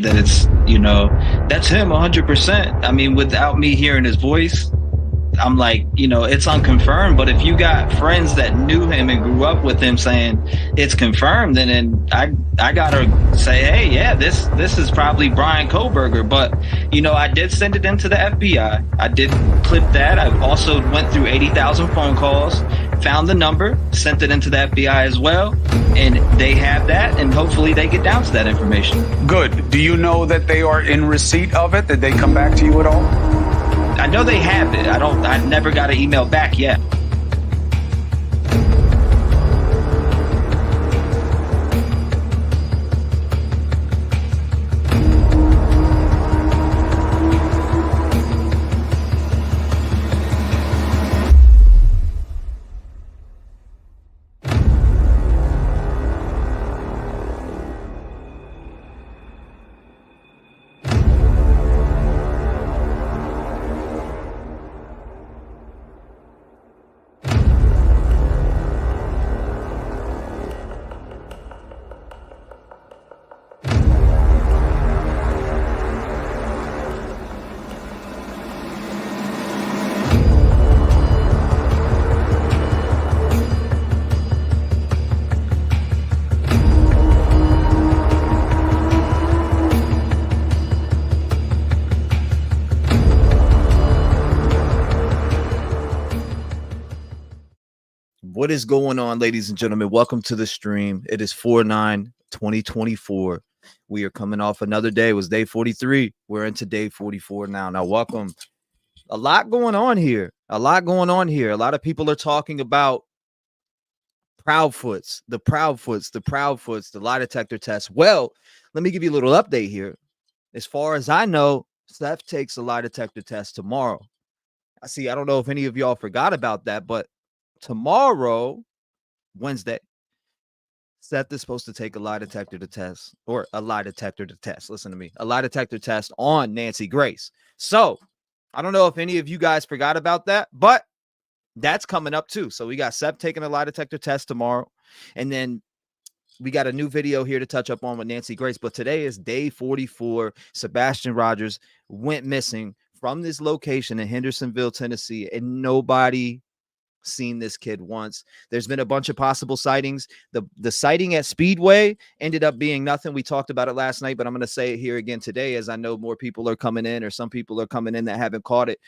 that it's, that's him 100%. I mean, without me hearing his voice, I'm like, it's unconfirmed. But if you got friends that knew him and grew up with him saying it's confirmed, then I gotta say, hey, yeah, this is probably Brian Koberger. But I did send it into the FBI. I did clip that. I also went through 80,000 phone calls, found the number, sent it into the FBI as well, and they have that, and hopefully they get down to that information. Good. Do you know that they are in receipt of it? Did they come back to you at all? I know they have it. I never got an email back yet. What is going on, ladies and gentlemen? Welcome to the stream. It is 4/9/2024. We are coming off another day. It was day 43. We're into day 44 now. Now, welcome. A lot going on here. A lot of people are talking about Proudfoots, the lie detector test. Well, let me give you a little update here. As far as I know, Seth takes a lie detector test tomorrow. I don't know if any of y'all forgot about that, but tomorrow, Wednesday, Seth is supposed to take a lie detector test. Listen to me. A lie detector test on Nancy Grace. So I don't know if any of you guys forgot about that, but that's coming up too. So we got Seth taking a lie detector test tomorrow. And then we got a new video here to touch up on with Nancy Grace. But today is day 44. Sebastian Rogers went missing from this location in Hendersonville, Tennessee, and nobody seen this kid once. There's been a bunch of possible sightings. The sighting at Speedway ended up being nothing. We talked about it last night, but I'm going to say it here again today, as I know more people are coming in, or some people are coming in that haven't caught it.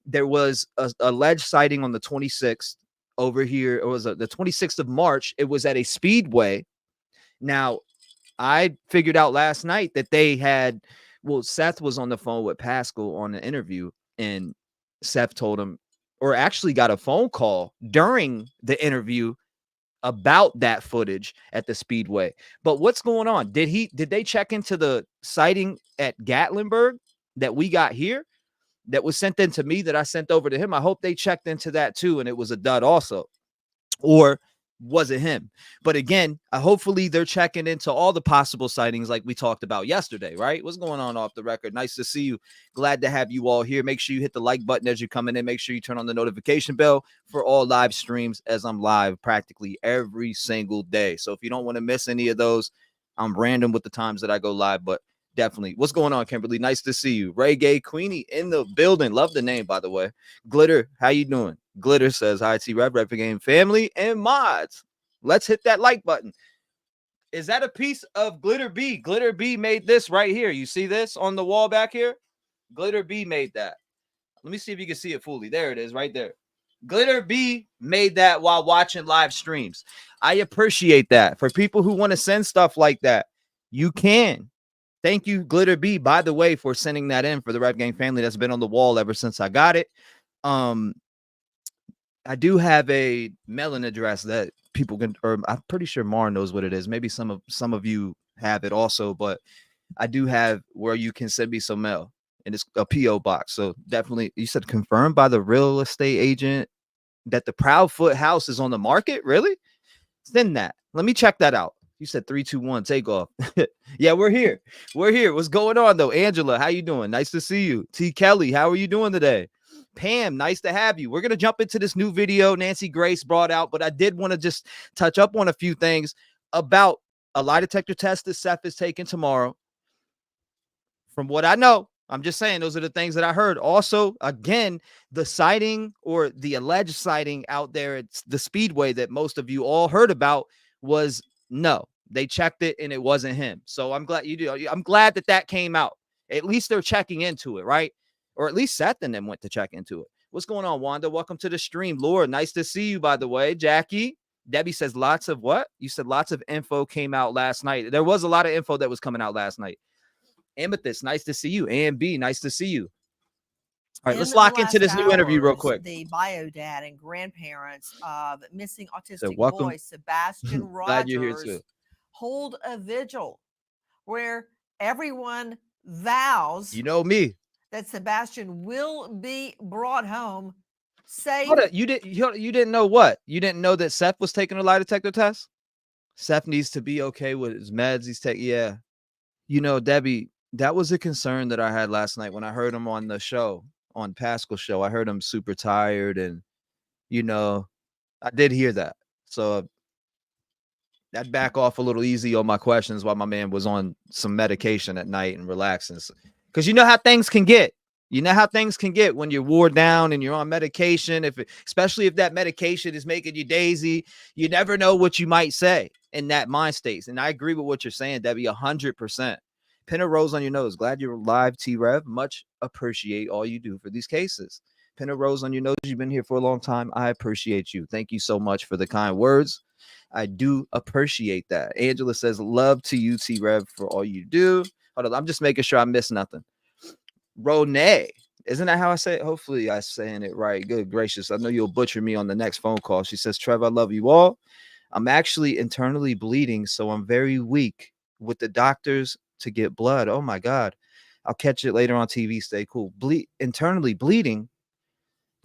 There was a alleged sighting on the 26th over here. It was the 26th of March. It was at a Speedway. Now, I figured out last night that Seth was on the phone with Pascal on an interview, and Seth told him, or actually got a phone call during the interview about that footage at the Speedway. But what's going on? Did they check into the sighting at Gatlinburg that we got here, that was sent in to me, that I sent over to him? I hope they checked into that too, and it was a dud also. Or was it him? But again, hopefully they're checking into all the possible sightings like we talked about yesterday, right? What's going on off the record? Nice to see you. Glad to have you all here. Make sure you hit the like button as you're coming in. Make sure you turn on the notification bell for all live streams, as I'm live practically every single day. So if you don't want to miss any of those, I'm random with the times that I go live, but definitely. What's going on, Kimberly? Nice to see you. Ray Gay Queenie in the building. Love the name, by the way. Glitter, how you doing? Glitter says, hi, T-REV, Red Game family and mods. Let's hit that like button. Is that a piece of Glitter B? Glitter B made this right here. You see this on the wall back here? Glitter B made that. Let me see if you can see it fully. There it is right there. Glitter B made that while watching live streams. I appreciate that. For people who want to send stuff like that, you can. Thank you, Glitter B, by the way, for sending that in for the Red Gang family. That's been on the wall ever since I got it. I do have a mailing address that people can, or I'm pretty sure Mar knows what it is. Maybe some of you have it also, but I do have where you can send me some mail, and it's a PO box. So definitely, you said confirmed by the real estate agent that the Proudfoot house is on the market. Really? Send that. Let me check that out. You said 3, 2, 1, take off. Yeah, we're here. We're here. What's going on though? Angela, how you doing? Nice to see you. T. Kelly, how are you doing today? Pam, nice to have you. We're going to jump into this new video Nancy Grace brought out, but I did want to just touch up on a few things about a lie detector test that Seth is taking tomorrow. From what I know, I'm just saying those are the things that I heard. Also, again, the sighting or the alleged sighting out there, it's the Speedway that most of you all heard about was no. They checked it and it wasn't him. So I'm glad you do. I'm glad that came out. At least they're checking into it, right? Or at least Seth and them went to check into it. What's going on, Wanda? Welcome to the stream. Lord, nice to see you, by the way. Jackie, Debbie says lots of what? You said lots of info came out last night. There was a lot of info that was coming out last night. Amethyst, nice to see you. A&B, nice to see you. All right, let's lock into this new interview real quick. The bio dad and grandparents of missing autistic welcome. boy Sebastian Glad you're here Rogers too. hold a vigil where everyone vows You know me. that Sebastian will be brought home safe. Hold up, you didn't know what? You didn't know that Seth was taking a lie detector test? Seth needs to be okay with his meds he's taking. Yeah. You know, Debbie, that was a concern that I had last night when I heard him on the show, on Pascal's show. I heard him super tired and, you know, I did hear that. So I'd back off a little easy on my questions while my man was on some medication at night and relaxing. Because you know how things can get. You know how things can get when you're wore down and you're on medication. Especially if that medication is making you daisy, you never know what you might say in that mind state. And I agree with what you're saying, Debbie, 100%. Pin a rose on your nose. Glad you're live, T-REV. Much appreciate all you do for these cases. Pin a rose on your nose. You've been here for a long time. I appreciate you. Thank you so much for the kind words. I do appreciate that. Angela says, love to you, T-REV, for all you do. Hold on, I'm just making sure I miss nothing. Ronay, isn't that how I say it? Hopefully I'm saying it right. Good gracious. I know you'll butcher me on the next phone call. She says, Trev, I love you all. I'm actually internally bleeding, so I'm very weak with the doctors to get blood. Oh my God. I'll catch it later on TV. Stay cool. Internally bleeding.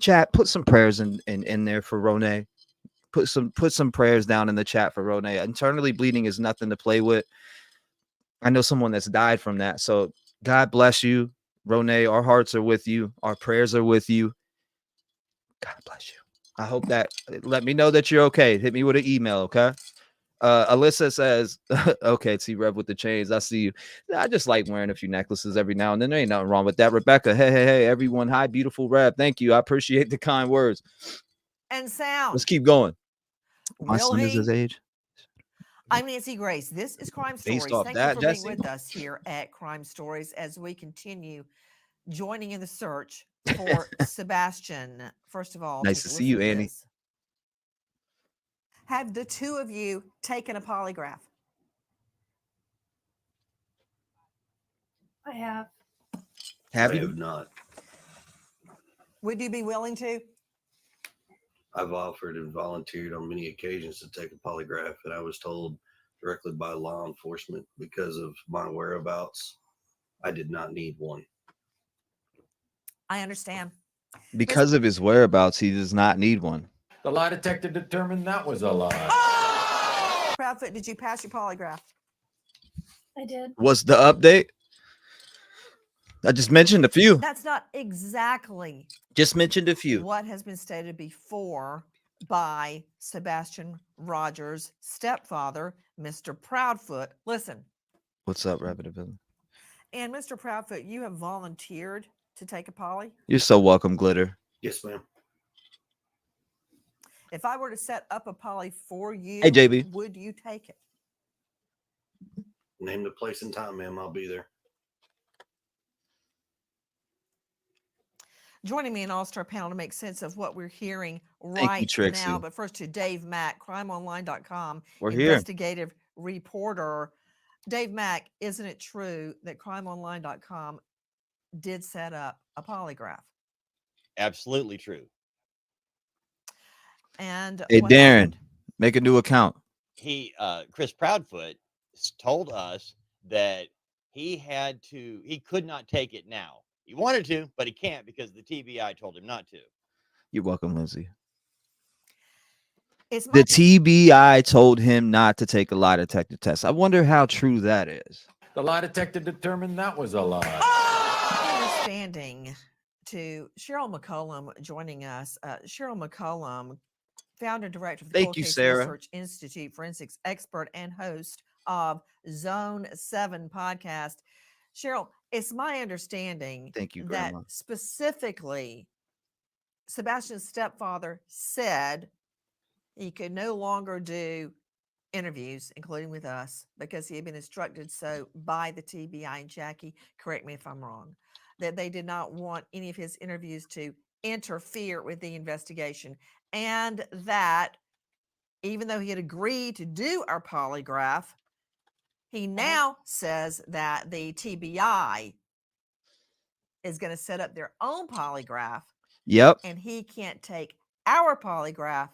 Chat, put some prayers in there for Ronay. Put some prayers down in the chat for Ronay. Internally bleeding is nothing to play with. I know someone that's died from that. So God bless you, Ronay. Our hearts are with you. Our prayers are with you. God bless you. I hope that, let me know that you're okay. Hit me with an email, okay? Alyssa says, okay, T-REV with the chains. I see you. I just like wearing a few necklaces every now and then. There ain't nothing wrong with that. Rebecca, hey, everyone. Hi, beautiful Rev. Thank you. I appreciate the kind words. And sound. Let's keep going. My Will son is he? his age. I'm Nancy Grace. This is Crime Based Stories. off Thank that, you for Jesse? being with us here at Crime Stories as we continue joining in the search for Sebastian. First of all, Nice to see you, Annie. Have the two of you taken a polygraph? I have. Have I you? have not. Would you be willing to? I've offered and volunteered on many occasions to take a polygraph, and I was told directly by law enforcement because of my whereabouts, I did not need one. I understand. Because of his whereabouts, he does not need one. The lie detector determined that was a lie. Proudfoot, did you pass your polygraph? I did. What's the update? I just mentioned a few. That's not exactly Just mentioned a few. what has been stated before by Sebastian Rogers' stepfather, Mr. Proudfoot. Listen. What's up, Rabbit? And Mr. Proudfoot, you have volunteered to take a poly? You're so welcome, Glitter. Yes, ma'am. If I were to set up a poly for you, Hey, JB. would you take it? Name the place and time, ma'am. I'll be there. Joining me in All-Star panel to make sense of what we're hearing Thank you, right Trixie. now. But first to Dave Mack, crimeonline.com, We're here. investigative reporter. Dave Mack, isn't it true that crimeonline.com did set up a polygraph? Absolutely true. And Hey, what Darren, happened? make a new account. He, Chris Proudfoot, told us that he could not take it now. He wanted to, but he can't because the TBI told him not to. You're welcome, Lindsay. It's The TBI told him not to take a lie detector test. I wonder how true that is. The lie detector determined that was a lie. understanding to Cheryl McCollum joining us. Cheryl McCollum, founder and director of the Thank Cold you, Case Sarah. Research Institute, forensics expert, and host of Zone 7 podcast. Cheryl, it's my understanding Thank you, that Grandma. specifically Sebastian's stepfather said he could no longer do interviews, including with us, because he had been instructed so by the TBI. And Jackie, correct me if I'm wrong, that they did not want any of his interviews to interfere with the investigation. And that even though he had agreed to do our polygraph, he now says that the TBI is going to set up their own polygraph Yep. and he can't take our polygraph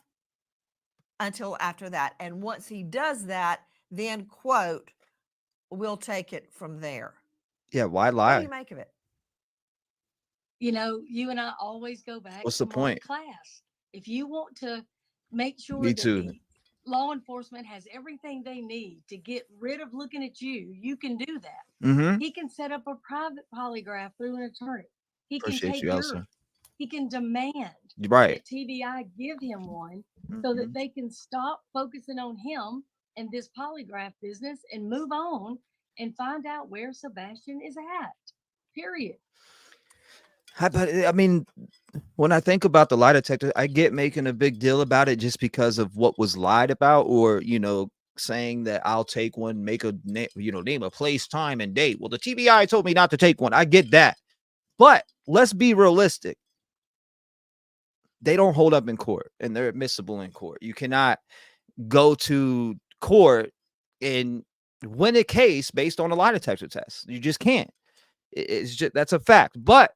until after that. And once he does that, then, quote, we'll take it from there. Yeah. Why What do lie? you make of it? You know, you and I always go back What's to the point? class. If you want to make sure Me that too. the law enforcement has everything they need to get rid of looking at you, you can do that. Mm-hmm. He can set up a private polygraph through an attorney. He can Appreciate take you, yours. Elsa. He can demand Right. that TBI give him one so that they can stop focusing on him and this polygraph business and move on and find out where Sebastian is at. Period. But I mean, when I think about the lie detector, I get making a big deal about it just because of what was lied about, or saying that I'll take one, make a name a place, time, and date. Well, the TBI told me not to take one. I get that, but let's be realistic. They don't hold up in court, and they're admissible in court. You cannot go to court and win a case based on a lie detector test. You just can't. It's just, that's a fact. But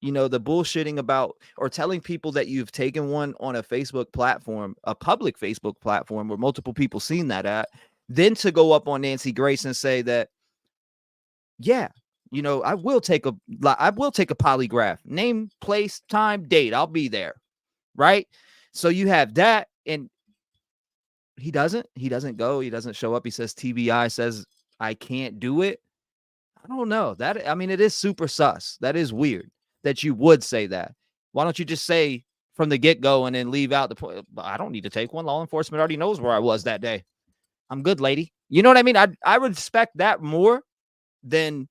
the bullshitting about or telling people that you've taken one on a Facebook platform, a public Facebook platform where multiple people seen that at, then to go up on Nancy Grace and say that, yeah, I will take a polygraph, name, place, time, date. I'll be there. Right. So you have that, and he doesn't go. He doesn't show up. He says TBI says I can't do it. I don't know. That, I mean, it is super sus. That is weird that you would say that. Why don't you just say from the get-go and then leave out the point? I don't need to take one. Law enforcement already knows where I was that day. I'm good, lady. You know what I mean? I respect that more than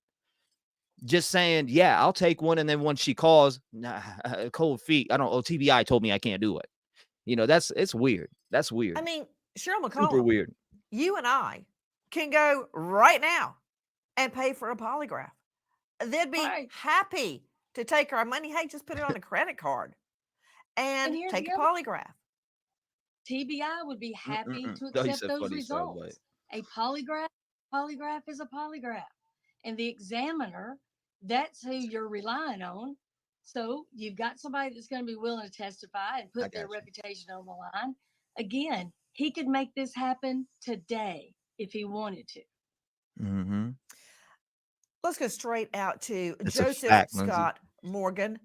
just saying, yeah, I'll take one. And then when she calls, nah, cold feet. TBI told me I can't do it. It's weird. That's weird. I mean, Cheryl Super McCollum, weird. you and I can go right now and pay for a polygraph. They'd be happy to take our money. Hey, just put it on a credit card and here's take the a other- polygraph. TBI would be happy to No, he accept said those funny sound results. A polygraph is a polygraph. And the examiner, that's who you're relying on. So you've got somebody that's going to be willing to testify and put their reputation on the line. Again, he could make this happen today if he wanted to. Mm-hmm. Let's go straight out to It's a Joseph fact, Lindsay. Scott Morgan,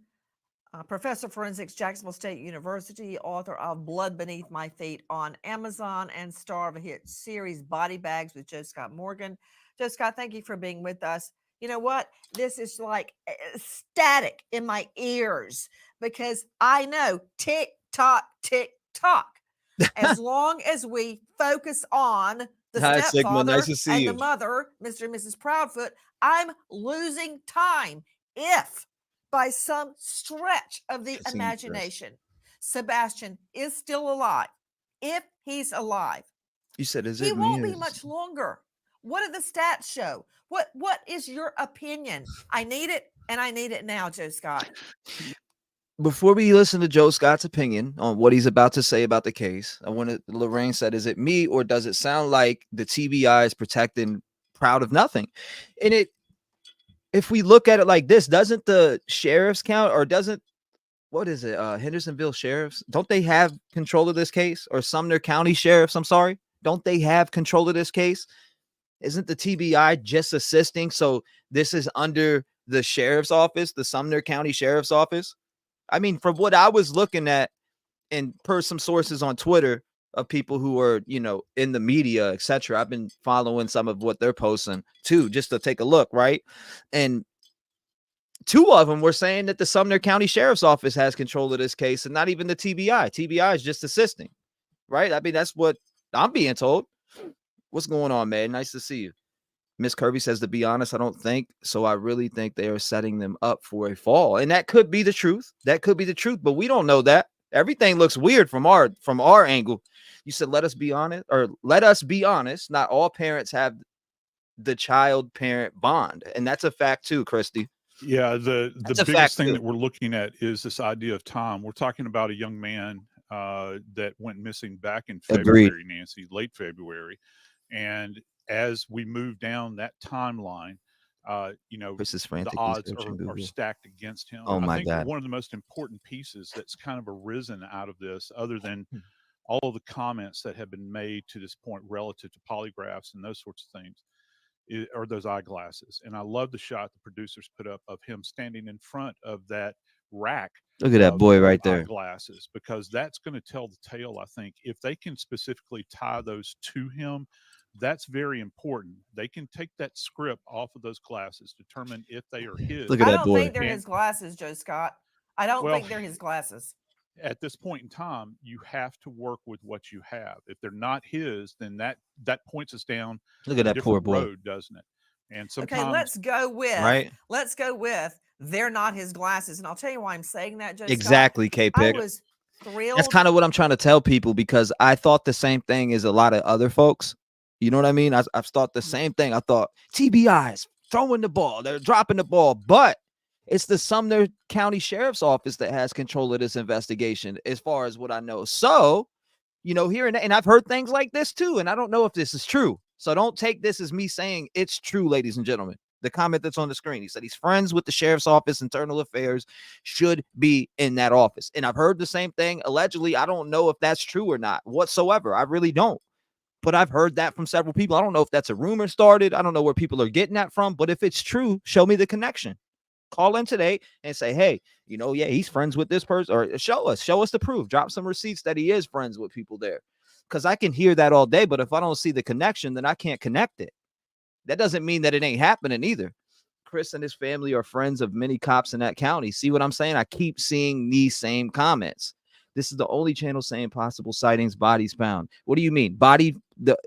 professor of forensics, Jacksonville State University, author of Blood Beneath My Feet on Amazon, and star of a hit series Body Bags with Joe Scott Morgan. Joe Scott, thank you for being with us. You know what? This is like static in my ears because I know tick tock, tick tock. As long as we focus on the Hi, Sigma. stepfather Nice to see and you. the mother, Mr. and Mrs. Proudfoot, I'm losing time. If by some stretch of the imagination, Sebastian is still alive, if he's alive, you said, he won't be much longer. What do the stats show? What is your opinion? I need it, and I need it now, Joe Scott. Before we listen to Joe Scott's opinion on what he's about to say about the case, I want to, Lorraine said, is it me or does it sound like the TBI is protecting Proud of Nothing? And if we look at it like this, doesn't the sheriffs count, or doesn't, what is it? Hendersonville sheriffs, don't they have control of this case? Or Sumner County sheriffs, I'm sorry. Don't they have control of this case? Isn't the TBI just assisting? So this is under the sheriff's office, the Sumner County sheriff's office. I mean, from what I was looking at, and per some sources on Twitter of people who are, in the media, etc., I've been following some of what they're posting too, just to take a look, right? And two of them were saying that the Sumner County Sheriff's Office has control of this case and not even the TBI. TBI is just assisting, right? I mean, that's what I'm being told. What's going on, man? Nice to see you. Miss Kirby says, to be honest, I don't think so. I really think they are setting them up for a fall. And that could be the truth. That could be the truth, but we don't know that. Everything looks weird from our angle. You said, let us be honest, or let us be honest. Not all parents have the child parent bond. And that's a fact too, Christy. Yeah, the That's a biggest fact thing too. that we're looking at is this idea of time. We're talking about a young man that went missing back in Agreed. February, Nancy, late February. And as we move down that timeline, Chris is the frantically odds searching are Google. stacked against him. Oh I my think God. one of the most important pieces that's kind of arisen out of this, other than all of the comments that have been made to this point relative to polygraphs and those sorts of things, are those eyeglasses. And I love the shot the producers put up of him standing in front of that rack. Look at that boy right there. Eyeglasses, because that's going to tell the tale. I think if they can specifically tie those to him, that's very important. They can take that script off of those glasses, determine if they are his. Look at I that don't boy. think they're his glasses, Joe Scott. I don't Well, think they're his glasses. At this point in time, you have to work with what you have. If they're not his, then that points us down Look at a that poor different boy. road, doesn't it? And sometimes, Okay, let's go with Right? they're not his glasses. And I'll tell you why I'm saying that, Joe Exactly, Scott. I K-Pick. was thrilled. That's kind of what I'm trying to tell people, because I thought the same thing as a lot of other folks. You know what I mean? I've thought the same thing. I thought TBI's throwing the ball, they're dropping the ball, but it's the Sumner County Sheriff's Office that has control of this investigation, as far as what I know. So, here and I've heard things like this too, and I don't know if this is true. So don't take this as me saying it's true, ladies and gentlemen. The comment that's on the screen, he said he's friends with the Sheriff's Office, Internal Affairs, should be in that office. And I've heard the same thing. Allegedly, I don't know if that's true or not whatsoever. I really don't. But I've heard that from several people. I don't know if that's a rumor started. I don't know where people are getting that from. But if it's true, show me the connection. Call in today and say, hey, yeah, he's friends with this person, or show us the proof. Drop some receipts that he is friends with people there. Because I can hear that all day, but if I don't see the connection, then I can't connect it. That doesn't mean that it ain't happening either. Chris and his family are friends of many cops in that county. See what I'm saying? I keep seeing these same comments. This is the only channel saying possible sightings, bodies found. What do you mean?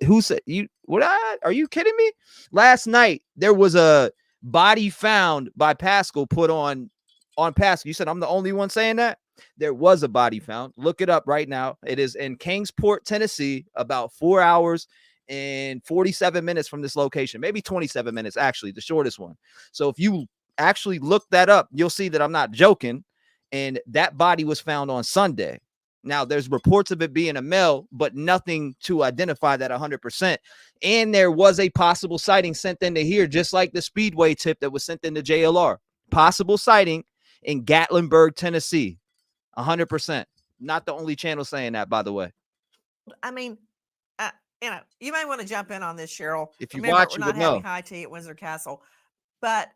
Who said you? What? Are you kidding me? Last night there was a body found by Pascal put on Pascal. You said I'm the only one saying that? There was a body found. Look it up right now. It is in Kingsport, Tennessee, about 4 hours and 47 minutes from this location. Maybe 27 minutes, actually, the shortest one. So if you actually look that up, you'll see that I'm not joking. And that body was found on Sunday. Now, there's reports of it being a male, but nothing to identify that 100%. And there was a possible sighting sent into here, just like the Speedway tip that was sent into JLR. Possible sighting in Gatlinburg, Tennessee. 100%. Not the only channel saying that, by the way. I mean, you may want to jump in on this, Cheryl. If you Remember, watch, we're you not would having know. high tea at Windsor Castle, but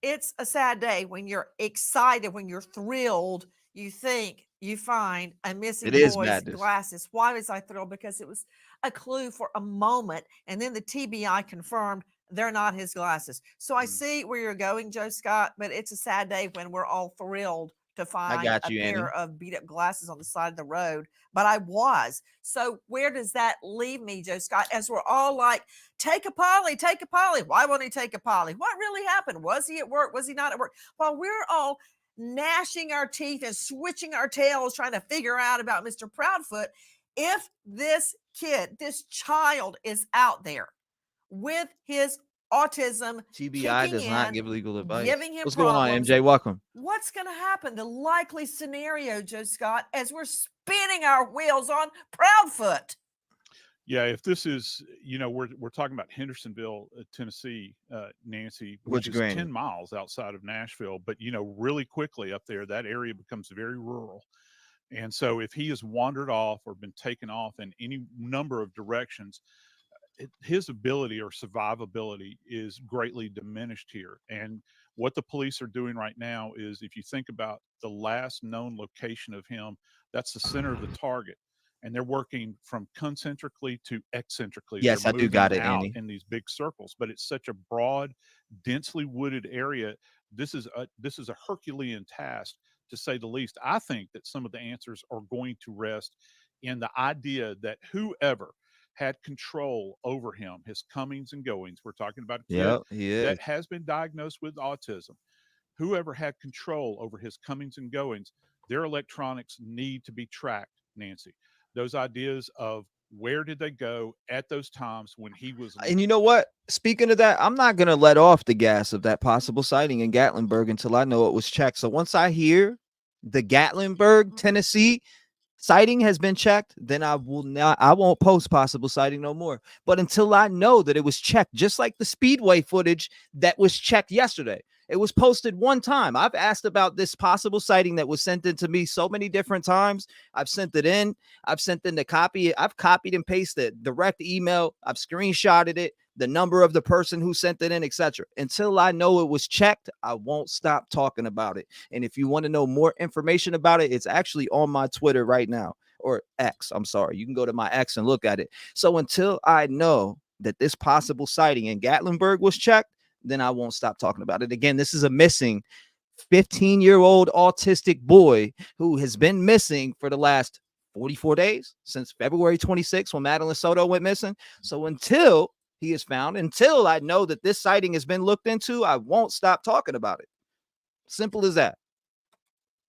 it's a sad day when you're excited, when you're thrilled. You think you find a missing boy's madness. glasses. Why was I thrilled? Because it was a clue for a moment, and then the TBI confirmed they're not his glasses. So I see where you're going, Joe Scott, but it's a sad day when we're all thrilled to find a pair of beat up glasses on the side of the road. But I was. So where does that leave me, Joe Scott? As we're all like, take a poly, take a poly. Why won't he take a poly? What really happened? Was he at work? Was he not at work? While we're all gnashing our teeth and switching our tails, trying to figure out about Mr. Proudfoot, if this kid, this child is out there with his autism, TBI does not give legal advice. giving him What's problems, going on, MJ? Welcome. What's going to happen? The likely scenario, Joe Scott, as we're spinning our wheels on Proudfoot. Yeah, if this is, we're talking about Hendersonville, Tennessee, Nancy, which is 10 miles outside of Nashville. But, really quickly up there, that area becomes very rural. And so if he has wandered off or been taken off in any number of directions, his ability or survivability is greatly diminished here. And what the police are doing right now is, if you think about the last known location of him, that's the center of the target. And they're working from concentrically to eccentrically. Yes, I do got it, out Andy. in these big circles, but it's such a broad, densely wooded area. This is a Herculean task, to say the least. I think that some of the answers are going to rest in the idea that whoever had control over him, his comings and goings. We're talking about a kid Yeah, he is. that has been diagnosed with autism. Whoever had control over his comings and goings, their electronics need to be tracked, Nancy. Those ideas of where did they go at those times when he was. And you know what? Speaking of that, I'm not going to let off the gas of that possible sighting in Gatlinburg until I know it was checked. So once I hear the Gatlinburg, Tennessee sighting has been checked, then I won't post possible sighting no more. But until I know that it was checked, just like the Speedway footage that was checked yesterday, it was posted one time. I've asked about this possible sighting that was sent in to me so many different times. I've sent it in. I've sent in the copy. I've copied and pasted direct email. I've screenshotted it, the number of the person who sent it in, etc. Until I know it was checked, I won't stop talking about it. And if you want to know more information about it, it's actually on my Twitter right now, or X. I'm sorry. You can go to my X and look at it. So until I know that this possible sighting in Gatlinburg was checked, then I won't stop talking about it. Again, this is a missing 15-year-old autistic boy who has been missing for the last 44 days since February 26th when Madeline Soto went missing. So until he is found, until I know that this sighting has been looked into, I won't stop talking about it. Simple as that.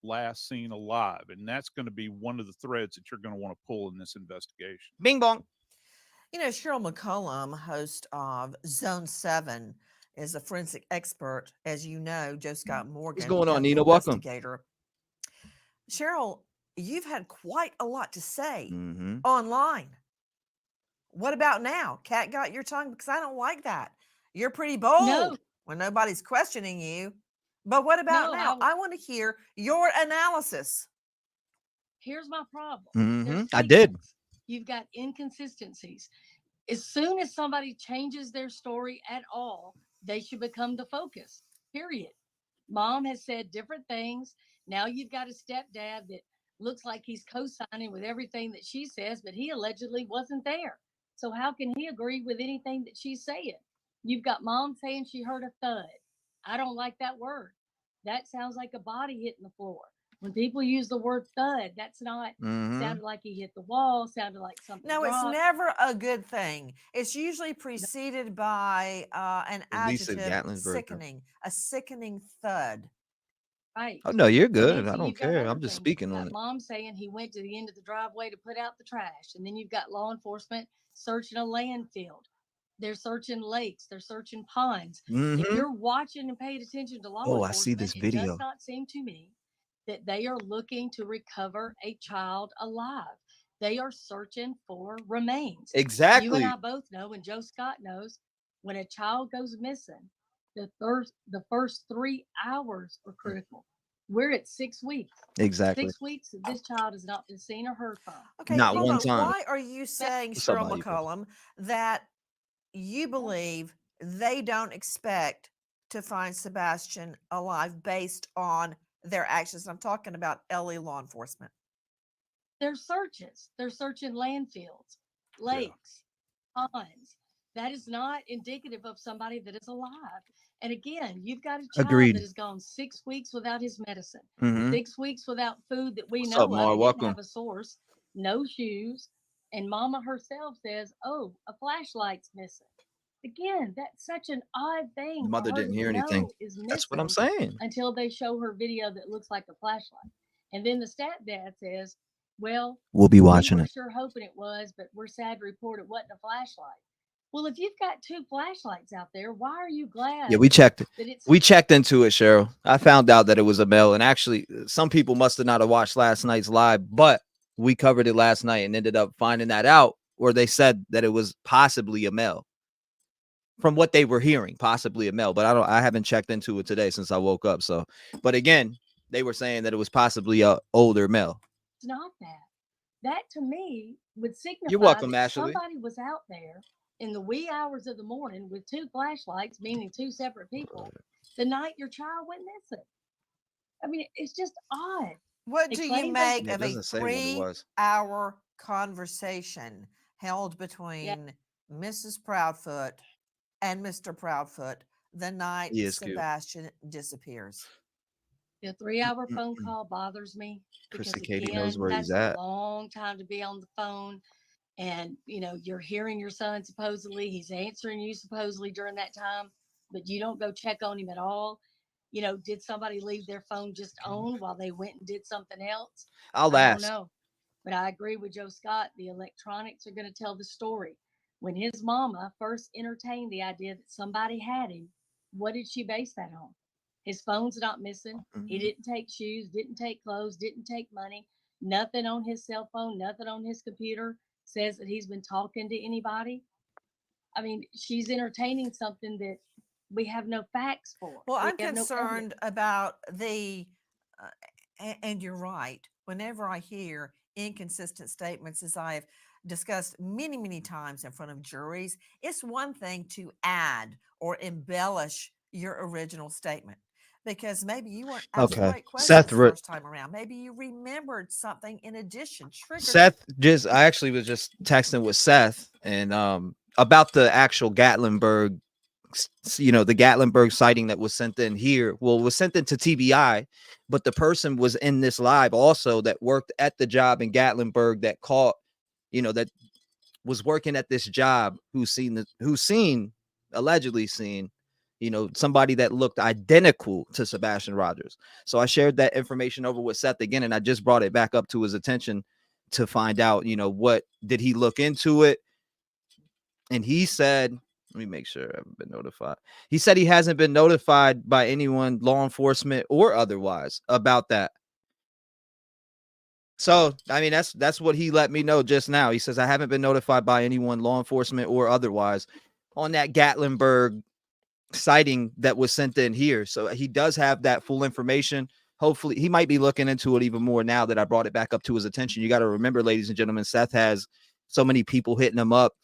Last seen alive, and that's going to be one of the threads that you're going to want to pull in this investigation. Bing bong. You know, Cheryl McCollum, host of Zone 7, is a forensic expert. As you know, Joe Scott Morgan. What's going on, Nina? Welcome. Cheryl, you've had quite a lot to say online. What about now? Cat got your tongue? Because I don't like that. You're pretty bold when nobody's questioning you. But what about now? I want to hear your analysis. Here's my problem. I did. You've got inconsistencies. As soon as somebody changes their story at all, they should become the focus, period. Mom has said different things. Now you've got a stepdad that looks like he's co-signing with everything that she says, but he allegedly wasn't there. So how can he agree with anything that she's saying? You've got mom saying she heard a thud. I don't like that word. That sounds like a body hitting the floor. When people use the word thud, that's not sounded like he hit the wall, sounded like something. No, dropped. it's never a good thing. It's usually preceded by an adjective, sickening, a sickening thud. Right. Oh, no, you're good. I don't care. I'm just speaking on it. Mom saying he went to the end of the driveway to put out the trash. And then you've got law enforcement searching a landfill. They're searching lakes. They're searching ponds. If you're watching and paying attention to law enforcement, I see this video. It does not seem to me that they are looking to recover a child alive. They are searching for remains. Exactly. You and I both know, and Joe Scott knows, when a child goes missing, the first 3 hours are critical. We're at 6 weeks. Exactly. 6 weeks that this child has not been seen or heard from. Okay, not one time. Why are you saying, Cheryl McCollum, that you believe they don't expect to find Sebastian alive based on their actions? I'm talking about LA law enforcement. Their searches. They're searching landfills, lakes, ponds. That is not indicative of somebody that is alive. And again, you've got a child that has gone 6 weeks without his medicine, 6 weeks without food that we know of. He didn't have a source, no shoes. And mama herself says, oh, a flashlight's missing. Again, that's such an odd thing. The mother didn't hear anything. That's what I'm saying. Until they show her video that looks like a flashlight. And then the stepdad says, well, we'll be watching it. Sure hoping it was, but we're sad to report it wasn't a flashlight. Well, if you've got 2 flashlights out there, why are you glad? Yeah, we checked it. We checked into it, Cheryl. I found out that it was a male. And actually, some people must have not have watched last night's live, but we covered it last night and ended up finding that out, where they said that it was possibly a male. From what they were hearing, possibly a male, but I haven't checked into it today since I woke up. So, but again, they were saying that it was possibly a older male. It's not that. That to me would signify You're welcome, that Ashley. somebody was out there in the wee hours of the morning with 2 flashlights, meaning 2 separate people, the night your child went missing. I mean, it's just odd. What do you make of a 3-hour conversation held between Mrs. Proudfoot and Mr. Proudfoot the night Sebastian disappears? The 3-hour phone call bothers me because Katie again, knows where that's he's at. a long time to be on the phone. And, you know, you're hearing your son supposedly, he's answering you supposedly during that time, but you don't go check on him at all. You know, did somebody leave their phone just on while they went and did something else? I'll I don't ask. know. But I agree with Joe Scott. The electronics are going to tell the story. When his mama first entertained the idea that somebody had him, what did she base that on? His phone's not missing. He didn't take shoes, didn't take clothes, didn't take money, nothing on his cell phone, nothing on his computer says that he's been talking to anybody. I mean, she's entertaining something that we have no facts for. Well, We I'm have no concerned about the, and you're right. Whenever I hear inconsistent statements, as I've discussed many, many times in front of juries, it's one thing to add or embellish your original statement because maybe you weren't asked the Okay. right questions the first time around. Maybe you remembered something in addition. Seth I actually was just texting with Seth and about the actual Gatlinburg, you know, the Gatlinburg sighting that was sent in here. Well, it was sent into TBI, but the person was in this live also that worked at the job in Gatlinburg that caught, you know, that was working at this job who's allegedly seen, you know, somebody that looked identical to Sebastian Rogers. So I shared that information over with Seth again, and I just brought it back up to his attention to find out, you know, what did he look into it? And he said, let me make sure I haven't been notified. He said he hasn't been notified by anyone, law enforcement or otherwise, about that. So, I mean, that's what he let me know just now. He says, I haven't been notified by anyone, law enforcement or otherwise, on that Gatlinburg sighting that was sent in here. So he does have that full information. Hopefully, he might be looking into it even more now that I brought it back up to his attention. You got to remember, ladies and gentlemen, Seth has so many people hitting him up.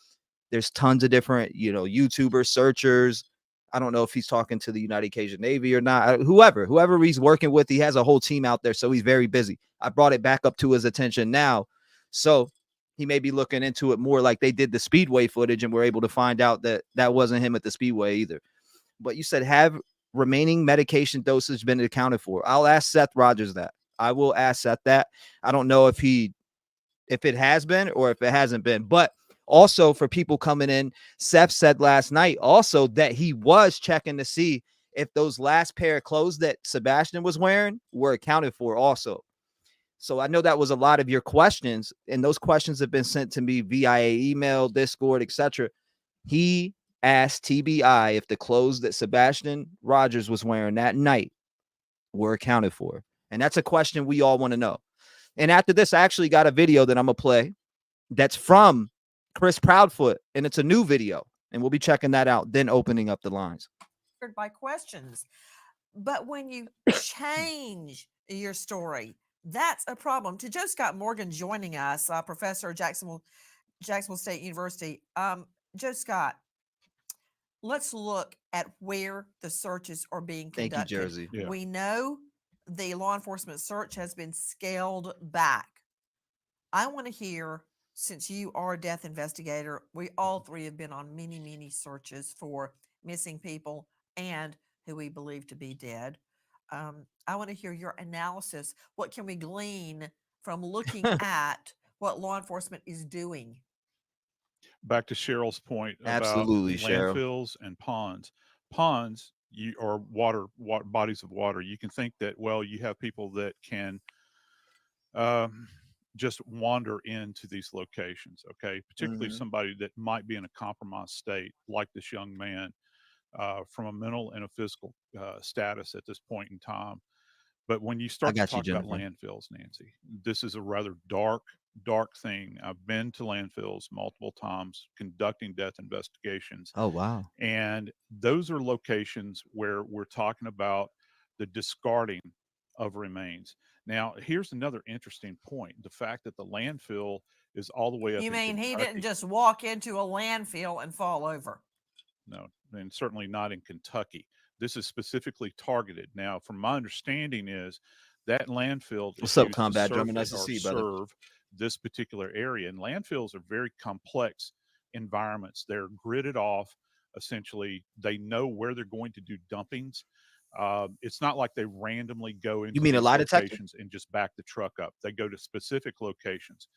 There's tons of different, you know, YouTubers, searchers. I don't know if he's talking to the United Cajun Navy or not. Whoever he's working with, he has a whole team out there, so he's very busy. I brought it back up to his attention now, so he may be looking into it more like they did the Speedway footage, and we're able to find out that that wasn't him at the Speedway either. But you said, have remaining medication dosage been accounted for? I'll ask Seth Rogers that. I will ask Seth that. I don't know if it has been or if it hasn't been, but also for people coming in, Seth said last night also that he was checking to see if those last pair of clothes that Sebastian was wearing were accounted for also. So I know that was a lot of your questions, and those questions have been sent to me via email, Discord, etc. He asked TBI if the clothes that Sebastian Rogers was wearing that night were accounted for. And that's a question we all want to know. And after this, I actually got a video that I'm going to play that's from Chris Proudfoot, and it's a new video, and we'll be checking that out, then opening up the lines. By questions. But when you change your story, that's a problem. To Joe Scott Morgan joining us, professor at Jacksonville State University. Joe Scott, let's look at where the searches are being conducted. Thank you, Jersey. Yeah. We know the law enforcement search has been scaled back. I want to hear, since you are a death investigator, we all three have been on many, many searches for missing people and who we believe to be dead. I want to hear your analysis. What can we glean from looking at what law enforcement is doing? Back to Cheryl's point Absolutely, about Cheryl. landfills and ponds. Ponds, or water, bodies of water. You can think that, well, you have people that can just wander into these locations, okay? Particularly somebody that might be in a compromised state, like this young man, from a mental and a physical status at this point in time. But when you start to talk about landfills, Nancy, this is a rather dark thing. I've been to landfills multiple times conducting death investigations. Oh, wow. And those are locations where we're talking about the discarding of remains. Now, here's another interesting point. The fact that the landfill is all the way up. You mean in he Kentucky. didn't just walk into a landfill and fall over? No, and certainly not in Kentucky. This is specifically targeted. Now, from my understanding is that landfill is What's up, used Combat to Drummer? Nice to see you, brother. serve this particular area. And landfills are very complex environments. They're gridded off. Essentially, they know where they're going to do dumpings. It's not like they randomly go into a lie detector locations and just back the truck up. They go to specific locations.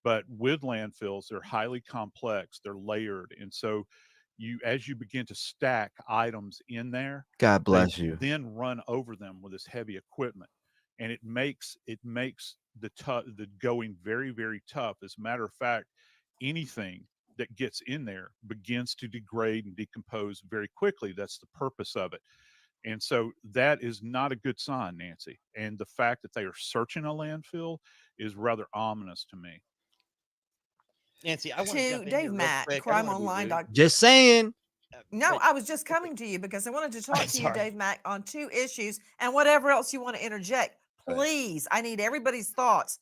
But with landfills, they're highly complex, they're layered. And so as you begin to stack items in there, God bless you. then run over them with this heavy equipment. And it makes the going very, very tough. As a matter of fact, anything that gets in there begins to degrade and decompose very quickly. That's the purpose of it. And so that is not a good sign, Nancy. And the fact that they are searching a landfill is rather ominous to me. Nancy, I want to To jump in Dave here real Mack, quick. I don't Crime wanna be Online. rude. Just saying. No, but- I was just coming to you because I wanted to talk to you, Sorry. Dave Mack, on 2 issues and whatever else you want to interject. Right. Please, I need everybody's thoughts.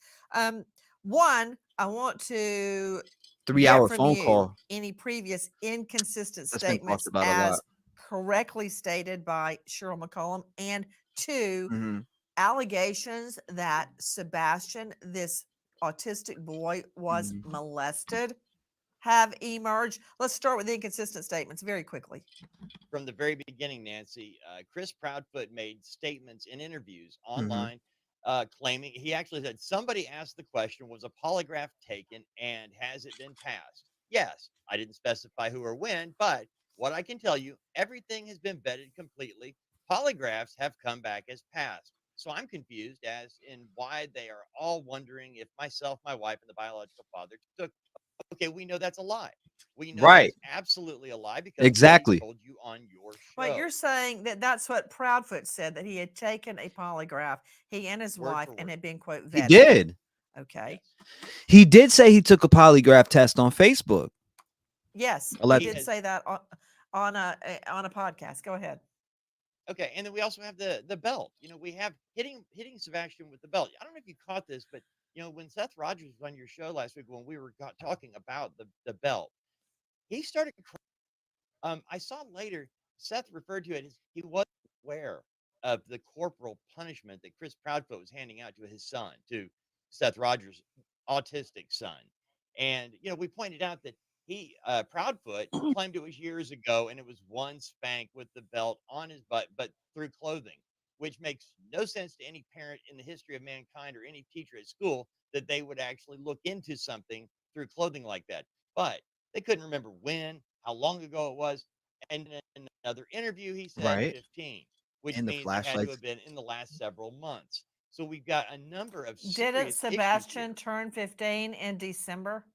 One, I want to 3-hour get from phone you call. any previous inconsistent That's been talked statements about a lot. as correctly stated by Cheryl McCollum, and 2, Mhm. allegations that Sebastian, this autistic boy, was Mhm. molested have emerged. Let's start with the inconsistent statements very quickly. From the very beginning, Nancy, Chris Proudfoot made statements in interviews Mhm. online claiming he actually said somebody asked the question, was a polygraph taken and has it been passed? Yes, I didn't specify who or when, but what I can tell you, everything has been vetted completely. Polygraphs have come back as passed. So I'm confused as in why they are all wondering if myself, my wife, and the biological father took. Okay, we know that's a lie. We know Right. that's absolutely a lie because Exactly. Katie told you on your show. But you're saying that that's what Proudfoot said, that he had taken a polygraph, he and his Word wife, for and word. had been, quote, He vetted. did. Okay. Yes. He did say he took a polygraph test on Facebook. Yes, he Allegedly. did say that on a podcast. Go ahead. Okay, and then we also have the belt. You know, we have hitting Sebastian with the belt. I don't know if you caught this, but you know, when Seth Rogers was on your show last week, when we were talking about the belt, he started crying. I saw later Seth referred to it as he wasn't aware of the corporal punishment that Chris Proudfoot was handing out to his son, to Seth Rogers' autistic son. And you know, we pointed out that he Proudfoot claimed it was years ago, and it was one spank with the belt on his butt, but through clothing, which makes no sense to any parent in the history of mankind or any teacher at school that they would actually look into something through clothing like that. But they couldn't remember when, how long ago it was. And in another interview, he said Right. 15, which And the means it had to flashlights. have been in the last several months. So we've got a number of Didn't serious issues Sebastian here. turn 15 in December?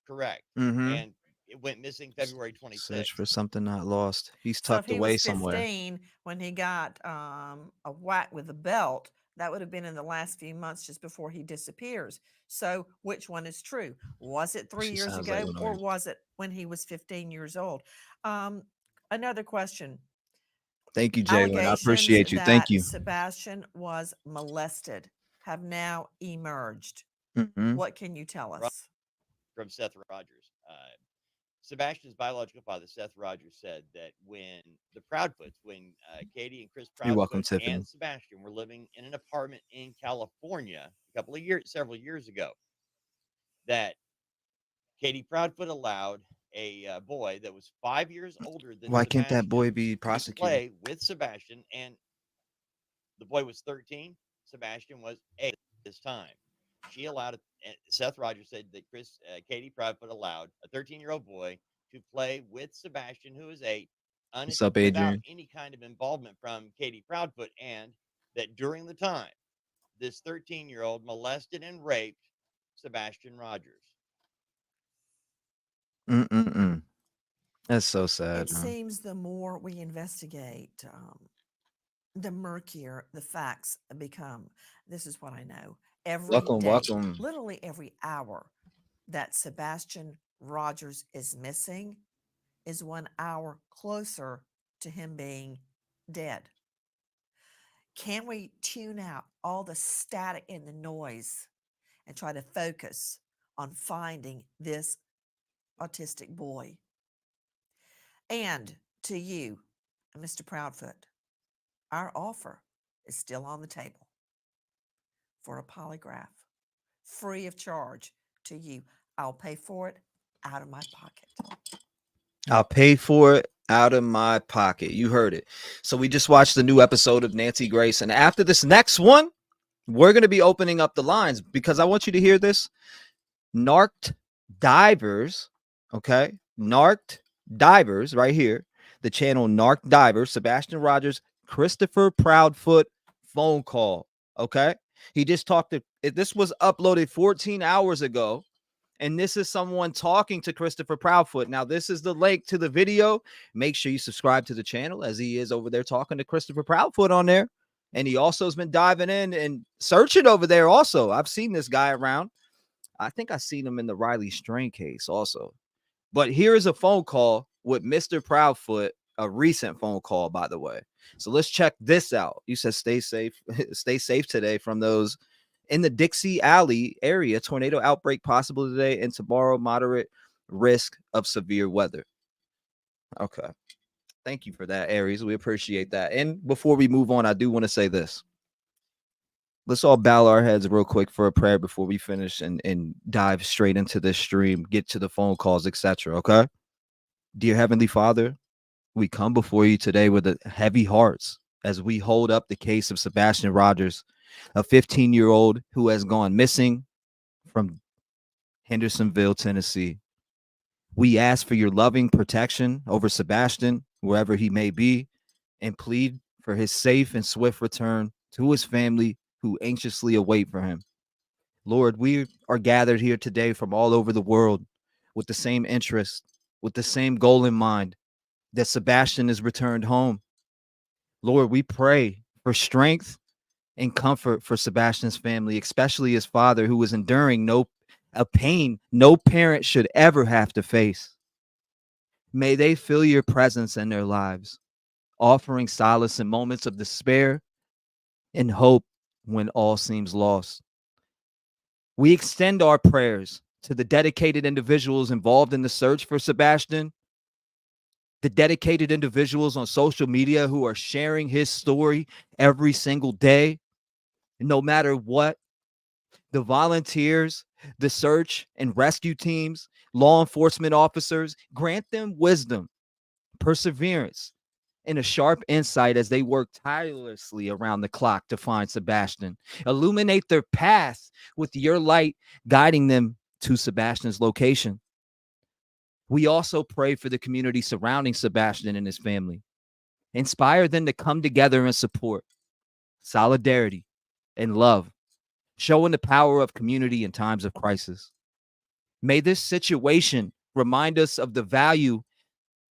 Correct. Mhm. And it went missing February 26th. Search for something not lost. He's So if tucked he away was 15 somewhere. when he got a whack with the belt, that would have been in the last few months just before he disappears. So which one is true? Was it 3 She years sounds like ago, one of or those. was it when he was 15 years old? Another question. Thank you, Jalen. I Allegations appreciate you. Thank that you. Sebastian was molested have now emerged. Mhm. What can you tell Right. us? From Seth Rogers. Sebastian's biological father, Seth Rogers, said that when the Proudfoots, when Katie and Chris You're welcome, Proudfoot Tiffany. and Sebastian were living in an apartment in California several years ago, that Katie Proudfoot allowed a boy that was 5 years older than Why can't that Sebastian boy be to prosecuted? play with Sebastian, and the boy was 13. Sebastian was 8 at this time. She allowed it. Seth Rogers said that Katie Proudfoot allowed a 13-year-old boy to play with Sebastian, who is 8, What's up, without Adrian? any kind of involvement from Katie Proudfoot, and that during the time, this 13-year-old molested and raped Sebastian Rogers. Mm-mm-mm. That's so It sad, man. seems the more we investigate, the murkier the facts become. This is what I know. Every Welcome, day, welcome. literally every hour that Sebastian Rogers is missing is 1 hour closer to him being dead. Can we tune out all the static and the noise and try to focus on finding this autistic boy? And to you, Mr. Proudfoot, our offer is still on the table for a polygraph, free of charge to you. I'll pay for it out of my pocket. I'll pay for it out of my pocket. You heard it. So we just watched the new episode of Nancy Grace. And after this next one, we're going to be opening up the lines because I want you to hear this. Narked Divers, okay? Narked Divers right here. The channel Narked Divers, Sebastian Rogers, Christopher Proudfoot phone call, okay? He just talked to, this was uploaded 14 hours ago, and this is someone talking to Christopher Proudfoot. Now, this is the link to the video. Make sure you subscribe to the channel, as he is over there talking to Christopher Proudfoot on there. And he also has been diving in and searching over there also. I've seen this guy around. I think I seen him in the Riley Strain case also. But here is a phone call with Mr. Proudfoot, a recent phone call, by the way. So let's check this out. You said stay safe, stay safe today from those in the Dixie Alley area. Tornado outbreak possible today, and tomorrow moderate risk of severe weather. Okay. Thank you for that, Aries. We appreciate that. And before we move on, I do want to say this. Let's all bow our heads real quick for a prayer before we finish and dive straight into this stream, get to the phone calls, etc. Okay? Dear Heavenly Father, we come before you today with heavy hearts as we hold up the case of Sebastian Rogers, a 15-year-old who has gone missing from Hendersonville, Tennessee. We ask for your loving protection over Sebastian, wherever he may be, and plead for his safe and swift return to his family who anxiously await for him. Lord, we are gathered here today from all over the world with the same interest, with the same goal in mind, that Sebastian is returned home. Lord, we pray for strength and comfort for Sebastian's family, especially his father, who is enduring a pain no parent should ever have to face. May they feel your presence in their lives, offering solace in moments of despair and hope when all seems lost. We extend our prayers to the dedicated individuals involved in the search for Sebastian, the dedicated individuals on social media who are sharing his story every single day, no matter what, the volunteers, the search and rescue teams, law enforcement officers, grant them wisdom, perseverance, and a sharp insight as they work tirelessly around the clock to find Sebastian. Illuminate their path with your light, guiding them to Sebastian's location. We also pray for the community surrounding Sebastian and his family. Inspire them to come together and support, solidarity, and love, showing the power of community in times of crisis. May this situation remind us of the value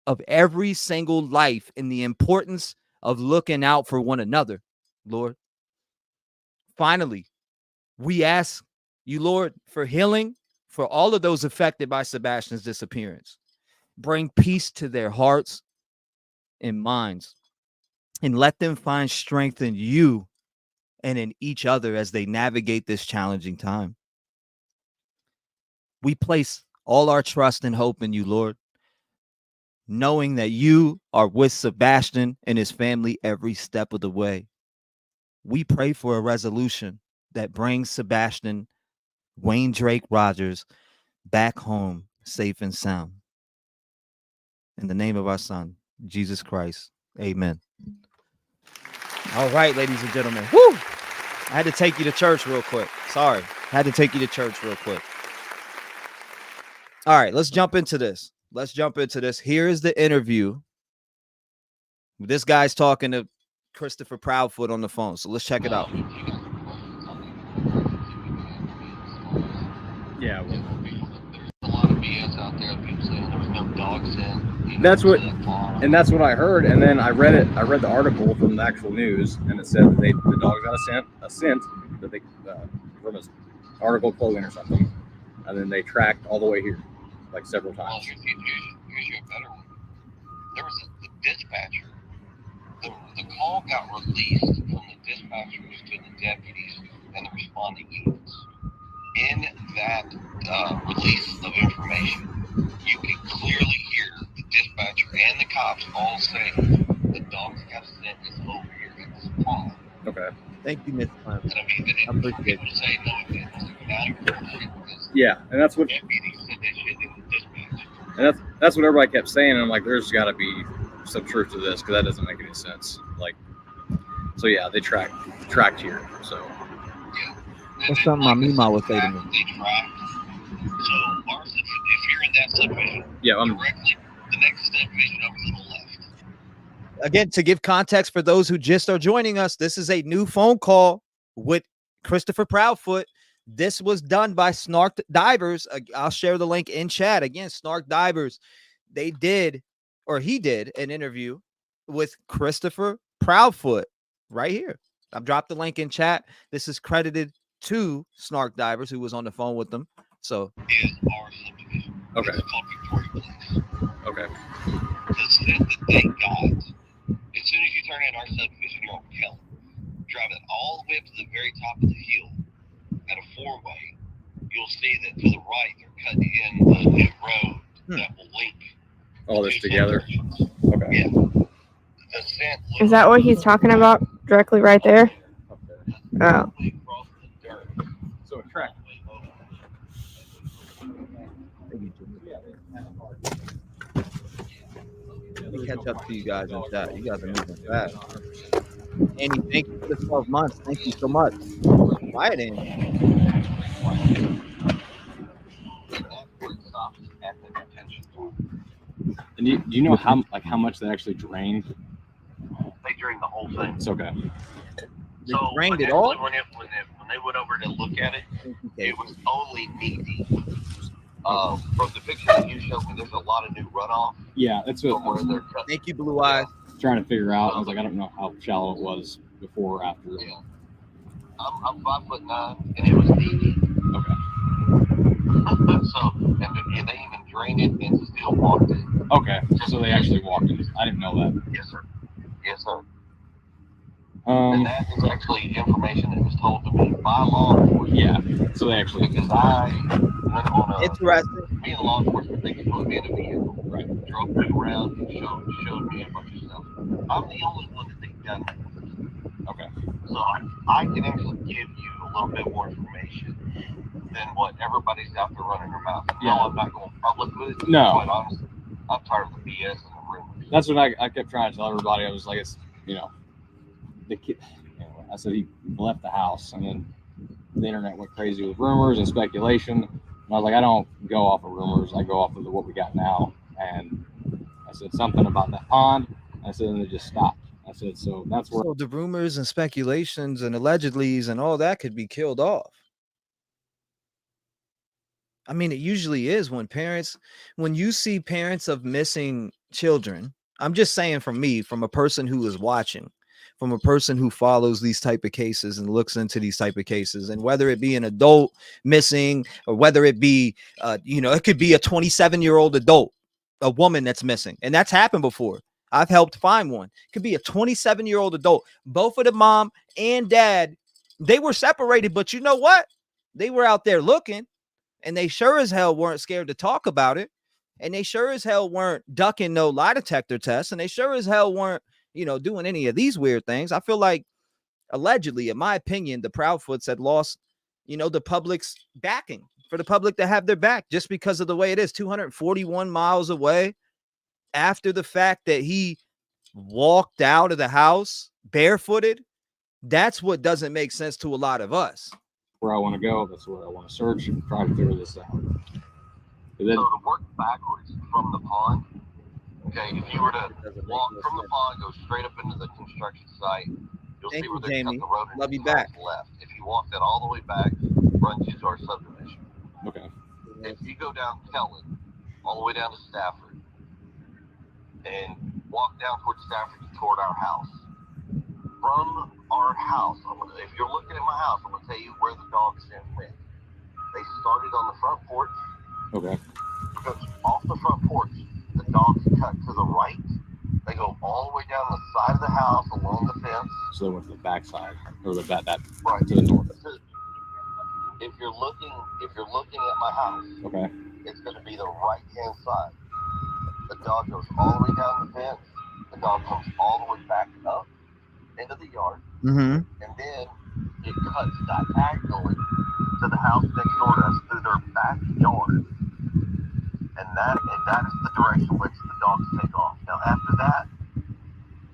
of every single life and the importance of looking out for one another, Lord. Finally, we ask you, Lord, for healing for all of those affected by Sebastian's disappearance. Bring peace to their hearts and minds, and let them find strength in you and in each other as they navigate this challenging time. We place all our trust and hope in you, Lord, knowing that you are with Sebastian and his family every step of the way. We pray for a resolution that brings Sebastian Wayne Drake Rogers back home safe and sound. In the name of our son, Jesus Christ, amen. All right, ladies and gentlemen. Woo! I had to take you to church real quick. Sorry. I had to take you to church real quick. All right, let's jump into this. Here is the interview. This guy's talking to Christopher Proudfoot on the phone. So let's check it out. Yeah. There's a lot of BS out there. People saying there was no dogs in. That's what I heard. And then I read the article from the actual news, and it said that the dogs got a scent that they from an article clothing or something, and then they tracked all the way here, like several times. Well, here's a better one. There was the dispatcher. The call got released from the dispatchers to the deputies and the responding units. In that release of information, you can clearly hear the dispatcher and the cops all say the dogs got sent is over here at this pond. Okay. Thank you, Miss Clem. And I mean, I appreciate it. Say no, it didn't. Now you're yeah, and that's what deputies said that shit in the dispatch. And that's what everybody kept saying. And I'm like, there's got to be some truth to this because that doesn't make any sense. Like, so yeah, they tracked here. So yeah. That's something my Mima would say to me. They tracked So if you're in that subdivision, directly the next subdivision over to the left. Again, to give context for those who just are joining us, this is a new phone call with Christopher Proudfoot. This was done by Narked Divers. I'll share the link in chat. Again, Narked Divers, he did an interview with Christopher Proudfoot right here. I've dropped the link in chat. This is credited to Narked Divers, who was on the phone with them. So is our subdivision. Okay. It's called Victoria Place. Okay. The scent that they got, as soon as you turn in our subdivision, you're on Kelly. Driving all the way up to the very top of the hill at a four-way, you'll see that to the right, they're cutting in a new road that will link all this together. Okay. Yeah. The scent Is that what he's talking about directly right there? Oh. So a track. Let me catch up to you guys in chat. You guys are moving fast. Andy, thank you for the 12 months. Thank you so much. Quiet, Andy. And do you know how much they actually drained? They drained the whole thing. It's okay. They drained it all? When they went over to look at it, it was only knee deep. From the picture that you showed me, there's a lot of new runoff. Yeah, that's what. Thank you, Blue Eyes. Trying to figure out. I was like, I don't know how shallow it was before or after. Yeah. I'm 5'9", and it was knee deep. Okay. So, and they even drained it and still walked it. Okay, so they actually walked it. I didn't know that. Yes, sir. Yes, sir. And that is actually information that was told to me by law enforcement. Yeah, so they actually. Because I went on interesting. Me and law enforcement, they could put me in a vehicle. Right. Drove me around and showed me a bunch of stuff. I'm the only one that they got. Okay. So I can actually give you a little bit more information than what everybody's out there running their mouth. Yeah. No, I'm not going public with it. No. Quite honestly, I'm tired of the BS and the rumors. That's what I kept trying to tell everybody. I was like, it's, the kid. Anyway, I said he left the house, and then the internet went crazy with rumors and speculation. And I was like, I don't go off of rumors. I go off of what we got now. And I said something about that pond. I said, and it just stopped. I said, so that's where. So the rumors and speculations and allegedlys and all that could be killed off. I mean, it usually is when you see parents of missing children. I'm just saying from a person who is watching, from a person who follows these type of cases and looks into these type of cases, and whether it be an adult missing or whether it be, it could be a 27-year-old adult, a woman that's missing. And that's happened before. I've helped find one. It could be a 27-year-old adult. Both of the mom and dad, they were separated, but you know what? They were out there looking, and they sure as hell weren't scared to talk about it. And they sure as hell weren't ducking no lie detector tests. And they sure as hell weren't, doing any of these weird things. I feel like, allegedly, in my opinion, the Proudfoots had lost, the public's backing, for the public to have their back, just because of the way it is. 241 miles away, after the fact that he walked out of the house barefooted. That's what doesn't make sense to a lot of us. Where I want to go, that's where I want to search and try to figure this out. And then, so to work backwards from the pond, okay, if you were to walk from the pond, go straight up into the construction site, you'll see where they cut the road Love you back. left. If you walk that all the way back, runs you to our subdivision. Okay. If you go down Kelly, all the way down to Stafford, and walk down towards Stafford toward our house. From our house, if you're looking at my house, I'm going to tell you where the dog scent went. They started on the front porch. Okay. Because off the front porch, the dogs cut to the right. They go all the way down the side of the house along the fence. So they went to the back side, or the back right to the north. If you're looking at my house, okay, it's going to be the right hand side. The dog goes all the way down the fence. The dog comes all the way back up into the yard, and then it cuts diagonally to the house next door to us through their backyard, and that is the direction which the dogs take off. Now after that,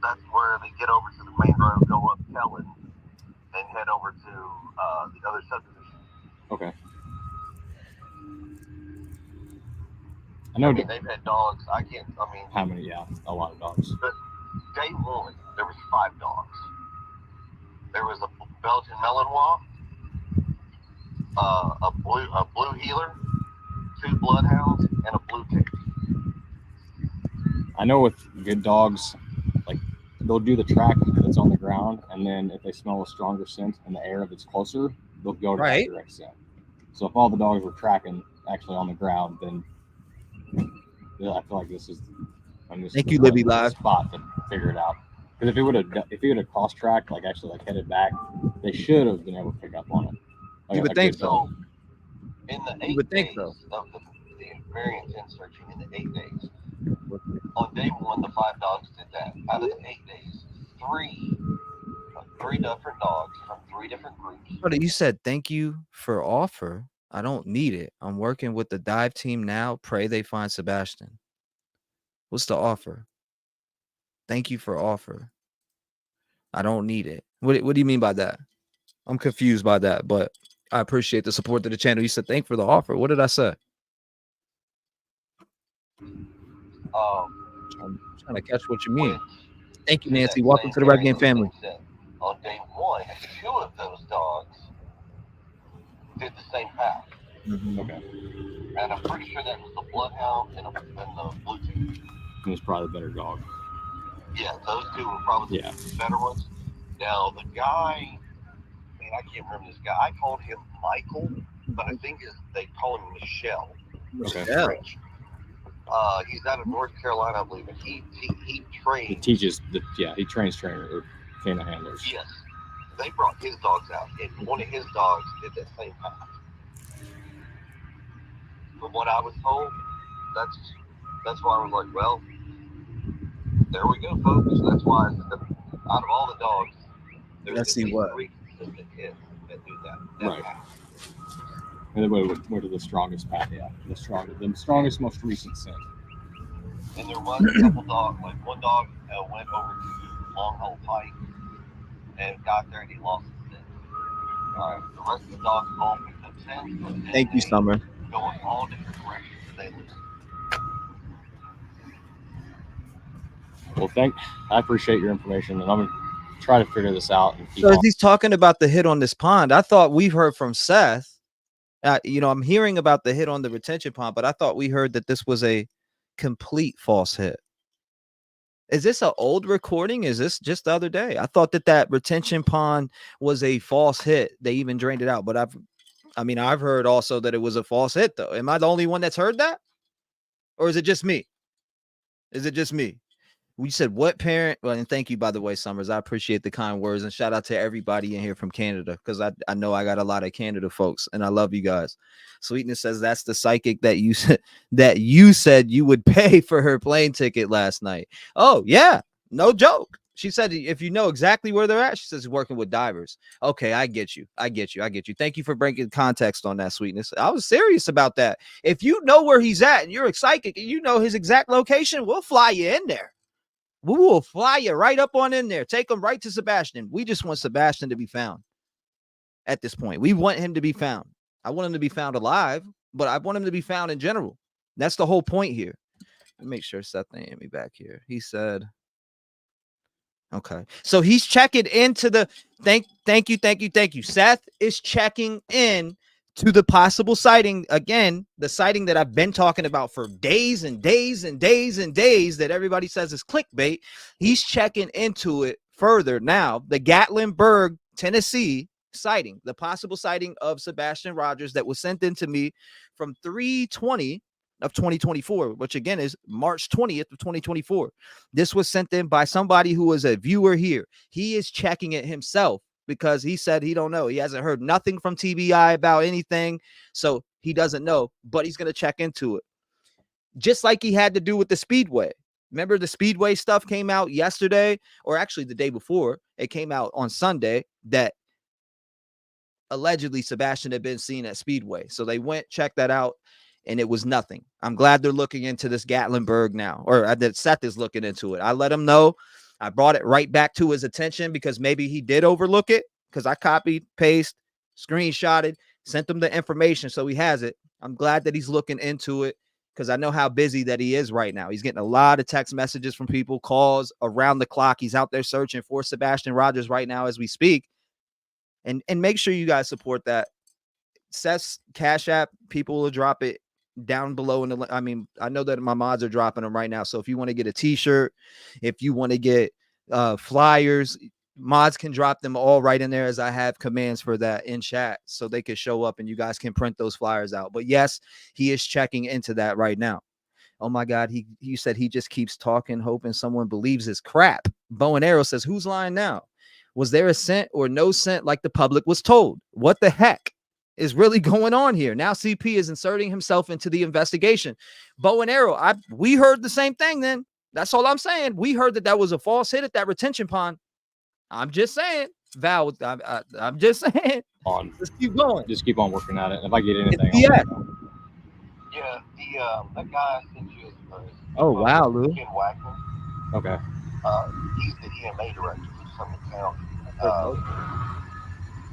that's where they get over to the main road, go up Kellen, and head over to the other subdivision. Okay. I know. I mean, they've had dogs. I mean, how many? Yeah, a lot of dogs. but day one, there was 5 dogs. There was a Belgian Malinois, a blue heeler, 2 bloodhounds, and a blue tick. I know with good dogs, like they'll do the track that's on the ground, and then if they smell a stronger scent in the air that's closer, they'll go to that direct scent. So if all the dogs were tracking actually on the ground, then I feel like this is Thank you, Libby Live. Spot to figure it out. Because if he would have cross tracked, like actually like headed back, they should have been able to pick up on it. Like, you would think so. In the 8 days of the variance in searching, in the 8 days, on day 1, the 5 dogs did that. Out of the 8 days, 3 different dogs from 3 different groups. But you said thank you for offer. I don't need it. I'm working with the dive team now. Pray they find Sebastian. What's the offer? Thank you for offer. I don't need it. What do you mean by that? I'm confused by that, but I appreciate the support to the channel. You said thank for the offer. What did I say? I'm trying to catch what you mean. Thank you, Nancy. Welcome to the Red Game family. On day 1, 2 of those dogs did the same path. Okay. And I'm pretty sure that was the bloodhound and the blue tick. It was probably the better dog. Yeah, those 2 were probably the better ones. Now, the guy, man, I can't remember this guy. I called him Michael, but I think they call him Michelle. Okay. He's out of North Carolina, I believe, and he trains. He teaches he trains trainer or canine handlers. Yes. They brought his dogs out, and one of his dogs did that same path. From what I was told, that's why I was like, well, there we go, folks. That's why out of all the dogs, there's let's see what 3 consistent hits that do that right. path. And then what are the strongest path? Yeah, the strongest, most recent scent. And there was a couple dogs, like one dog went over to Long Hole Pike and got there and he lost his scent. All right, the rest of the dogs all picked up scent. Thank you, Summer. Go in all different directions. They lose. Well, I appreciate your information, and I'm gonna try to figure this out. And so as he's talking about the hit on this pond, I thought we've heard from Seth. I'm hearing about the hit on the retention pond, but I thought we heard that this was a complete false hit. Is this an old recording? Is this just the other day? I thought that retention pond was a false hit. They even drained it out, but I've heard also that it was a false hit though. Am I the only one that's heard that? Or is it just me? Is it just me? We said what parent? Well, and thank you, by the way, Summers. I appreciate the kind words and shout out to everybody in here from Canada because I know I got a lot of Canada folks and I love you guys. Sweetness says that's the psychic that you said you would pay for her plane ticket last night. Oh yeah, no joke. She said if you know exactly where they're at, she says working with divers. Okay, I get you. Thank you for bringing context on that, Sweetness. I was serious about that. If you know where he's at and you're a psychic and you know his exact location, we'll fly you in there. We will fly you right up on in there. Take him right to Sebastian. We just want Sebastian to be found at this point. We want him to be found. I want him to be found alive, but I want him to be found in general. That's the whole point here. Let me make sure Seth ain't hit me back here. He said, okay. So he's checking into the thank you. Seth is checking in to the possible sighting. Again, the sighting that I've been talking about for days and days and days and days that everybody says is clickbait. He's checking into it further now. The Gatlinburg, Tennessee sighting, the possible sighting of Sebastian Rogers that was sent in to me from 3/20 of 2024, which again is March 20th of 2024. This was sent in by somebody who was a viewer here. He is checking it himself because he said he don't know. He hasn't heard nothing from TBI about anything, so he doesn't know, but he's going to check into it. Just like he had to do with the Speedway. Remember the Speedway stuff came out yesterday, or actually the day before. It came out on Sunday that allegedly Sebastian had been seen at Speedway. So they went, checked that out, and it was nothing. I'm glad they're looking into this Gatlinburg now, or that Seth is looking into it. I let him know. I brought it right back to his attention because maybe he did overlook it because I copied, paste, screenshotted, sent him the information. So he has it. I'm glad that he's looking into it. because I know how busy that he is right now. He's getting a lot of text messages from people, calls around the clock. He's out there searching for Sebastian Rogers right now as we speak. And make sure you guys support that. Seth's Cash App, people will drop it down below in the, I mean, I know that my mods are dropping them right now. So if you want to get a t-shirt, if you want to get flyers, mods can drop them all right in there, as I have commands for that in chat, so they can show up and you guys can print those flyers out. But yes, he is checking into that right now. Oh my God, he said he just keeps talking, hoping someone believes his crap. Bow and Arrow says, who's lying now? Was there a scent or no scent like the public was told? What the heck is really going on here? Now CP is inserting himself into the investigation. Bow and Arrow, we heard the same thing then. That's all I'm saying. We heard that was a false hit at that retention pond. I'm just saying. Val, I'm just saying. Let's keep going. Just keep on working at it. If I get anything, yeah, that guy sent you his oh wow, Lou. Ken Wagner. Okay. He's the EMA director for Summit County.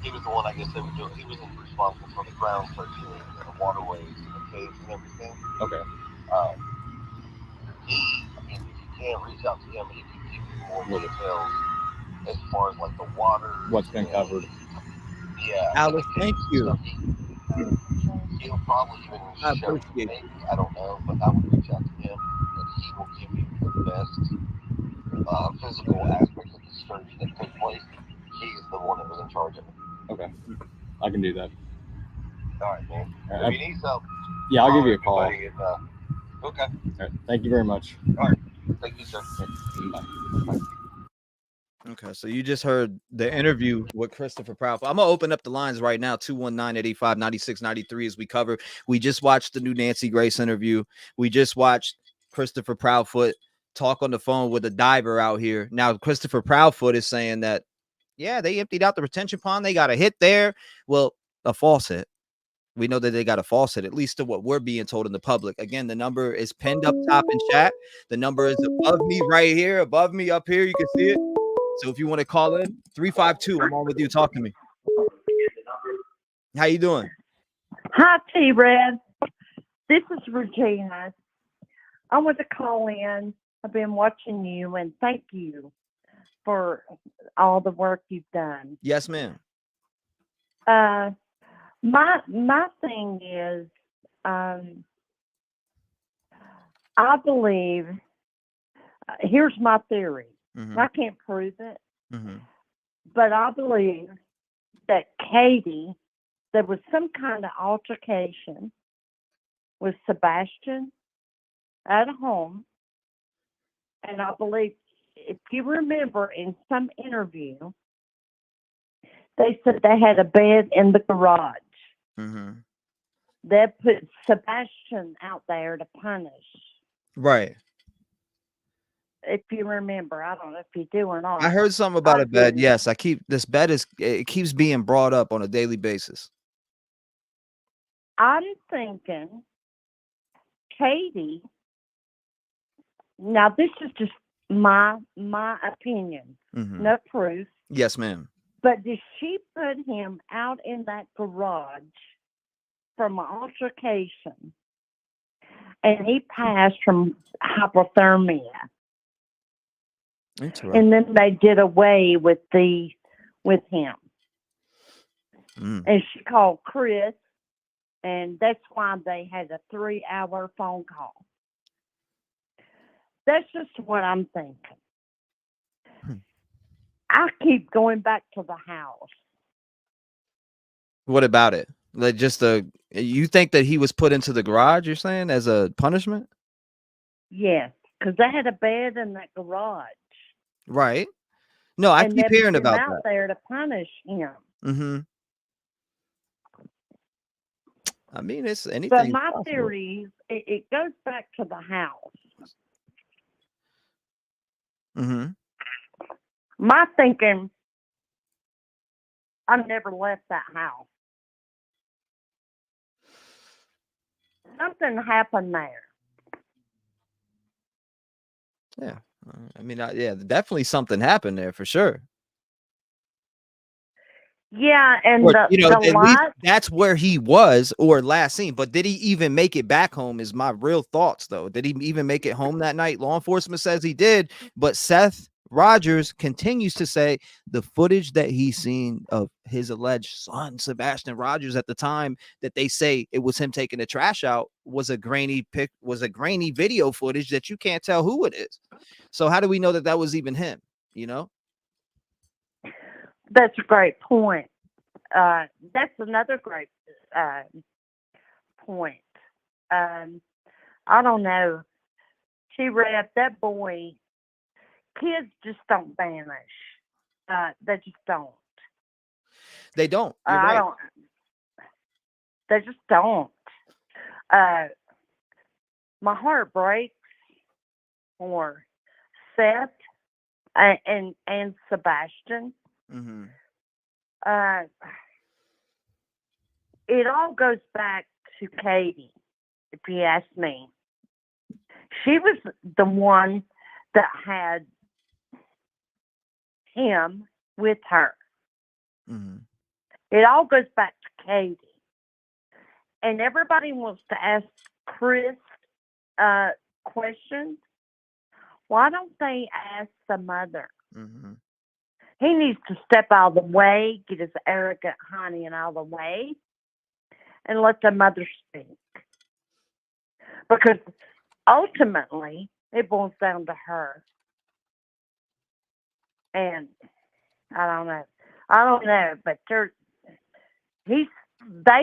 He was the one, I guess, they were doing. He was responsible for the ground searching and the waterways and the caves and everything. Okay. I mean, if you can reach out to him, he can give you more details as far as like the water. What's been covered. Yeah. Alex, thank you. He'll probably even show you, maybe, I don't know, but I would reach out to him and he will give you the best physical aspects of the search that took place. He's the one that was in charge of it. Okay. I can do that. All right, man. If you need something, yeah, I'll give you a call. okay. All right. Thank you very much. All right. Thank you, sir. Bye. Okay, so you just heard the interview with Christopher Proudfoot. I'm gonna open up the lines right now, 219-885-9693 as we cover. We just watched the new Nancy Grace interview. We just watched Christopher Proudfoot talk on the phone with a diver out here. Now, Christopher Proudfoot is saying that, yeah, they emptied out the retention pond. They got a hit there. Well, a false hit. We know that they got a false hit, at least to what we're being told in the public. Again, the number is pinned up top in chat. The number is above me right here, above me up here. You can see it. So if you want to call in, 352, I'm on with you. Talk to me. How you doing? Hi, T-REV. This is Regina. I want to call in. I've been watching you, and thank you for all the work you've done. Yes, ma'am. My thing is, I believe, here's my theory. Mm-hmm. I can't prove it, mm-hmm. but I believe that Katie, there was some kind of altercation with Sebastian at home. And I believe, if you remember in some interview, they said they had a bed in the garage. Mm-hmm. They put Sebastian out there to punish. Right. If you remember, I don't know if you do or not. I heard something about a bed. Yes, this bed it keeps being brought up on a daily basis. I'm thinking Katie, now this is just my opinion, mm-hmm. no proof. Yes, ma'am. But did she put him out in that garage from an altercation and he passed from hypothermia? And then they did away with him. And she called Chris, and that's why they had a 3-hour phone call. That's just what I'm thinking. I keep going back to the house. What about it? Like you think that he was put into the garage, you're saying, as a punishment? Yes, because they had a bed in that garage. Right. No, I keep hearing about that. Out there to punish him. Mm-hmm. I mean, it's anything. But my theory, it goes back to the house. Mm-hmm. My thinking, I never left that house. Something happened there. Yeah. I mean, yeah, definitely something happened there for sure. Yeah, and Or, you know, the at least light. that's where he was or last seen. But did he even make it back home is my real thoughts, though. Did he even make it home that night? Law enforcement says he did, but Seth Rogers continues to say the footage that he's seen of his alleged son, Sebastian Rogers, at the time that they say it was him taking the trash out was a grainy video footage that you can't tell who it is. So how do we know that that was even him? You know? That's a great point. That's another great point. I don't know. T-REV, that boy, kids just don't vanish. They just don't. They don't. You're I right. don't. They just don't. My heart breaks for Seth and Sebastian. Mm-hmm. It all goes back to Katie, if you ask me. She was the one that had him with her. Mm-hmm. It all goes back to Katie. And everybody wants to ask Chris questions. Why don't they ask the mother? Mm-hmm. He needs to step out of the way, get his arrogant honey out of the way, and let the mother speak. Because ultimately, it boils down to her. And I don't know, but they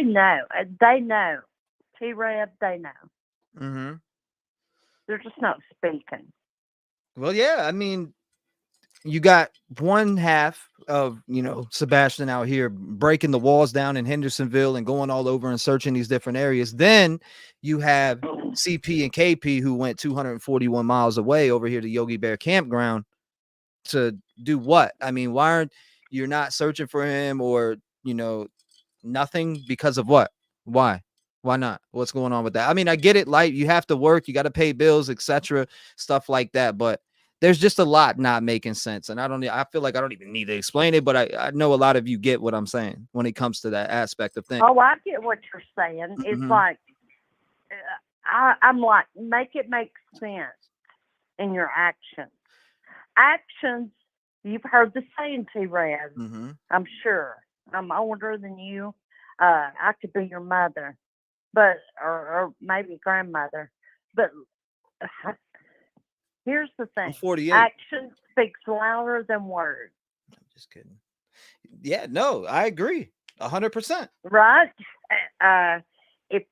know. T-REV, they know. Mm-hmm. They're just not speaking. Well, yeah, I mean, you got one half of, you know, Sebastian out here breaking the walls down in Hendersonville and going all over and searching these different areas. Then you have CP and KP who went 241 miles away over here to Yogi Bear Campground to do what? I mean, why aren't you not searching for him or, you know, nothing because of what? Why? Why not? What's going on with that? I mean, I get it. Like, you have to work, you got to pay bills, etc., stuff like that. But there's just a lot not making sense. And I feel like I don't even need to explain it, but I know a lot of you get what I'm saying when it comes to that aspect of things. Oh, I get what you're saying. It's Mm-hmm. like, I'm like, make it make sense in your actions. Actions, you've heard the saying, T-REV. Mm-hmm. I'm sure. I'm older than you. I could be your mother, but or maybe grandmother. But here's the thing: I'm 48. action speaks louder than words. I'm just kidding. Yeah, no, I agree 100%. Right? If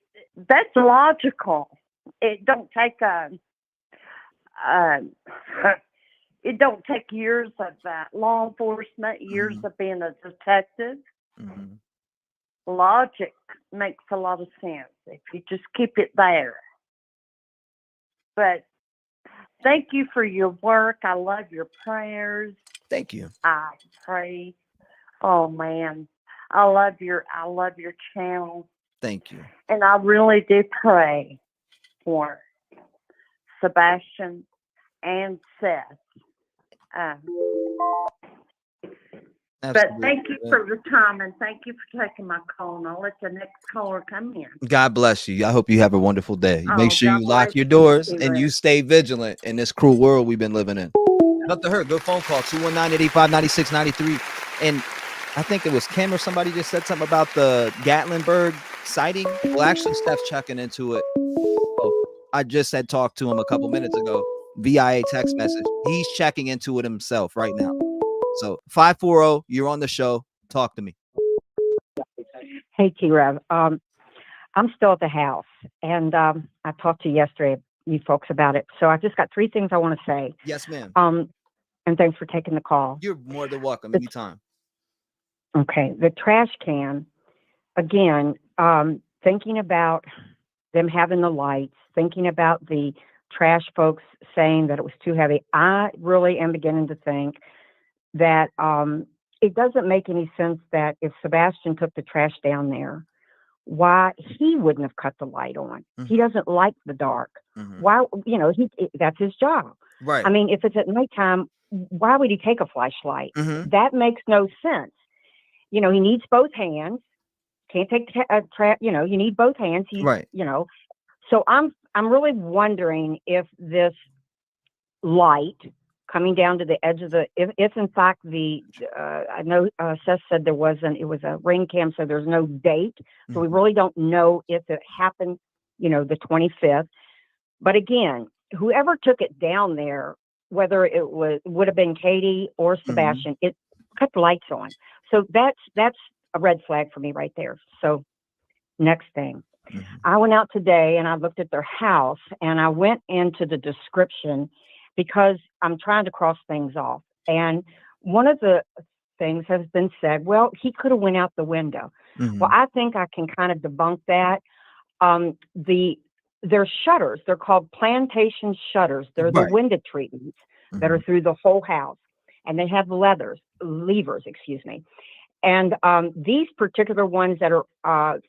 that's logical, it don't take it don't take years of law enforcement, years Mm-hmm. of being a detective. Mm-hmm. Logic makes a lot of sense if you just keep it there. But thank you for your work. I love your prayers. Thank you. I pray. Oh man, I love your channel. Thank you. And I really do pray for Sebastian and Seth. But thank you for the time, and thank you for taking my call. And I'll let the next caller come in. God bless you. I hope you have a wonderful day. Make sure God you lock bless your you, doors T-REV. and you stay vigilant in this cruel world we've been living in. Up to her. Good phone call. 219-885-9693. And I think it was Kim or somebody just said something about the Gatlinburg sighting. Well, actually, Steph's checking into it. Oh, I just had talked to him a couple minutes ago via text message. He's checking into it himself right now. So 540, you're on the show. Talk to me. Hey, T-REV. I'm still at the house, and I talked to you yesterday, you folks, about it. So I just got 3 things I want to say. Yes, ma'am. And thanks for taking the call. You're more than welcome anytime. Okay. The trash can, again, thinking about them having the lights, thinking about the trash folks saying that it was too heavy. I really am beginning to think that it doesn't make any sense that if Sebastian took the trash down there, why he wouldn't have cut the light on. Mm-hmm. He doesn't like the dark. Mm-hmm. Why, that's his job. Right. I mean, if it's at nighttime, why would he take a flashlight? Mm-hmm. That makes no sense. he needs both hands. Can't take you need both hands. He's Right. So I'm really wondering if this light coming down to the edge of if in fact I know Seth said it was a ring cam, so there's no date, so we really don't know if it happened, the 25th. But again, whoever took it down there, whether it would have been Katie or Sebastian, it cut the lights on. So that's a red flag for me right there. So next thing. I went out today and I looked at their house and I went into the description because I'm trying to cross things off. And one of the things has been said, well, he could have went out the window. Well, I think I can kind of debunk that. Their shutters, they're called plantation shutters. They're the window treatments that are through the whole house. And they have levers, excuse me. And these particular ones that are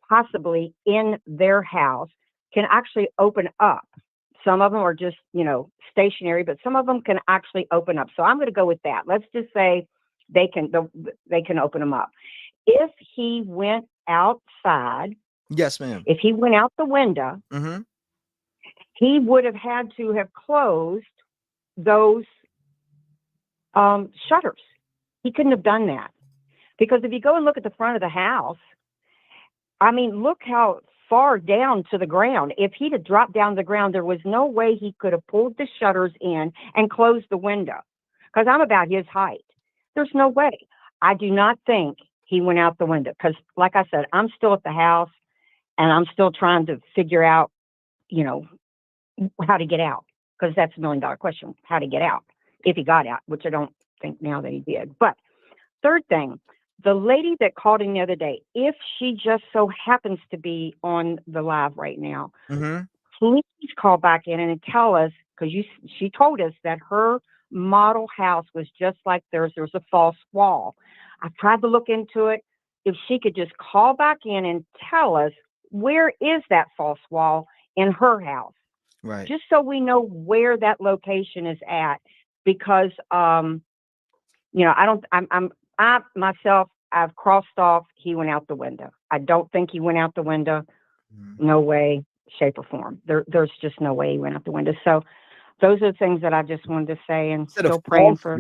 possibly in their house can actually open up. Some of them are just, stationary, but some of them can actually open up. So I'm going to go with that. Let's just say they can open them up. If he went outside, yes, ma'am. If he went out the window, he would have had to have closed those shutters. He couldn't have done that because if you go and look at the front of the house, I mean, look how far down to the ground. If he'd have dropped down to the ground, there was no way he could have pulled the shutters in and closed the window because I'm about his height. There's no way. I do not think he went out the window because, like I said, I'm still at the house and I'm still trying to figure out, how to get out because that's $1 million question, how to get out if he got out, which I don't think now that he did. But third thing, the lady that called in the other day, if she just so happens to be on the live right now, please call back in and tell us, because she told us that her model house was just like theirs. There's a false wall. I tried to look into it. If she could just call back in and tell us where is that false wall in her house, right? Just so we know where that location is at, because I myself, I've crossed off he went out the window. I don't think he went out the window. No way, shape, or form. There's just no way he went out the window. So those are the things that I just wanted to say, and still praying for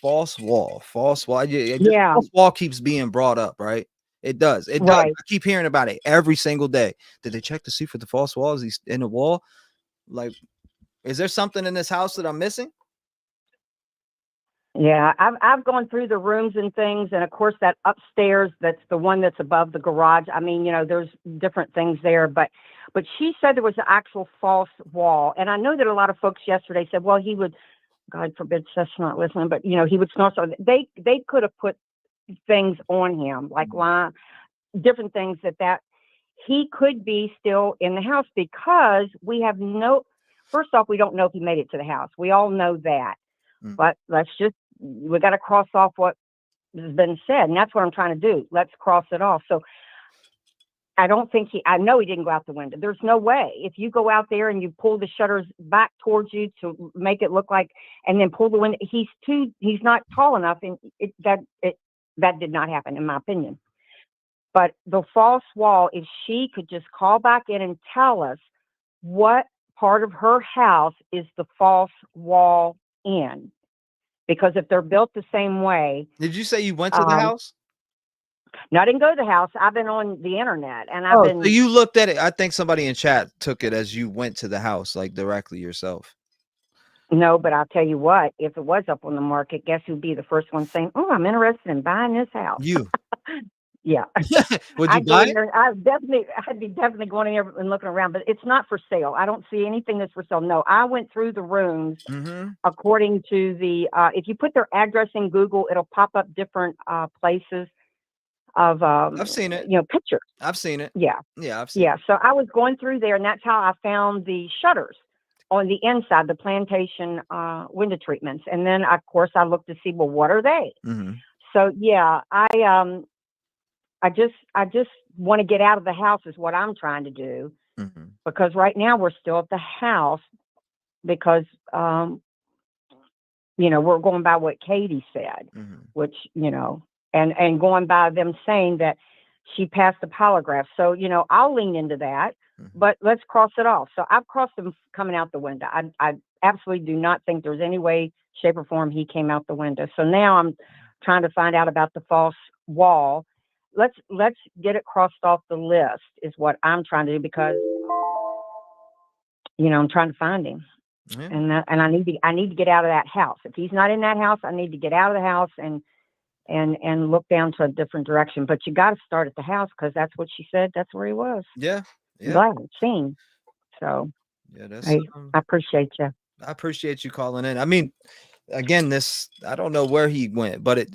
false wall. Yeah. False wall keeps being brought up, right? It does. It does. I keep hearing about it every single day. Did they check to see for the false wall? Is he in the wall? Like, is there something in this house that I'm missing? Yeah, I've gone through the rooms and things, and of course that upstairs, that's the one that's above the garage. I mean, there's different things there, but she said there was an actual false wall, and I know that a lot of folks yesterday said, well, he would, God forbid, Seth's not listening, but he would snort. So they could have put things on him, like different things that he could be still in the house, because we have first off, we don't know if he made it to the house. We all know that. But we got to cross off what has been said. And that's what I'm trying to do. Let's cross it off. So I know he didn't go out the window. There's no way. If you go out there and you pull the shutters back towards you to make it look like, and then pull the window, he's not tall enough. And that did not happen, in my opinion. But the false wall, if she could just call back in and tell us what part of her house is the false wall in, because if they're built the same way. Did you say you went to the house? No, I didn't go to the house. I've been on the internet, and so you looked at it. I think somebody in chat took it as you went to the house, like directly yourself. No, but I'll tell you what, if it was up on the market, guess who'd be the first one saying, oh, I'm interested in buying this house? You. Yeah. Would you buy it? I'd be definitely going in there and looking around, but it's not for sale. I don't see anything that's for sale. No, I went through the rooms according to the, if you put their address in Google, it'll pop up different places of, I've seen it. Pictures. I've seen it. Yeah. Yeah, I've seen it. So I was going through there, and that's how I found the shutters on the inside, the plantation window treatments. And then, of course, I looked to see, well, what are they? So, yeah, I just want to get out of the house is what I'm trying to do, because right now we're still at the house because, we're going by what Katie said, which, and going by them saying that she passed the polygraph. So, you know, I'll lean into that, but let's cross it off. So I've crossed him coming out the window. I absolutely do not think there's any way, shape, or form he came out the window. So now I'm trying to find out about the false wall. Let's get it crossed off the list is what I'm trying to do, because, you know, I'm trying to find him. Yeah. And I need to get out of that house. If he's not in that house, I need to get out of the house and look down to a different direction. But you got to start at the house, because that's what she said. That's where he was. Yeah. Yeah. Glad seen. So Yeah, that's I appreciate you. I appreciate you calling in. I mean, again, I don't know where he went, but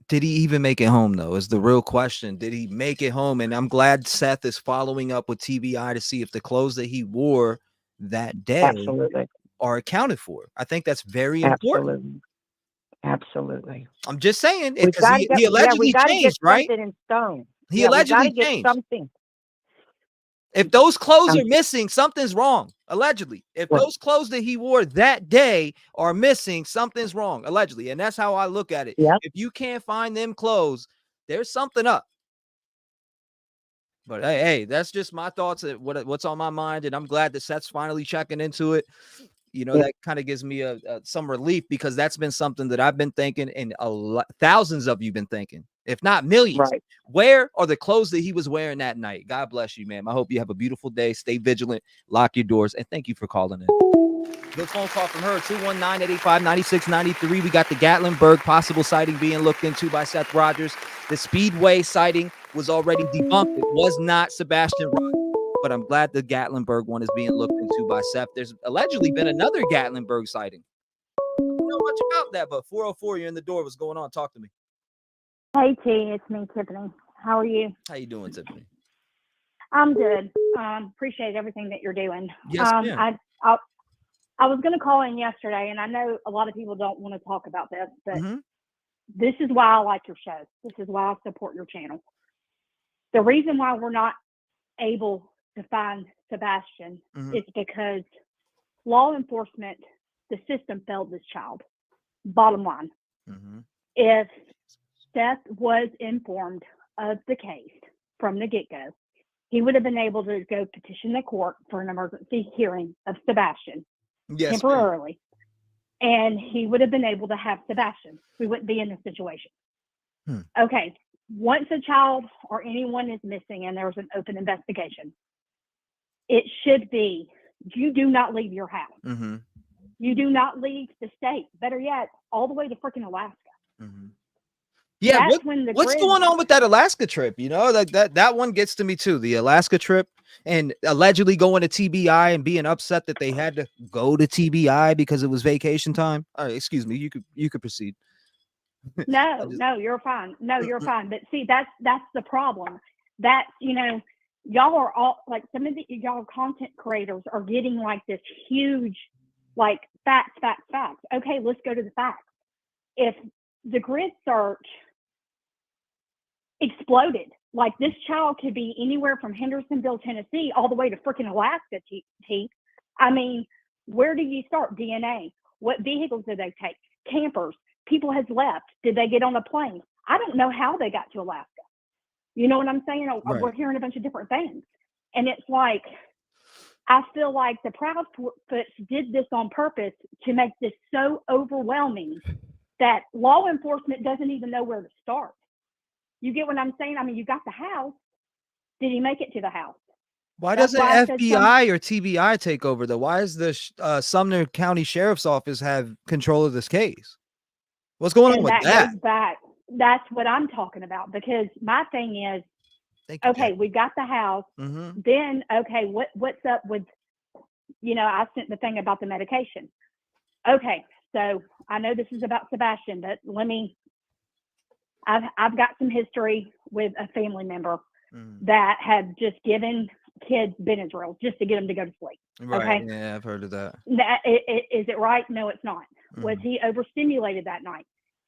did he even make it home, though, is the real question. Did he make it home? And I'm glad Seth is following up with TBI to see if the clothes that he wore that day Absolutely are accounted for. I think that's very important. Absolutely. I'm just saying, We've because got he to get, allegedly we got to get changed, right? something in stone. He Yeah, we got allegedly to get changed. something. If those clothes are missing, something's wrong. Allegedly. If those clothes that he wore that day are missing, something's wrong. Allegedly. And that's how I look at it. Yep. If you can't find them clothes, there's something up. But hey, that's just my thoughts of what's on my mind. And I'm glad that Seth's finally checking into it. You know, that kind of gives me some relief, because that's been something that I've been thinking, and thousands of you been thinking, if not millions. Right. Where are the clothes that he was wearing that night? God bless you, man. I hope you have a beautiful day. Stay vigilant. Lock your doors. And thank you for calling in. Good phone call from her, 219-885-9693. We got the Gatlinburg possible sighting being looked into by Seth Rogers. The Speedway sighting was already debunked. It was not Sebastian Rogers. But I'm glad the Gatlinburg one is being looked into by Seth. There's allegedly been another Gatlinburg sighting. I don't know much about that, but 404, you're in the door. What's going on? Talk to me. Hey, T, it's me, Tiffany. How are you? How you doing, Tiffany? I'm good. Appreciate everything that you're doing. Yes, ma'am. I was going to call in yesterday, and I know a lot of people don't want to talk about this, but this is why I like your show. This is why I support your channel. The reason why we're not able to find Sebastian is because law enforcement, the system failed this child. Bottom line. If Seth was informed of the case from the get-go, he would have been able to go petition the court for an emergency hearing of Sebastian temporarily. And he would have been able to have Sebastian. We wouldn't be in this situation. Okay. Once a child or anyone is missing and there's an open investigation, it should be, you do not leave your house. You do not leave the state. Better yet, all the way to freaking Alaska. Yeah, what's going on with that Alaska trip? You know, like that one gets to me too. The Alaska trip, and allegedly going to TBI and being upset that they had to go to TBI because it was vacation time. All right, excuse me. You could proceed. No, you're fine. No, you're fine. But see, that's the problem. That's, you know, y'all are all like, some of y'all content creators are getting like this huge, like facts. Okay, let's go to the facts. If the grid search exploded, like this child could be anywhere from Hendersonville, Tennessee, all the way to freaking Alaska. I mean, where do you start? DNA. What vehicles did they take? Campers. People has left. Did they get on a plane? I don't know how they got to Alaska. You know what I'm saying? Right. We're hearing a bunch of different things. And it's like, I feel like the Proudfoots did this on purpose to make this so overwhelming that law enforcement doesn't even know where to start. You get what I'm saying? I mean, you got the house. Did he make it to the house? Why doesn't FBI or TBI take over, though? Why does the Sumner County Sheriff's Office have control of this case? What's going on with that? Goes back. That's what I'm talking about, because my thing is, okay, we got the house. Then, okay, what's up with, you know, I sent the thing about the medication. Okay, so I know this is about Sebastian, but I've got some history with a family member that had just given kids Benadryl just to get them to go to sleep. Right. Okay? Yeah, I've heard of that. Is it right? No, it's not. Was he overstimulated that night?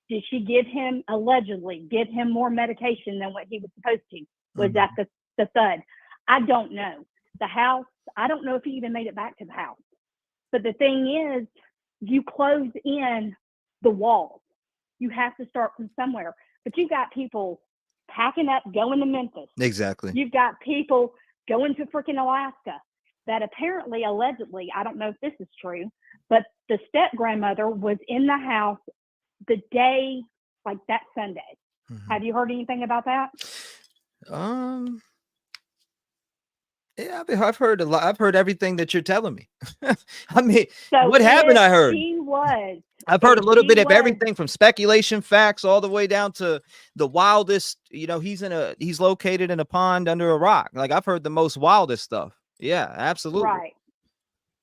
Did she allegedly give him more medication than what he was supposed to? Was that the thud? I don't know. The house, I don't know if he even made it back to the house. But the thing is, you close in the walls. You have to start from somewhere. But you've got people packing up, going to Memphis. Exactly. You've got people going to freaking Alaska that apparently, allegedly, I don't know if this is true, but the step grandmother was in the house the day, like that Sunday. Have you heard anything about that? Yeah, I've heard a lot. I've heard everything that you're telling me. I mean, So what haven't I heard? I've heard a little bit of everything from speculation, facts, all the way down to the wildest. You know, he's located in a pond under a rock. Like, I've heard the most wildest stuff. Yeah, absolutely. Right.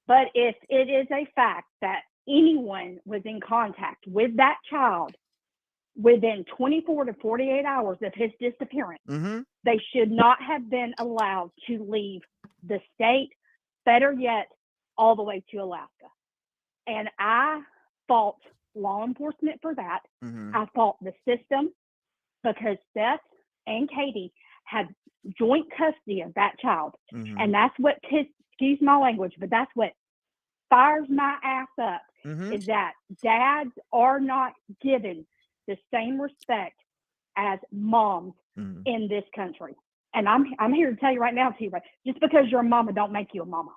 But if it is a fact that anyone was in contact with that child within 24 to 48 hours of his disappearance, they should not have been allowed to leave the state, better yet, all the way to Alaska. And I fault law enforcement for that. I fault the system, because Seth and Katie had joint custody of that child. And that's what excuse my language, but that's what fires my ass up, is that dads are not given the same respect as moms in this country. And I'm here to tell you right now, T-REV, just because you're a mama don't make you a mama.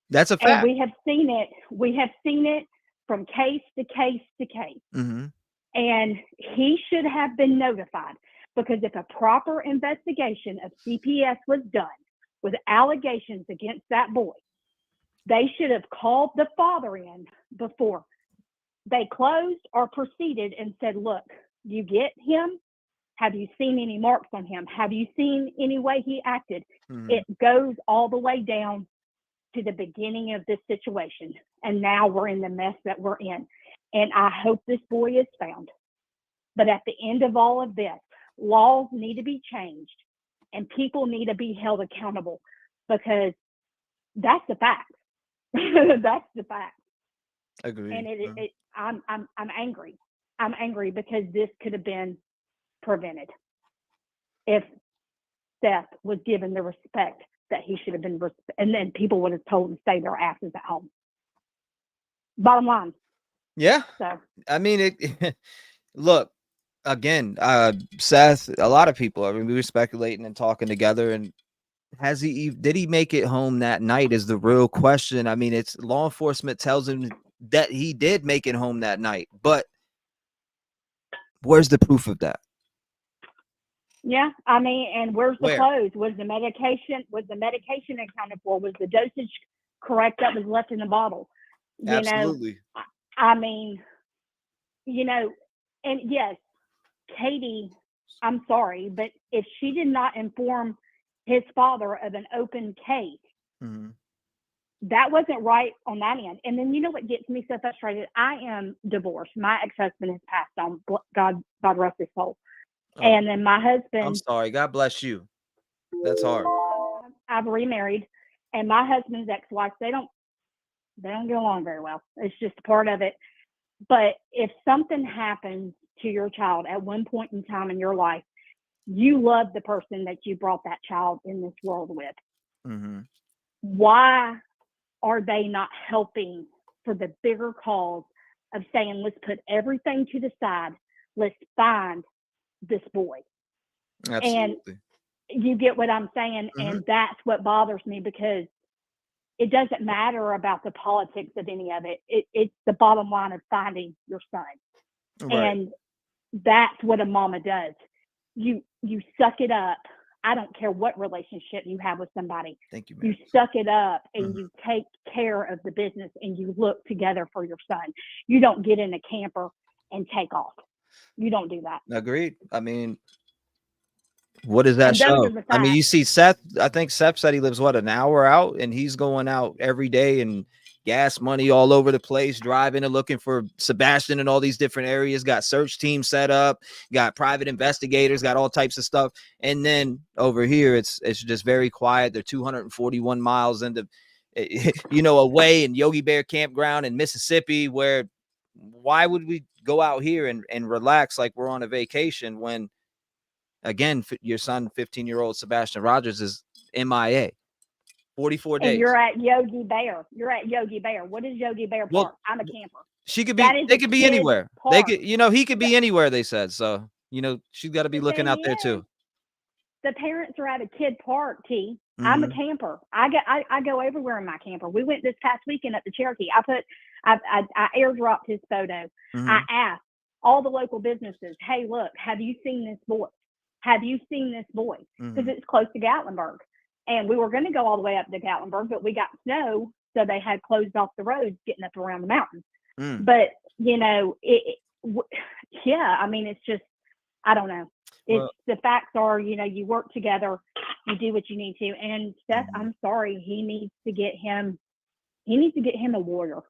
That's a fact. And we have seen it. We have seen it from case to case to case. And he should have been notified, because if a proper investigation of CPS was done with allegations against that boy, they should have called the father in before they closed or proceeded and said, look, you get him? Have you seen any marks on him? Have you seen any way he acted? It goes all the way down to the beginning of this situation. And now we're in the mess that we're in. And I hope this boy is found. But at the end of all of this, laws need to be changed and people need to be held accountable, because that's the fact. That's the fact. Agreed. And I'm angry. I'm angry because this could have been prevented if Seth was given the respect that he should have been, and then people would have told to stay their asses at home. Bottom line. Yeah. So I mean, look, again, Seth, a lot of people, I mean, we were speculating and talking together, and did he make it home that night is the real question. I mean, it's law enforcement tells him that he did make it home that night, but where's the proof of that? Yeah, I mean, and where's the clothes? Was the medication accounted for? Was the dosage correct that was left in the bottle? Absolutely. I mean, and yes, Katie, I'm sorry, but if she did not inform his father of an open case, that wasn't right on that end. And then you know what gets me so frustrated? I am divorced. My ex-husband has passed on. God rest his soul. Oh, and then my husband. I'm sorry. God bless you. That's hard. I've remarried, and my husband's ex-wife, they don't get along very well. It's just a part of it. But if something happens to your child at one point in time in your life, you love the person that you brought that child in this world with. Why are they not helping for the bigger cause of saying, let's put everything to the side, let's find this boy? Absolutely. And you get what I'm saying? And that's what bothers me, because it doesn't matter about the politics of any of it. It's the bottom line of finding your son. Right. And that's what a mama does. You suck it up. I don't care what relationship you have with somebody. Thank you, you suck it up and you take care of the business and you look together for your son. You don't get in a camper and take off. You don't do that. Agreed. I mean, what does that show? I mean, you see Seth, I think Seth said he lives, an hour out, and he's going out every day and gas money all over the place, driving and looking for Sebastian in all these different areas, got search teams set up, got private investigators, got all types of stuff. And then over here, it's just very quiet. They're 241 miles into, away in Yogi Bear Campground in Mississippi, why would we go out here and relax like we're on a vacation when, again, your son, 15-year-old Sebastian Rogers, is MIA. 44 days. And you're at Yogi Bear. What is Yogi Bear Park? Well, I'm a camper. They could be anywhere. Park. They could, he could be anywhere, they said. So You know, she's got to be The looking out thing there is, too. the parents are at a kid park, T. I'm a camper. I go everywhere in my camper. We went this past weekend at the Cherokee. I airdropped his photo. I asked all the local businesses, hey, look, have you seen this boy? Have you seen this boy? Because it's close to Gatlinburg. And we were going to go all the way up to Gatlinburg, but we got snow, so they had closed off the roads getting up around the mountains. But, you know, yeah, I mean, it's just, I don't know. It's the facts are, you know, you work together, you do what you need to. And Seth, I'm sorry, he needs to get him a lawyer,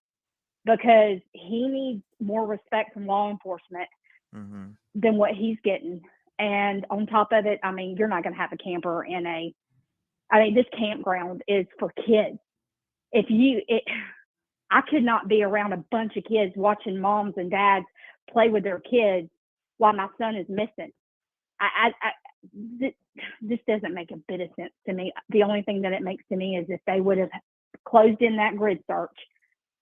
because he needs more respect from law enforcement than what he's getting. And on top of it, I mean, you're not going to have a camper this campground is for kids. I could not be around a bunch of kids watching moms and dads play with their kids while my son is missing. This doesn't make a bit of sense to me. The only thing that it makes to me is if they would have closed in that grid search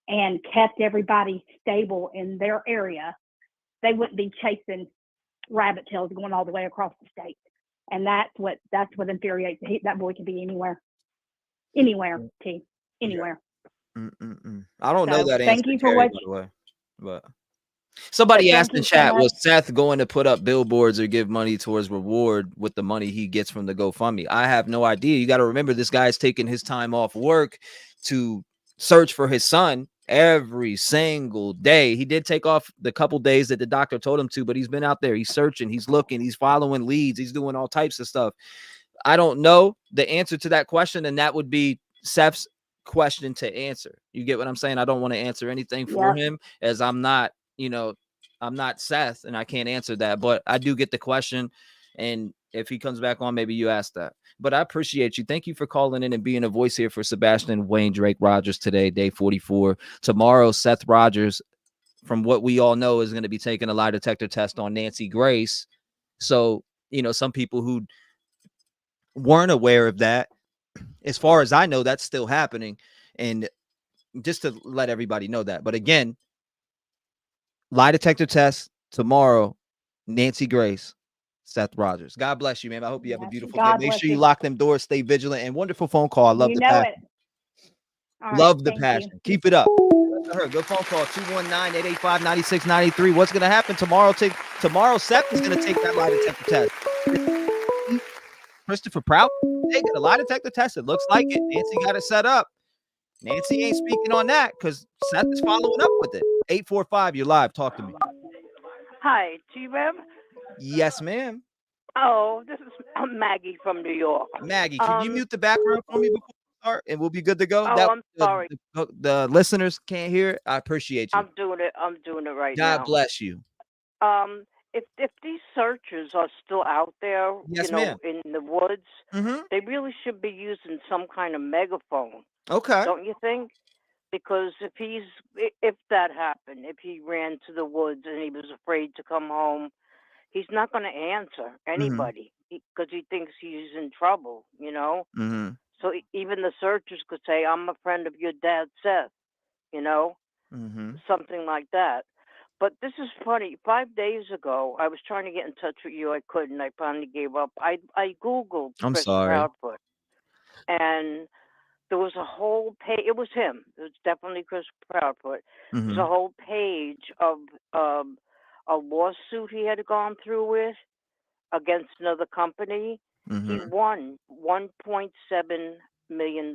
and kept everybody stable in their area, they wouldn't be chasing rabbit tails going all the way across the state. And that's what infuriates me. That boy can be anywhere, T, anywhere. I don't know that answer. Thank you for Carrie, what. by the way, but somebody asked in chat, was Seth going to put up billboards or give money towards reward with the money he gets from the GoFundMe? I have no idea. You got to remember, this guy's taking his time off work to search for his son every single day. He did take off the couple days that the doctor told him to, but he's been out there. He's searching, he's looking, he's following leads, he's doing all types of stuff. I don't know the answer to that question, and that would be Seth's question to answer. You get what I'm saying? I don't want to answer anything for him, as I'm not, you know, I'm not Seth, and I can't answer that, but I do get the question. And if he comes back on, maybe you ask that. But I appreciate you. Thank you for calling in and being a voice here for Sebastian, Wayne, Drake, Rogers today, day 44. Tomorrow, Seth Rogers, from what we all know, is going to be taking a lie detector test on Nancy Grace. So, you know, some people who weren't aware of that, as far as I know, that's still happening. And just to let everybody know that. But again, lie detector test tomorrow, Nancy Grace, Seth Rogers. God bless you, man. I hope you have a beautiful day. Make sure you lock them doors, stay vigilant, and wonderful phone call. I love the passion. Love the passion. Keep it up. Good phone call, 219-885-9693. What's going to happen tomorrow? Tomorrow, Seth is going to take that lie detector test. Christopher Prout taking a lie detector test. It looks like it. Nancy got it set up. Nancy ain't speaking on that because Seth is following up with it. 845, you're live. Talk to me. Hi, T-REV? Yes, ma'am. Oh, this is Maggie from New York. Maggie, can you mute the background for me before we start, and we'll be good to go? Oh, I'm sorry. The listeners can't hear it. I appreciate you. I'm doing it right now. God bless you. If these searchers are still out there, yes, in the woods, they really should be using some kind of megaphone. Okay. Don't you think? Because if that happened, if he ran to the woods and he was afraid to come home, he's not going to answer anybody because he thinks he's in trouble, you know? So even the searchers could say, I'm a friend of your dad, Seth, you know? Something like that. But this is funny. 5 days ago, I was trying to get in touch with you. I couldn't. I finally gave up. I Googled Chris Proudfoot, and there was a whole page. It was him. It was definitely Chris Proudfoot. There's a whole page of a lawsuit he had gone through with against another company. He won $1.7 million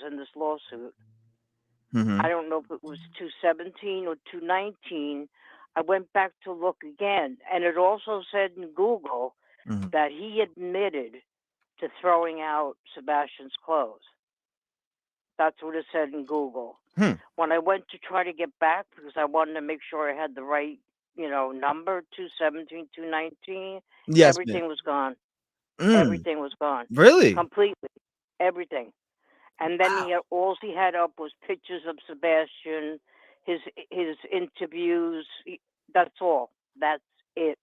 in this lawsuit. I don't know if it was 217 or 219. I went back to look again, and it also said in Google that he admitted to throwing out Sebastian's clothes. That's what it said in Google. When I went to try to get back, because I wanted to make sure I had the right, number, 217, 219, everything was gone. Everything was gone. Really? Completely. Everything. And then all he had up was pictures of Sebastian, his interviews. That's all. That's it.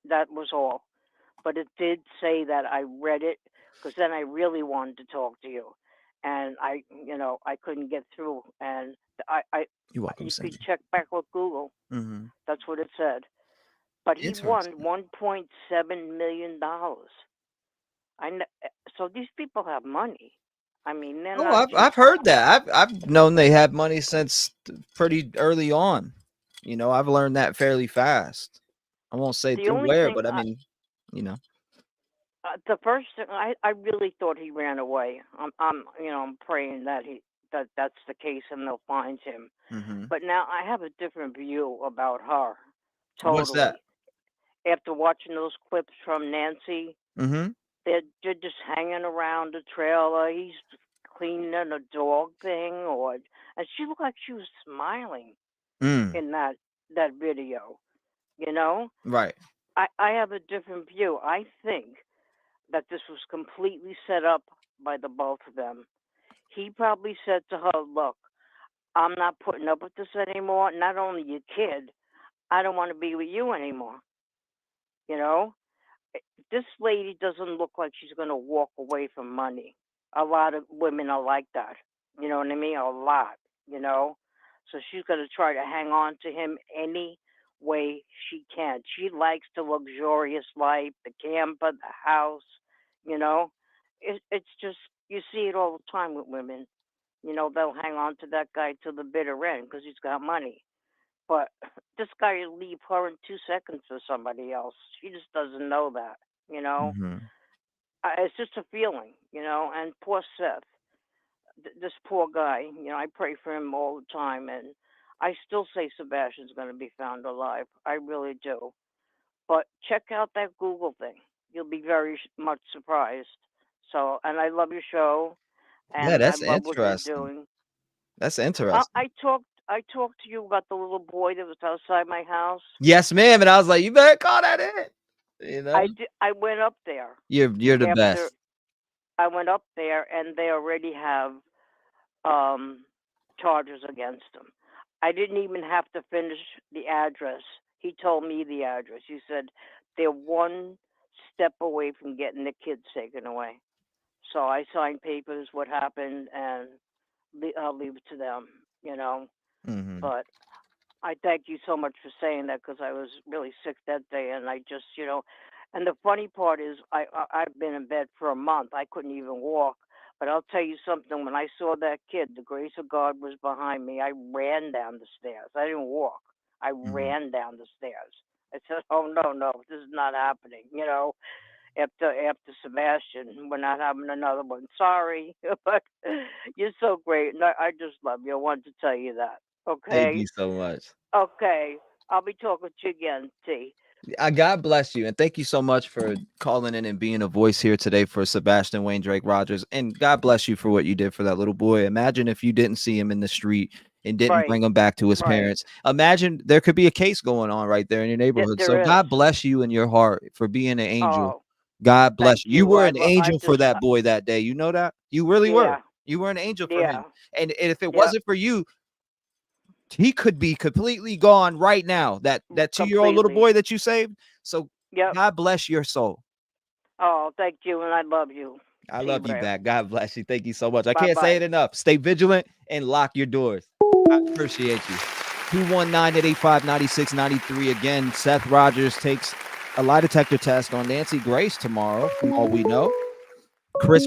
That was all. But it did say that. I read it because then I really wanted to talk to you, and I couldn't get through. And You're welcome. You could check back with Google. That's what it said. but he won Interesting. $1.7 million. So these people have money. I mean, they're Oh, not I've just. heard that. I've known they had money since pretty early on. You know, I've learned that fairly fast. I won't say The through only where, thing, but I mean, you know. the first thing, I really thought he ran away. I'm praying that that's the case and they'll find him. Mm-hmm. But now I have a different view about her. What's that? Totally. After watching those clips from Nancy, Mm-hmm. they're just hanging around the trailer. He's cleaning a dog thing, and she looked like she was smiling in that video. You know, Right. I have a different view. I think that this was completely set up by the both of them. He probably said to her, "Look, I'm not putting up with this anymore. Not only your kid, I don't want to be with you anymore." You know, this lady doesn't look like she's going to walk away from money. A lot of women are like that. You know what I mean? A lot, you know? So she's going to try to hang on to him any way she can. She likes the luxurious life, the camper, the house, you know? It's just, you see it all the time with women. You know, they'll hang on to that guy till the bitter end because he's got money. But this guy will leave her in 2 seconds for somebody else. She just doesn't know that, you know? Mm-hmm. It's just a feeling, you know? And poor Seth, this poor guy, you know, I pray for him all the time. And I still say Sebastian's going to be found alive. I really do. But check out that Google thing. You'll be very much surprised. So, and I love your show. Yeah, And I that's love what you're interesting. doing. That's interesting. I talked to you about the little boy that was outside my house. Yes, ma'am. And I was like, you better call that in. You know, I went up there you're the after best. I went up there, and they already have charges against him. I didn't even have to finish the address. He told me the address. He said they're one step away from getting the kids taken away. So I signed papers, what happened, and I'll leave it to them, you know. Mm-hmm. But I thank you so much for saying that because I was really sick that day, and I just, you know, and the funny part is I've been in bed for a month. I couldn't even walk. But I'll tell you something. When I saw that kid, the grace of God was behind me. I ran down the stairs. I didn't walk. I ran down the stairs. I said, "Oh no, this is not happening." You know, after Sebastian, we're not having another one. Sorry, but you're so great, and I just love you. I wanted to tell you that. Thank Okay. you so much. Okay. I'll be talking to you again, T. God bless you, and thank you so much for calling in and being a voice here today for Sebastian Wayne Drake Rogers. And God bless you for what you did for that little boy. Imagine if you didn't see him in the street and didn't Right. bring him back to his Right. parents. Imagine there could be a case going on right there in your neighborhood. So There is. God bless you and your heart for being an angel. Oh, God thank bless you. You you. were I an angel for just, that boy that day. You know that? You really were. yeah, You were an angel for yeah, him. And if it yeah, wasn't for you, he could be completely gone right now. That 2-year-old little completely. boy that you saved. So Yep. God bless your soul. Oh, thank you, and I love you. I love you back. God bless you. Thank you so much. I Bye can't say bye. it enough. Stay vigilant and lock your doors. I appreciate you. 219-885-9693. Again, Seth Rogers takes a lie detector test on Nancy Grace tomorrow, from all we know. Chris,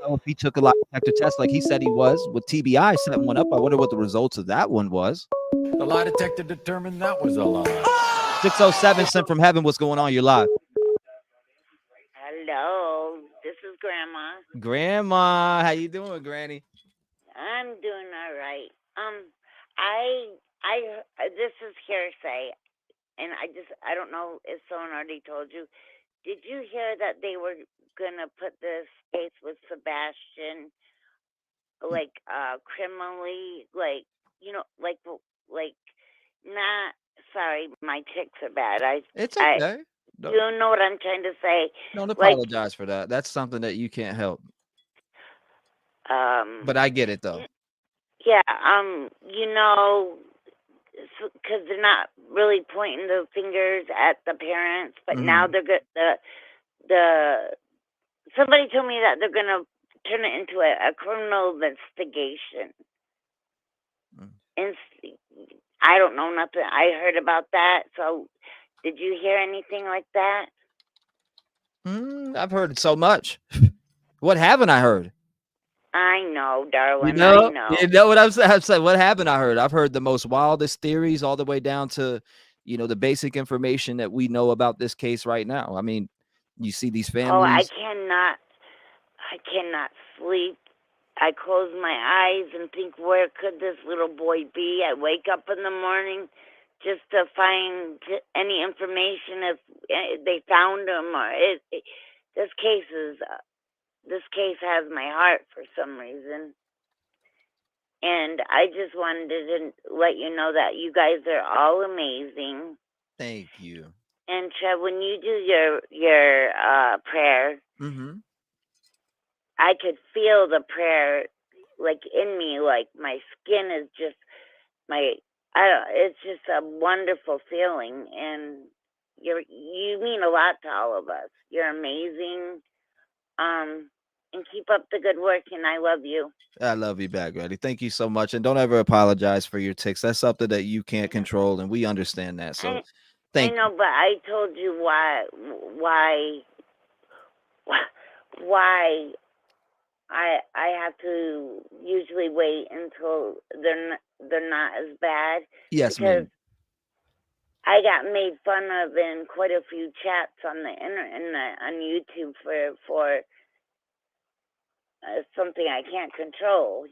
if he took a lie detector test like he said he was with TBI, setting one up. I wonder what the results of that one was. The lie detector determined that was a lie. 607 sent from heaven. What's going on? You're live. Hello, this is Grandma. Grandma, how you doing, Granny? I'm doing all right. This is hearsay, and I don't know if someone already told you. Did you hear that they were gonna put this case with Sebastian, like, criminally, like, not. Sorry, my ticks are bad. It's okay. You know what I'm trying to say? Don't Like, apologize for that. That's something that you can't help. But I get it though. Yeah, you know, because they're not really pointing the fingers at the parents, but now they're good. Somebody told me that they're gonna turn it into a criminal investigation. And I don't know nothing. I heard about that, so Did you hear anything like that? I've heard so much. What haven't I heard? I know, darling. You know what I'm saying. What haven't I heard? I've heard the most wildest theories, all the way down to, the basic information that we know about this case right now. I mean, you see these Oh, I families. cannot sleep. I close my eyes and think, where could this little boy be? I wake up in the morning just to find any information if they found him, or this case has my heart for some reason. And I just wanted to let you know that you guys are all amazing. Thank you. And Trev, when you do your prayer, I could feel the prayer like in me, like my skin is just it's just a wonderful feeling, and you mean a lot to all of us. You're amazing. And keep up the good work, and I love you. I love you back, Reddy. Thank you so much. And don't ever apologize for your tics. That's something that you can't control, and we understand that. So I know, but I told you why I have to usually wait until they're not as bad. Yes, because ma'am. I got made fun of in quite a few chats on the internet, on YouTube for something I can't control.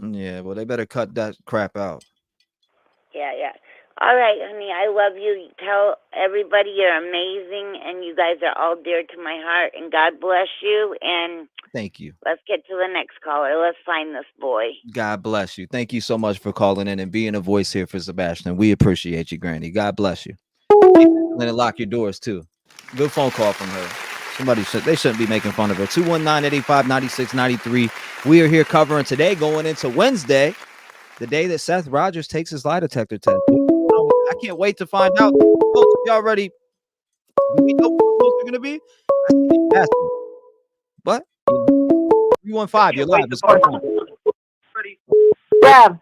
Yeah, well, they better cut that crap out. Yeah. All right, honey, I love you. Tell everybody you're amazing, and you guys are all dear to my heart, and God bless you. And thank you. Let's get to the next caller. Let's find this boy. God bless you. Thank you so much for calling in and being a voice here for Sebastian. We appreciate you, Granny. God bless you. And then lock your doors too. Good phone call from her. They shouldn't be making fun of her. 219-885-9693. We are here covering today, going into Wednesday, the day that Seth Rogers takes his lie detector test. I can't wait to find out. Y'all ready? Do we know what the are going to be? What? 315, you're live. What's going on? Rev,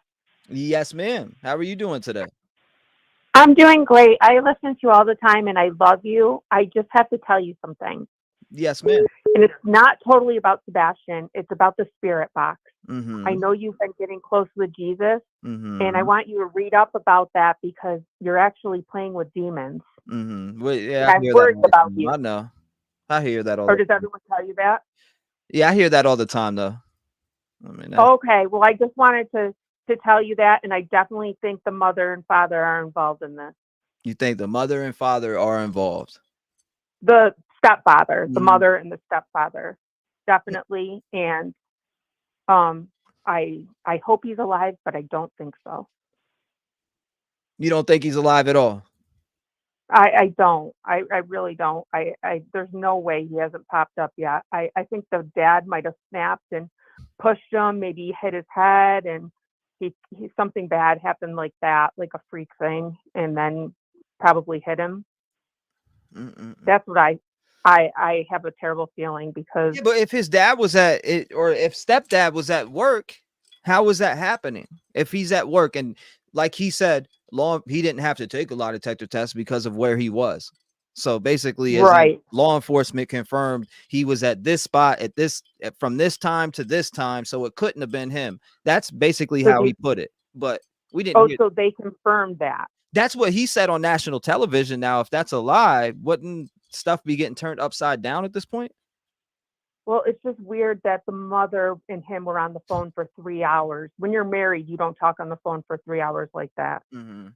Yes, ma'am. How are you doing today? I'm doing great. I listen to you all the time and I love you. I just have to tell you something. Yes, ma'am. And it's not totally about Sebastian. It's about the spirit box. Mm-hmm. I know you've been getting close with Jesus, mm-hmm. and I want you to read up about that because you're actually playing with demons. Mm-hmm. Well, yeah, I'm worried about you. I know. I hear that all or the does everyone tell you that? Yeah, I hear that all the time, though. I mean, okay. Well, I just wanted to tell you that, and I definitely think the mother and father are involved in this. You think the mother and father are involved? The stepfather, the mother and the stepfather, definitely. And I hope he's alive, but I don't think so. You don't think he's alive at all? I don't. I really don't. I there's no way he hasn't popped up yet. I think the dad might have snapped and pushed him, maybe hit his head, and he something bad happened like that, like a freak thing, and then probably hit him. That's what I have a terrible feeling because. Yeah, but if his dad was at it, or if stepdad was at work, how was that happening? If he's at work and, like he said, he didn't have to take a lie detector test because of where he was. So basically, law enforcement confirmed he was at this spot from this time to this time, so it couldn't have been him. That's basically how he put it. But we didn't. So they confirmed that. That's what he said on national television. Now, if that's a lie, wouldn't stuff be getting turned upside down at this point? Well, it's just weird that the mother and him were on the phone for 3 hours. When you're married, you don't talk on the phone for 3 hours like that. Mm-hmm.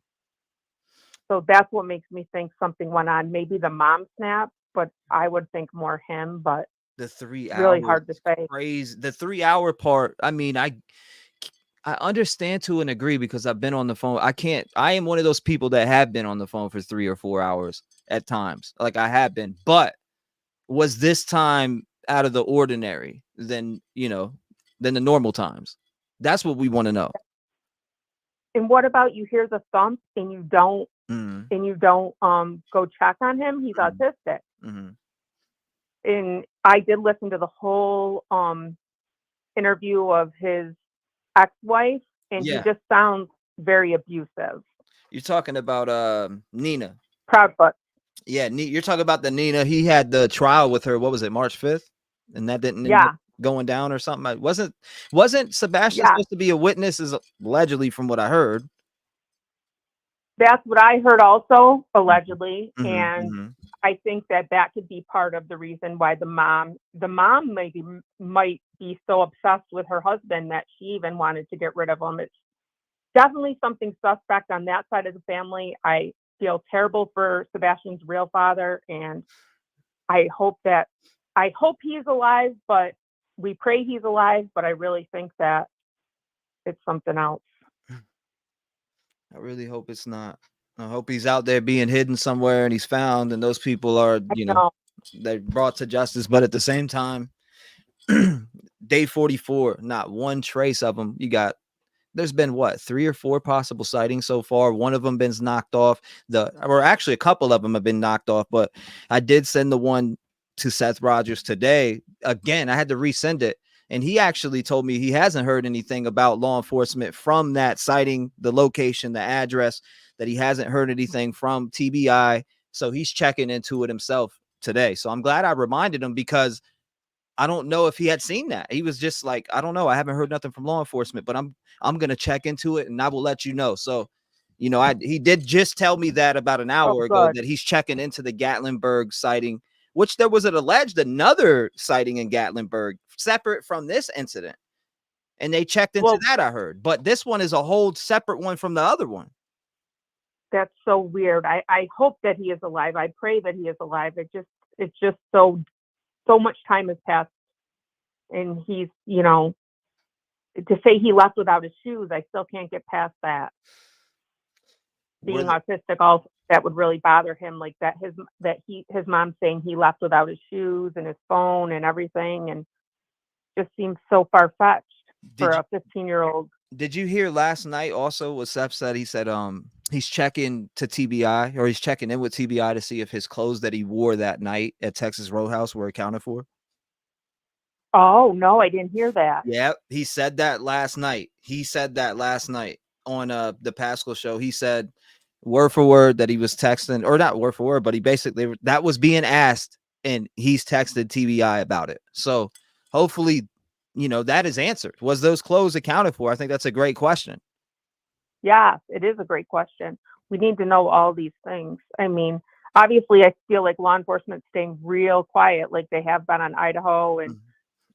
So that's what makes me think something went on. Maybe the mom snapped, but I would think more him. But the 3 hours, really hard to say. Crazy. The 3 hour part. I mean, I understand to an degree because I've been on the phone. I am one of those people that have been on the phone for 3 or 4 hours at times. Like I have been, but was this time out of the ordinary than the normal times? That's what we want to know. And what about you hear the thump and you don't go check on him? He's autistic. Mm-hmm. And I did listen to the whole interview of his ex-wife, and he just sounds very abusive. You're talking about Nina. Proudfoot. Yeah, you're talking about the Nina. He had the trial with her. What was it, March 5th? And that didn't end up going down or something. Wasn't Sebastian supposed to be a witness? Is allegedly, from what I heard. That's what I heard also, allegedly. And I think that could be part of the reason why the mom might be so obsessed with her husband that she even wanted to get rid of him. It's definitely something suspect on that side of the family. I feel terrible for Sebastian's real father, and I hope he's alive, but we pray he's alive, but I really think that it's something else. I really hope it's not. I hope he's out there being hidden somewhere and he's found and those people are, they're brought to justice. But at the same time, day 44, not one trace of them. There's been 3 or 4 possible sightings so far. One of them been knocked off. Or actually a couple of them have been knocked off, but I did send the one to Seth Rogers today. Again, I had to resend it. And he actually told me he hasn't heard anything about law enforcement from that sighting, the location, the address, that he hasn't heard anything from TBI. So he's checking into it himself today. So I'm glad I reminded him, because I don't know if he had seen that. He was just like, I don't know. I haven't heard nothing from law enforcement, but I'm going to check into it and I will let you know. So, he did just tell me that about an hour ago that he's checking into the Gatlinburg sighting, which there was another sighting in Gatlinburg separate from this incident. And they checked into that, I heard. But this one is a whole separate one from the other one. That's so weird. I hope that he is alive. I pray that he is alive. It's just so much time has passed, and he's, to say he left without his shoes, I still can't get past that. Being autistic, also, that would really bother him, like that his mom saying he left without his shoes and his phone and everything, and just seems so far-fetched for a 15-year-old. Did you hear last night also what Seth said? He said he's checking to TBI, or he's checking in with TBI to see if his clothes that he wore that night at Texas Roadhouse were accounted for. Oh, no, I didn't hear that. Yeah, he said that last night. On the Pascal show. He said word for word that he was texting, or not word for word, but he basically, that was being asked, and he's texted TBI about it. So hopefully, that is answered. Was those clothes accounted for? I think that's a great question. Yeah, it is a great question. We need to know all these things. I mean, obviously, I feel like law enforcement staying real quiet, like they have been on Idaho, and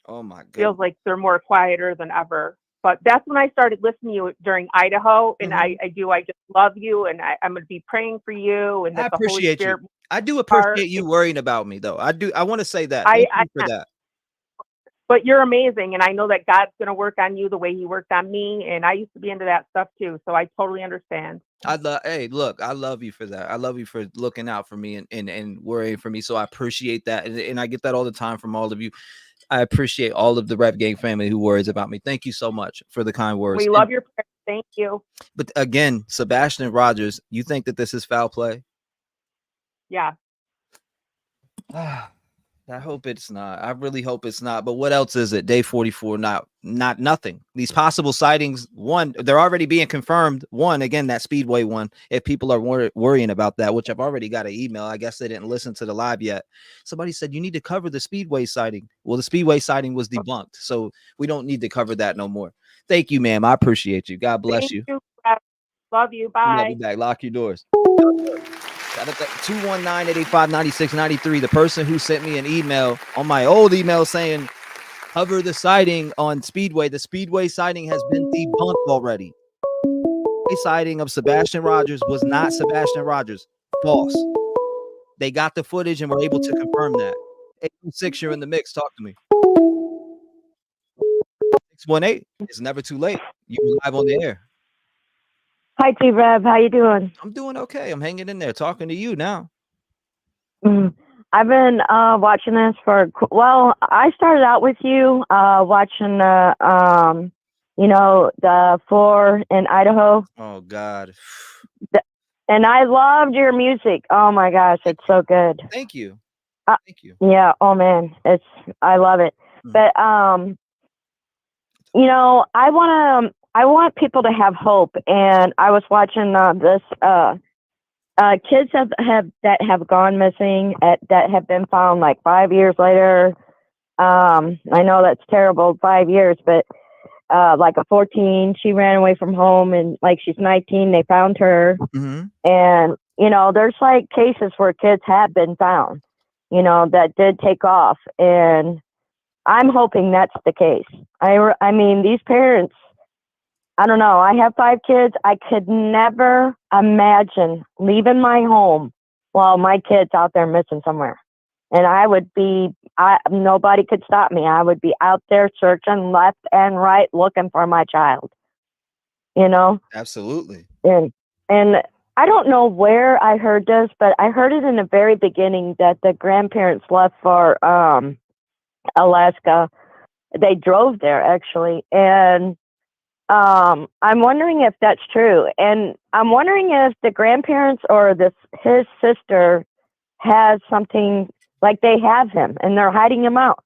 oh my God, feels like they're more quieter than ever. But that's when I started listening to you during Idaho, and I just love you, and I'm going to be praying for you, and I appreciate you. I do appreciate you worrying about me, though. I want to say that. Thank you for that. But you're amazing, and I know that God's going to work on you the way he worked on me, and I used to be into that stuff too, so I totally understand. Hey, look, I love you for that. I love you for looking out for me and worrying for me, so I appreciate that, and I get that all the time from all of you. I appreciate all of the Rep Gang family who worries about me. Thank you so much for the kind words. We love your prayers. Thank you. But again, Sebastian Rogers, you think that this is foul play? Yeah. I hope it's not. I really hope it's not. But what else is it? Day 44, not nothing. These possible sightings, one, they're already being confirmed. One, again, that Speedway one, if people are worrying about that, which I've already got an email. I guess they didn't listen to the live yet. Somebody said, you need to cover the Speedway sighting. Well, the Speedway sighting was debunked, so we don't need to cover that no more. Thank you, ma'am. I appreciate you. God bless you. Love you. Bye. Love you back. Lock your doors. 219-885-9693. The person who sent me an email on my old email saying cover the sighting on Speedway. The Speedway sighting has been debunked already. The sighting of Sebastian Rogers was not Sebastian Rogers. False. They got the footage and were able to confirm that. 816, you're in the mix. Talk to me. 618. It's never too late. You're live on the air. Hi, T-REV. How you doing? I'm doing okay. I'm hanging in there talking to you now. I've been watching this I started out with you watching the 4 in Idaho. Oh, God. And I loved your music. Oh, my gosh. It's so good. Thank you. Thank you. Yeah. Oh, man. I love it. But, I want people to have hope. And I was watching this kids that have gone missing that have been found like 5 years later. I know that's terrible, 5 years, but like a 14, she ran away from home, and like she's 19, they found her. And there's like cases where kids have been found, that did take off, and I'm hoping that's the case. I mean, these parents, I don't know. I have 5 kids. I could never imagine leaving my home while my kid's out there missing somewhere. And nobody could stop me. I would be out there searching left and right, looking for my child. Absolutely. And I don't know where I heard this, but I heard it in the very beginning that the grandparents left for Alaska. They drove there actually, and I'm wondering if that's true. And I'm wondering if the grandparents or his sister has something, like they have him and they're hiding him out.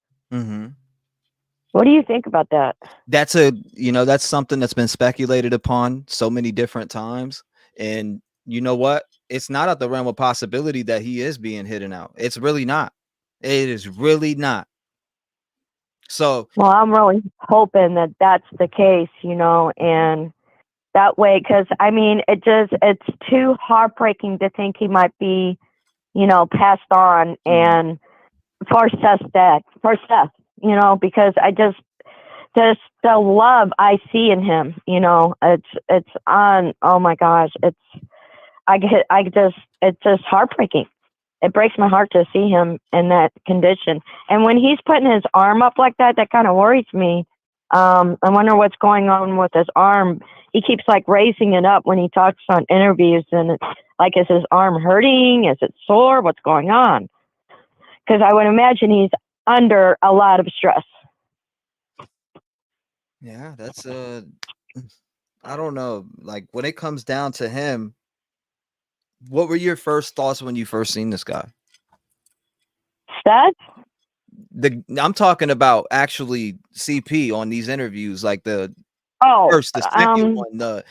What do you think about that? That's that's something that's been speculated upon so many different times. And you know what? It's not out the realm of possibility that he is being hidden out. It's really not. It is really not. So, well, I'm really hoping that that's the case, and that way, because I mean, it's too heartbreaking to think he might be, passed on, and for Seth, because I just the love I see in him, it's on. Oh my gosh, it's just heartbreaking. It breaks my heart to see him in that condition. And when he's putting his arm up like that, that kind of worries me. I wonder what's going on with his arm. He keeps like raising it up when he talks on interviews, and it's like, is his arm hurting? Is it sore? What's going on? Because I would imagine he's under a lot of stress. Yeah, that's I don't know. Like when it comes down to him, what were your first thoughts when you first seen this guy? Seth? I'm talking about actually CP on these interviews, like the first, the second one, the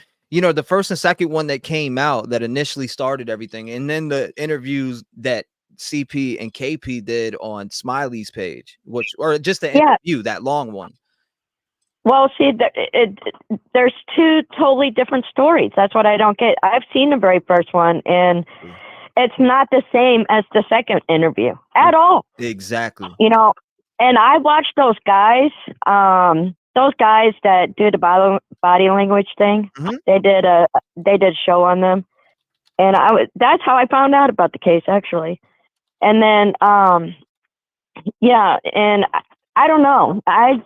first and second one that came out that initially started everything, and then the interviews that CP and KP did on Smiley's page, or just the interview, that long one. Well, see, there's 2 totally different stories. That's what I don't get. I've seen the very first one, and it's not the same as the second interview at all. Exactly. And I watched those guys that do the body language thing. They did a show on them, and that's how I found out about the case actually. And then and I don't know. I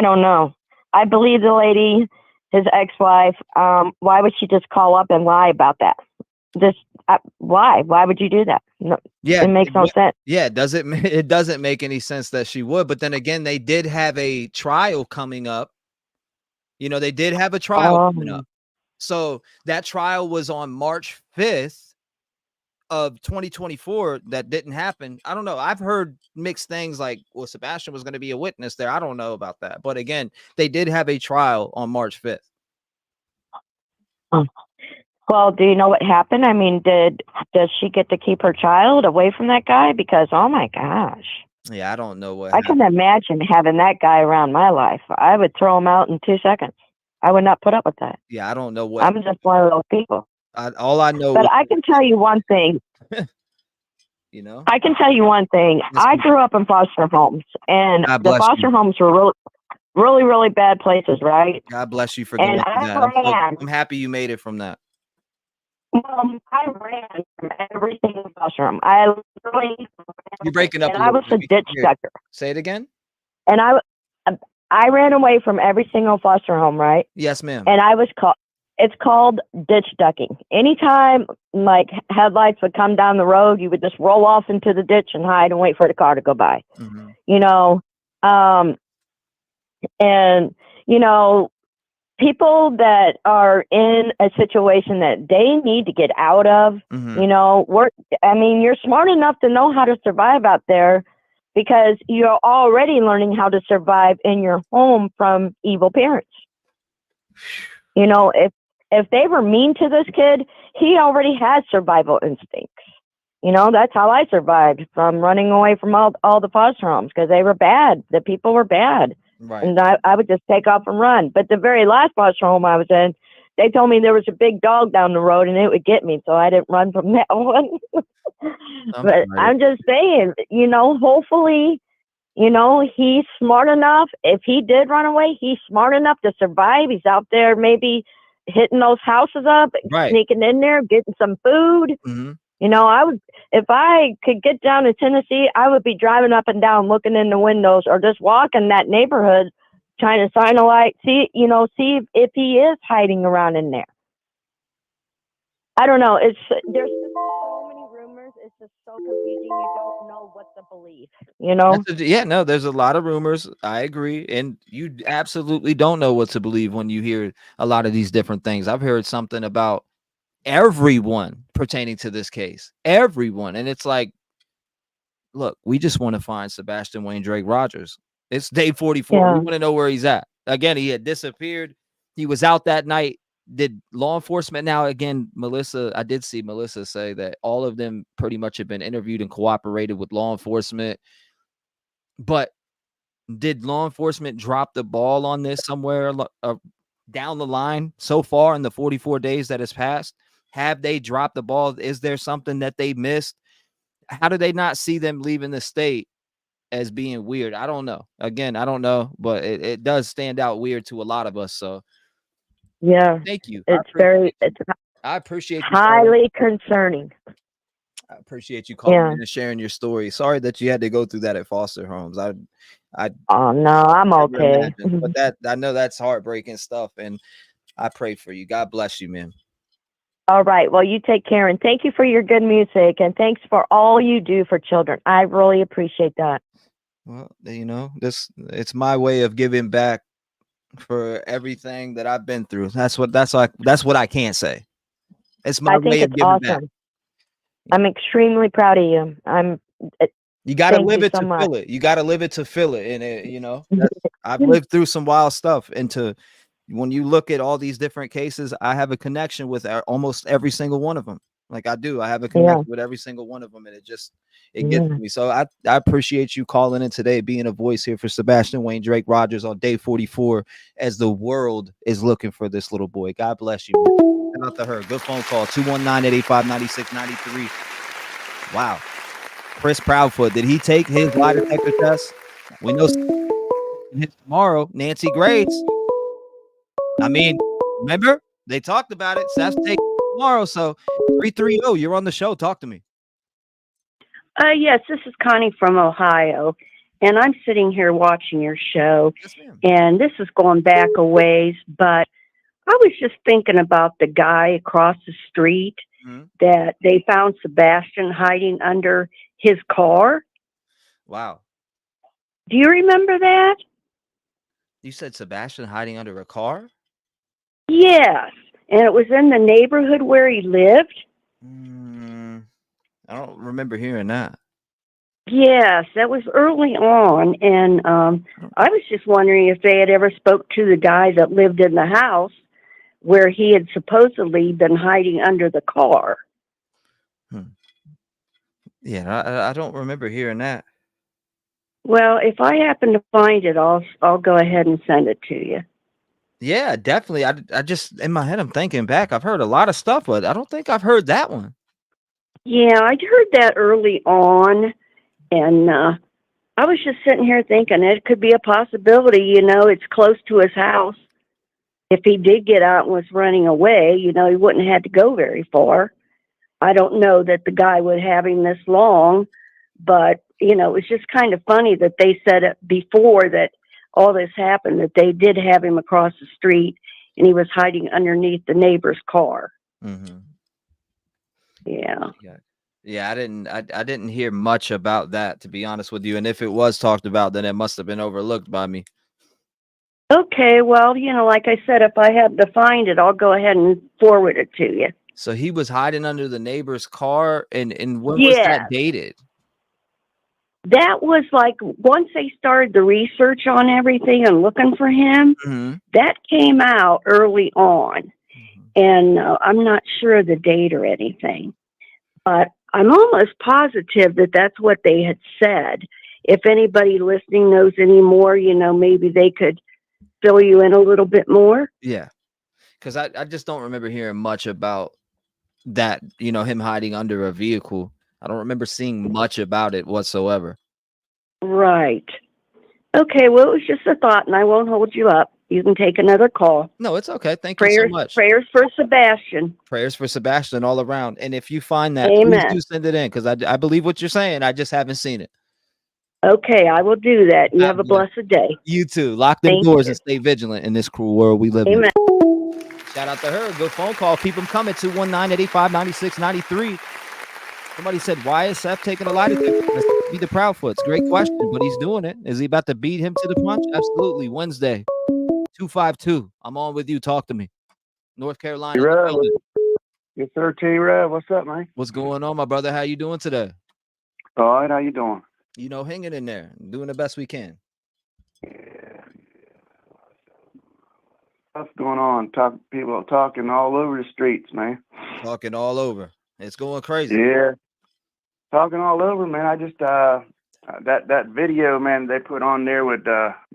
don't know. I believe the lady, his ex-wife. Why would she just call up and lie about that? Why? Why would you do that? No, it makes no sense. Yeah, it doesn't make any sense that she would. But then again, they did have a trial coming up. They did have a trial coming up. So that trial was on March 5th of 2024. That didn't happen. I don't know. I've heard mixed things like, well, Sebastian was going to be a witness there. I don't know about that. But again, they did have a trial on March 5th. Well, do you know what happened? I mean, does she get to keep her child away from that guy? Because, oh my gosh. Yeah, I don't know what I can imagine having that guy around my life. I would throw him out in 2 seconds. I would not put up with that. Yeah, I don't know what. I'm just one of those people. All I know. But I can tell you one thing. I can tell you one thing. I grew up in foster homes, and the foster homes were really, really bad places, right? God bless you for going through that. I'm happy you made it from that. I ran from every single foster home. I literally. You're breaking up. And I was a ditch ducker. Say it again. And I ran away from every single foster home, right? Yes, ma'am. And it's called ditch ducking. Anytime like headlights would come down the road, you would just roll off into the ditch and hide and wait for the car to go by. People that are in a situation that they need to get out of, you're smart enough to know how to survive out there because you're already learning how to survive in your home from evil parents. If they were mean to this kid, he already had survival instincts. You know, that's how I survived from running away from all the foster homes, because they were bad. The people were bad. Right. And I would just take off and run. But the very last foster home I was in, they told me there was a big dog down the road and it would get me. So I didn't run from that one. But I'm just saying, you know, hopefully, you know, he's smart enough. If he did run away, he's smart enough to survive. He's out there maybe hitting those houses up, Right. sneaking in there, getting some food. Mm-hmm. You know, if I could get down to Tennessee, I would be driving up and down, looking in the windows, or just walking that neighborhood, trying to shine a light, see if he is hiding around in there. I don't know. There's just so many rumors. It's just so confusing. You don't know what to believe. You know? No, there's a lot of rumors. I agree, and you absolutely don't know what to believe when you hear a lot of these different things. I've heard something about everyone pertaining to this case, everyone, and it's like, look, we just want to find Sebastian Wayne Drake Rogers. It's day 44. Yeah. We want to know where he's at. Again, he had disappeared. He was out that night. Did law enforcement now? Again, Melissa, I did see Melissa say that all of them pretty much have been interviewed and cooperated with law enforcement. But did law enforcement drop the ball on this somewhere down the line so far in the 44 days that has passed? Have they dropped the ball? Is there something that they missed? How do they not see them leaving the state as being weird? I don't know. Again, I don't know, but it does stand out weird to a lot of us. So yeah, thank you. I appreciate you highly concerning. I appreciate you calling Yeah. in and sharing your story. Sorry that you had to go through that at foster homes. Oh no, I'm never okay. imagined, but that I know that's heartbreaking stuff, and I pray for you. God bless you, man. All right. Well, you take care, and thank you for your good music, and thanks for all you do for children. I really appreciate that. Well, you know, it's my way of giving back for everything that I've been through. That's what I can't say. It's my way of giving back. I'm extremely proud of you. You got to thank live you it so to much. feel it. You got to live it to feel it. And you know, I've lived through some wild stuff. And when you look at all these different cases, I have a connection with almost every single one of them. Like I do. I have a connection with every single one of them, and it gets to me. So I appreciate you calling in today, being a voice here for Sebastian Wayne Drake Rogers on day 44 as the world is looking for this little boy. God bless you. Shout out to her. Good phone call. 219-885-9693. Wow. Chris Proudfoot, did he take his lie detector test? We know tomorrow. Nancy Grace. I mean, remember they talked about it. Seth take tomorrow. So 330, you're on the show. Talk to me. Yes, this is Connie from Ohio, and I'm sitting here watching your show, and this is going back a ways, but I was just thinking about the guy across the street that they found Sebastian hiding under his car. Wow. Do you remember that? You said Sebastian hiding under a car? Yes, and it was in the neighborhood where he lived. I don't remember hearing that. Yes, that was early on, and I was just wondering if they had ever spoke to the guy that lived in the house where he had supposedly been hiding under the car. Yeah, I don't remember hearing that. Well, if I happen to find it, I'll go ahead and send it to you. Yeah, definitely. I just in my head I'm thinking back. I've heard a lot of stuff, but I don't think I've heard that one. Yeah, I heard that early on, and I was just sitting here thinking it could be a possibility. You know, it's close to his house. If he did get out and was running away, you know, he wouldn't have had to go very far. I don't know that the guy would have him this long, but, you know, it was just kind of funny that they said it before that all this happened, that they did have him across the street and he was hiding underneath the neighbor's car. Yeah. Yeah, I didn't hear much about that, to be honest with you. And if it was talked about, then it must have been overlooked by me. Okay, well, you know, like I said, if I happen to find it, I'll go ahead and forward it to you. So he was hiding under the neighbor's car, and when was that dated? That was like once they started the research on everything and looking for him, that came out early on. and I'm not sure of the date or anything, but I'm almost positive that that's what they had said. If anybody listening knows any more, maybe they could fill you in a little bit more. Yeah, because I just don't remember hearing much about that, him hiding under a vehicle. I don't remember seeing much about it whatsoever. Right. Okay, well, it was just a thought, and I won't hold you up. You can take another call. No, it's okay. Thank you so much. Prayers for Sebastian. Prayers for Sebastian all around. And if you find that, Amen. please do send it in, because I believe what you're saying. I just haven't seen it. Okay, I will do that. You have a blessed day. You too. Lock them doors and stay vigilant in this cruel world we live Amen. in. Shout out to her. Good phone call. Keep them coming. 219-885-9693. Somebody said, why is Seth taking a lie detector test? Be the Proudfoots. Great question, but he's doing it. Is he about to beat him to the punch? Absolutely. Wednesday, 252. I'm on with you. Talk to me. North Carolina. T-REV. Yes, sir. T-REV. What's up, man? What's going on, my brother? How you doing today? All right. How you doing? Hanging in there, doing the best we can. What's going on? People talking all over the streets, man. Talking all over. It's going crazy. Yeah. Talking all over, man. I just that video, man, they put on there with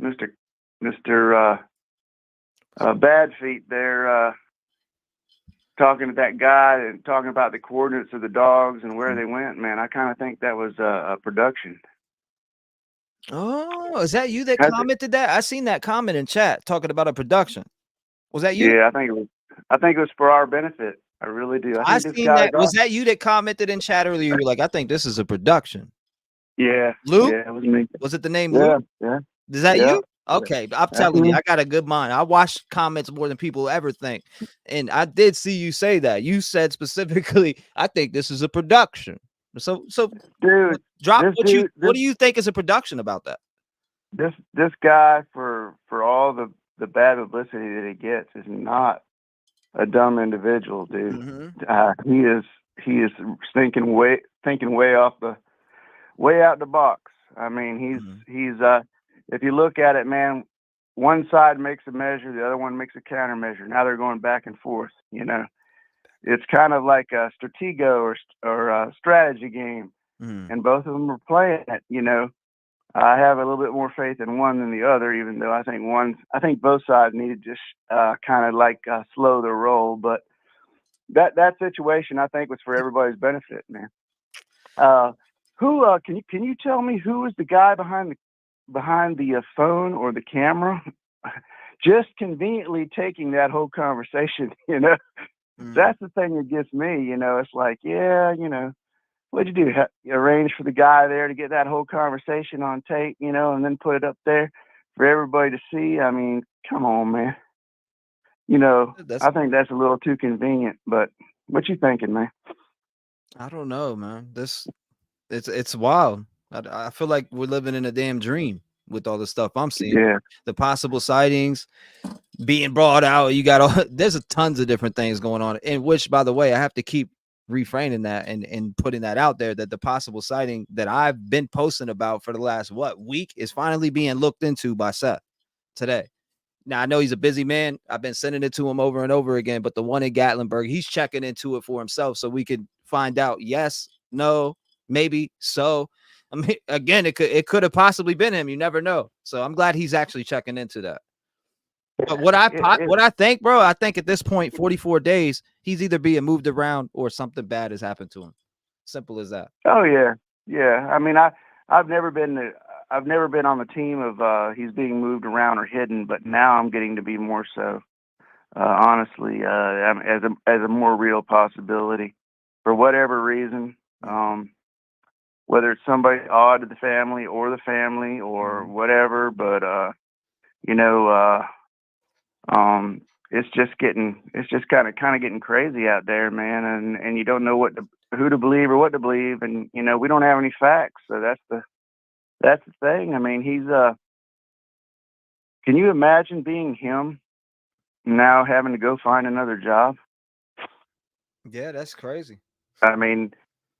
Mr. Bad Feet there talking to that guy and talking about the coordinates of the dogs and where they went, man. I kind of think that was a production. Oh, is that you that commented that? I seen that comment in chat talking about a production. Was that you? Yeah, I think it was for our benefit. I really do. I seen that. Was that you that commented in chat earlier? You were like, I think this is a production. Yeah. Luke? Yeah, it was me. Was it the name Yeah, Luke? yeah. Is that Yeah. you? Okay, I'm That's telling me. you, I got a good mind. I watch comments more than people ever think, and I did see you say that. You said specifically, "I think this is a production." So, dude, drop this what dude, what do you think is a production about that? This guy, for all the bad publicity that he gets, is not a dumb individual, dude. He is thinking way out the box. I mean, he's if you look at it, man, one side makes a measure, the other one makes a countermeasure. Now they're going back and forth. It's kind of like a stratego or a strategy game, and both of them are playing it. I have a little bit more faith in one than the other, even though I think both sides need to just kind of like slow their roll. But that situation, I think, was for everybody's benefit, man. Who can you tell me who was the guy behind the phone or the camera, just conveniently taking that whole conversation? That's the thing that gets me. It's like, yeah, what'd you do? Arrange for the guy there to get that whole conversation on tape, and then put it up there for everybody to see. I mean, come on, man. I think that's a little too convenient. But what you thinking, man? I don't know, man. It's wild. I feel like we're living in a damn dream with all the stuff I'm seeing. Yeah. The possible sightings being brought out. You got there's tons of different things going on. In which, by the way, I have to keep refraining that and putting that out there, that the possible sighting that I've been posting about for the last week is finally being looked into by Seth today. Now I know he's a busy man. I've been sending it to him over and over again, but the one in Gatlinburg, he's checking into it for himself so we could find out yes, no, maybe so. I mean, again, it could have possibly been him. You never know. So I'm glad he's actually checking into that. But what I think, bro, I think at this point, 44 days, he's either being moved around or something bad has happened to him. Simple as that. Oh yeah, yeah. I mean, I've never been on the team of he's being moved around or hidden, but now I'm getting to be more so. Honestly, as a more real possibility, for whatever reason, whether it's somebody odd to the family or whatever, but it's just kind of getting crazy out there, man, and you don't know who to believe or what to believe, and we don't have any facts, so that's the thing. I mean, he's can you imagine being him now, having to go find another job? Yeah, that's crazy. I mean,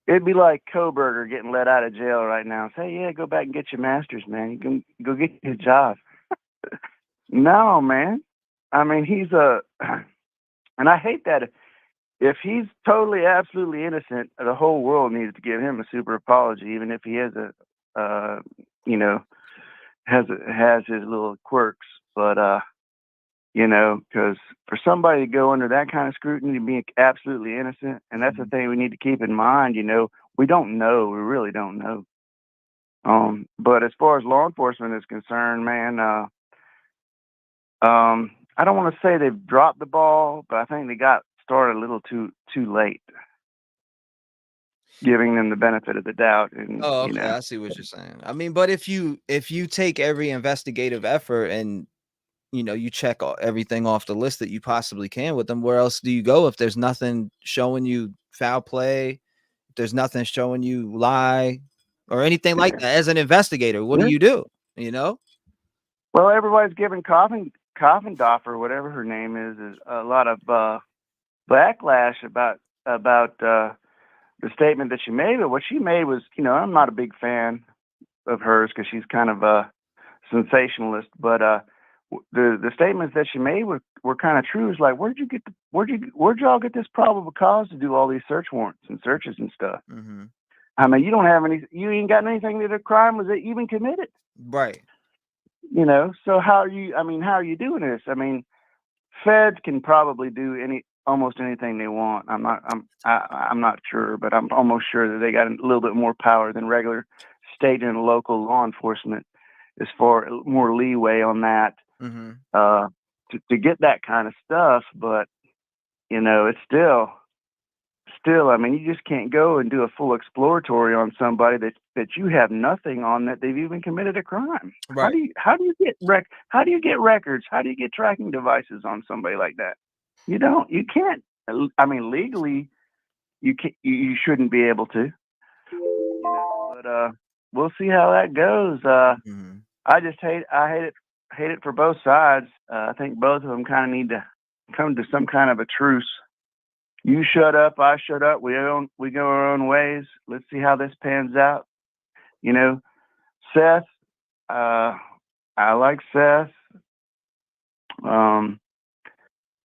it'd be like Koberger getting let out of jail right now. Say, yeah, go back and get your master's, man. You can go get your job. No, man. I mean, he's And I hate that. If he's totally, absolutely innocent, the whole world needs to give him a super apology, even if he has has his little quirks. But because for somebody to go under that kind of scrutiny and be absolutely innocent, and that's the thing we need to keep in mind. We don't know. We really don't know. But as far as law enforcement is concerned, man, I don't want to say they've dropped the ball, but I think they got started a little too late, giving them the benefit of the doubt. And Oh, okay. I see what you're saying. I mean, but if you take every investigative effort and you check everything off the list that you possibly can with them, where else do you go if there's nothing showing you foul play, if there's nothing showing you lie or anything like that? As an investigator, what do you do? Well, everybody's giving Coffindorf, or whatever her name is a lot of backlash about the statement that she made. But what she made was, I'm not a big fan of hers because she's kind of a sensationalist. But the statements that she made were kind of true. It's like, where'd y'all get this probable cause to do all these search warrants and searches and stuff? Mm-hmm. I mean, you ain't got anything that a crime was even committed. Right. So how are you doing this? I mean, feds can probably do almost anything they want. I'm not sure, but I'm almost sure that they got a little bit more power than regular state and local law enforcement, as far more leeway on that. Mm-hmm. To get that kind of stuff. But it's still, I mean, you just can't go and do a full exploratory on somebody that you have nothing on that they've even committed a crime. Right. How do you get records? How do you get tracking devices on somebody like that? You can't. I mean, legally, you shouldn't be able to. But we'll see how that goes. I hate it for both sides. I think both of them kind of need to come to some kind of a truce. You shut up, I shut up. We go our own ways. Let's see how this pans out. Seth, I like Seth.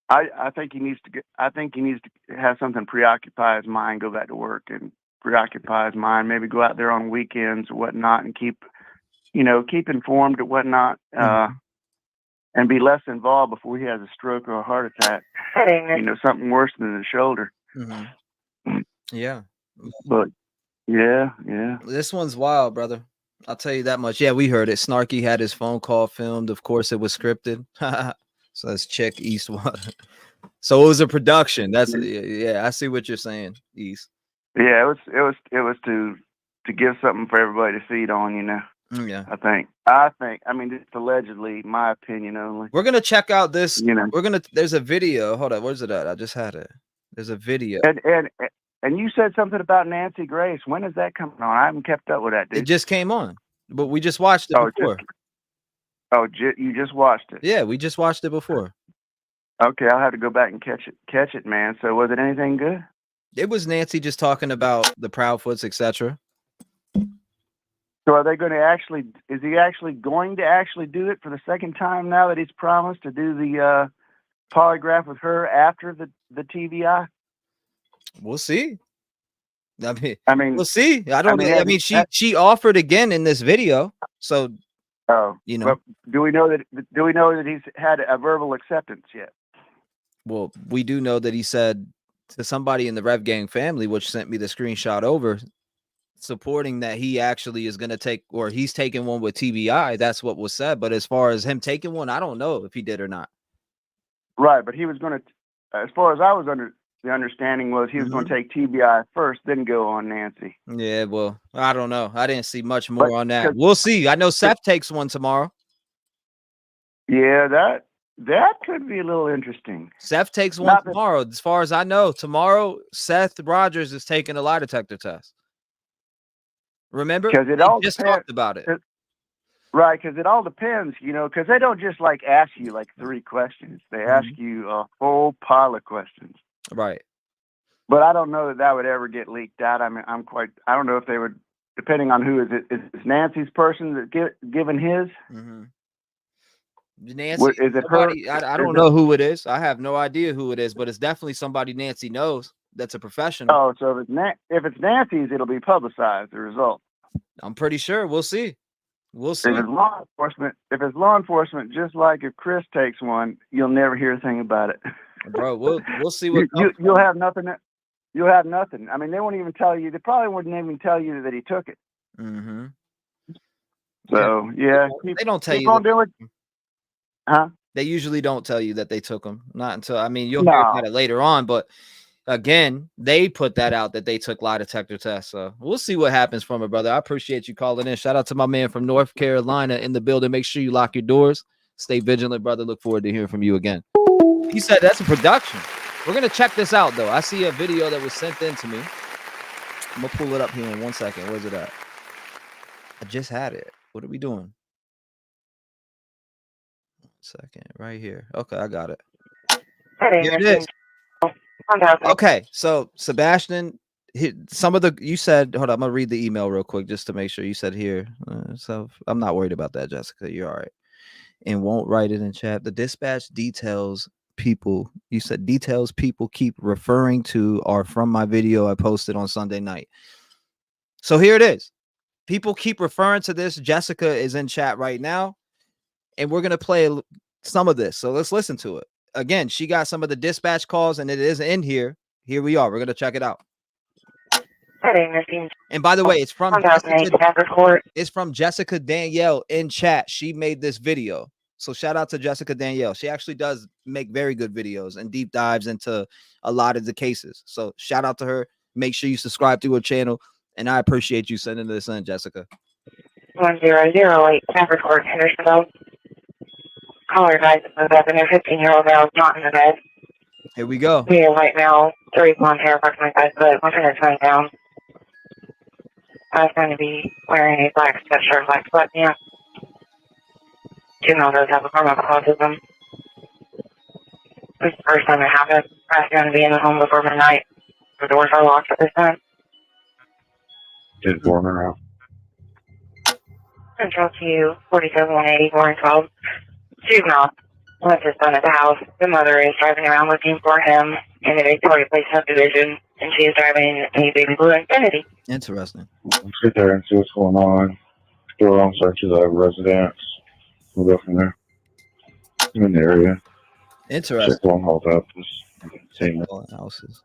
I think he needs to have something preoccupy his mind, go back to work and preoccupy his mind. Maybe go out there on weekends or whatnot and keep informed or whatnot. And be less involved before he has a stroke or a heart attack. Something worse than the shoulder. Mm-hmm. Yeah. But yeah. This one's wild, brother. I'll tell you that much. Yeah, we heard it. Snarky had his phone call filmed. Of course, it was scripted. So let's check Eastwood. So it was a production. That's I see what you're saying, East. Yeah, it was to give something for everybody to feed on. Yeah. I think. I mean, it's allegedly my opinion only. We're gonna check out this. There's a video. Hold on. Where's it at? I just had it. There's a video. And you said something about Nancy Grace. When is that coming on? I haven't kept up with that, dude. It just came on, but we just watched it before. You just watched it? Yeah, we just watched it before. Okay, I'll have to go back and catch it, man. So was it anything good? It was Nancy just talking about the Proudfoots, etc. So are they going to is he actually going to do it for the second time now that he's promised to do the polygraph with her after the TVI? We'll see. I mean, we'll see. She offered again in this video. So, but do we know that he's had a verbal acceptance yet? Well, we do know that he said to somebody in the Rev Gang family, which sent me the screenshot over, supporting that he actually is going to take, or he's taking one with TBI. That's what was said. But as far as him taking one, I don't know if he did or not. Right. But he was going to, as far as I was the understanding was he was going to take TBI first, then go on Nancy. Yeah. Well, I don't know. I didn't see much more on that. We'll see. I know Seth takes one tomorrow. Yeah, that could be a little interesting. Seth takes one tomorrow. As far as I know, tomorrow, Seth Rogers is taking a lie detector test. Remember? Because it all just depends. talked about it. Right, because it all depends, because they don't just ask you 3 questions. They ask you a whole pile of questions. Right. But I don't know that would ever get leaked out. I mean, I don't know if they would, depending on who is Nancy's person that given his. Mm-hmm. Nancy, Is it her? somebody, I don't know who it is. I have no idea who it is, but it's definitely somebody Nancy knows that's a professional. Oh, so if it's Nancy's, it'll be publicized, the result. I'm pretty sure. We'll see. We'll see. If it's law enforcement, just like if Chris takes one, you'll never hear a thing about it. Bro, we'll see what you'll have nothing. You'll have nothing. I mean, they won't even tell you. They probably wouldn't even tell you that he took it. Mm-hmm. So yeah, they don't tell keep you. on doing. Huh? They usually don't tell you that they took them. Not until, I mean, you'll No. hear about it later on, but again, they put that out that they took lie detector tests. So we'll see what happens from it, brother. I appreciate you calling in. Shout out to my man from North Carolina in the building. Make sure you lock your doors. Stay vigilant, brother. Look forward to hearing from you again. He said that's a production. We're going to check this out, though. I see a video that was sent in to me. I'm going to pull it up here in 1 second. Where's it at? I just had it. What are we doing? 1 second. Right here. Okay, I got it. Here it is. Okay, so Sebastian, some of the, you said, hold on, I'm going to read the email real quick just to make sure. You said here. So I'm not worried about that, Jessica. You're all right. And won't write it in chat. The dispatch details people, you said details people keep referring to are from my video I posted on Sunday night. So here it is. People keep referring to this. Jessica is in chat right now, and we're going to play some of this. So let's listen to it. Again, she got some of the dispatch calls, and it is in here. Here we are. We're going to check it out. And by the way, it's from Jessica Danielle in chat. She made this video. So shout out to Jessica Danielle. She actually does make very good videos and deep dives into a lot of the cases. So shout out to her. Make sure you subscribe to her channel. And I appreciate you sending this in, Jessica. 1008 Capricorn Hendersonville. Caller advised that a 15-year-old male is not in the bed. Here we go. We have white male, 3 blonde hair, approximately 5 foot, 120 pounds. I was going to be wearing a black sweatshirt, black sweatpants. 2 male does have a form of autism. This is the first time it happened. I was going to be in the home before midnight. The doors are locked at this time. Just born around. Central to 47-180, Warren 12. Juvenile left his son at the house. The mother is driving around looking for him in the Victoria Place subdivision, and she is driving a baby blue Infinity. Interesting. Let's sit there and see what's going on. Go around searches of residence. We'll go from there. I'm in the area. Interesting. Check on hold up. Same houses.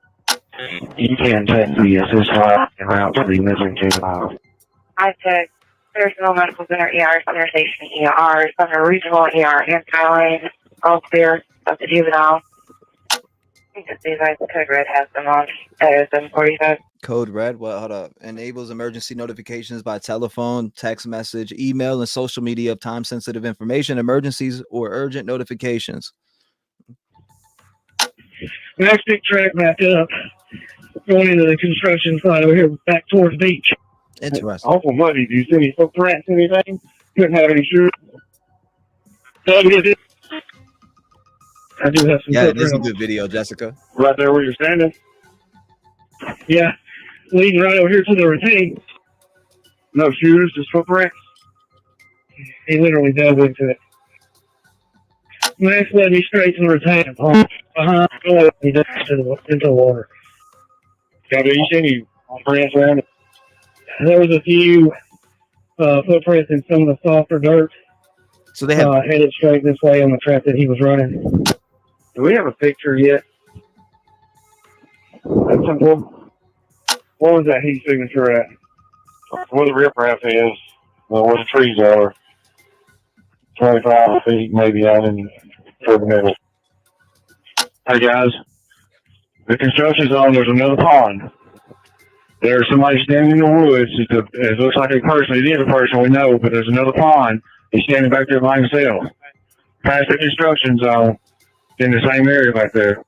You can text me as this file en route to the missing juvenile. I said, there's no medical center ER, Center Station ER, Center Regional ER, anti-line, all clear of the juvenile. You can see that the code red has been launched at 7:45. Code red. Well, hold up. Enables emergency notifications by telephone, text message, email, and social media of time-sensitive information, emergencies, or urgent notifications. Next big track back up, going into the construction site over here, back towards the beach. Interesting. Awful muddy. Do you see any footprints, anything? Couldn't have any shoes. I do have some Yeah, it is a footprints. good video, Jessica. Right there where you're standing. Yeah, leading right over here to the retaining. No shoes, just footprints. He literally dove into it. Next led me straight to the retaining pond. He dove into the water. Have you seen any footprints around it? There was a few footprints in some of the softer dirt. So they have headed straight this way on the track that he was running. Do we have a picture yet? That's simple. What was that heat signature at? Where the riprap is, where the trees are, 25 feet maybe out in the middle. Hey guys, the construction zone, there's another pond. There's somebody standing in the woods. It looks like a person. It is a person, we know, but there's another pond. He's standing back there by himself. Past the construction zone, in the same area back there.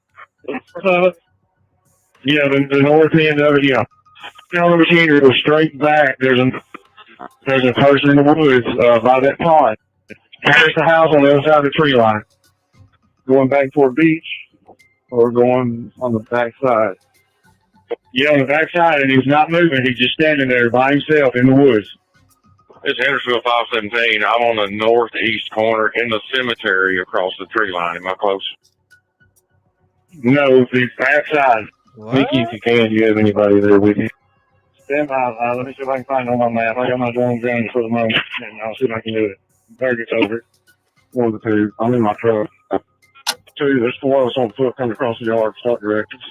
Yeah, the north end of it, yeah. Down over here, go straight back. There's a person in the woods by that pond. Past the house on the other side of the tree line. Going back toward the beach, or going on the back side. Yeah, on the back side, and he's not moving. He's just standing there by himself in the woods. It's Hendersonville 517. I'm on the northeast corner in the cemetery across the tree line. Am I close? No, it's outside. Mickey, if you can, do you have anybody there with you? Stand by. Let me see if I can find it on my map. I got my drone grounded for the moment, and I'll see if I can do it. Target's over it. One of the two. I'm in my truck. Two, there's 4 of us on foot coming across the yard, start directions.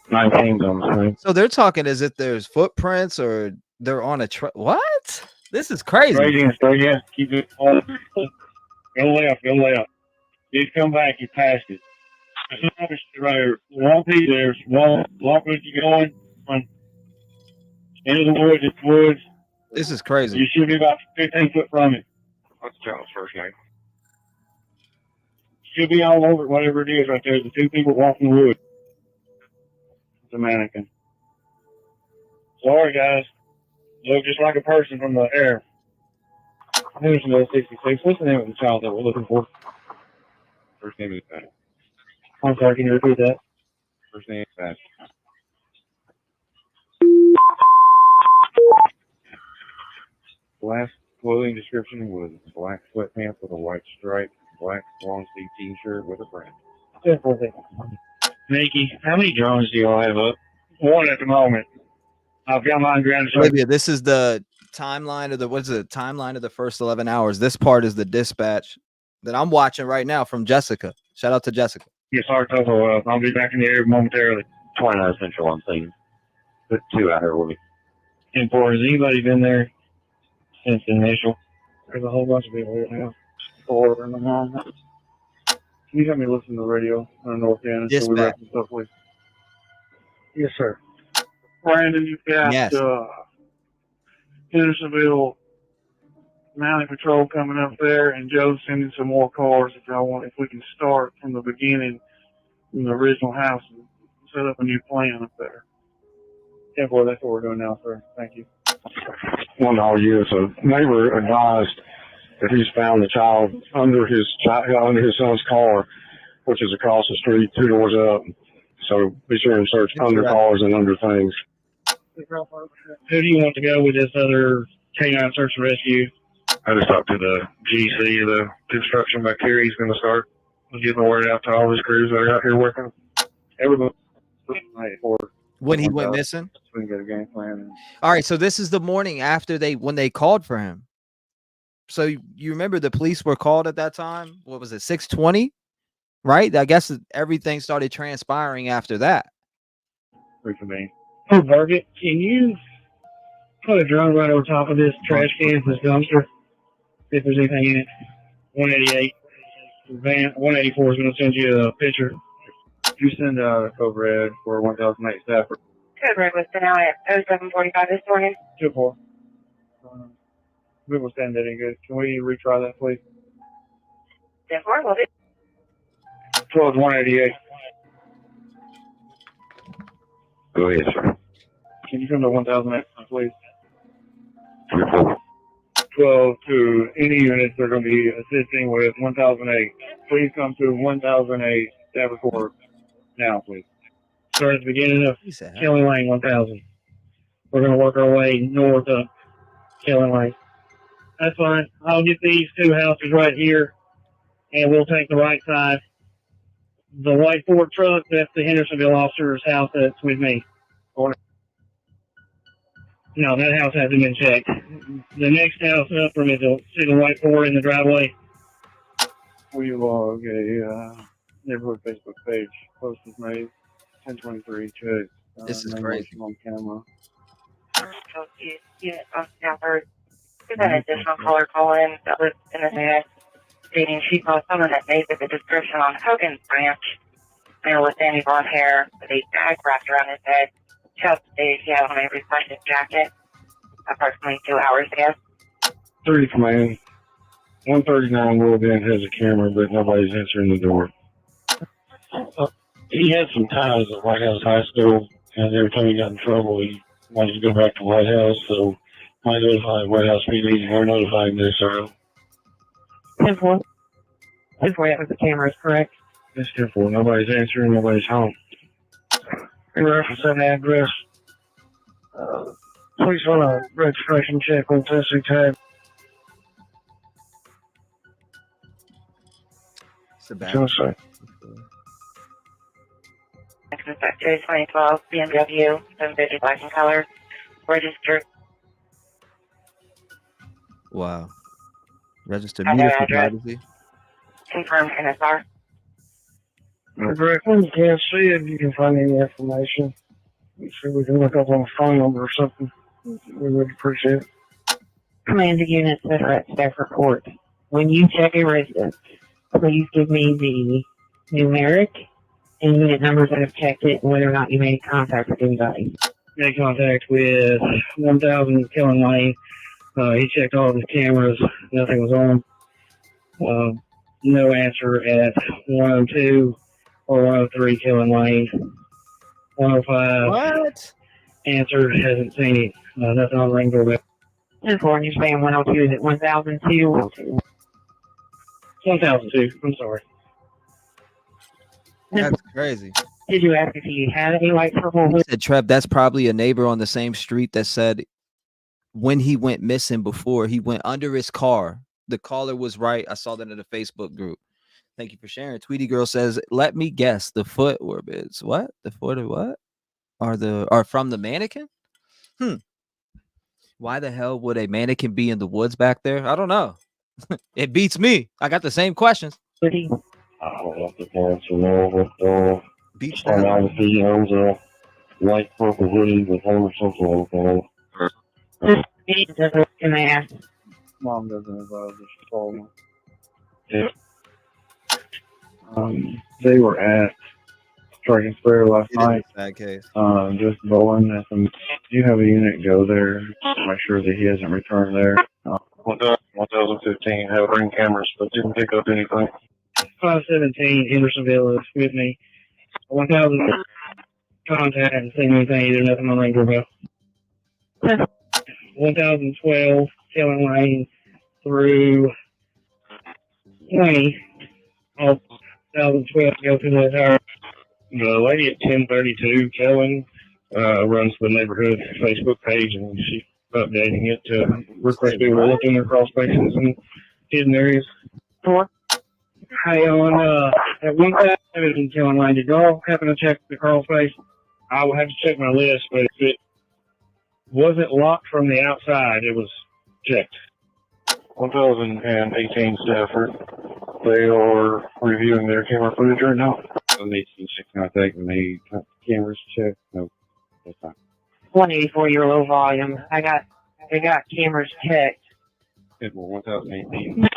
19's on the screen. So they're talking as if there's footprints or they're on a truck. What? This is crazy. Straight in, straight in. Keep it on. Go left, go left. Just come back, you passed it. Right, won't be there. Won't you going into the woods? It's woods. This is crazy. You should be about 15 foot from it. What's the child's first name? Should be all over it, whatever it is right there. The 2 people walking the woods. It's a mannequin. Sorry, guys. Look just like a person from the air. I think it's another 66. What's the name of the child that we're looking for? First name is Seth. I'm sorry, can you repeat that? First name is Seth. Last clothing description was black sweatpants with a white stripe, black long sleeve t-shirt with a print. Mickey, how many drones do y'all have up? 1 at the moment. I've got mine grounded. Olivia, this is the timeline of the timeline of the first 11 hours. This part is the dispatch that I'm watching right now from Jessica. Shout out to Jessica. Yes, sir. I'll be back in the air momentarily. 29 Central on scene. Put 2 out here with me. 10-4, has anybody been there since the initial? There's a whole bunch of people here now. 4 in the morning. Can you help me listen to the radio on the north end until we wrap this up, please? Yes, sir. Brandon, you've got Hendersonville Mounted Patrol coming up there, and Joe's sending some more cars if y'all want. If we can start from the beginning in the original house and set up a new plan up there. 10-4, that's what we're doing now, sir. Thank you. One all year, so neighbor advised that he's found the child under his son's car, which is across the street, 2 doors up. So be sure and search under cars and under things. Who do you want to go with this other K9 search and rescue? I just talked to the GC, the construction back here. He's going to start getting the word out to all his crews that are out here working. Everybody. When he went missing? We can get a game plan. All right, so this is the morning after when they called for him. So you remember the police were called at that time? What was it, 6:20? Right? I guess everything started transpiring after that. Reconvene. Oh, Target, can you put a drone right over top of this trash can, this dumpster? See if there's anything in it. 188. Van 184 is going to send you a picture. You send a code red for 1008 Stafford. Code red was sent out at 0745 this morning. 2-4. We will send that in good. Can we retry that, please? 10-4, will do. 12 188. Go ahead, sir. Can you come to 1008, please? 12 to any units that are going to be assisting with 1008. Please come to 1008 Stafford Court now, please. Start at the beginning of Kelly Lane 1000. We're going to work our way north of Kelly Lane. That's fine. I'll get these 2 houses right here, and we'll take the right side. The white Ford truck, that's the Hendersonville officer's house that's with me. No, that house hasn't been checked. The next house up from is see the white Ford in the driveway. We will neighborhood Facebook page. Post was made. 1023 check. This is crazy. On camera. Yeah, now first. We've had an additional caller call in that lives in this area, stating she saw someone that made the description on Hogan's Branch, male with sandy blonde hair, with a bag wrapped around his head. She also stated he had on a reflective jacket approximately 2 hours ago. 3 command. 139 World End has a camera, but nobody's answering the door. He had some ties at White House High School, and every time he got in trouble, he wanted to go back to White House, so I notified White House PD, and we're notifying this, sir. 10-4. 10-4, that the camera is correct. It's 10-4. Nobody's answering, nobody's home. In reference to that address, please run a registration check on testing tab Sebastian. Detector 2012 BMW, 750 black in color, registered. Wow. Registered Other meter for address. privacy. Confirmed NSR. Correct. You can't see it. You can find any information. See if we can look up on a phone number or something. We would appreciate it. Command the units that are at staff report. When you check a residence, please give me the numeric and unit numbers that have checked it and whether or not you made contact with anybody. Made contact with 1000 Killing Lane. He checked all of his cameras. Nothing was on. No answer at 102 or 103 Killing Lane. 105. What? Answer, hasn't seen it. Nothing on the ring doorbell. Inform you're saying 102 is at 1002. 1002. I'm sorry. That's crazy. Did you ask if he had any lights for He said, Trev, that's probably a neighbor on the same street that said when he went missing before, he went under his car. The caller was right. I saw that in the Facebook group. Thank you for sharing. Tweety Girl says, let me guess, the foot orbits. What? The foot of what? Are from the mannequin? Why the hell would a mannequin be in the woods back there? I don't know. It beats me. I got the same questions. I don't know if the parents will know, but Beats find out if he owns a light purple hoodie with him or something like that. Can I ask? Mom doesn't advise us to follow him. Yeah. They were at Striking Square last night. Bad case. Just bowling at them. Do you have a unit go there? Make sure that he hasn't returned there. 1015 have ring cameras, but didn't pick up anything. 517 Hendersonville is with me. 1000 contact, haven't seen anything either, nothing on ring doorbell. 1012 Killing Lane through 20. 1012 go through the entire. The lady at 1032 Kellen runs the neighborhood Facebook page, and she's updating it to request people to look in their crawl spaces and hidden areas. Hey, on at 1000 in Killing Lane, did y'all happen to check the crawl space? I will have to check my list, but if it wasn't locked from the outside, it was checked. 1018 Stafford. They are reviewing their camera footage right now. I need some contact and the cameras checked. No, that's fine. 184 your low volume. I got cameras checked. It was 1018.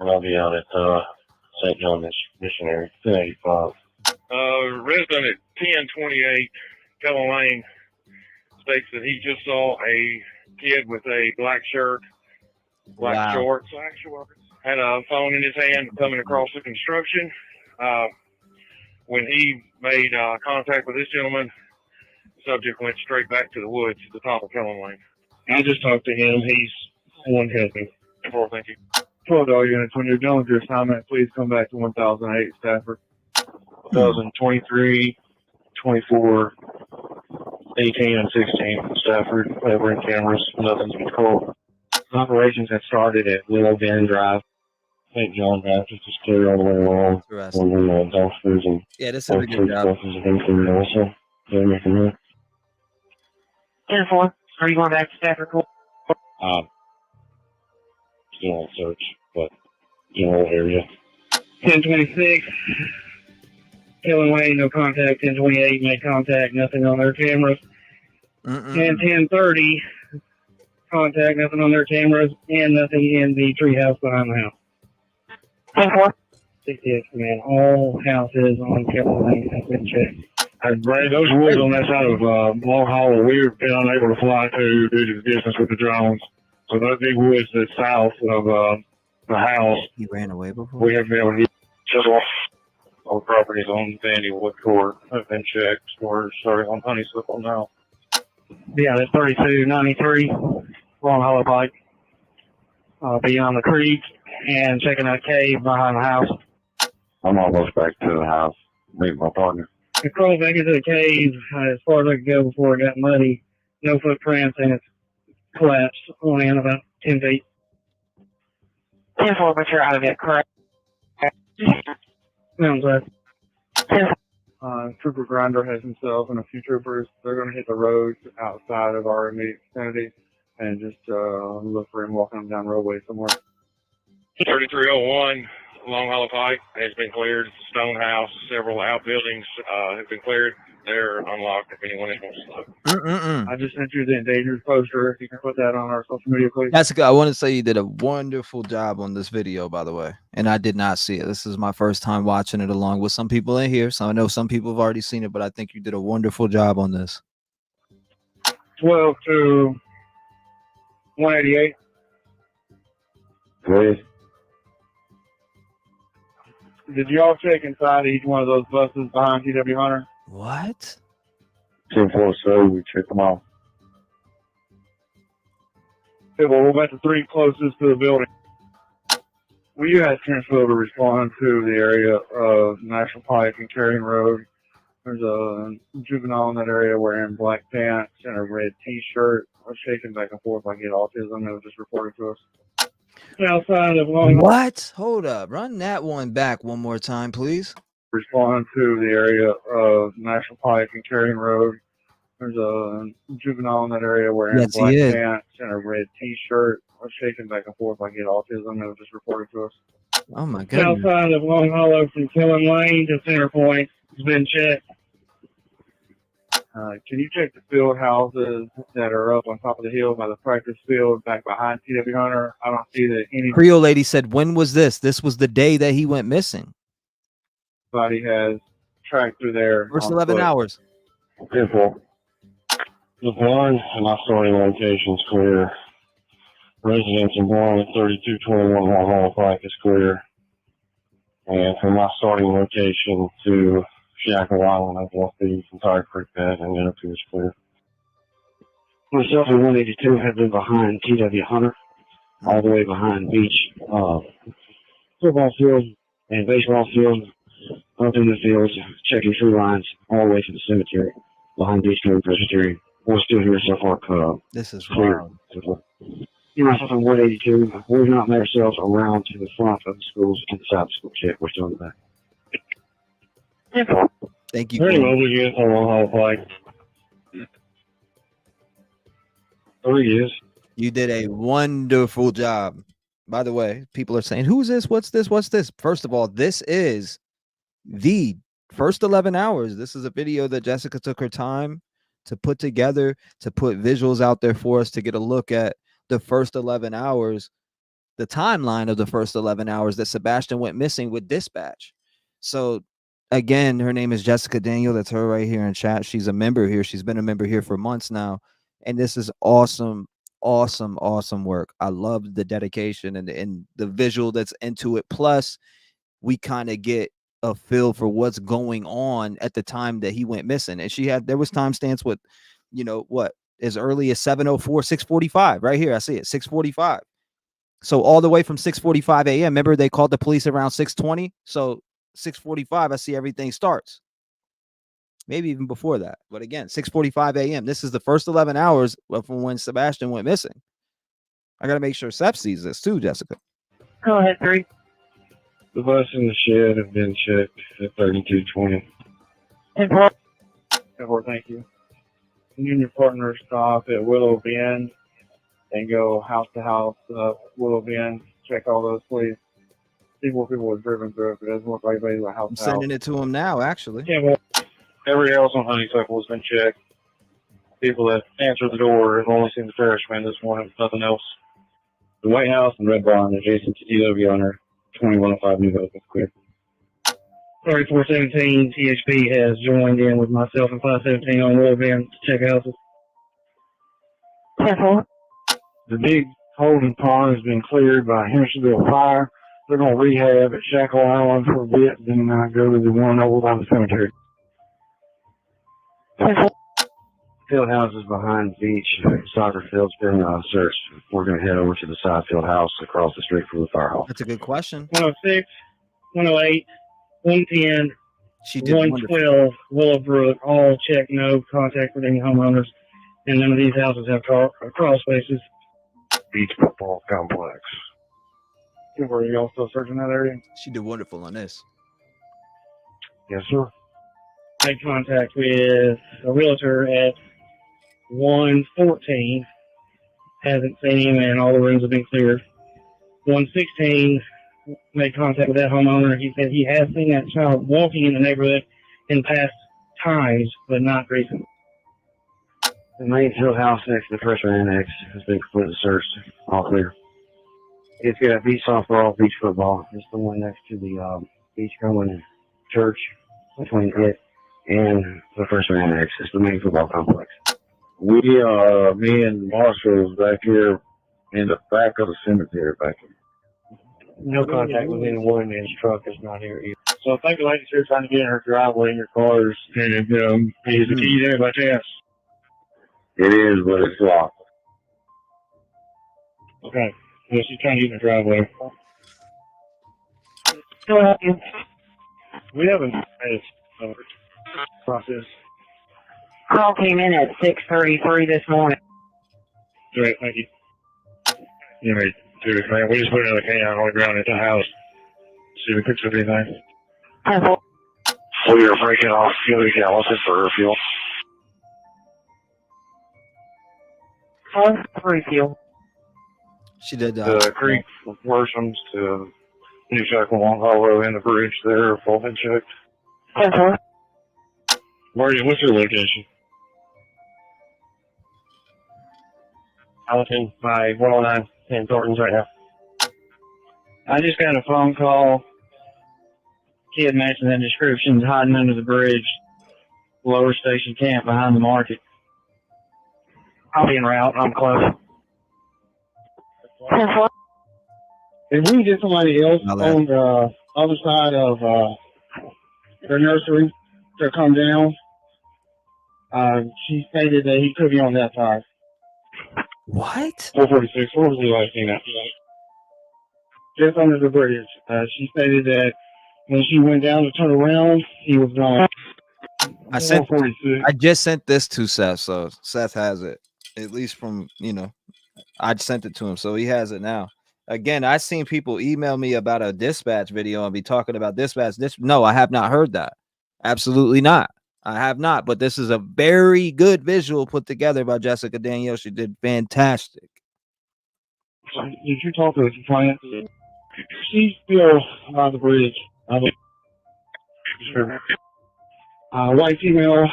I'll be out at St. John Missionary, 1085. Resident at 1028 Keller Lane states that he just saw a kid with a black shirt, black shorts, had a phone in his hand coming across the construction. When he made contact with this gentleman, the subject went straight back to the woods at the top of Keller Lane. I just talked to him. He's one helping. Thank you. 12 units. When you're done with your assignment, please come back to 1008 Stafford. 1023, 24, 18, and 16 Stafford. Ring cameras. Nothing's been called. Operations have started at Willow Bend Drive. St. John Baptist is clear all the way along. Interesting. And dumpsters and yeah, this is a good job. Buses have been cleared also. They're making room. 10-4. Are you going back to Stafford? Still on search, but general area. 1026. Killing Lane, no contact. 1028, made contact. Nothing on their cameras. And 1030, contact. Nothing on their cameras. And nothing in the treehouse behind the house. 10-4. 68, man. All houses on Killing Lane have been checked. Ray, those woods on that side of Long Hollow, we've been unable to fly to due to the distance with the drones. So those big woods that's south of the house, he ran away before. we haven't been able to get just all properties on Sandy Wood Court have been checked. We're starting on Honeysuckle now. Yeah, that's 3293 Long Hollow Pike. Beyond the creek and checking that cave behind the house. I'm almost back to the house. Meet my partner. I crawled back into the cave as far as I could go before it got muddy. No footprints, and it's collapsed on in about 10 feet. 10-4, but you're out of it, correct? Sounds like Trooper Grinder has himself and a few troopers. They're going to hit the roads outside of our immediate vicinity and just look for him walking down the roadway somewhere. 3301 Long Hollow Pike has been cleared. Stone House, several outbuildings have been cleared. They're unlocked if anyone else wants to look. I just sent you the endangered poster. If you can put that on our social media, please. Jessica, I want to say you did a wonderful job on this video, by the way. And I did not see it. This is my first time watching it along with some people in here. So I know some people have already seen it, but I think you did a wonderful job on this. 12 to 188. Please. Did y'all check inside each one of those buses behind T.W. Hunter? What? 1047, we checked them all. Okay, well, we're about the three closest to the building. Will you ask Transfield to respond to the area of National Pike and Carrying Road? There's a juvenile in that area wearing black pants and a red T-shirt. I'm shaking back and forth like he had autism. It was just reported to us. Outside of What? Hold up. Run that one back one more time, please. Respond to the area of National Pike and Carrying Road. There's a juvenile in that area wearing black pants and a red T-shirt. I'm shaking back and forth like he had autism. It was just reported to us. Oh my goodness. Outside of Long Hollow from Killen Lane to Center Point has been checked. Can you check the field houses that are up on top of the hill by the practice field back behind T.W. Hunter? I don't see that Creole lady said, when was this? This was the day that he went missing. anybody has tracked through there. First 11 hours. Simple. The barn and my starting location's clear. Residents in barn at 3221 Long Hollow Pike is clear. And from my starting location to Shackle Island, I've left the entire creek bed and it appears clear. Myself and 182 have been behind T.W. Hunter, all the way behind beach, football field and baseball field, up in the fields, checking tree lines, all the way to the cemetery, behind Beach Green Presbyterian. We're still here so far. This is clear. wild. Myself and 182, we've not made ourselves around to the front of the schools inside the school check. We're still in the back. Thank you. Very well, we get a long haul flight. 3 years. You did a wonderful job. By the way, people are saying, who's this? What's this? What's this? First of all, this is the first 11 hours. This is a video that Jessica took her time to put together, to put visuals out there for us to get a look at the first 11 hours, the timeline of the first 11 hours that Sebastian went missing with dispatch. So again, her name is Jessica Daniel. That's her right here in chat. She's a member here. She's been a member here for months now. And this is awesome, awesome, awesome work. I love the dedication and the visual that's into it. Plus, we kind of get a feel for what's going on at the time that he went missing. And there was timestamps with, what, as early as 7:04, 6:45. Right here, I see it, 6:45. So all the way from 6:45 a.m. Remember, they called the police around 6:20. So 6:45, I see everything starts. Maybe even before that. But again, 6:45 a.m. This is the first 11 hours from when Sebastian went missing. I got to make sure Seth sees this too, Jessica. Go ahead, 3. The bus and the shed have been checked at 3220. Thank you. You and your partner stop at Willow Bend and go house to house up Willow Bend. Check all those, please. See where people have driven through it, but it doesn't look like anybody's a house I'm to house. sending it to him now, actually. Yeah, well, every house on Honeysuckle has been checked. People that answered the door have only seen the Ferrisman this morning, nothing else. The White House and Red Barn adjacent to T.W. Hunter, 2105 New Hope is clear. 3417 THP has joined in with myself and 517 on Willow Bend to check houses. The big holding pond has been cleared by Hendersonville Fire. They're going to rehab at Shackle Island for a bit, then go to the one over by the cemetery. Field houses behind the beach, soccer field's been searched. We're going to head over to the side field house across the street from the fire hall. That's a good question. 106, 108, 110, She did 112, Willowbrook, all check, no contact with any homeowners. And none of these houses have crawl spaces. Beach football complex. Were you also searching that area? She did wonderful on this. Yes, sir. Made contact with a realtor at 114. Hasn't seen him, and all the rooms have been cleared. 116 made contact with that homeowner. He said he has seen that child walking in the neighborhood in past times, but not recently. The main field house next to the freshman annex has been completely searched. All clear. It's got beach softball, beach football. It's the one next to the beach going church between it and the freshman annex. It's the main football complex. Me and Marshall was back here in the back of the cemetery back here. No contact with anyone, and his truck is not here either. So I think the lady's here trying to get in her driveway in your cars, and is the key there by chance? It is, but it's locked. Okay. So she's trying to get in her driveway. We haven't had a process. Call came in at 6:33 this morning. Great, thank you. You may do it, man. We just put another can on the ground at the house. See if we picks up anything. We are breaking off fuel gallons for her fuel. Fuel. She did The creek worsens to New Shackle Long Hollow and the bridge there, both been checked. Marty, what's your location? I'm looking by 109 in Thornton's right now. I just got a phone call. Kid matching that description, hiding under the bridge, lower station camp behind the market. I'll be en route. I'm close. If we get somebody else on the other side of their nursery to come down, she stated that he could be on that side. What? 446. What was the last thing that? Just under the bridge. She stated that when she went down to turn around, he was gone. I just sent this to Seth, so Seth has it. At least from, I sent it to him, so he has it now. Again, I've seen people email me about a dispatch video and be talking about dispatch. No, I have not heard that. Absolutely not. I have not, but this is a very good visual put together by Jessica Danielle. She did fantastic. Did you talk to the client? She's still on the bridge. White female,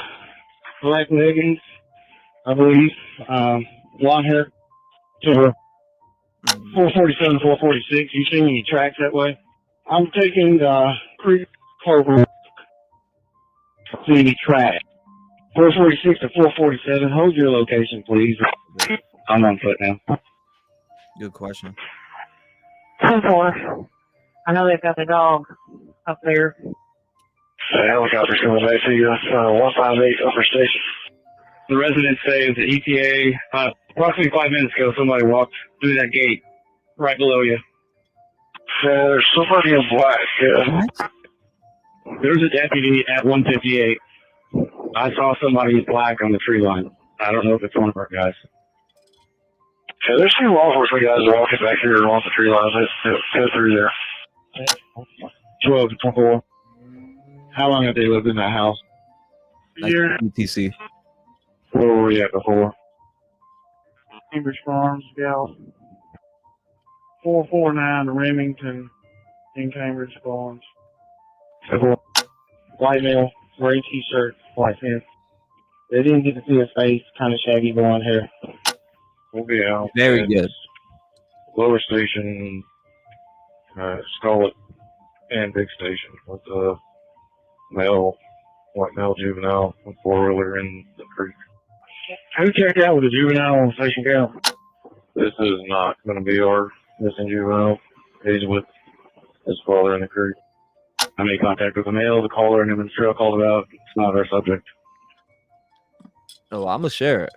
black leggings, I believe, blonde hair, silver. 447, 446. You see any tracks that way? I'm taking the creek over. See any tracks? 446 to 447. Hold your location, please. I'm on foot now. Good question. 10-4. I know they've got the dog up there. The helicopter's coming back to you. 158 Upper Station. The residents say the ETA, approximately 5 minutes ago, somebody walked through that gate right below you. There's somebody in black. What? There's a deputy at 158. I saw somebody in black on the tree line. I don't know if it's one of our guys. Yeah, there's two law enforcement guys walking back here along the tree lines. Let's go through there. 12 to 24. How long have they lived in that house? Year. UTC. Where were we at before? Cambridge Farms, Gal. 449 Remington in Cambridge Farms. White male, gray t-shirt, white pants. They didn't get to see his face, kind of shaggy blonde hair. We'll be out. Very good. Lower Station, Scarlet, and Big Station with a white male juvenile with four-wheeler in the creek. Who checked out with a juvenile on Station Gal? This is not going to be our missing juvenile. He's with his father in the creek. I made contact with the male, the caller, and him and the trail called about. It's not our subject. Oh, I'm going to share it.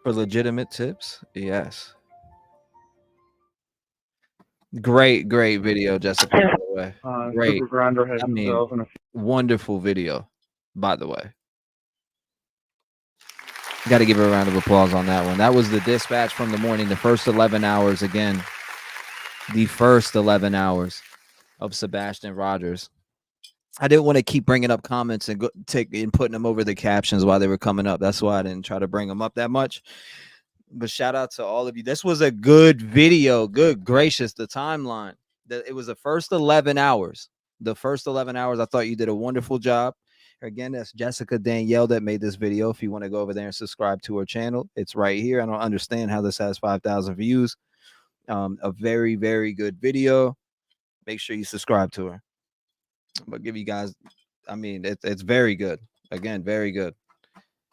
For legitimate tips? Yes. Great video, Jessica. By the way. Great. I mean, wonderful video, by the way. Got to give her a round of applause on that one. That was the dispatch from the morning, the first 11 hours again. The first 11 hours of Sebastian Rogers. I didn't want to keep bringing up comments and putting them over the captions while they were coming up. That's why I didn't try to bring them up that much. But shout out to all of you. This was a good video. Good gracious, the timeline. It was the first 11 hours. The first 11 hours, I thought you did a wonderful job. Again, that's Jessica Danielle that made this video. If you want to go over there and subscribe to her channel, it's right here. I don't understand how this has 5,000 views. A very, very good video. Make sure you subscribe to her. I'm gonna give you guys, I mean, it's very good. Again, very good.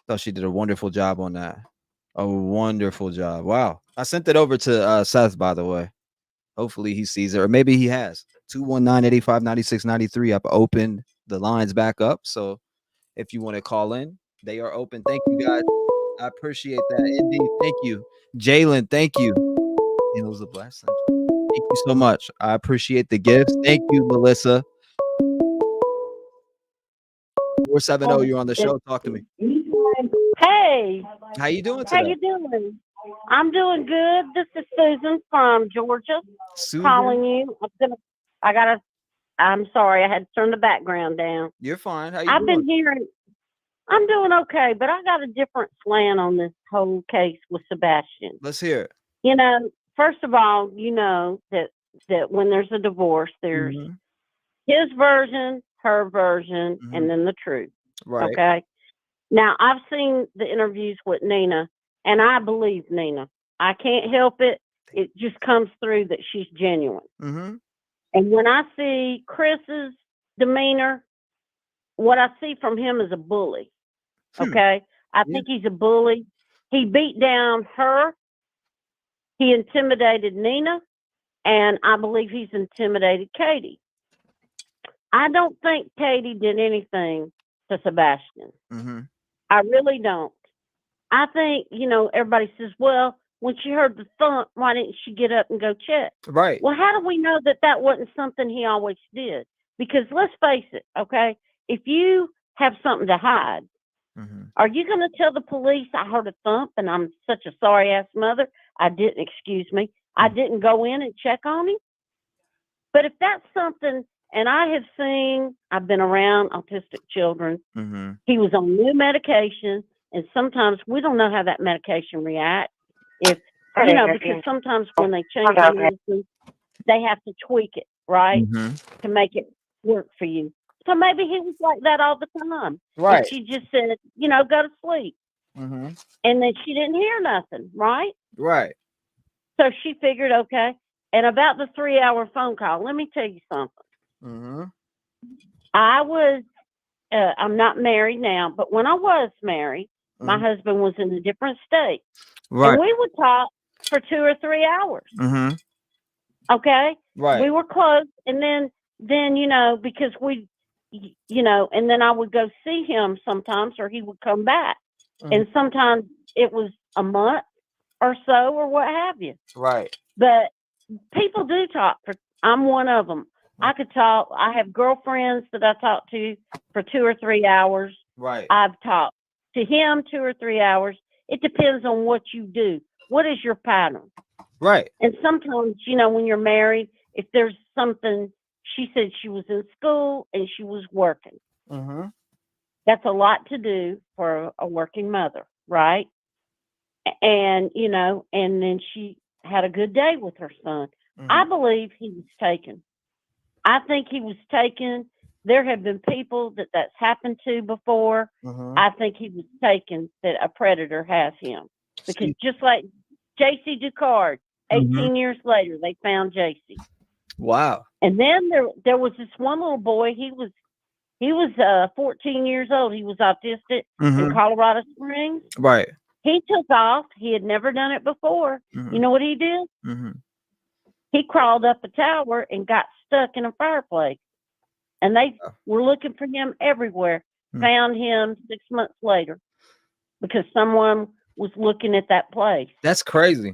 Thought she did a wonderful job on that. A wonderful job. Wow. I sent it over to Seth, by the way. Hopefully he sees it, or maybe he has. 219-885-9693. I've opened the lines back up. So if you want to call in, they are open. Thank you, guys. I appreciate that. Indeed. Thank you. Jalen, thank you. It was a blessing. Thank you so much. I appreciate the gifts. Thank you, Melissa. 470, you're on the show. Talk to me. Hey. How you doing How today? you doing? I'm doing good. This is Susan from Georgia calling you. I'm sorry, I had to turn the background down. You're fine. How you I've doing? been hearing, I'm doing okay, but I got a different slant on this whole case with Sebastian. Let's hear it. You know, first of all, you know that when there's a divorce, there's his version, her version, and then the truth. Right. Okay. Now, I've seen the interviews with Nina, and I believe Nina. I can't help it. It just comes through that she's genuine. Mm-hmm. And when I see Chris's demeanor, what I see from him is a bully. Okay? I think he's a bully. He beat down her. He intimidated Nina. And I believe he's intimidated Katie. I don't think Katie did anything to Sebastian. Mm-hmm. I really don't. I think, you know, everybody says, well, when she heard the thump, why didn't she get up and go check? Right. Well, how do we know that that wasn't something he always did? Because let's face it, okay? If you have something to hide, are you going to tell the police I heard a thump and I'm such a sorry ass mother? I didn't, excuse me. I didn't go in and check on him. But if that's something, and I have seen, I've been around autistic children. Mm-hmm. He was on new medication, and sometimes we don't know how that medication reacts. If, you know, because sometimes when they change the medicine, they have to tweak it, right? To make it work for you. So maybe he was like that all the time. Right. And she just said, you know, go to sleep. Mm-hmm. And then she didn't hear nothing, right? Right. So she figured, okay. And about the 3-hour phone call, let me tell you something. Mm-hmm. I'm not married now, but when I was married, my husband was in a different state. Right. And we would talk for 2 or 3 hours. Mm-hmm. Okay. Right. We were close. And then, you know, because you know, and then I would go see him sometimes, or he would come back. And sometimes it was a month or so, or what have you. Right. But people do talk I'm one of them. I could talk. I have girlfriends that I talk to for 2 or 3 hours. Right. I've talked to him 2 or 3 hours. It depends on what you do. What is your pattern? Right. And sometimes, you know, when you're married, if there's something, she said she was in school and she was working. Mm-hmm. That's a lot to do for a working mother, right? And, you know, and then she had a good day with her son. I believe he was taken. I think he was taken. There have been people that's happened to before. I think he was taken, that a predator has him. Because just like J.C. Ducard, 18 years later, they found J.C. Wow. And then there was this one little boy. He was 14 years old. He was autistic in Colorado Springs. Right. He took off. He had never done it before. You know what he did? He crawled up a tower and got stuck in a fireplace. And they were looking for him everywhere. Found him 6 months later because someone was looking at that place. That's crazy.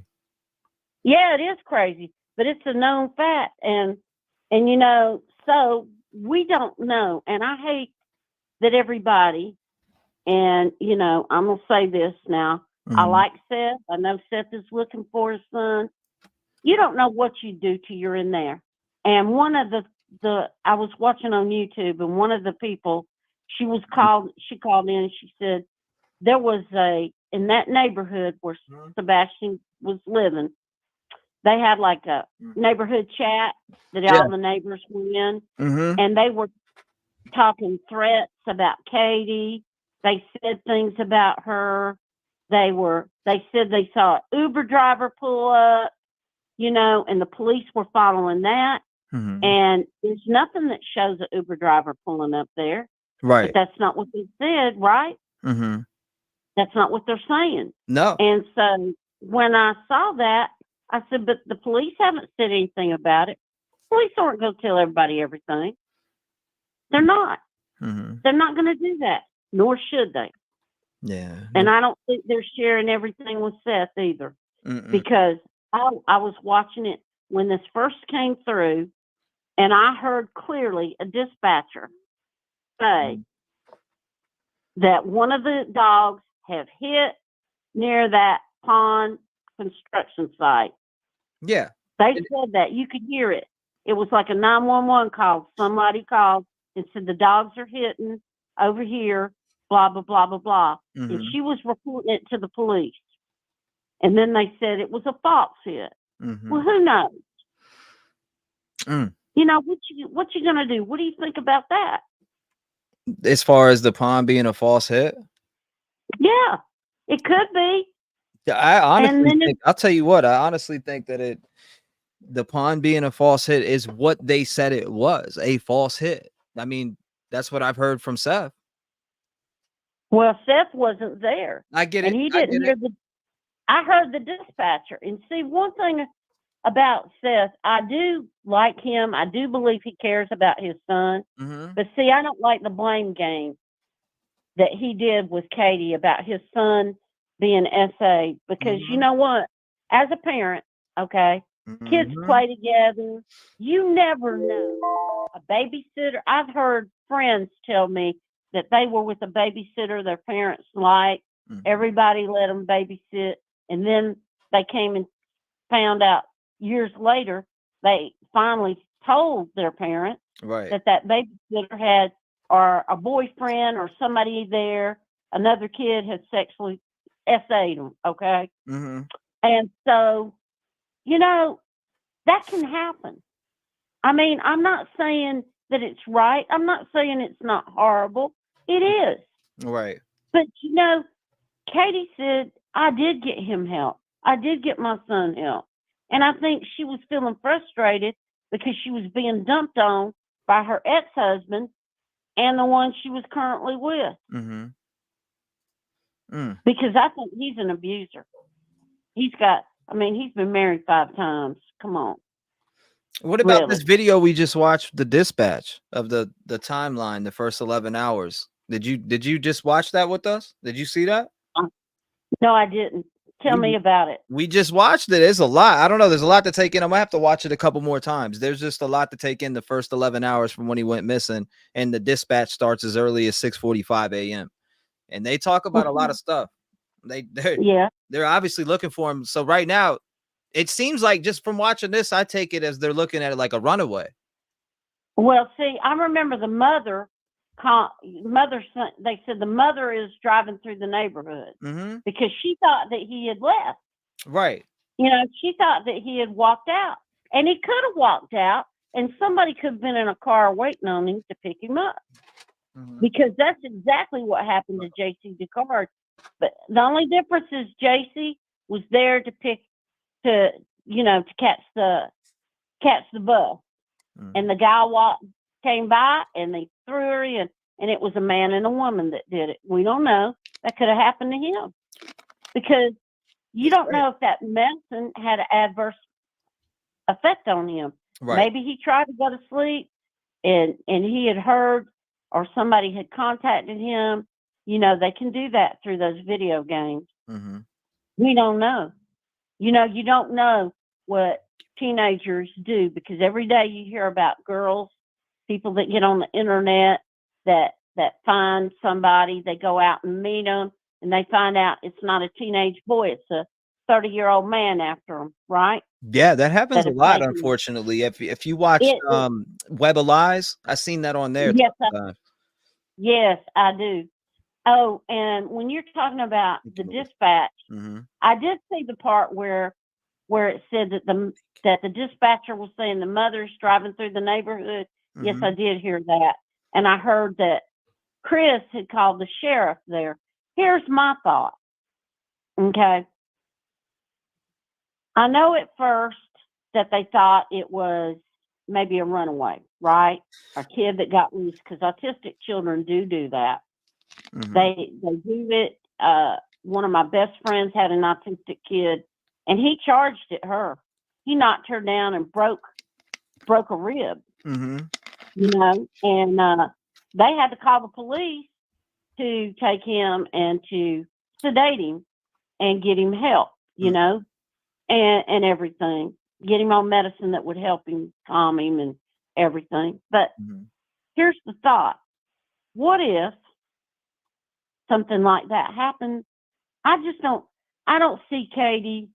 Yeah, it is crazy, but it's a known fact. And you know, so we don't know. And I hate that everybody And, you know, I'm going to say this now. I like Seth. I know Seth is looking for his son. You don't know what you do till you're in there. And one of the I was watching on YouTube, and one of the people, she called in and she said there was in that neighborhood where Sebastian was living, they had like a neighborhood chat that all the neighbors were in, and they were talking threats about Katie. They said things about her. They said they saw an Uber driver pull up, you know, and the police were following that. And there's nothing that shows an Uber driver pulling up there. Right. But that's not what they said, right? That's not what they're saying. No. And so when I saw that, I said, but the police haven't said anything about it. Police aren't going to tell everybody everything. They're not. They're not going to do that, nor should they. Yeah. And I don't think they're sharing everything with Seth either, because I was watching it when this first came through, and I heard clearly a dispatcher say that one of the dogs have hit near that pond construction site. Yeah. They said that. You could hear it. It was like a 911 call. Somebody called and said the dogs are hitting over here, blah, blah, blah, blah, blah. And she was reporting it to the police. And then they said it was a false hit. Well, who knows? You know, what you gonna do? What do you think about that? As far as the pond being a false hit? Yeah, it could be. I honestly think, I'll tell you what, I honestly think that the pond being a false hit is what they said it was, a false hit. I mean, that's what I've heard from Seth. Well, Seth wasn't there. I get it. And he didn't hear I heard the dispatcher. And see, one thing about Seth, I do like him. I do believe he cares about his son. But see, I don't like the blame game that he did with Katie about his son being SA, because you know what? As a parent, okay, kids play together. You never know. A babysitter, I've heard friends tell me that they were with a babysitter their parents liked. Everybody let them babysit. And then they came and found out years later, they finally told their parents that babysitter had, or a boyfriend or somebody there, another kid had sexually SA'd them, okay? And so, you know, that can happen. I mean, I'm not saying that it's right. I'm not saying it's not horrible. It is. Right. But, you know, Katie said, I did get him help. I did get my son help. And I think she was feeling frustrated because she was being dumped on by her ex-husband and the one she was currently with. Because I think he's an abuser. He's been married 5 times. Come on. What about this video we just watched, the dispatch of the timeline, the first 11 hours? Did you just watch that with us? Did you see that? No, I didn't. Tell me about it. We just watched it. It's a lot. I don't know. There's a lot to take in. I'm gonna have to watch it a couple more times. There's just a lot to take in the first 11 hours from when he went missing, and the dispatch starts as early as 6:45 a.m. And they talk about a lot of stuff. They're obviously looking for him. So right now, it seems like, just from watching this, I take it as they're looking at it like a runaway. Well, see, I remember the mother. They said the mother is driving through the neighborhood because she thought that he had left. Right. You know, she thought that he had walked out, and he could have walked out, and somebody could have been in a car waiting on him to pick him up, because that's exactly what happened to JC Descartes. But the only difference is JC was there to catch the bus, and the guy came by and they threw her in, and it was a man and a woman that did it. We don't know. That could have happened to him, because you don't know if that medicine had an adverse effect on him. Maybe he tried to go to sleep and he had heard, or somebody had contacted him. You know, they can do that through those video games. We don't know. You know, you don't know what teenagers do, because every day you hear about girls, people that get on the internet that that find somebody, they go out and meet them, and they find out it's not a teenage boy, it's a 30-year-old man after them, right? Yeah, that happens That a has lot, taken them. unfortunately. If you watch It, Web of Lies, I seen that on there. yes, sometimes. yes, I do. Oh, and when you're talking about the dispatch, I did see the part where it said that the dispatcher was saying the mother's driving through the neighborhood. Yes, I did hear that. And I heard that Chris had called the sheriff there. Here's my thought. Okay. I know at first that they thought it was maybe a runaway, right? A kid that got loose, because autistic children do that. They do it. One of my best friends had an autistic kid, and he charged at her. He knocked her down and broke a rib. You know, and they had to call the police to take him and to sedate him and get him help. You know, and everything. Get him on medicine that would help him, calm him, and everything. But here's the thought: what if something like that happened? I don't see Katie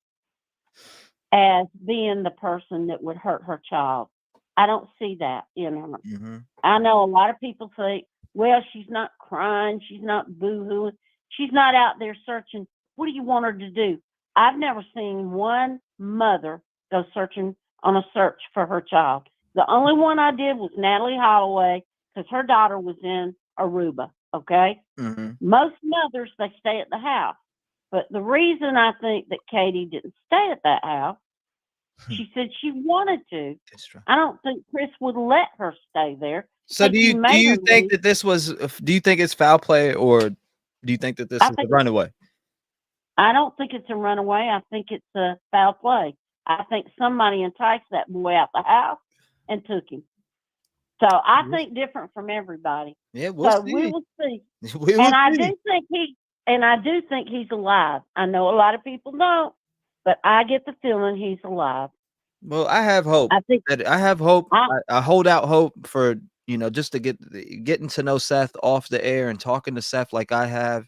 as being the person that would hurt her child. I don't see that in her. I know a lot of people say, well, she's not crying, she's not boo-hooing, she's not out there searching. What do you want her to do? I've never seen one mother go searching on a search for her child. The only one I did was Natalie Holloway, because her daughter was in Aruba, okay? Most mothers, they stay at the house. But the reason I think that Katie didn't stay at that house, she said she wanted to. I don't think Chris would let her stay there. So do you think that this was? Do you think it's foul play, or do you think that this is a runaway? I don't think it's a runaway. I think it's a foul play. I think somebody enticed that boy out the house and took him. So I think different from everybody. Yeah, we'll see. We will see. We will see. I do think he's alive. I know a lot of people don't, but I get the feeling he's alive. Well, I have hope. I have hope. I hold out hope for, just to getting to know Seth off the air and talking to Seth like I have,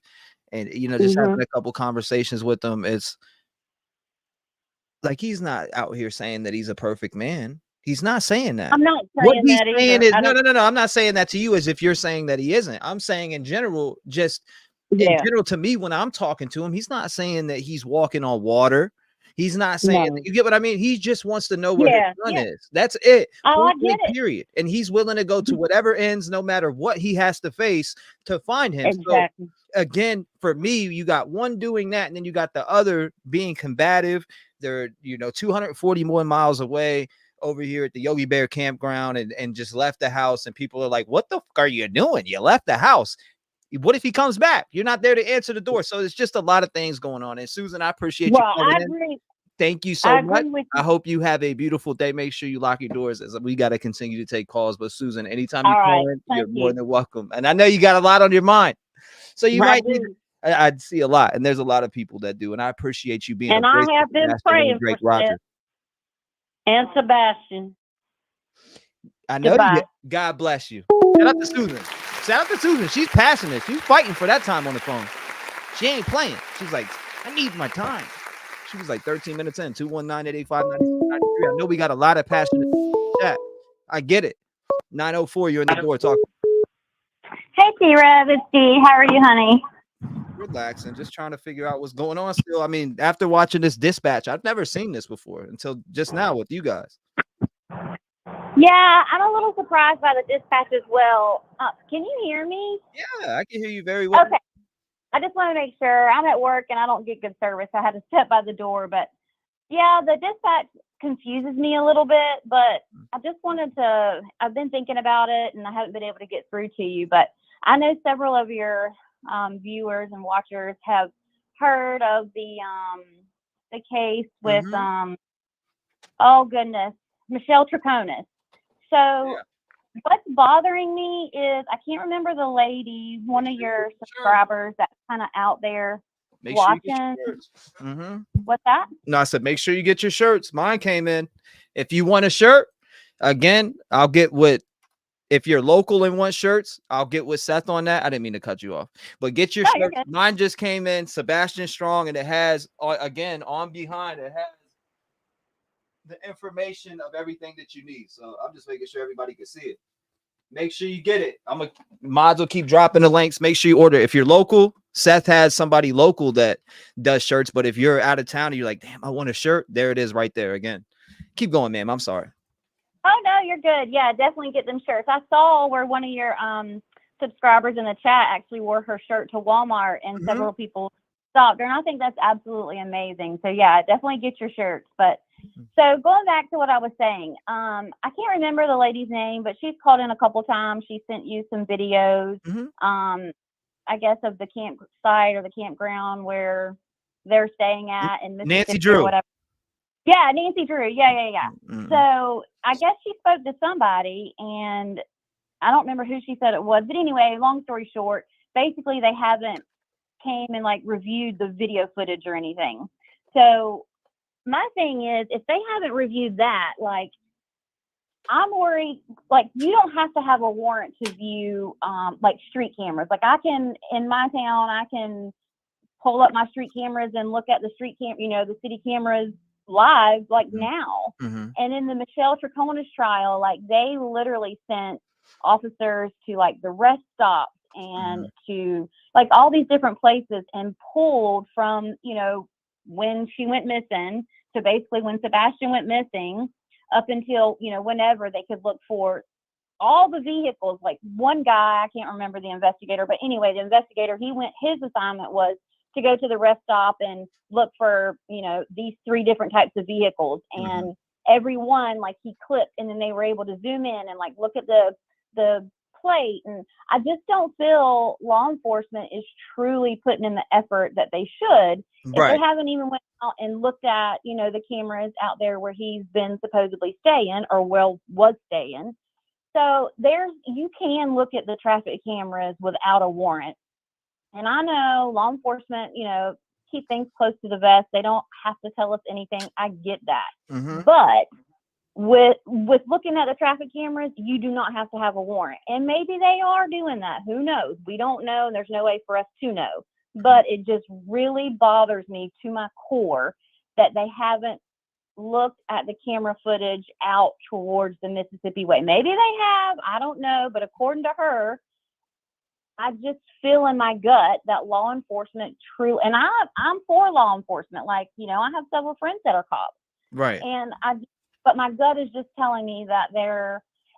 and just having a couple conversations with him. It's like he's not out here saying that he's a perfect man. He's not saying that. I'm not saying what he's that saying either. No. I'm not saying that to you as if you're saying that he isn't. I'm saying in general, in general, to me, when I'm talking to him, he's not saying that he's walking on water. He's not saying that, you get what I mean? He just wants to know where his son is. That's it. Oh, I get it. Period. And he's willing to go to whatever ends, no matter what he has to face to find him. Exactly. So, again, for me, you got one doing that, and then you got the other being combative. They're 240 more miles away over here at the Yogi Bear campground, and just left the house, and people are like, what the fuck are you doing? You left the house. What if he comes back? You're not there to answer the door. So it's just a lot of things going on. And Susan, I appreciate you coming in. Thank you so much. I hope you have a beautiful day. Make sure you lock your doors, as we got to continue to take calls. But Susan, anytime you call in, you're more than welcome. And I know you got a lot on your mind, so you might need. I'd see a lot, and there's a lot of people that do. And I appreciate you being. And I have been praying for Seth and Sebastian. I know. God bless you. Shout out to Susan. Shout out to Susan. She's passionate. She's fighting for that time on the phone. She ain't playing. She's like, I need my time. She was like 13 minutes in. 219-885-9693. I know we got a lot of passionate chat. I get it. 904, you're in the door talking. Hey, T-REV, it's Dee. How are you, honey? Relaxing. Just trying to figure out what's going on still. I mean, after watching this dispatch, I've never seen this before until just now with you guys. Yeah, I'm a little surprised by the dispatch as well. Can you hear me? Yeah, I can hear you very well. Okay. I just want to make sure. I'm at work and I don't get good service. I had to step by the door. But yeah, the dispatch confuses me a little bit. But I just wanted to, I've been thinking about it and I haven't been able to get through to you. But I know several of your viewers and watchers have heard of the case with, oh goodness, Michelle Troconis. So what's bothering me is I can't remember the lady, one of your subscribers that's kind of out there watching. What's that? No, I said, make sure you get your shirts. Mine came in. If you want a shirt, again, I'll get what if you're local and want shirts, I'll get with Seth on that. I didn't mean to cut you off, but get your No, you're shirts. good. Mine just came in, Sebastian Strong, and it has again on behind it has the information of everything that you need. So I'm just making sure everybody can see it. Make sure you get it. Mods will keep dropping the links. Make sure you order. If you're local, Seth has somebody local that does shirts. But if you're out of town and you're like, damn, I want a shirt, there it is right there again. Keep going, ma'am. I'm sorry. Oh no, you're good. Yeah, definitely get them shirts. I saw where one of your subscribers in the chat actually wore her shirt to Walmart, and several people stopped her, and I think that's absolutely amazing. So yeah, definitely get your shirts. But so going back to what I was saying, I can't remember the lady's name, but she's called in a couple times. She sent you some videos, I guess, of the campsite or the campground where they're staying at in Mississippi Nancy or Drew. whatever. Yeah, Nancy Drew. Yeah. So I guess she spoke to somebody, and I don't remember who she said it was. But anyway, long story short, basically they haven't came and like reviewed the video footage or anything. So my thing is, if they haven't reviewed that, like, I'm worried, like, you don't have to have a warrant to view like street cameras. Like, I can, in my town, I can pull up my street cameras and look at the the city cameras live, like now. And in the Michelle Troconis trial, like, they literally sent officers to like the rest stops and to like all these different places and pulled from, when she went missing to basically when Sebastian went missing up until, whenever they could look for all the vehicles. Like, one guy, I can't remember the investigator, but anyway, the investigator, his assignment was to go to the rest stop and look for, these 3 different types of vehicles. And every one, like, he clipped, and then they were able to zoom in and like look at the plate. And I just don't feel law enforcement is truly putting in the effort that they should. If they haven't even went out and looked at, the cameras out there where he's been supposedly staying or was staying. So you can look at the traffic cameras without a warrant. And I know law enforcement, keep things close to the vest. They don't have to tell us anything. I get that. But with looking at the traffic cameras, you do not have to have a warrant. And maybe they are doing that. Who knows? We don't know, and there's no way for us to know. But it just really bothers me to my core that they haven't looked at the camera footage out towards the Mississippi way. Maybe they have, I don't know, but according to her, I just feel in my gut that law enforcement and I'm for law enforcement. Like, I have several friends that are cops. Right. And but my gut is just telling me that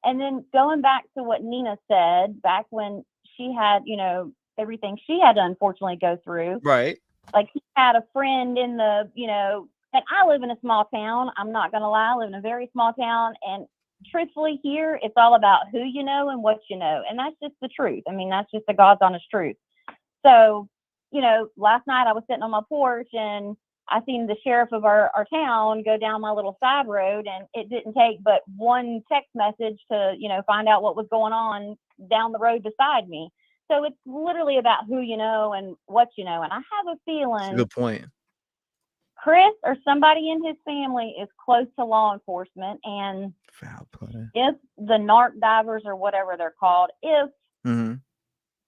and then going back to what Nina said back when she had, everything she had to unfortunately go through. Right. Like, he had a friend in the, and I live in a small town. I'm not going to lie. I live in a very small town. And truthfully, here, it's all about who you know and what you know. And that's just the truth. I mean, that's just the God's honest truth. So, last night I was sitting on my porch and I seen the sheriff of our town go down my little side road, and it didn't take but one text message to, find out what was going on down the road beside me. So it's literally about who you know and what you know. And I have a feeling That's a good point. Chris or somebody in his family is close to law enforcement. And if the Narked Divers or whatever they're called, if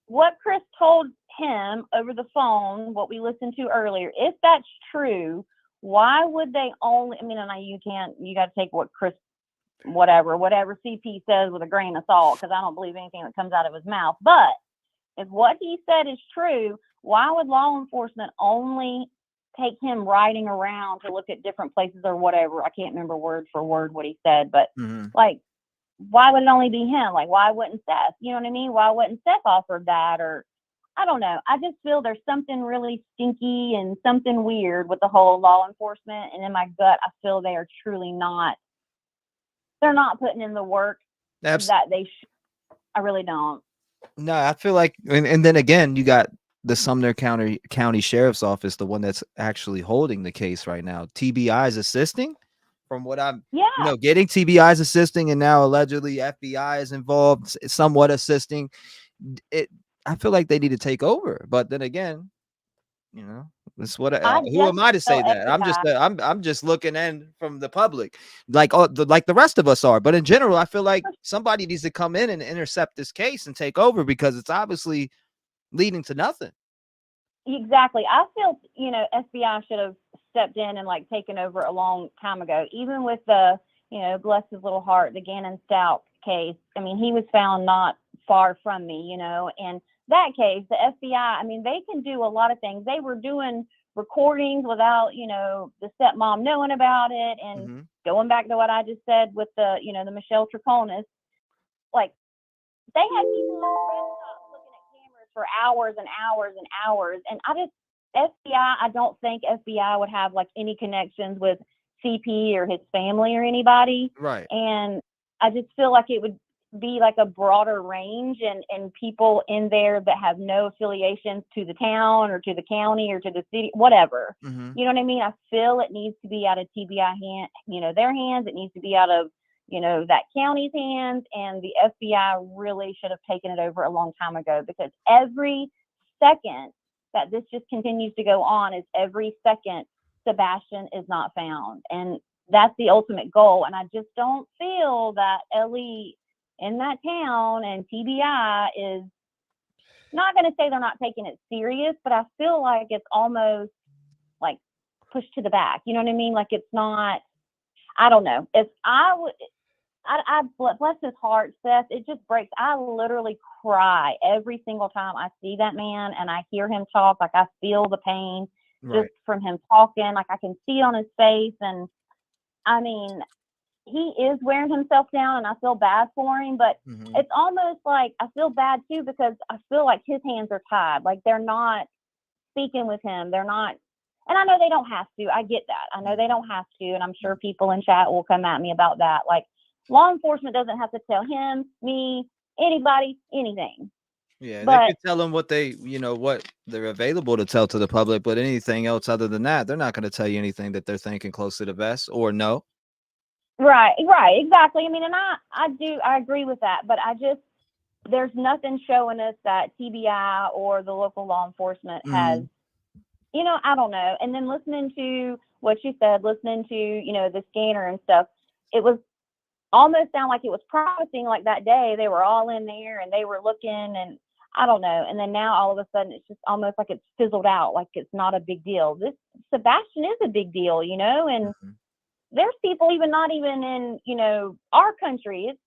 what Chris told him over the phone, what we listened to earlier, if that's true, why would they only, I mean, I know you got to take what Chris, whatever CP says with a grain of salt, because I don't believe anything that comes out of his mouth. But if what he said is true, why would law enforcement only take him riding around to look at different places or whatever? I can't remember word for word what he said, but like, why would it only be him? Like, why wouldn't Seth? You know what I mean? Why wouldn't Seth offer that? Or I don't know. I just feel there's something really stinky and something weird with the whole law enforcement. And in my gut, I feel they are truly not. They're not putting in the work that they should. I really don't. No, I feel like, and then again, you got the Sumner County Sheriff's Office, the one that's actually holding the case right now. TBI is assisting. From what I'm, getting TBI is assisting, and now allegedly FBI is involved, somewhat assisting. I feel like they need to take over, but then again, That's what. I Who just am I to feel say that? FBI. I'm just looking in from the public, like the rest of us are. But in general, I feel like somebody needs to come in and intercept this case and take over because it's obviously leading to nothing. Exactly. I feel, FBI should have stepped in and like taken over a long time ago. Even with the, bless his little heart, the Gannon Stout case. I mean, he was found not far from me, and that case, the FBI, I mean, they can do a lot of things. They were doing recordings without, the stepmom knowing about it. And going back to what I just said with the, the Michelle Troconis, like they had people on desktops looking at cameras for hours and hours and hours. And I don't think FBI would have like any connections with CP or his family or anybody. Right. And I just feel like it would be like a broader range and people in there that have no affiliations to the town or to the county or to the city, whatever. You know what I mean? I feel it needs to be out of TBI their hands. It needs to be out of, that county's hands, and the FBI really should have taken it over a long time ago, because every second that this just continues to go on is every second Sebastian is not found. And that's the ultimate goal. And I just don't feel that Ellie in that town and TBI is not going to say they're not taking it serious, but I feel like it's almost like pushed to the back. You know what I mean? Like it's not, I don't know. If I would, I bless his heart, Seth, it just breaks. I literally cry every single time I see that man and I hear him talk. Like I feel the pain just from him talking. Like I can see it on his face. And I mean, he is wearing himself down and I feel bad for him, but it's almost like I feel bad too, because I feel like his hands are tied. Like they're not speaking with him. They're not, and I know they don't have to. I get that. I know they don't have to. And I'm sure people in chat will come at me about that. Like law enforcement doesn't have to tell him, me, anybody, anything. Yeah, But they could tell them what what they're available to tell to the public, but anything else other than that, they're not going to tell you anything that they're thinking close to the vest or no. Right, exactly. I mean, and I agree with that, but there's nothing showing us that TBI or the local law enforcement has, I don't know. And then listening to what you said, listening to, the scanner and stuff, it was almost sound like it was promising, like that day they were all in there and they were looking, and I don't know. And then now all of a sudden it's just almost like it's fizzled out, like it's not a big deal. This Sebastian is a big deal, and there's people not even in, our country. It's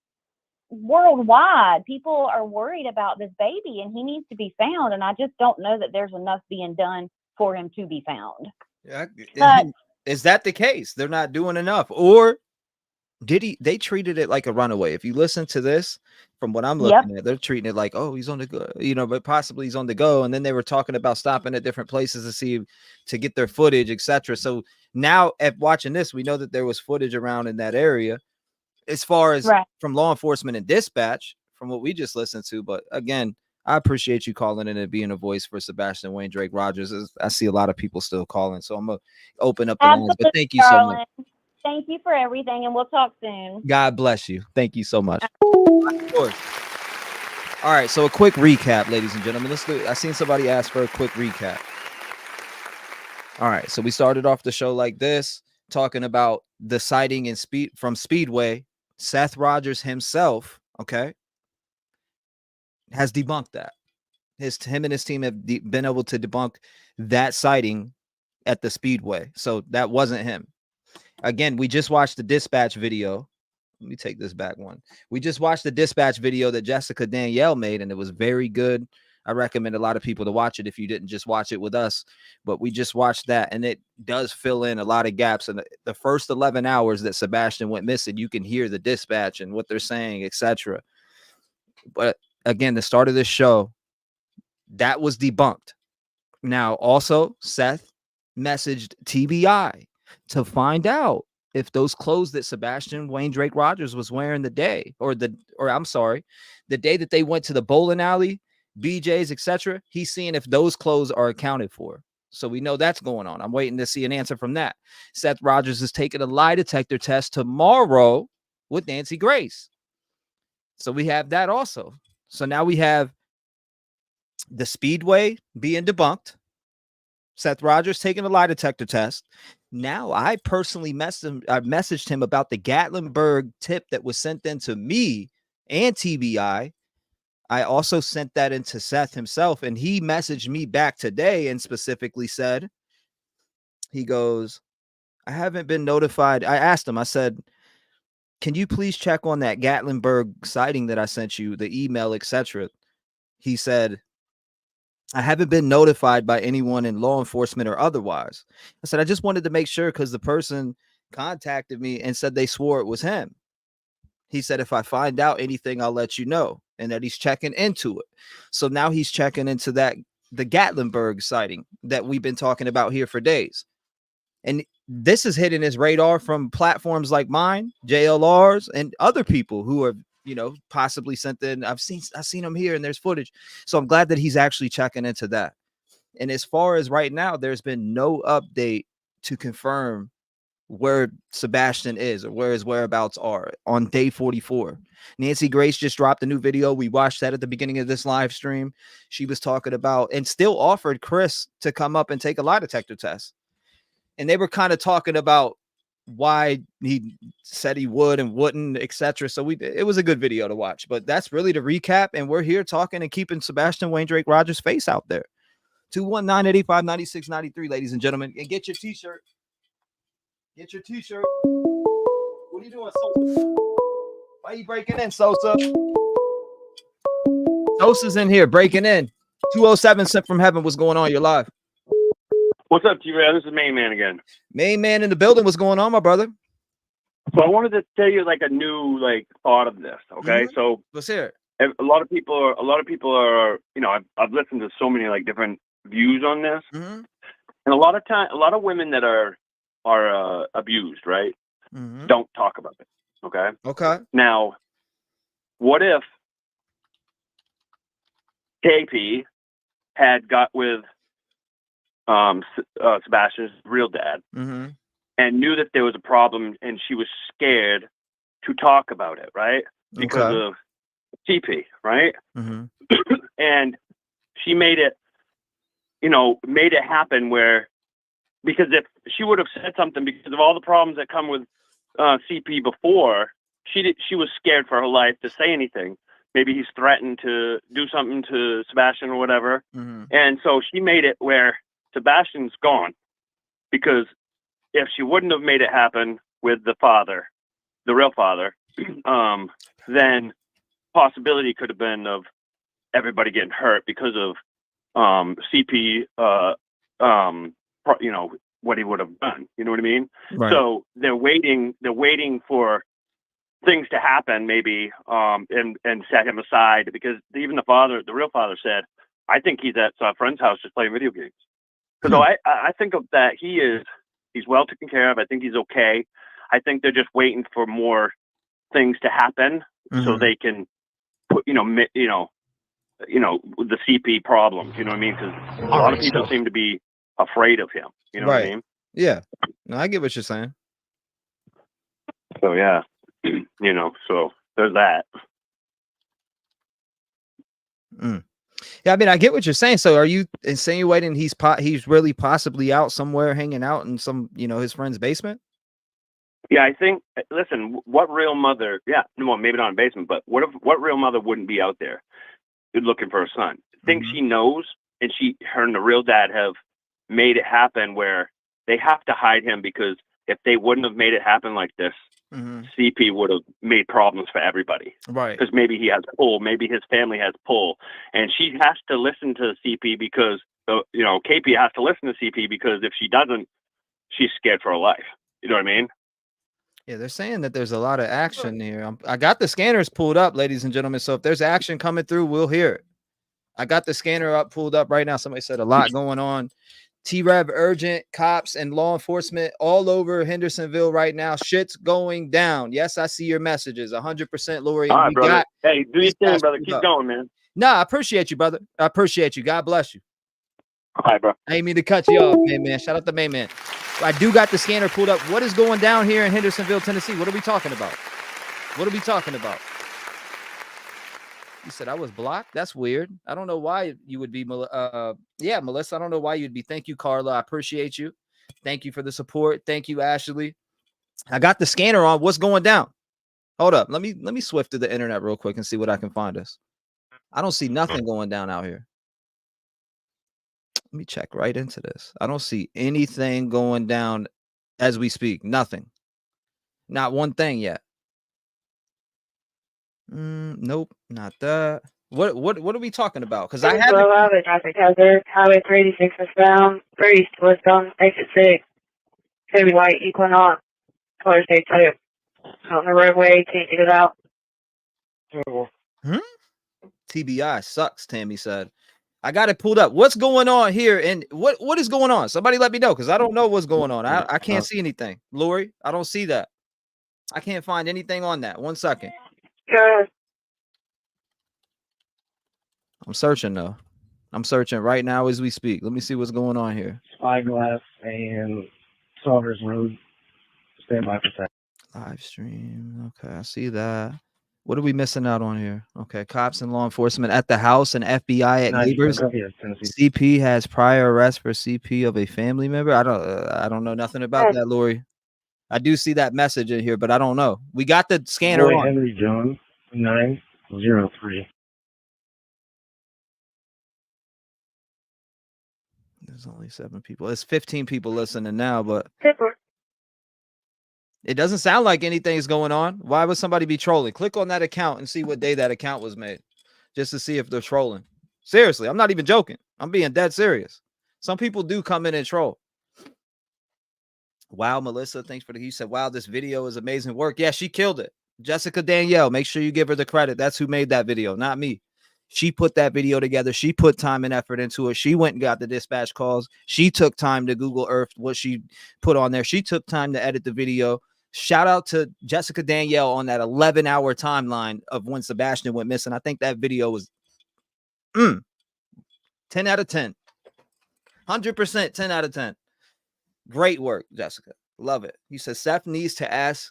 worldwide. People are worried about this baby and he needs to be found. And I just don't know that there's enough being done for him to be found. Yeah. But Is that the case? They're not doing enough, or they treated it like a runaway? If you listen to this, from what I'm looking at, they're treating it like, oh, he's on the go, but possibly he's on the go. And then they were talking about stopping at different places to get their footage, etc. So now at watching this, we know that there was footage around in that area as far as from law enforcement and dispatch, from what we just listened to. But again, I appreciate you calling in and being a voice for Sebastian Wayne Drake Rogers. I see a lot of people still calling, so I'm gonna open up the lines. But thank you so much. Thank you for everything, and we'll talk soon. God bless you. Thank you so much. Of course. All right, so a quick recap, ladies and gentlemen. Let's do. I seen somebody ask for a quick recap. All right, so we started off the show like this, talking about the sighting in from Speedway. Seth Rogers himself, has debunked that. Him and his team have been able to debunk that sighting at the Speedway. So that wasn't him. Again, we just watched the dispatch video. Let me take this back one. We just watched the dispatch video that Jessica Danielle made, and it was very good. I recommend a lot of people to watch it if you didn't just watch it with us. But we just watched that, and it does fill in a lot of gaps. And the first 11 hours that Sebastian went missing, you can hear the dispatch and what they're saying, etc. But again, the start of this show, that was debunked. Now, also, Seth messaged TBI to find out if those clothes that Sebastian Wayne Drake Rogers was wearing the day that they went to the bowling alley, BJ's, etc. He's seeing if those clothes are accounted for. So we know that's going on. I'm waiting to see an answer from that. Seth Rogers is taking a lie detector test tomorrow with Nancy Grace. So we have that also. So now we have the Speedway being debunked. Seth Rogers taking a lie detector test. Now I personally messaged him about the Gatlinburg tip that was sent in to me and TBI. I also sent that into Seth himself, and he messaged me back today and specifically said, he goes, I haven't been notified. I asked him, I said, can you please check on that Gatlinburg sighting that I sent you, the email, etc. He said, I haven't been notified by anyone in law enforcement or otherwise. I said, I just wanted to make sure because the person contacted me and said they swore it was him. He said, if I find out anything, I'll let you know, and that he's checking into it. So now he's checking into the Gatlinburg sighting that we've been talking about here for days. And this is hitting his radar from platforms like mine, JLRs, and other people who are, possibly sent in. I've seen him here and there's footage. So I'm glad that he's actually checking into that. And as far as right now, there's been no update to confirm where Sebastian is or where his whereabouts are on day 44. Nancy Grace just dropped a new video. We watched that at the beginning of this live stream. She was talking about and still offered Chris to come up and take a lie detector test. And they were kind of talking about why he said he would and wouldn't, etc. So it was a good video to watch, but that's really the recap. And we're here talking and keeping Sebastian Wayne Drake Rogers' face out there. 219-885-9693, ladies and gentlemen, and get your t-shirt. Get your t-shirt. What are you doing, Sosa? Why are you breaking in, Sosa? Sosa's in here breaking in. 207 sent from heaven. What's going on? You're live. What's up, T-REV? This is Main Man again. Main Man in the building. What's going on, my brother? So I wanted to tell you like a new thought of this. Okay, so let's hear it. A lot of people are. I've listened to so many different views on this, and a lot of women that are abused, right? Don't talk about it. Okay. Okay. Now, what if KP had got with Sebastian's real dad and knew that there was a problem and she was scared to talk about it, right? Because of TP, right? And she made it happen because if she would have said something because of all the problems that come with CP before, she was scared for her life to say anything. Maybe he's threatened to do something to Sebastian or whatever. And so she made it where Sebastian's gone, because if she wouldn't have made it happen with the father, the real father, then possibility could have been of everybody getting hurt because of CP, what he would have done. You know what I mean? Right. So they're waiting for things to happen, maybe, and set him aside, because even the real father said, I think he's at a friend's house just playing video games. So I think of that he's well taken care of. I think he's okay. I think they're just waiting for more things to happen so they can put the CP problems. You know what I mean? Because a lot of people seem to be afraid of him. You know what I mean? Yeah. No, I get what you're saying. So yeah, so there's that. Yeah, I mean, I get what you're saying. So are you insinuating he's really possibly out somewhere hanging out in some, his friend's basement? Yeah, I think, listen, what real mother, maybe not in basement, but what real mother wouldn't be out there looking for a son? I think she knows, and her and the real dad have made it happen where they have to hide him, because if they wouldn't have made it happen like this, CP would have made problems for everybody. Right. Because maybe he has pull, maybe his family has pull, and she has to listen to CP because, KP has to listen to CP, because if she doesn't, she's scared for her life. You know what I mean? Yeah, they're saying that there's a lot of action here. I got the scanners pulled up, ladies and gentlemen. So if there's action coming through, we'll hear it. I got the scanner pulled up right now. Somebody said a lot going on. T-REV urgent, cops and law enforcement all over Hendersonville right now. Shit's going down. Yes, I see your messages. 100%, Lori. All right, brother. Hey, do your thing, brother. Keep going, man. Nah, I appreciate you, brother. I appreciate you. God bless you. All right, bro. I ain't mean to cut you off, man. Shout out to Main Man. I do got the scanner pulled up. What is going down here in Hendersonville, Tennessee? What are we talking about? You said I was blocked. That's weird. I don't know why you would be. Yeah, Melissa. I don't know why you'd be. Thank you, Carla. I appreciate you. Thank you for the support. Thank you, Ashley. I got the scanner on. What's going down? Hold up. Let me swift to the internet real quick and see what I can find us. I don't see nothing going down out here. Let me check right into this. I don't see anything going down as we speak. Nothing. Not one thing yet. Nope, not that. What are we talking about? Because I had the traffic hazard. Highway 386 is down. 30 was down. Exit 6. Heavy white Equinox. Color state 2. On the roadway. Can't get it out. TBI sucks, Tammy said. I got it pulled up. What's going on here? And what is going on? Somebody let me know, because I don't know what's going on. I can't see anything. Lori, I don't see that. I can't find anything on that. 1 second. I'm searching though. I'm searching right now as we speak. Let me see what's going on here. Spyglass and Saunders Road. Stand by for that. Live stream. Okay, I see that. What are we missing out on here? Okay, cops and law enforcement at the house and FBI at neighbors. CP has prior arrest for CP of a family member. I don't know nothing about that, Lori. I do see that message in here, but I don't know. We got the scanner Roy on. Henry Jones, 903. There's only 7 people. There's 15 people listening now, but it doesn't sound like anything's going on. Why would somebody be trolling? Click on that account and see what day that account was made, just to see if they're trolling. Seriously, I'm not even joking. I'm being dead serious. Some people do come in and troll. Wow, Melissa, thanks for you said, wow, this video is amazing work. Yeah, she killed it. Jessica Danielle, make sure you give her the credit. That's who made that video, not me. She put that video together. She put time and effort into it. She went and got the dispatch calls. She took time to Google Earth what she put on there. She took time to edit the video. Shout out to Jessica Danielle on that 11-hour timeline of when Sebastian went missing. I think that video was 10 out of 10. 100% 10 out of 10. Great work, Jessica. Love it. You said Seth needs to ask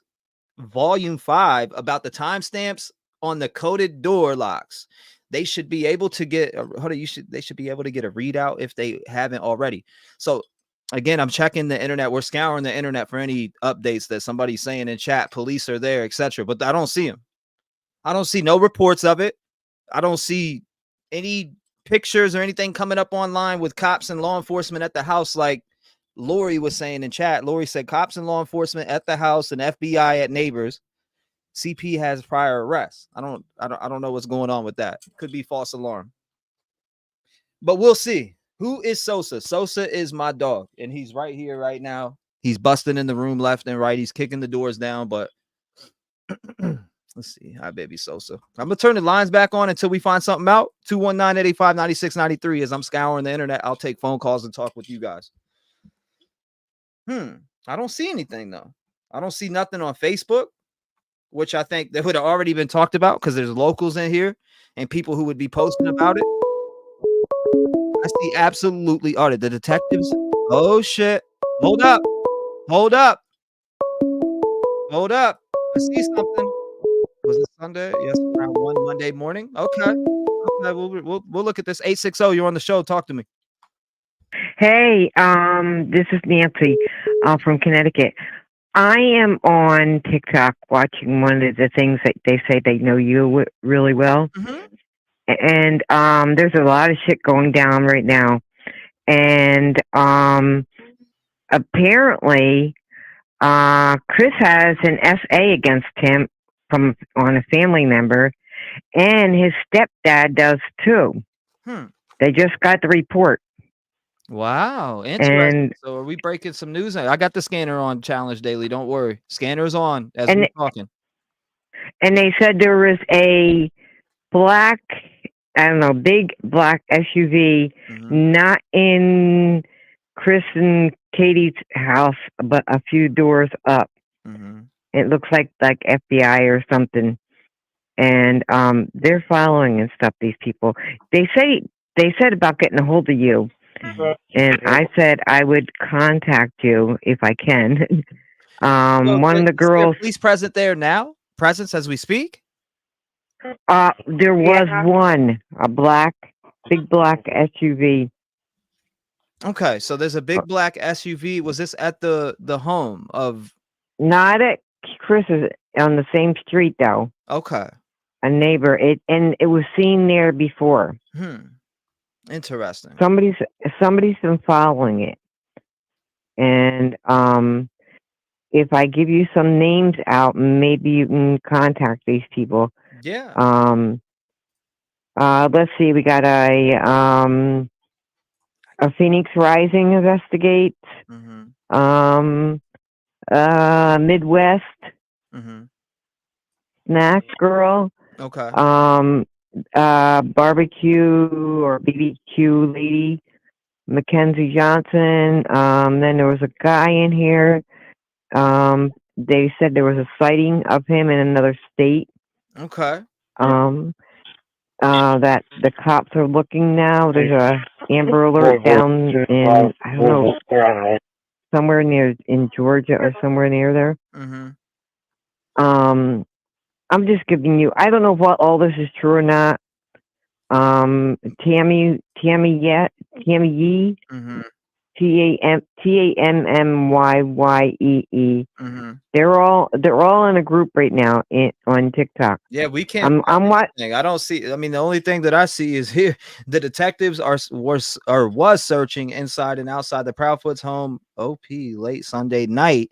Volume 5 about the timestamps on the coded door locks. They should be able to get they should be able to get a readout if they haven't already. So again, I'm checking the internet. We're scouring the internet for any updates that somebody's saying in chat, police are there, etc. But I don't see them. I don't see no reports of it. I don't see any pictures or anything coming up online with cops and law enforcement at the house like Lori was saying in chat. Lori said cops and law enforcement at the house and FBI at neighbors. CP has prior arrests. I don't know what's going on with that. Could be false alarm. But we'll see. Who is Sosa? Sosa is my dog, and he's right here right now. He's busting in the room left and right. He's kicking the doors down, but let's see. Hi, baby Sosa. I'm going to turn the lines back on until we find something out. 219-885-9693. As I'm scouring the internet, I'll take phone calls and talk with you guys. I don't see anything, though. I don't see nothing on Facebook, which I think that would have already been talked about because there's locals in here and people who would be posting about it. I see absolutely the detectives. Oh, shit. Hold up. Hold up. Hold up. I see something. Was it Sunday? Yes, around 1 Monday morning. Okay. We'll look at this. 860, you're on the show. Talk to me. Hey, this is Nancy from Connecticut. I am on TikTok watching one of the things that they say they know you really well. And there's a lot of shit going down right now. And apparently Chris has an SA against him on a family member, and his stepdad does too. They just got the report. Wow, interesting. So are we breaking some news? I got the scanner on Challenge Daily. Don't worry. Scanner's on as we're talking. And they said there was a black, big black SUV, not in Chris and Katie's house, but a few doors up. It looks like FBI or something. And they're following and stuff, these people. They said about getting a hold of you. And I said I would contact you if I can. One of the girls. Police present there now? Presence as we speak? There was one, big black SUV. Okay, so there's a big black SUV. Was this at the home of? Not at Chris's, on the same street though. Okay. A neighbor. It was seen there before. Interesting. Somebody's been following it, and if I give you some names out, maybe you can contact these people. Yeah. Let's see. We got a Phoenix Rising investigates. Midwest. Snack Girl. Okay. Barbecue or BBQ Lady. Mackenzie Johnson. Then there was a guy in here. They said there was a sighting of him in another state. Okay. That the cops are looking now. There's a Amber Alert down in, I don't know, somewhere in Georgia or somewhere near there. I'm just giving you, I don't know if all this is true or not. Tammy Yee, TAMMYYEE. They're all in a group right now on TikTok. Yeah, we can't. I'm what? I don't see. I mean, the only thing that I see is here. The detectives was searching inside and outside the Proudfoot's home. OP late Sunday night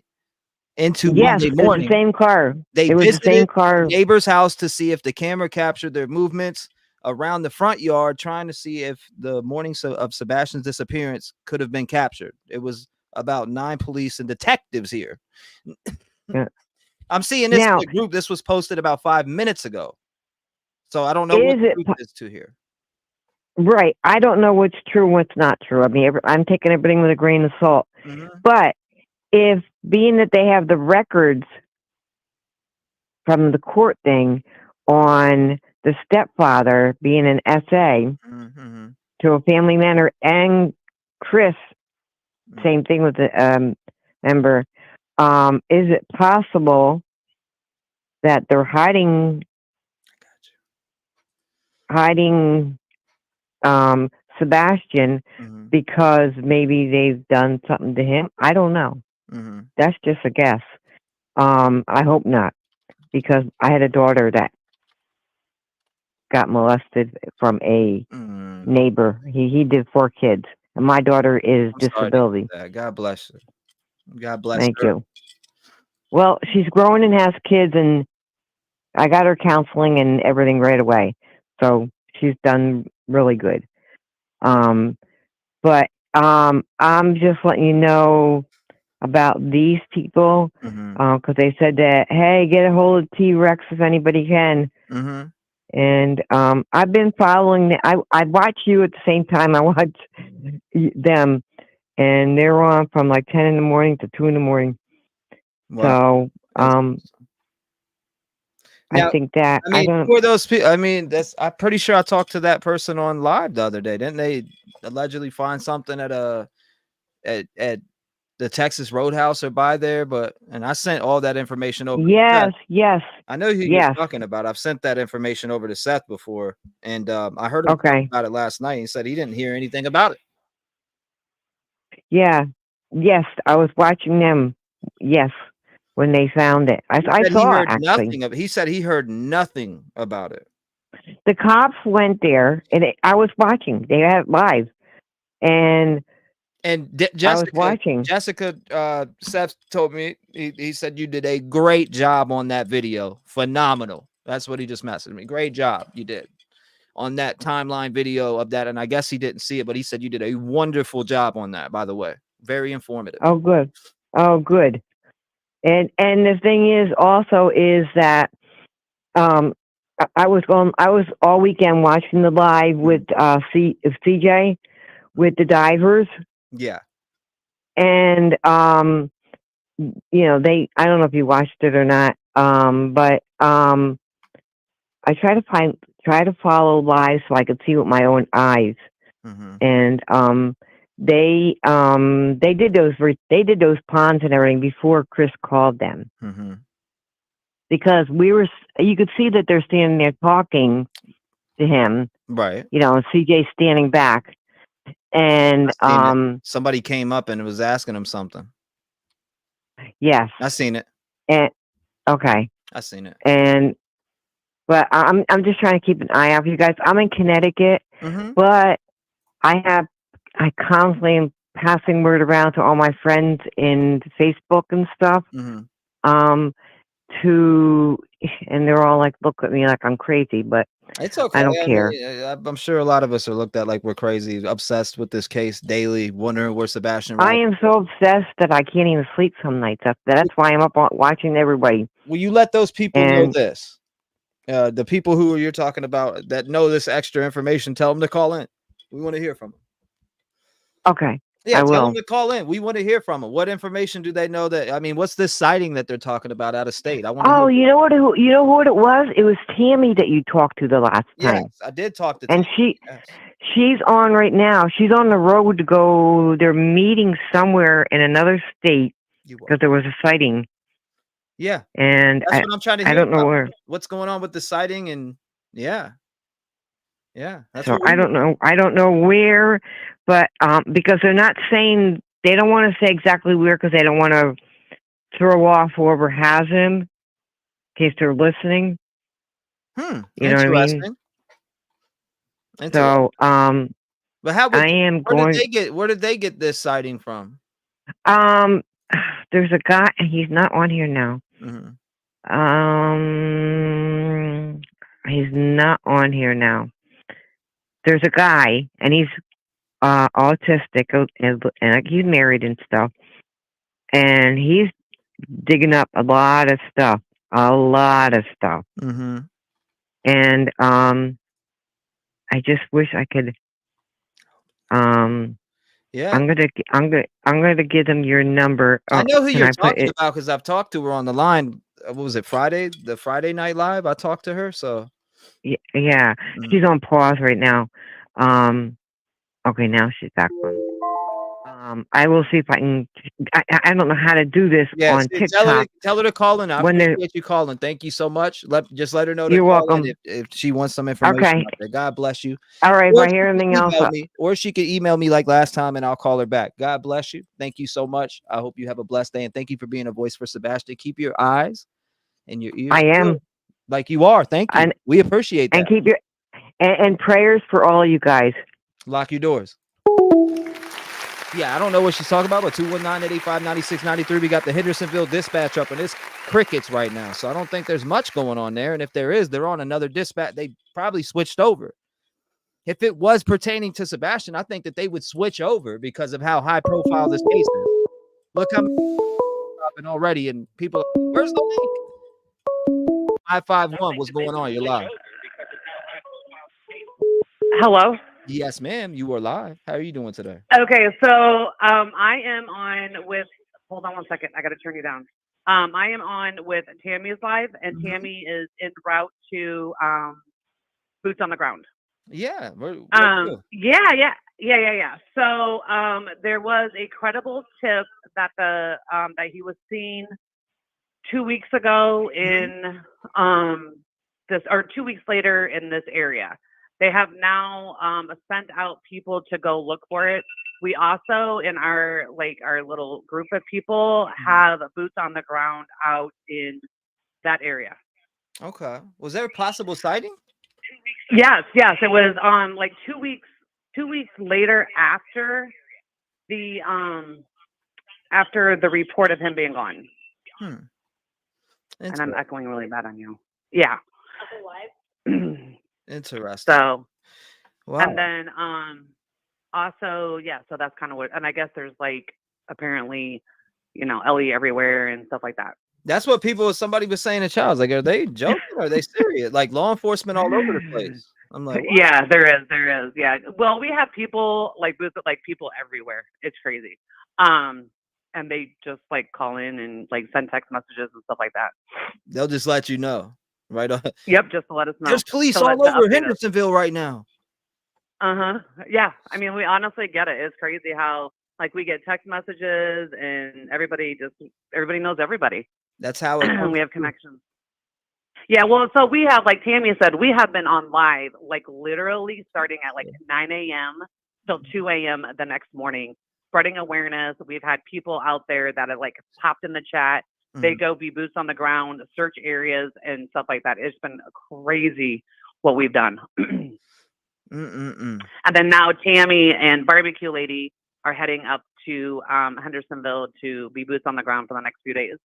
into Monday morning. It was the same car. They was visited the same car. the neighbor's house to see if the camera captured their movements around the front yard, trying to see if the morning of Sebastian's disappearance could have been captured. It was about 9 police and detectives here. I'm seeing this in the group. This was posted about 5 minutes ago. So I don't know what the truth is to here. Right. I don't know what's true and what's not true. I mean, I'm taking everything with a grain of salt. But if being that they have the records from the court thing on the stepfather being an SA to a family member and Chris, same thing with the member, is it possible that they're hiding Sebastian because maybe they've done something to him? I don't know. That's just a guess. I hope not, because I had a daughter that got molested from a neighbor. He did 4 kids, and my daughter is disability. God bless her. God bless Thank her. you. Well, she's growing and has kids, and I got her counseling and everything right away. So she's done really good. But I'm just letting you know about these people, because they said that, hey, get a hold of T-Rex if anybody can. And I've been following I watch you at the same time I watch them, and they're on from like 10 in the morning to 2 in the morning. Wow. So I think that I mean, who are those people? I mean, I'm pretty sure I talked to that person on live the other day. Didn't they allegedly find something at the Texas Roadhouse or by there? And I sent all that information over. Yes. I know who you're talking about. I've sent that information over to Seth before, and I heard him talk about it last night. He said he didn't hear anything about it. Yeah. Yes, I was watching them. Yes, when they found it, I saw it, actually. He said he heard nothing about it. The cops went there, and I was watching. They had it live, and Jessica, I was watching. Jessica, Seth told me, he said you did a great job on that video. Phenomenal. That's what he just messaged me. Great job you did on that timeline video of that. And I guess he didn't see it, but he said you did a wonderful job on that, by the way. Very informative. Oh, good. Oh, good. And the thing is also is that I was all weekend watching the live with CJ with the divers. Yeah. And I don't know if you watched it or not, but I try to follow live so I could see with my own eyes. And they did those ponds and everything before Chris called them. because you could see that they're standing there talking to him, Right. you know, and CJ standing back. And somebody came up and was asking him something. Yes. I seen it. And okay. I seen it. But I'm just trying to keep an eye out for you guys. I'm in Connecticut, but I constantly am passing word around to all my friends in Facebook and stuff. And they're all like, look at me like I'm crazy, but It's okay. I don't care. I'm sure a lot of us are looked at like we're crazy, obsessed with this case daily, wondering where Sebastian. I am so obsessed that I can't even sleep some nights. That's why I'm up watching everybody. Will you let those people know this? The people who you're talking about that know this extra information, tell them to call in. We want to hear from them. Okay. Yeah, I tell will. them to call in. We want to hear from them. What information do they know that? I mean, what's this sighting that they're talking about out of state? I want to. Oh, you know what it was? It was Tammy that you talked to the last time. Yes, I did talk to. And Tammy. she's on right now. She's on the road to go. They're meeting somewhere in another state because there was a sighting. Yeah, and that's what I'm trying to hear. I don't know about. where. What's going on with the sighting and yeah. That's So what we I don't know. I don't know where, but because they're not saying, they don't want to say exactly where because they don't want to throw off whoever has him in case they're listening. You know what I mean? So but how? I am going. Where did they get this sighting from? There's a guy. He's not on here now. He's not on here now. There's a guy, and he's autistic, and he's married and stuff. And he's digging up a lot of stuff. And I just wish I could. Yeah. I'm gonna give them your number. I know who you're talking it? about because I've talked to her on the line. What was it, Friday? The Friday Night Live. I talked to her. So yeah, she's on pause right now. Okay, now she's back on. I will see if I can. I don't know how to do this on TikTok. Tell her to call in. I When appreciate you calling. Thank you so much. Just let her know. You're welcome. If she wants some information. Okay. Out there. God bless you. All right. Or if I hear anything else, or she could email me like last time, and I'll call her back. God bless you. Thank you so much. I hope you have a blessed day, and thank you for being a voice for Sebastian. Keep your eyes and your ears. I am like you are. Thank you. We appreciate that. And keep your and prayers for all of you guys. Lock your doors. Yeah, I don't know what she's talking about, but 219-885-9693. We got the Hendersonville dispatch up, and it's crickets right now. So I don't think there's much going on there. And if there is, they're on another dispatch. They probably switched over. If it was pertaining to Sebastian, I think that they would switch over because of how high profile this case is. Look how many popping already, and people, where's the link? 551, what's going on? You're live. Hello. Yes, ma'am. You are live. How are you doing today? Okay, so I am on with. Hold on one second. I got to turn you down. I am on with Tammy's live, and Tammy is en route to Boots on the Ground. Yeah. Yeah. So there was a credible tip that that he was seen 2 weeks ago in 2 weeks later in this area. They have now sent out people to go look for it. We also, in our little group of people, have boots on the ground out in that area. Okay. Was there a possible sighting? Yes. It was 2 weeks. 2 weeks later after the report of him being gone. And I'm echoing really bad on you. Yeah. Interesting. So, wow. And then also, yeah, so that's kind of what, and I guess there's apparently, Ellie everywhere and stuff like that. That's what somebody was saying in chat. I was like, are they joking or are they serious? Like law enforcement all over the place. I'm like, what? Yeah, there is. Yeah. Well, we have people people everywhere. It's crazy. And they just call in and send text messages and stuff like that. They'll just let you know. Right on. Yep, just to let us know. There's police all over Hendersonville right now. Yeah. I mean, we honestly get it. It's crazy how we get text messages and everybody knows everybody. That's how it we have connections. Yeah, well, so we have, like Tammy said, we have been on live, like literally starting at like 9 a.m. till 2 a.m. the next morning, spreading awareness. We've had people out there that have like popped in the chat. They go be boots on the ground, search areas and stuff like that. It's been crazy what we've done. And then now Tammy and Barbecue Lady are heading up to Hendersonville to be boots on the ground for the next few days.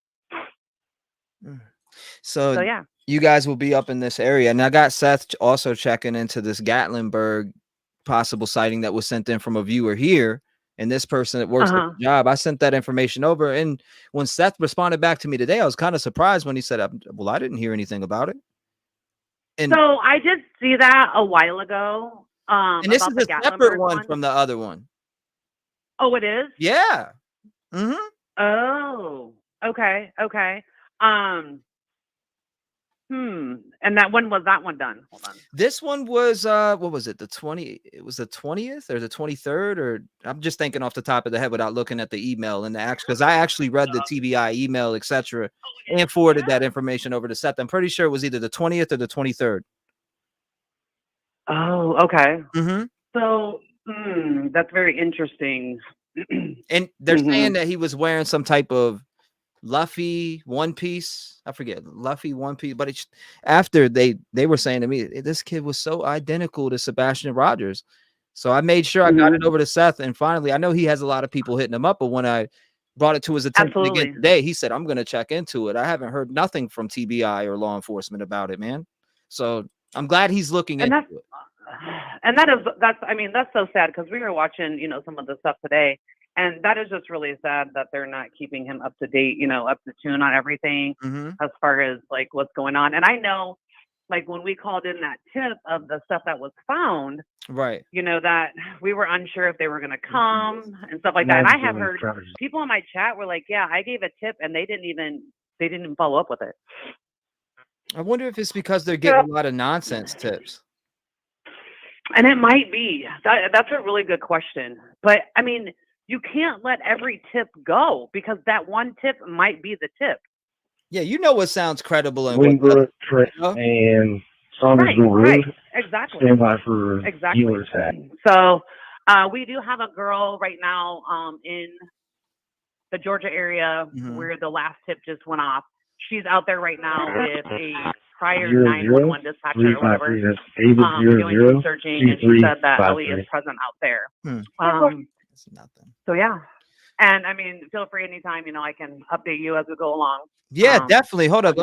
So yeah, you guys will be up in this area. And I got Seth also checking into this Gatlinburg possible sighting that was sent in from a viewer here. And this person that works at the job, I sent that information over. And when Seth responded back to me today, I was kind of surprised when he said, well, I didn't hear anything about it. And so I did see that a while ago. And this is a separate one from the other one. Oh, it is? Yeah. Oh, okay. Okay. And when was that one done? Hold on. This one was what was it? It was the 20th or the 23rd, or I'm just thinking off the top of the head without looking at the email and the actual, because I actually read the TBI email, etc., and forwarded that information over to Seth. I'm pretty sure it was either the 20th or the 23rd. Oh, okay. So that's very interesting. And they're saying that he was wearing some type of Luffy one piece. I forget, Luffy one piece, but it's after they were saying to me, this kid was so identical to Sebastian Rogers. So I made sure I got it over to Seth, and finally, I know he has a lot of people hitting him up, but when I brought it to his attention again today, he said, I'm going to check into it. I haven't heard nothing from TBI or law enforcement about it, man. So I'm glad he's looking into it. And that's so sad, because we were watching, some of the stuff today, and that is just really sad that they're not keeping him up to date, up to tune on everything as far as like what's going on. And I know, like when we called in that tip of the stuff that was found, right? That we were unsure if they were going to come and stuff like that. And I have heard people in my chat were like, "Yeah, I gave a tip, and they didn't even follow up with it." I wonder if it's because they're getting a lot of nonsense tips. And it might be. That's a really good question. But I mean, you can't let every tip go, because that one tip might be the tip. Yeah, what sounds credible and Winbrook, and Saundersville Road. Right. Exactly. Stand by for dealer's hat. So we do have a girl right now in the Georgia area where the last tip just went off. She's out there right now with a prior 911 dispatcher or whatever, doing some searching, and she said that Ellie is present out there. It's nothing. So yeah, and I mean, feel free anytime. I can update you as we go along. Yeah, definitely. Hold up,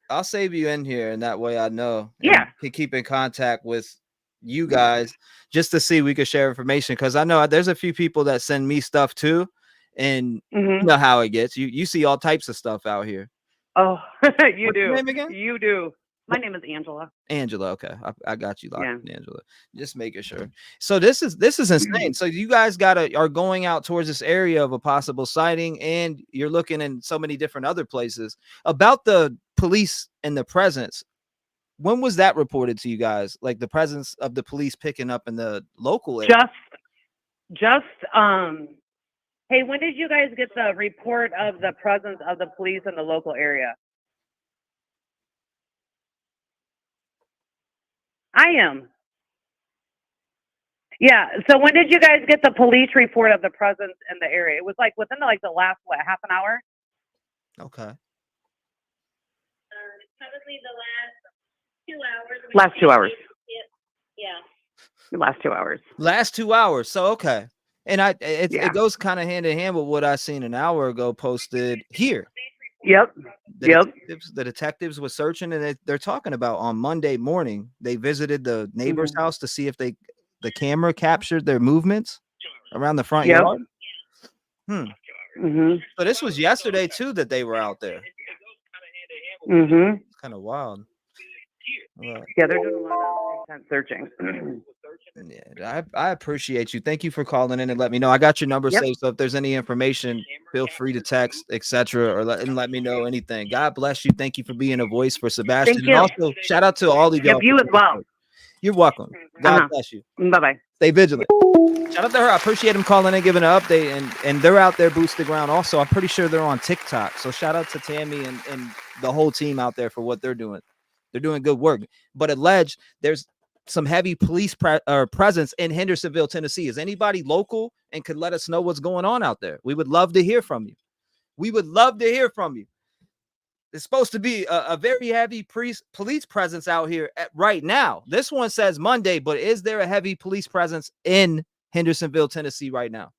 I'll save you in here, and that way I know. Yeah, can keep in contact with you guys just to see we could share information, because I know there's a few people that send me stuff too, and you know how it gets. You see all types of stuff out here. Oh, you What's do. your name again? You do. My name is Angela. Angela, okay. I got you locked in, Angela. Just making sure. So this is insane. So you guys are going out towards this area of a possible sighting, and you're looking in so many different other places. About the police and the presence, when was that reported to you guys? Like the presence of the police picking up in the local area? Hey, when did you guys get the report of the presence of the police in the local area? I am. Yeah. So when did you guys get the police report of the presence in the area? It was like within the last half an hour? Okay. Probably the last 2 hours. Last 2 hours. Yeah. Last 2 hours. Last 2 hours. So okay. And it goes kind of hand in hand with what I seen an hour ago posted here. Yep. The detectives were searching, and they're talking about on Monday morning they visited the neighbor's house to see if the camera captured their movements around the front yard. So this was yesterday too that they were out there. It's kind of wild. Yeah, they're doing a lot of intense searching. Yeah, I appreciate you. Thank you for calling in and let me know. I got your number saved, so if there's any information, feel free to text, etc., or let me know anything. God bless you. Thank you for being a voice for Sebastian. Thank you. And also, shout out to all of y'all. You as well. You're welcome. God bless you. Bye-bye. Stay vigilant. Shout out to her. I appreciate him calling in, giving an update, and they're out there boots the ground. Also, I'm pretty sure they're on TikTok. So shout out to Tammy and the whole team out there for what they're doing. They're doing good work. But alleged there's some heavy police presence in Hendersonville, Tennessee. Is anybody local and could let us know what's going on out there? We would love to hear from you. We would love to hear from you. It's supposed to be a very heavy police presence out here right now. This one says Monday, but is there a heavy police presence in Hendersonville, Tennessee right now?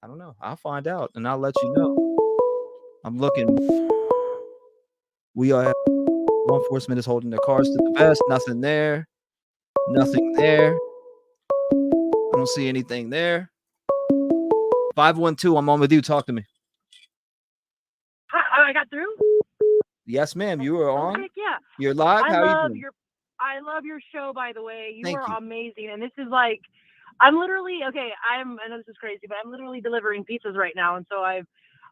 I don't know. I'll find out and I'll let you know. I'm looking. We are law enforcement is holding their cars to the vest. Nothing there. Nothing there. I don't see anything there. 512, I'm on with you. Talk to me. Hi, I got through. Yes, ma'am. You are on. Heck yeah. You're live. How are you doing? I love your show, by the way. You Thank are you. amazing. And this is like, I'm literally, okay, I know this is crazy, but I'm literally delivering pizzas right now. And so I'm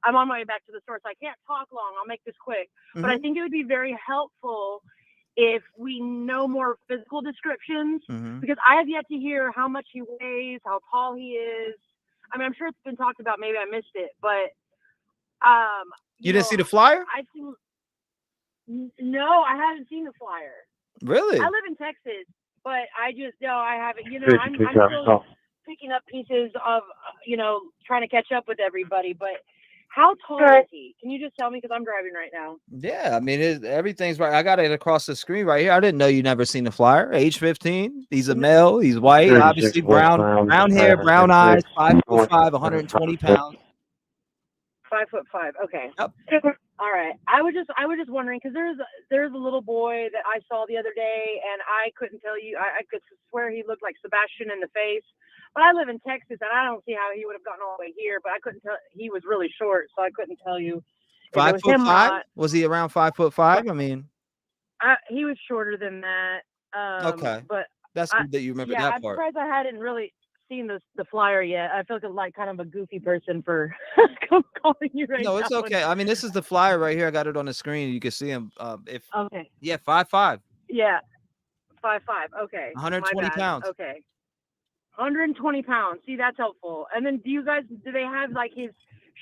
on my way back to the store, so I can't talk long. I'll make this quick. But I think it would be very helpful if we know more physical descriptions, because I have yet to hear how much he weighs, how tall he is. I mean, I'm sure it's been talked about. Maybe I missed it, but you didn't see the flyer? No, I haven't seen the flyer. Really? I live in Texas, but I haven't. You know, I'm still picking up pieces of, trying to catch up with everybody. But how tall is he? Can you just tell me? Because I'm driving right now. Yeah, I mean, everything's right. I got it across the screen right here. I didn't know you never seen the flyer. Age 15. He's a male. He's white, obviously brown hair, brown eyes, 5'5", 120 pounds. 5'5". Okay. Yep. All right. I was just wondering, because there's a little boy that I saw the other day, and I couldn't tell you. I could swear he looked like Sebastian in the face. But I live in Texas, and I don't see how he would have gotten all the way here. But I couldn't tell. He was really short, so I couldn't tell you. 5'5"? Was he around 5'5"? I mean, he was shorter than that. Okay. But that's good that you remember that I'm part. surprised I hadn't really seen the flyer yet. I feel like kind of a goofy person for calling you right now. No, it's okay. I mean, this is the flyer right here. I got it on the screen. You can see him. Okay. Yeah, 5'5". Yeah, 5'5". Okay. 120 pounds. Okay. 120 pounds. See, that's helpful. And then do they have like his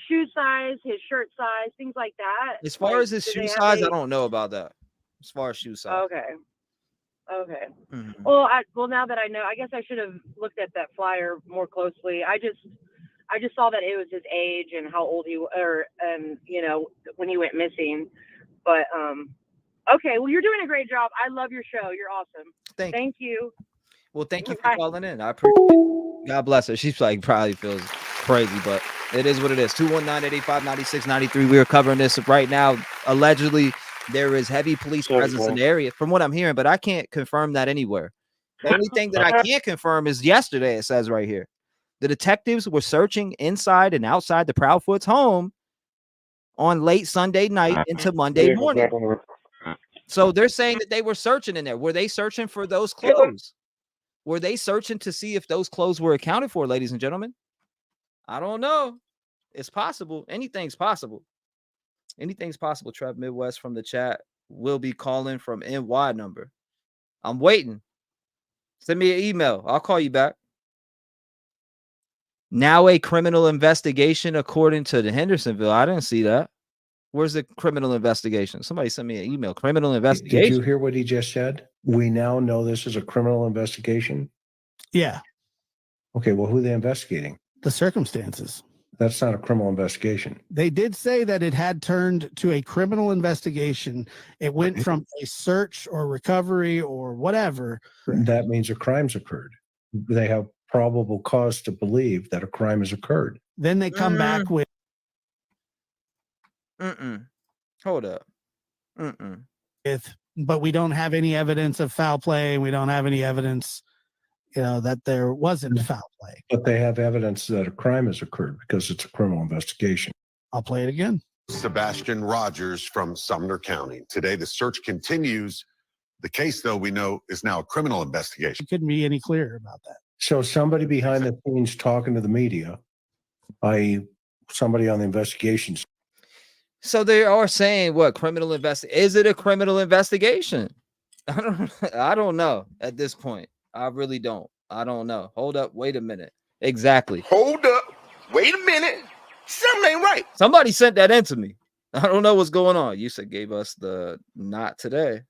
shoe size, his shirt size, things like that? As far as his shoe size, I don't know about that. As far as shoe size. Okay. Well, now that I know, I guess I should have looked at that flyer more closely. I just saw that it was his age and how old he when he went missing. But okay. Well, you're doing a great job. I love your show. You're awesome. Thank you. Well, thank you for calling in. I appreciate it. God bless her. She's like probably feels crazy, but it is what it is. 219-885-9693. We are covering this right now. Allegedly, there is heavy police presence in the area, from what I'm hearing, but I can't confirm that anywhere. The only thing that I can't confirm is yesterday. It says right here, the detectives were searching inside and outside the Proudfoot's home on late Sunday night into Monday morning. So they're saying that they were searching in there. Were they searching for those clothes? Were they searching to see if those clothes were accounted for, ladies and gentlemen? I don't know. It's possible. Anything's possible. Anything's possible. Trev Midwest from the chat will be calling from NY number. I'm waiting. Send me an email. I'll call you back. Now a criminal investigation according to the Hendersonville. I didn't see that. Where's the criminal investigation? Somebody send me an email. Criminal investigation. Did you hear what he just said? We now know this is a criminal investigation. Yeah. Okay, well, who are they investigating? The circumstances. That's not a criminal investigation. They did say that it had turned to a criminal investigation. It went from a search or recovery or whatever. That means a crime's occurred. They have probable cause to believe that a crime has occurred. Then they come back with. Hold up. But we don't have any evidence of foul play. We don't have any evidence, that there wasn't foul play. But they have evidence that a crime has occurred because it's a criminal investigation. I'll play it again. Sebastian Rogers from Sumner County. Today, the search continues. The case, though, we know is now a criminal investigation. It couldn't be any clearer about that. So somebody behind the scenes talking to the media, i.e. somebody on the investigations. So they are saying what criminal is it a criminal investigation? I don't know at this point. I really don't. I don't know. Hold up. Wait a minute. Exactly. Hold up. Wait a minute. Something ain't right. Somebody sent that in to me. I don't know what's going on. You said gave us the not today.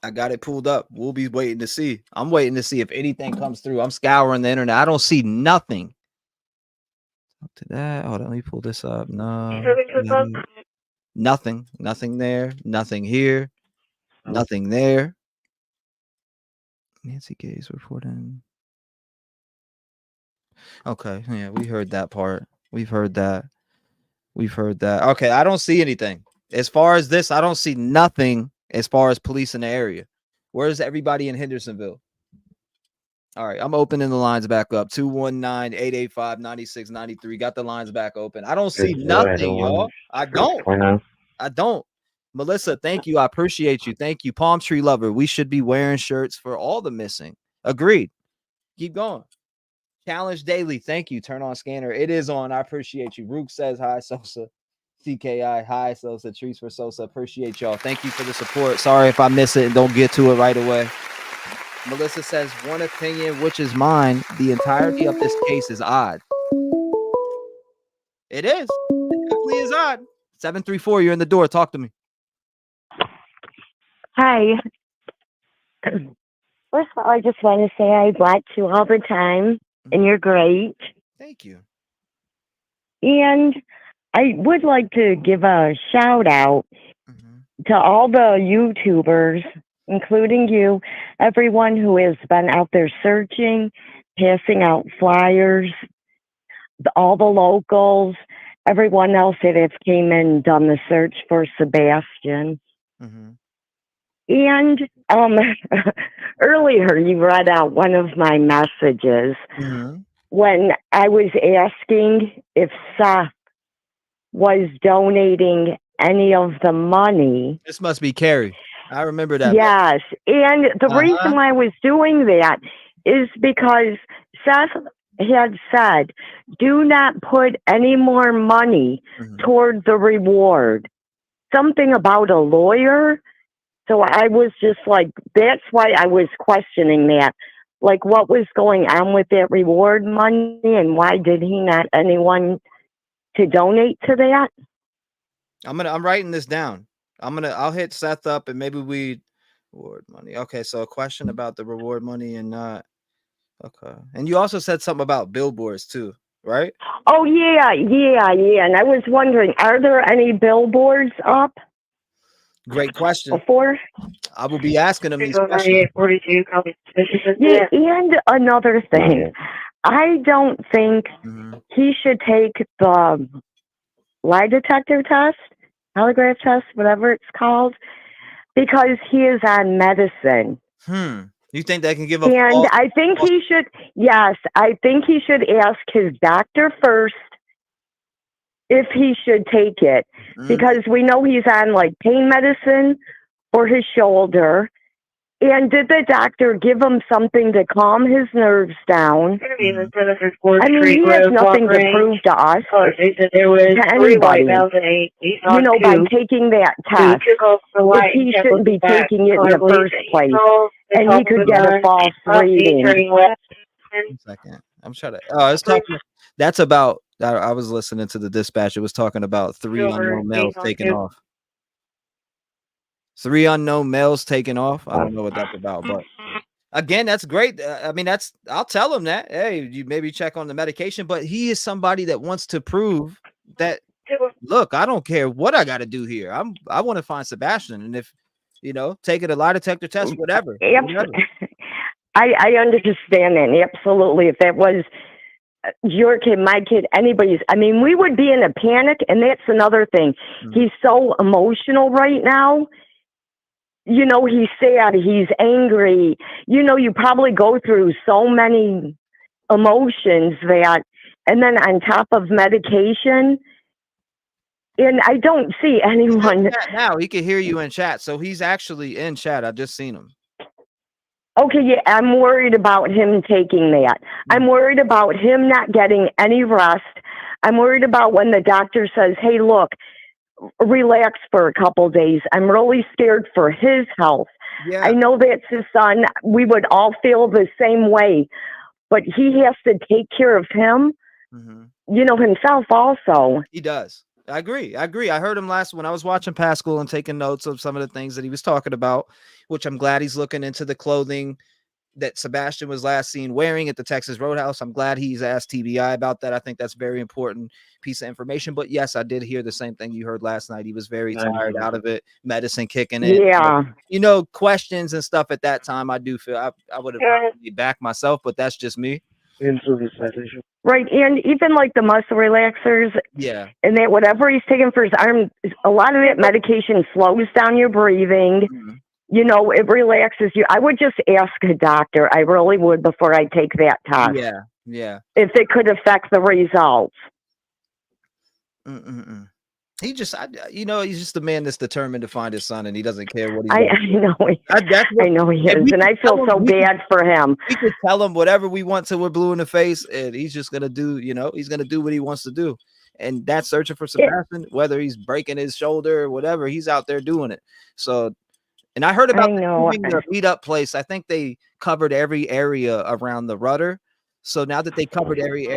I got it pulled up. We'll be waiting to see. I'm waiting to see if anything comes through. I'm scouring the internet. I don't see nothing. Up to that. Hold on, let me pull this up. No. Nothing. Nothing there. Nothing here. Nothing there. Nancy Gaze reporting. Okay. Yeah, we heard that part. We've heard that. Okay, I don't see anything. As far as this, I don't see nothing as far as police in the area. Where's everybody in Hendersonville? All right, I'm opening the lines back up. 219-885-9693. Got the lines back open. I don't see nothing, y'all. I don't. Melissa, thank you. I appreciate you. Thank you. Palm Tree Lover. We should be wearing shirts for all the missing. Agreed. Keep going. Challenge Daily. Thank you. Turn on scanner. It is on. I appreciate you. Rook says hi, Sosa. CKI. Hi, Sosa. Trees for Sosa. Appreciate y'all. Thank you for the support. Sorry if I miss it and don't get to it right away. Melissa says, one opinion, which is mine. The entirety of this case is odd. It is. It definitely is odd. 734, you're in the door. Talk to me. Hi. First of all, I just want to say I watch you all the time, and you're great. Thank you. And I would like to give a shout out to all the YouTubers, including you, everyone who has been out there searching, passing out flyers, all the locals, everyone else that has came in and done the search for Sebastian. And earlier you read out one of my messages when I was asking if Seth was donating any of the money. This must be Carrie. I remember that. Yes. And the reason why I was doing that is because Seth had said, do not put any more money toward the reward. Something about a lawyer. So I was just like, that's why I was questioning that. Like, what was going on with that reward money and why did he not anyone to donate to that? I'm writing this down. I'll hit Seth up and maybe we reward money. Okay, so a question about the reward money and not. Okay. And you also said something about billboards too, right? Oh yeah. And I was wondering, are there any billboards up? Great question. Before? I will be asking him these questions. Yeah, and another thing, I don't think he should take the lie detector test, polygraph test, whatever it's called, because he is on medicine. You think they can give And I think he should, yes, I think he should ask his doctor first if he should take it, because we know he's on like pain medicine for his shoulder. And did the doctor give him something to calm his nerves down? I mean, he has nothing to prove to us, to anybody, you know, by taking that test. If he shouldn't be taking it in the first place, and he could get a false reading. 1 second. I'm trying to. Oh, it's talking. That's about. I was listening to the dispatch. It was talking about 3 unknown males taking off. 3 unknown males taking off. I don't know what that's about, but again, that's great. I mean, I'll tell him that. Hey, you maybe check on the medication, but he is somebody that wants to prove that. Look, I don't care what I got to do here. I want to find Sebastian, and if taking a lie detector test, whatever. I understand that absolutely. If that was your kid, my kid, anybody's, I mean, we would be in a panic, and that's another thing. He's so emotional right now. You know, he's sad, he's angry. You know, you probably go through so many emotions that, and then on top of medication, and I don't see anyone. Now he can hear you in chat, so he's actually in chat. I've just seen him. Okay, yeah, I'm worried about him taking that. I'm worried about him not getting any rest. I'm worried about when the doctor says, hey, look, relax for a couple days. I'm really scared for his health. Yeah. I know that's his son. We would all feel the same way, but he has to take care of him himself also. He does. I agree. I heard him last when I was watching Pascal and taking notes of some of the things that he was talking about, which I'm glad he's looking into the clothing that Sebastian was last seen wearing at the Texas Roadhouse. I'm glad he's asked TBI about that. I think that's very important piece of information. But yes, I did hear the same thing you heard last night. He was very tired out of it, medicine kicking in. Yeah. Questions and stuff at that time. I do feel I would have probably backed myself, but that's just me. Right. And even like the muscle relaxers. Yeah. And that whatever he's taking for his arm, a lot of that medication slows down your breathing. It relaxes you. I would just ask a doctor. I really would before I take that test. Yeah. Yeah. If it could affect the results. He just, he's just a man that's determined to find his son, and he doesn't care what he's I know. I know he is, and I feel so bad for him. We could tell him whatever we want till we're blue in the face, and he's just gonna do, he's gonna do what he wants to do. And that's searching for Sebastian, whether he's breaking his shoulder or whatever, he's out there doing it. So, and I heard about the meetup place. I think they covered every area around the rudder. So now that they covered every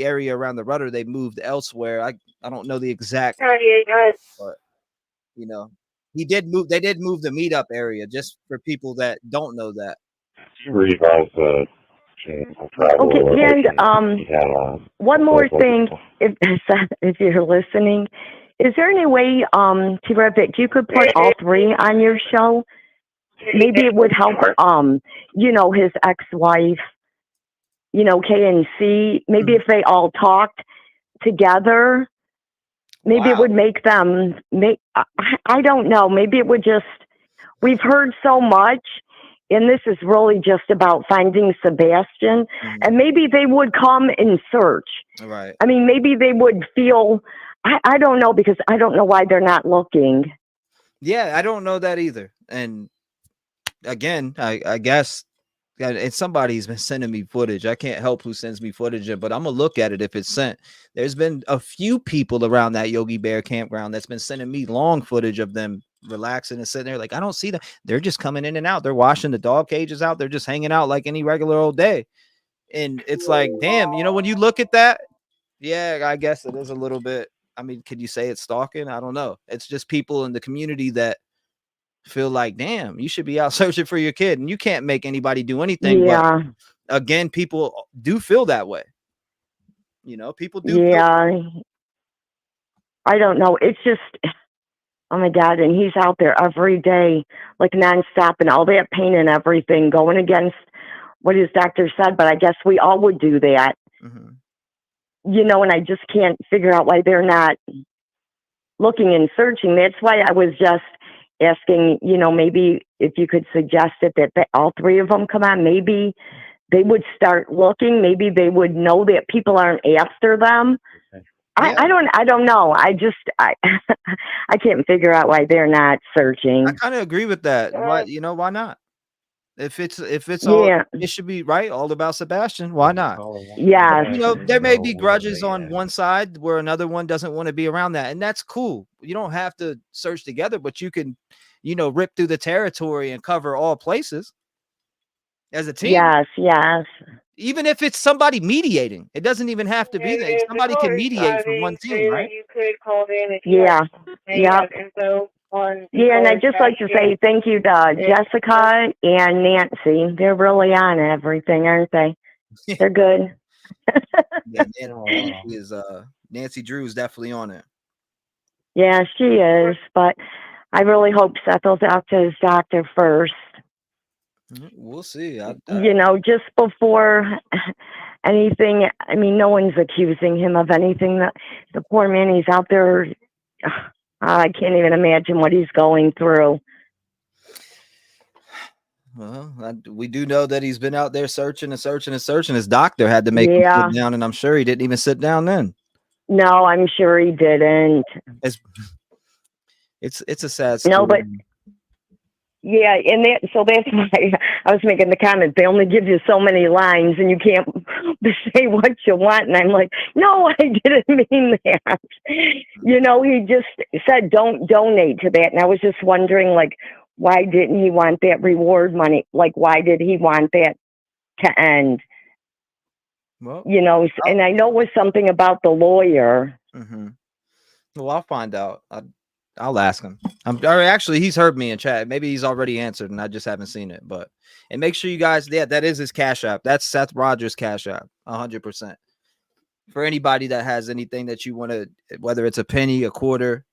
area around the rudder, they moved elsewhere. I don't know the exact, but they did move the meetup area, just for people that don't know that. Okay, and one more thing, if you're listening, is there any way, T-REV, that you could put all three on your show? Maybe it would help, his ex-wife, K and C. Maybe if they all talked together, maybe it would make them I don't know. Maybe it would just, we've heard so much, and this is really just about finding Sebastian, and maybe they would come and search. Right. I mean, maybe they would feel, I don't know, because I don't know why they're not looking. Yeah, I don't know that either. And again, I guess it's somebody's been sending me footage. I can't help who sends me footage, but I'm gonna look at it if it's sent. There's been a few people around that Yogi Bear campground that's been sending me long footage of them relaxing and sitting there. Like, I don't see them. They're just coming in and out. They're washing the dog cages out. They're just hanging out like any regular old day. And it's like, damn, when you look at that, yeah, I guess it is a little bit. I mean, could you say it's stalking? I don't know. It's just people in the community that feel like, damn, you should be out searching for your kid, and you can't make anybody do anything. Yeah. But again, people do feel that way. People do. Yeah. I don't know. It's just, oh my God. And he's out there every day, like nonstop, and all that pain and everything, going against what his doctor said. But I guess we all would do that. And I just can't figure out why they're not looking and searching. That's why I was just asking, maybe if you could suggest it that all three of them come on, maybe they would start looking. Maybe they would know that people aren't after them. Yeah. I don't know. I can't figure out why they're not searching. I kind of agree with that. Why not? If it's all, it should be right. All about Sebastian. Why not? Yeah. There may be grudges on one side where another one doesn't want to be around that, and that's cool. You don't have to search together, but you can, rip through the territory and cover all places as a team. Yes. Even if it's somebody mediating, it doesn't even have to be that. Somebody can mediate from one team, right? You could call in if yeah. info on. Yeah, and I'd just like to say thank you to Jessica and Nancy. They're really on everything, aren't they? They're good. Nancy Drew is definitely on it. Yeah, she is. But I really hope Seth will talk to his doctor first. We'll see. Just before anything. I mean, no one's accusing him of anything. The poor man, he's out there. I can't even imagine what he's going through. Well, we do know that he's been out there searching and searching and searching. His doctor had to make him sit down, and I'm sure he didn't even sit down then. No, I'm sure he didn't. It's a sad story. No, but yeah, and that's why I was making the comment. They only give you so many lines, and you can't say what you want. And I'm like, no, I didn't mean that. He just said, don't donate to that. And I was just wondering, like, why didn't he want that reward money? Like, why did he want that to end? Well, You know, and I know it was something about the lawyer. Well, I'll find out. I'll ask him. Or actually, he's heard me in chat. Maybe he's already answered, and I just haven't seen it. But and make sure you guys, yeah, that is his Cash App. That's Seth Rogers' Cash App, 100%. For anybody that has anything that you want to, whether it's a penny, a quarter,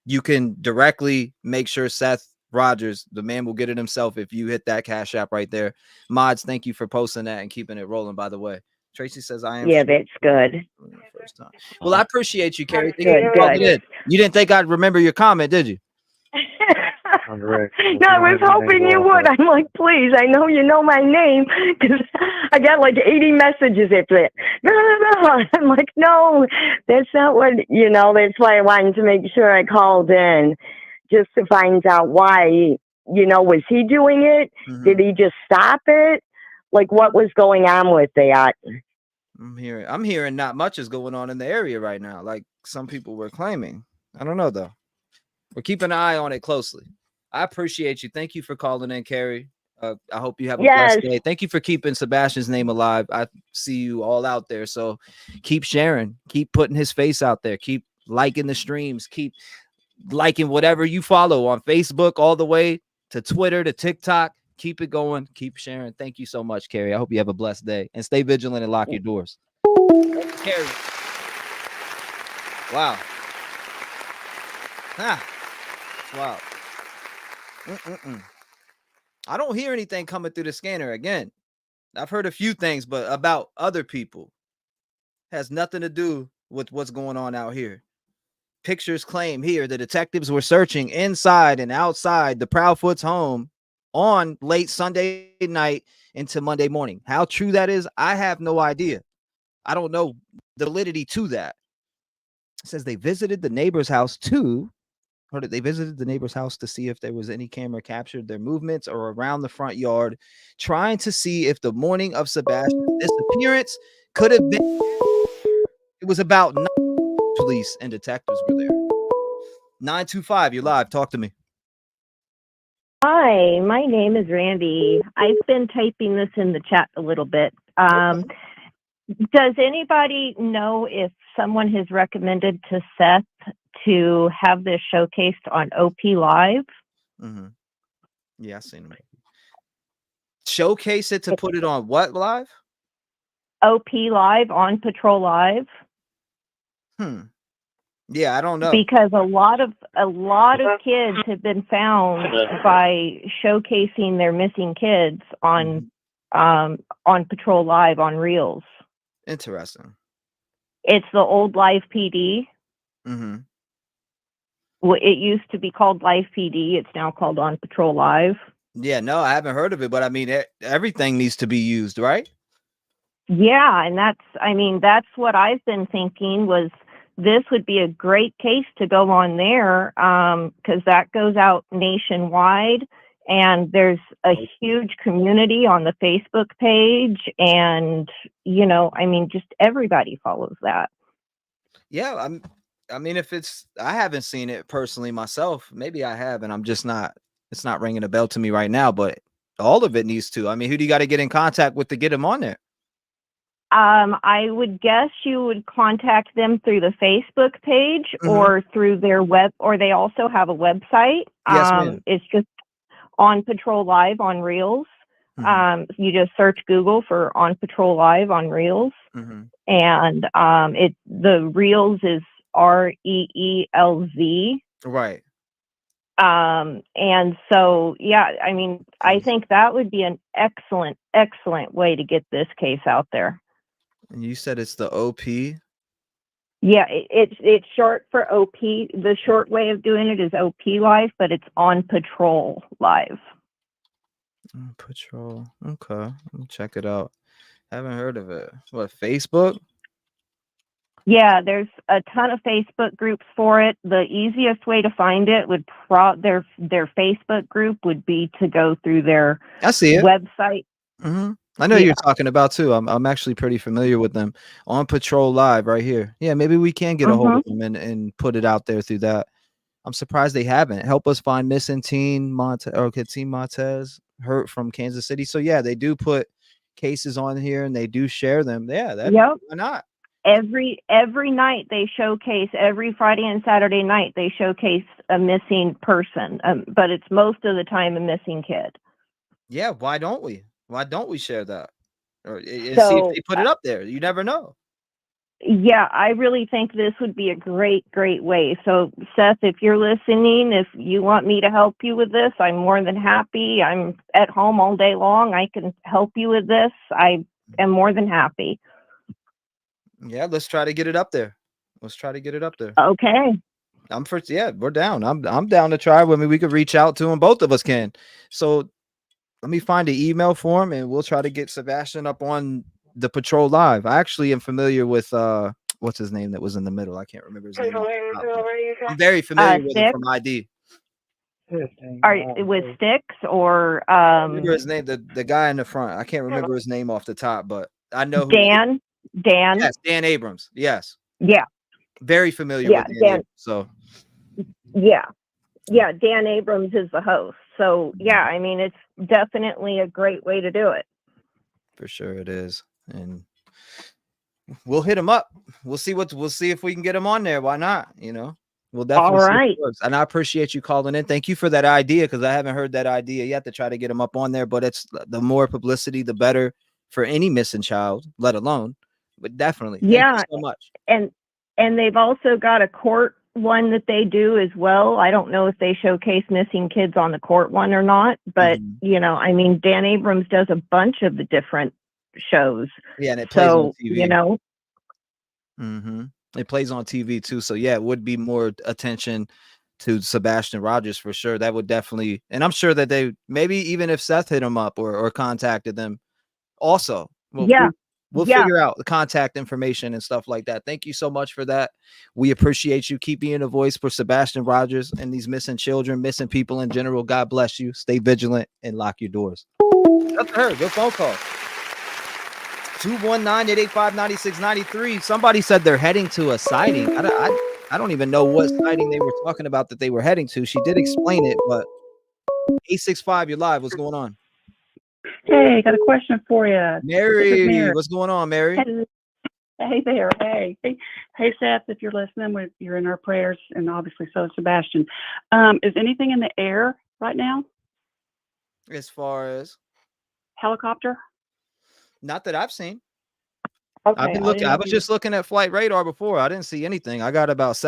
you can directly make sure Seth Rogers, the man, will get it himself if you hit that Cash App right there. Mods, thank you for posting that and keeping it rolling. By the way, Tracy says I am. Yeah, that's good. First time. Well, I appreciate you, Carrie. Good, good. You didn't think I'd remember your comment, did you? No, I was hoping you would. I'm like, please, I know you know my name, because I got like 80 messages after that. No. I'm like, no, that's not what, you know, that's why I wanted to make sure I called in, just to find out why, you know, was he doing it? Did he just stop it? Like, what was going on with that? I'm hearing not much is going on in the area right now, like some people were claiming. I don't know, though. We're keeping an eye on it closely. I appreciate you. Thank you for calling in, Carrie. I hope you have a blessed day. Thank you for keeping Sebastian's name alive. I see you all out there. So keep sharing, keep putting his face out there, keep liking the streams, keep liking whatever you follow on Facebook, all the way to Twitter, to TikTok. Keep it going. Keep sharing. Thank you so much, Carrie. I hope you have a blessed day and stay vigilant and lock your doors. Carrie. Wow. Wow. I don't hear anything coming through the scanner again. I've heard a few things, but about other people. Has nothing to do with what's going on out here. Pictures claim here the detectives were searching inside and outside the Proudfoot's home on late Sunday night into Monday morning. How true that is, I have no idea. I don't know the validity to that. It says they visited the neighbor's house too. Or they visited the neighbor's house to see if there was any camera captured their movements or around the front yard, trying to see if the morning of Sebastian's disappearance could have been. It was about 9 police and detectives were there. 925, you're live. Talk to me. Hi, my name is Randy. I've been typing this in the chat a little bit. Does anybody know if someone has recommended to Seth to have this showcased on OP Live? Yeah, I've seen them. Showcase it to put it on what live? OP Live, On Patrol Live. Yeah, I don't know. Because a lot of kids have been found by showcasing their missing kids on Patrol Live on Reels. Interesting. It's the old Live PD. Well, it used to be called Live PD. It's now called On Patrol Live. Yeah, no, I haven't heard of it, but I mean, everything needs to be used, right? Yeah, and that's what I've been thinking was this would be a great case to go on there because that goes out nationwide and there's a huge community on the Facebook page and, you know, I mean, just everybody follows that. Yeah, I mean, I haven't seen it personally myself. Maybe I have, and it's not ringing a bell to me right now, but all of it needs to. I mean, who do you got to get in contact with to get him on there? I would guess you would contact them through the Facebook page or through their web, or they also have a website. Yes, ma'am. It's just On Patrol Live on Reels. You just search Google for On Patrol Live on Reels. And the Reels is REELZ. Right. And so, yeah, I mean, I think that would be an excellent way to get this case out there. And you said it's the OP? Yeah, it's short for OP. The short way of doing it is OP Live, but it's On Patrol Live. On Patrol. Okay. Let me check it out. Haven't heard of it. What, Facebook? Yeah, there's a ton of Facebook groups for it. The easiest way to find it would their Facebook group would be to go through their website. I know you're talking about too. I'm actually pretty familiar with them. On Patrol Live right here. Yeah, maybe we can get a hold of them and put it out there through that. I'm surprised they haven't. Help us find missing teen Montez hurt from Kansas City. So yeah, they do put cases on here and they do share them, yeah, that Yep. why not? Every night they showcase, every Friday and Saturday night they showcase a missing person, but it's most of the time a missing kid. Yeah, why don't we? Why don't we share that? Or and see if So they put it up there. You never know. yeah, I really think this would be a great way. So Seth, if you're listening, if you want me to help you with this, I'm more than happy. I'm at home all day long. I can help you with this. I am more than happy. Yeah, let's try to get it up there. Let's try to get it up there. Okay. Yeah, we're down. I'm down to try. I mean, we could reach out to him. Both of us can. So let me find the email for him and we'll try to get Sebastian up on the patrol live. I actually am familiar with what's his name that was in the middle. I can't remember his name. I'm very familiar with him from ID. Are with Sticks or I remember his name, the guy in the front. I can't remember his name off the top, but I know who Dan? Yes, Dan Abrams. Yes. Yeah. Very familiar Yeah, with Dan Dan. Abrams. So Yeah. Yeah, Dan Abrams is the host. So yeah, I mean it's definitely a great way to do it. for sure it is. And we'll hit him up. We'll see if we can get him on there. Why not? We'll definitely All see if right. it works. And I appreciate you calling in. Thank you for that idea because I haven't heard that idea yet to try to get him up on there. But it's the more publicity, the better for any missing child, let alone. But definitely. Thank Yeah. you so much. And they've also got a court one that they do as well. I don't know if they showcase missing kids on the court one or not, but I mean Dan Abrams does a bunch of the different shows. Yeah, and it plays on TV. Mm-hmm. It plays on TV too. So yeah, it would be more attention to Sebastian Rogers for sure. That would definitely, and I'm sure that they maybe even if Seth hit him up or contacted them also. We'll figure out the contact information and stuff like that. Thank you so much for that. We appreciate you. Keep being a voice for Sebastian Rogers and these missing children, missing people in general. God bless you. Stay vigilant and lock your doors. That's her. Good phone call. 219-885-9693. Somebody said they're heading to a sighting. I don't even know what sighting they were talking about that they were heading to. She did explain it, but 865, you're live. What's going on? Hey, got a question for you. Mary, what's going on, Mary? Hey there. Hey, Seth, if you're listening, you're in our prayers, and obviously so is Sebastian. Is anything in the air right now? As far as helicopter? Not that I've seen. Okay, I've been looking. I was just looking at flight radar before. I didn't see anything. I got about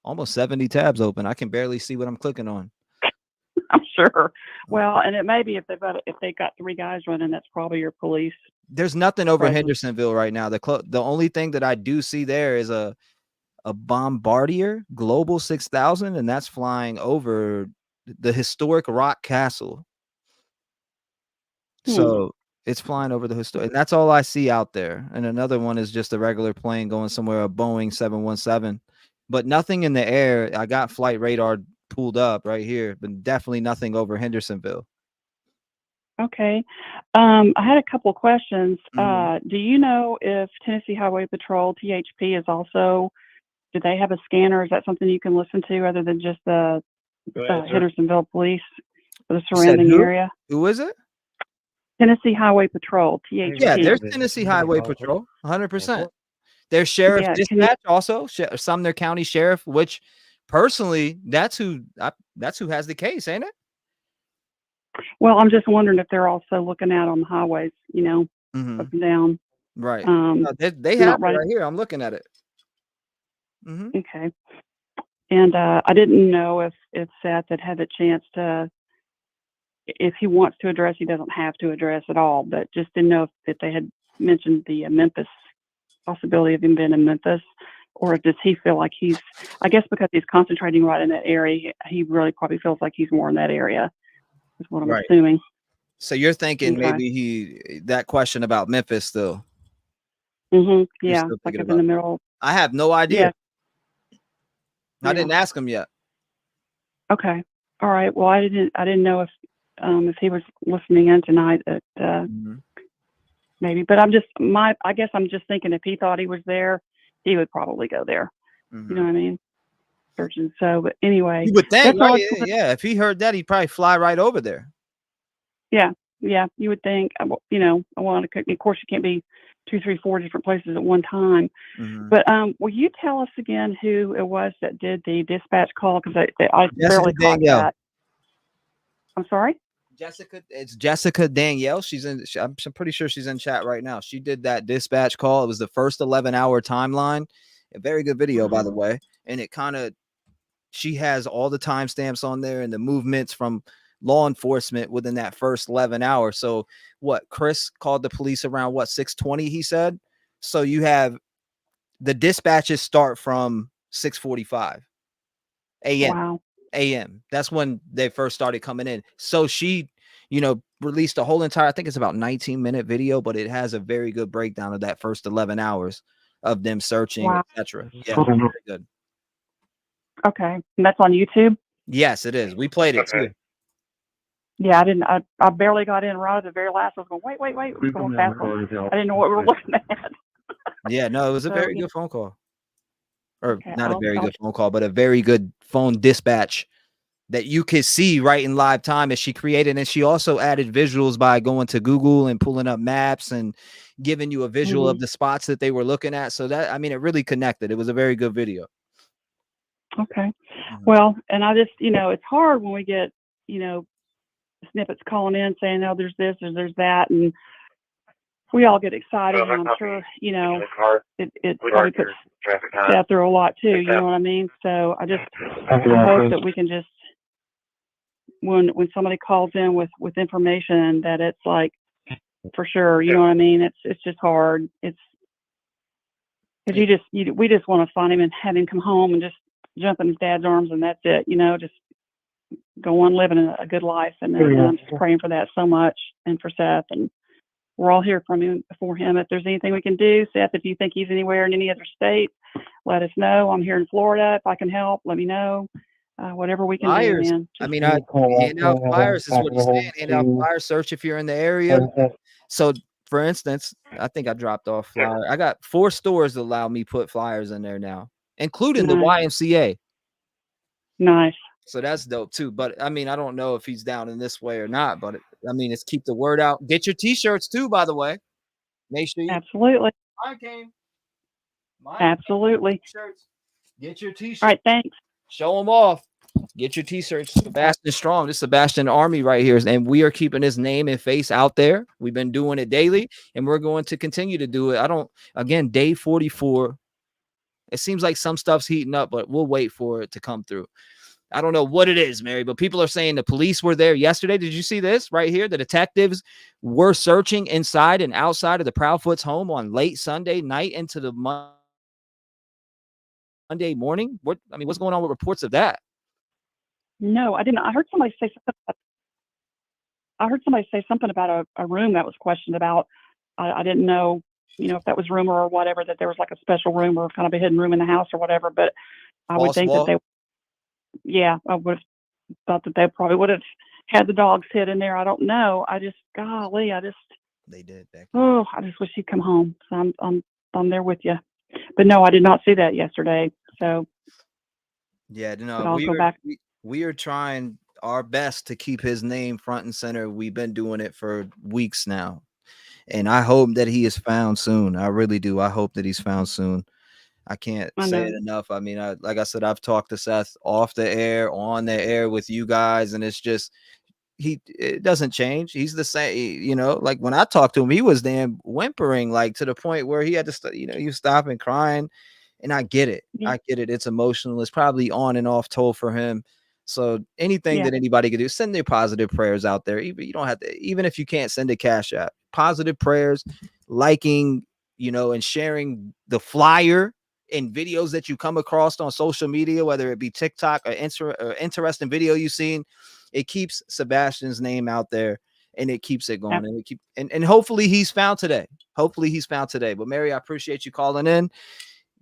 almost 70 tabs open. I can barely see what I'm clicking on. I'm sure. Well, and it may be if they got 3 guys running, that's probably your police. There's nothing over presence. Hendersonville right now. The only thing that I do see there is a Bombardier Global 6000, and that's flying over the historic Rock Castle. So it's flying over the historic, and that's all I see out there. And another one is just a regular plane going somewhere, a Boeing 717, but nothing in the air. I got flight radar pulled up right here, but definitely nothing over Hendersonville. Okay. I had a couple of questions. Do you know if Tennessee Highway Patrol, THP, is also, do they have a scanner? Is that something you can listen to other than just the Hendersonville police for the surrounding area? Who is it? Tennessee Highway Patrol, THP. Yeah, there's Tennessee Highway Patrol, 100%. There's Sheriff Dispatch also, Sumner County Sheriff, which personally, that's who has the case, ain't it? Well, I'm just wondering if they're also looking out on the highways, up and down. Right. They have it right here. I'm looking at it. Okay. And I didn't know if Seth had a chance to, if he wants to address, he doesn't have to address at all, but just didn't know if they had mentioned the Memphis possibility of him being in Memphis, or does he feel like I guess because he's concentrating right in that area, he really probably feels like he's more in that area, is what I'm assuming. So you're thinking maybe that question about Memphis still. Yeah, like up in the middle. I have no idea. Yeah. I didn't ask him yet. Okay. All right. Well, I didn't know if he was listening in tonight that maybe, but I guess I'm just thinking if he thought he was there, he would probably go there. You know what I mean? Searching. So, but anyway, you would think, right? Yeah. If he heard that, he'd probably fly right over there. Yeah. yeah, you would think, you know, I want to, of course, you can't be 2, 3, 4 different places at one time. Mhm. But will you tell us again who it was that did the dispatch call? Because I Jessica barely caught Danielle. that. I'm sorry? It's Jessica Danielle. I'm pretty sure she's in chat right now. She did that dispatch call. It was the first 11-hour timeline. A very good video, by the way. And it kind of, she has all the timestamps on there and the movements from law enforcement within that first 11 hours. So what, Chris called the police around 6:20, he said. So you have the dispatches start from 6:45 a.m. Wow. a.m. That's when they first started coming in. So she, released a whole entire, I think it's about 19-minute video, but it has a very good breakdown of that first 11 hours of them searching, Wow. etc. Yeah, very good. Okay. And that's on YouTube? Yes, it is. We played it too. Yeah, I didn't. I barely got in right at the very last. I was going, wait. It was going fast. I didn't know what we were looking at. Yeah, no, it was a So, very yeah. good phone call. Or Okay, not a very I'll good phone call, but a very good phone dispatch that you could see right in live time as she created. And she also added visuals by going to Google and pulling up maps and giving you a visual of the spots that they were looking at. So that, I mean, it really connected. It was a very good video. Okay. Well, and I just, it's hard when we get, snippets calling in saying, oh, there's this or there's that. And we all get excited. And I'm sure, it probably puts Seth through a lot too. You know what I mean? So I hope that we can just, when somebody calls in with information, that it's like, for sure, you know what I mean? It's just hard. It's, because we just want to find him and have him come home and just jump in his dad's arms and that's it, just go on living a good life. And I'm just praying for that so much, and for Seth, and we're all here for him. If there's anything we can do, Seth, if you think he's anywhere in any other state, let us know. I'm here in Florida. If I can help, let me know. Whatever we can Flyers. do, man. I mean, I hand out flyers is what he's saying. Hand out flyers, search if you're in the area. So for instance, I think I dropped off flyer. I got 4 stores that allow me put flyers in there now, including the YMCA. Nice. So that's dope too. But I mean, I don't know if he's down in this way or not, but it's keep the word out. Get your t-shirts too, by the way. Make sure you Absolutely. Mine came. Absolutely. T-shirts. Get your t-shirts. All right, thanks. Show them off. Get your t-shirts. Sebastian Strong. This is Sebastian Army right here. And we are keeping his name and face out there. We've been doing it daily, and we're going to continue to do it. Day 44. It seems like some stuff's heating up, but we'll wait for it to come through. I don't know what it is, Mary, but people are saying the police were there yesterday. Did you see this right here? The detectives were searching inside and outside of the Proudfoot's home on late Sunday night into the Monday morning. What's going on with reports of that? No, I didn't. I heard somebody say something about a room that was questioned about. I didn't know, if that was rumor or whatever, that there was like a special room or kind of a hidden room in the house or whatever. But I would think that I would have thought that they probably would have had the dogs hid in there. I don't know. They did. I just wish he'd come home. So I'm there with you. But no, I did not see that yesterday. So yeah, I'll go back. We are trying our best to keep his name front and center. We've been doing it for weeks now, and I hope that he is found soon. I really do. I hope that he's found soon. I can't say it enough. I mean, like I said, I've talked to Seth off the air, on the air with you guys, and it's just it doesn't change. He's the same, like when I talked to him, he was damn whimpering, like to the point where he had to he was stopping crying. And I get it. Yeah. I get it. It's emotional. It's probably on and off toll for him. So anything that anybody could do, send their positive prayers out there. You don't have to, even if you can't send a cash app, positive prayers, liking, and sharing the flyer and videos that you come across on social media, whether it be TikTok or interesting video you've seen. It keeps Sebastian's name out there, and it keeps it going. And hopefully he's found today. But Mary, I appreciate you calling in.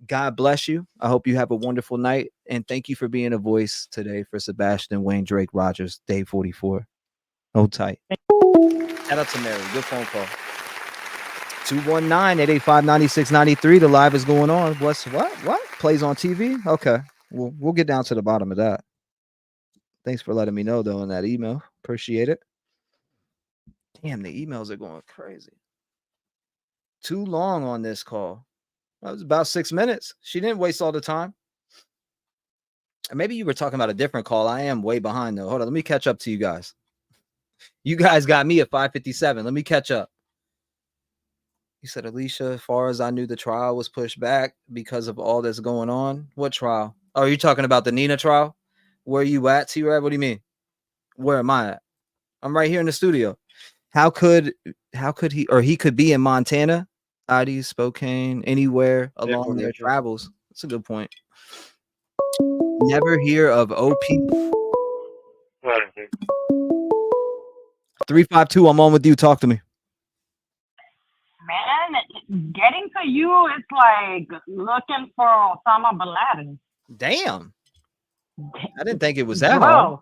God bless you. I hope you have a wonderful night. And thank you for being a voice today for Sebastian Wayne Drake Rogers, day 44. Hold tight. Shout out to Mary. Good phone call. 219-885-9693. The live is going on. What? Plays on TV? Okay. We'll get down to the bottom of that. Thanks for letting me know, though, in that email. Appreciate it. Damn, the emails are going crazy. Too long on this call. That was about 6 minutes. She didn't waste all the time. And maybe you were talking about a different call. I am way behind though. Hold on, let me catch up to you guys. You guys got me at 5:57. Let me catch up. He said, Alicia, as far as I knew, the trial was pushed back because of all that's going on. What trial? Oh, are you talking about the Nina trial? Where are you at, T-REV? What do you mean? Where am I at? I'm right here in the studio. How could he, or he could be in Montana, ID, Spokane, anywhere along their travels? That's a good point. Never hear of OP. 352, I'm on with you. Talk to me. Man, getting to you is like looking for Osama bin Laden. Damn. I didn't think it was that hard. Bro.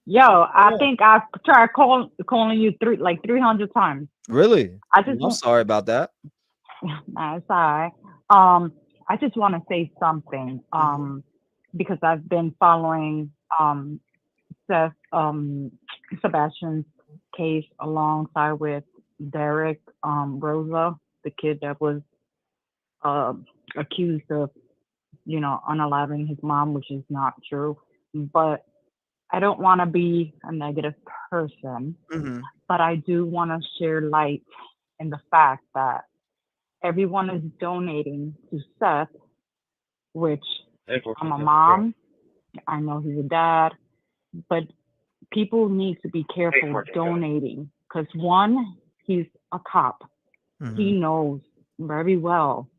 Yo, I think I've tried calling you 300 times. Really? I'm sorry about that. Nah, it's all right. I just want to say something. Because I've been following Seth Sebastian's case alongside with Derek Rosa, the kid that was accused of, unaliving his mom, which is not true. But I don't want to be a negative person, but I do want to share light in the fact that everyone is donating to Seth, which I'm a mom. I know he's a dad, but people need to be careful donating because one, he's a cop. He knows very well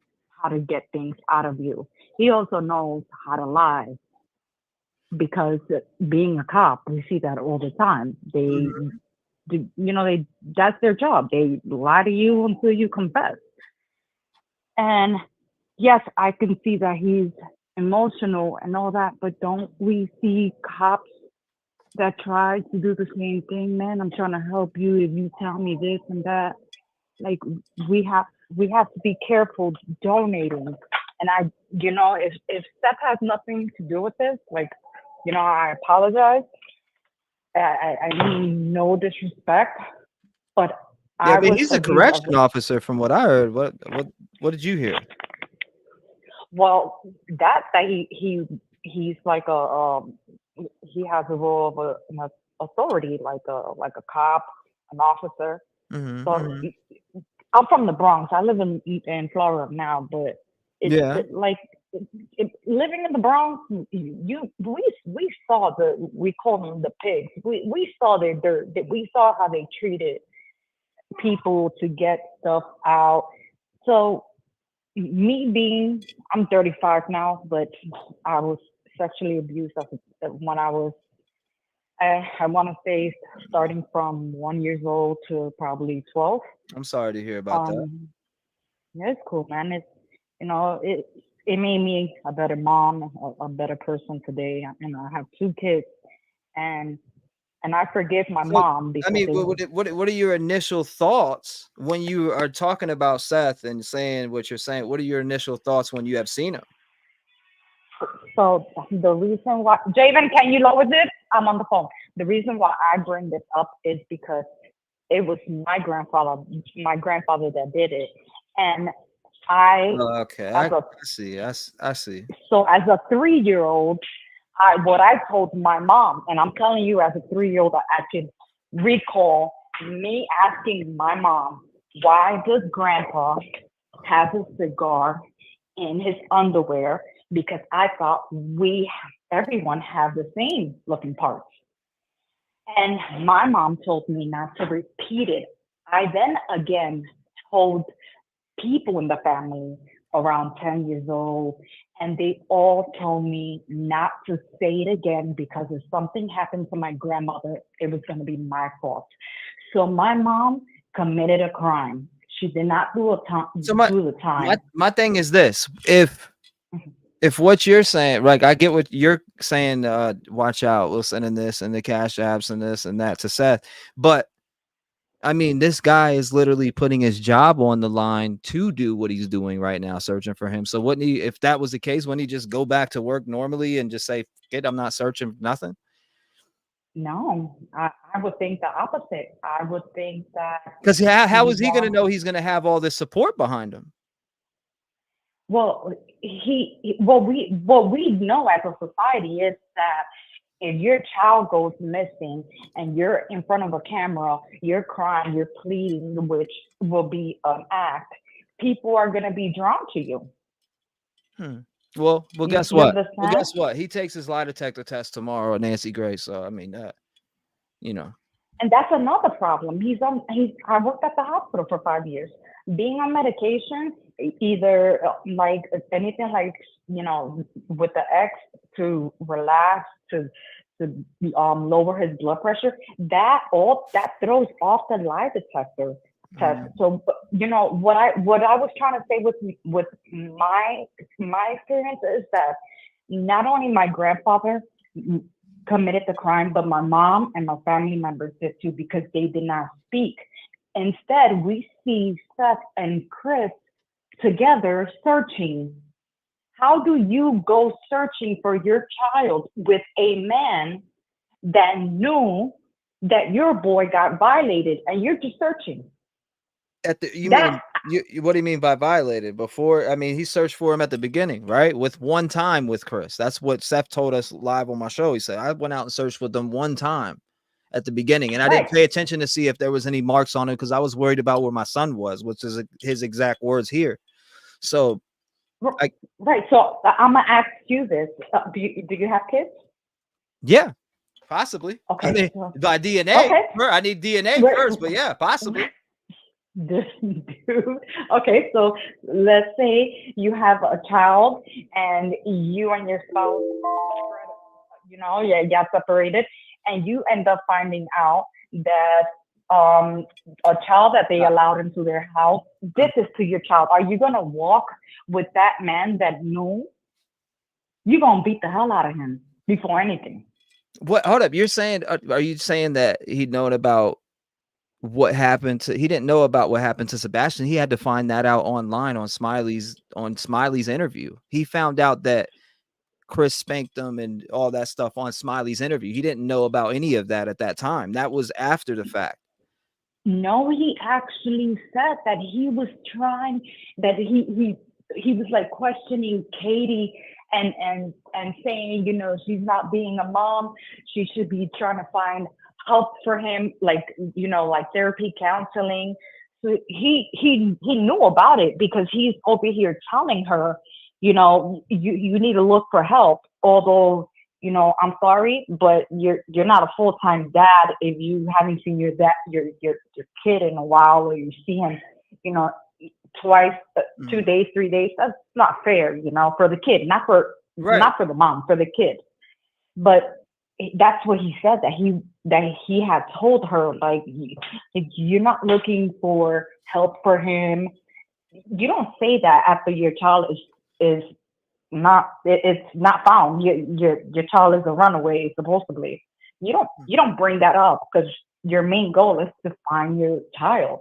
how to get things out of you. He also knows how to lie because being a cop, we see that all the time. That's their job. They lie to you until you confess. And yes, I can see that he's emotional and all that, but don't we see cops that try to do the same thing? Man, I'm trying to help you if you tell me this and that. Like we have to be careful donating. And if Seth has nothing to do with this, I apologize. I mean no disrespect, but yeah, but he's a correction officer from what I heard. What did you hear? Well, that he's like he has a role of an authority, like a cop, an officer. So I'm from the Bronx. I live in Florida now, but living in the Bronx, we saw we call them the pigs. We saw their dirt. We saw how they treated people to get stuff out. So I'm 35 now, but I was sexually abused when I was, I want to say starting from 1 year old to probably 12. I'm sorry to hear about that. Yeah, it's cool, man. It made me a better mom, a better person today. I have 2 kids, and I forgive my mom because what are your initial thoughts when you are talking about Seth and saying what you're saying? What are your initial thoughts when you have seen him? So the reason why, Javen, can you lower this? I'm on the phone. The reason why I bring this up is because it was my grandfather that did it, and I see. So as a 3-year-old, what I told my mom, and I'm telling you, as a 3-year-old, I can recall me asking my mom, why does Grandpa have a cigar in his underwear? Because I thought everyone have the same looking parts. And my mom told me not to repeat it. I then again told people in the family around 10 years old, and they all told me not to say it again because if something happened to my grandmother, it was going to be my fault. So my mom committed a crime. She did not do the time. My thing is this: if what you're saying, like I get what you're saying, watch out, we're sending this and the cash apps and this and that to Seth, but I mean, this guy is literally putting his job on the line to do what he's doing right now, searching for him. So wouldn't he, if that was the case, wouldn't he just go back to work normally and just say, "Kid, I'm not searching for nothing"? No, I would think the opposite. I would think that Because how he is he going to wants. know he's going to have all this support behind him? Well, what we know as a society is that if your child goes missing and you're in front of a camera, you're crying, you're pleading, which will be an act, people are going to be drawn to you. Well, You, guess you what? Well, understand? guess what? He takes his lie detector test tomorrow, Nancy Grace. So I mean, you know. And that's another problem. I worked at the hospital for 5 years. Being on medication, either like anything like, with the X to relax, to lower his blood pressure, that throws off the lie detector test. So, what I was trying to say with my experience is that not only my grandfather committed the crime, but my mom and my family members did too, because they did not speak. Instead, we see Seth and Chris together searching. How do you go searching for your child with a man that knew that your boy got violated and you're just searching? What do you mean by violated? Before, I mean, he searched for him at the beginning, right? With one time with Chris. That's what Seth told us live on my show. He said, I went out and searched with them one time at the beginning, and I didn't pay attention to see if there was any marks on it because I was worried about where my son was, which is his exact words here. So, right. So I'm gonna ask you this: do you have kids? Yeah, possibly. Okay. I mean, by DNA. Okay. I need DNA first, but yeah, possibly. Dude. Okay, so let's say you have a child and you and your spouse, got separated, and you end up finding out that a child that they allowed into their house, this is to your child. Are you gonna walk with that man that knew? You're gonna beat the hell out of him before anything. What? Hold up. You're saying? Are you saying that he'd known about what happened to? He didn't know about what happened to Sebastian. He had to find that out online on Smiley's interview. He found out that Chris spanked him and all that stuff on Smiley's interview. He didn't know about any of that at that time. That was after the fact. No, he actually said that he was trying, that he was like questioning Katie and saying, she's not being a mom. She should be trying to find help for him, like therapy, counseling. So he knew about it because he's over here telling her, you need to look for help. Although, I'm sorry, but you're not a full-time dad if you haven't seen your kid in a while, or you see him, twice, 2 days, 3 days. That's not fair, for the kid, not for the mom, for the kid. But that's what he said, that he had told her, like, you're not looking for help for him. You don't say that after your child is not, it's not found. Your child is a runaway, supposedly. You don't bring that up because your main goal is to find your child.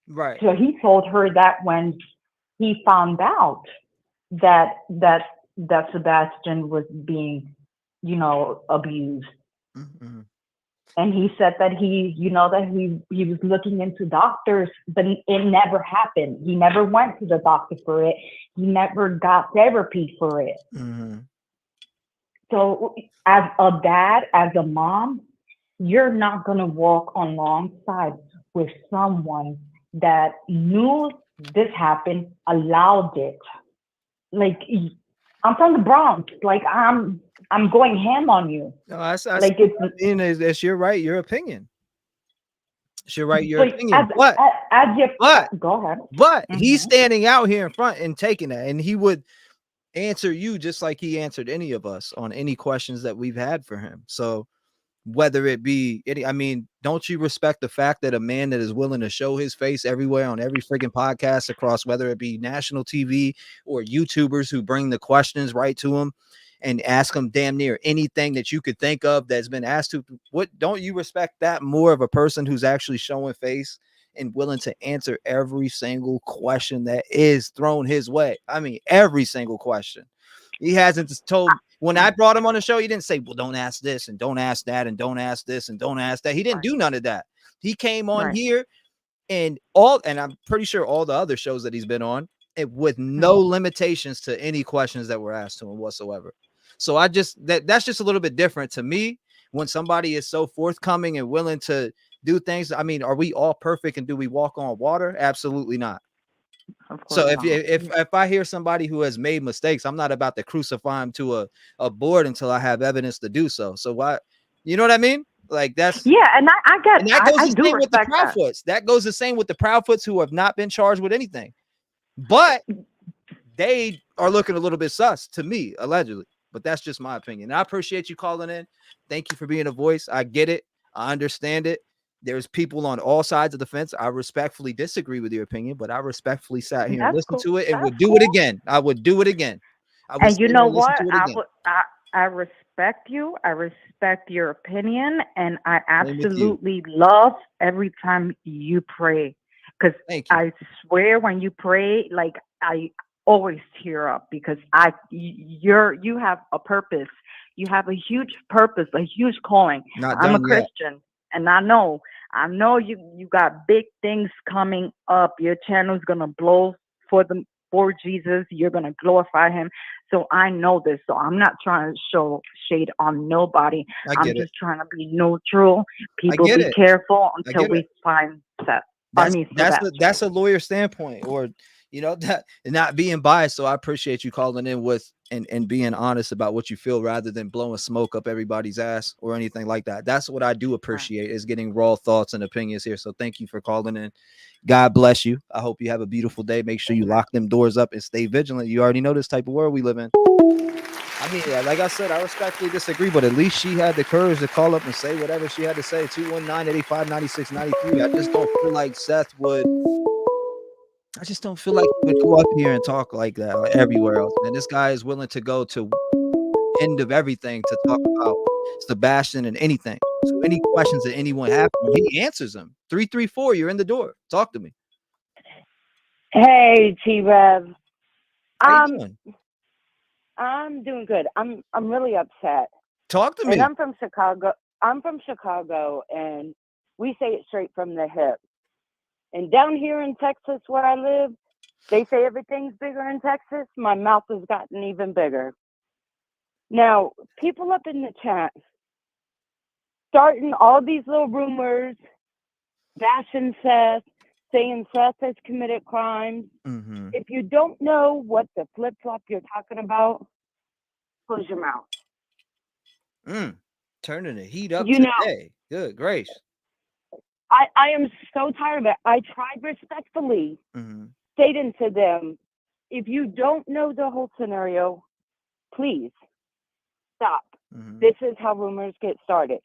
Right. So he told her that when he found out that Sebastian was being, abused. Mm-hmm. And he said that he was looking into doctors, but it never happened. He never went to the doctor for it. He never got therapy for it. Mm-hmm. So as a dad, as a mom, you're not going to walk alongside with someone that knew this happened, allowed it. Like, I'm from the Bronx. Like, I'm going ham on you. No, that's like it's your right, your opinion. It's your right, your opinion. Go ahead. But he's standing out here in front and taking that, and he would answer you just like he answered any of us on any questions that we've had for him. So whether it be any, I mean, don't you respect the fact that a man that is willing to show his face everywhere on every freaking podcast across, whether it be national TV or YouTubers who bring the questions right to him and ask him damn near anything that you could think of that's been asked to? What, don't you respect that more of a person who's actually showing face and willing to answer every single question that is thrown his way? I mean, every single question. He hasn't told When I brought him on the show, he didn't say, well, don't ask this and don't ask that and don't ask this and don't ask that. He didn't do none of that. He came on here and I'm pretty sure all the other shows that he's been on, with no limitations to any questions that were asked to him whatsoever. So that's just a little bit different to me when somebody is so forthcoming and willing to do things. I mean, are we all perfect and do we walk on water? Absolutely not. So if I hear somebody who has made mistakes, I'm not about to crucify him to a board until I have evidence to do so. So why, you know what I mean? Like that's and I get and that goes I the do same with the respect that. Proudfoots. That goes the same with the Proudfoots who have not been charged with anything, but they are looking a little bit sus to me, allegedly. But that's just my opinion. And I appreciate you calling in. Thank you for being a voice. I get it. I understand it. There's people on all sides of the fence. I respectfully disagree with your opinion, but I respectfully sat here and listened to it and would do it again. I would do it again. And you know what? I respect you. I respect your opinion, and I absolutely love every time you pray. Because I swear, when you pray, like I always tear up because you have a purpose. You have a huge purpose, a huge calling. I'm a Christian, and I know you got big things coming up. Your channel's gonna blow for Jesus. You're gonna glorify him. So I know this. So I'm not trying to show shade on nobody. I'm just trying to be neutral. People be careful until we find Seth. That's a lawyer standpoint, or that not being biased. So I appreciate you calling in with and being honest about what you feel rather than blowing smoke up everybody's ass or anything like that. That's what I do appreciate, is getting raw thoughts and opinions here. So thank you for calling in. God bless you. I hope you have a beautiful day. Make sure you lock them doors up and stay vigilant. You already know this type of world we live in. I mean, like I said, I respectfully disagree, but at least she had the courage to call up and say whatever she had to say. 219-885-9693. I just don't feel like Seth would. I just don't feel like he would go up here and talk like that everywhere else. And this guy is willing to go to end of everything to talk about Sebastian and anything. So any questions that anyone have, he answers them. 334, you're in the door. Talk to me. Hey, T-REV. How you doing? I'm doing good. I'm really upset. Talk to me. And I'm from Chicago. And we say it straight from the hip. And down here in Texas, where I live, they say everything's bigger in Texas. My mouth has gotten even bigger. Now, people up in the chat starting all these little rumors, bashing Seth, saying Seth has committed crimes. Mm-hmm. If you don't know what the flip-flop you're talking about, close your mouth. Turning the heat up today. Good grace. I am so tired of it. I tried respectfully stating to them, if you don't know the whole scenario, please stop. This is how rumors get started.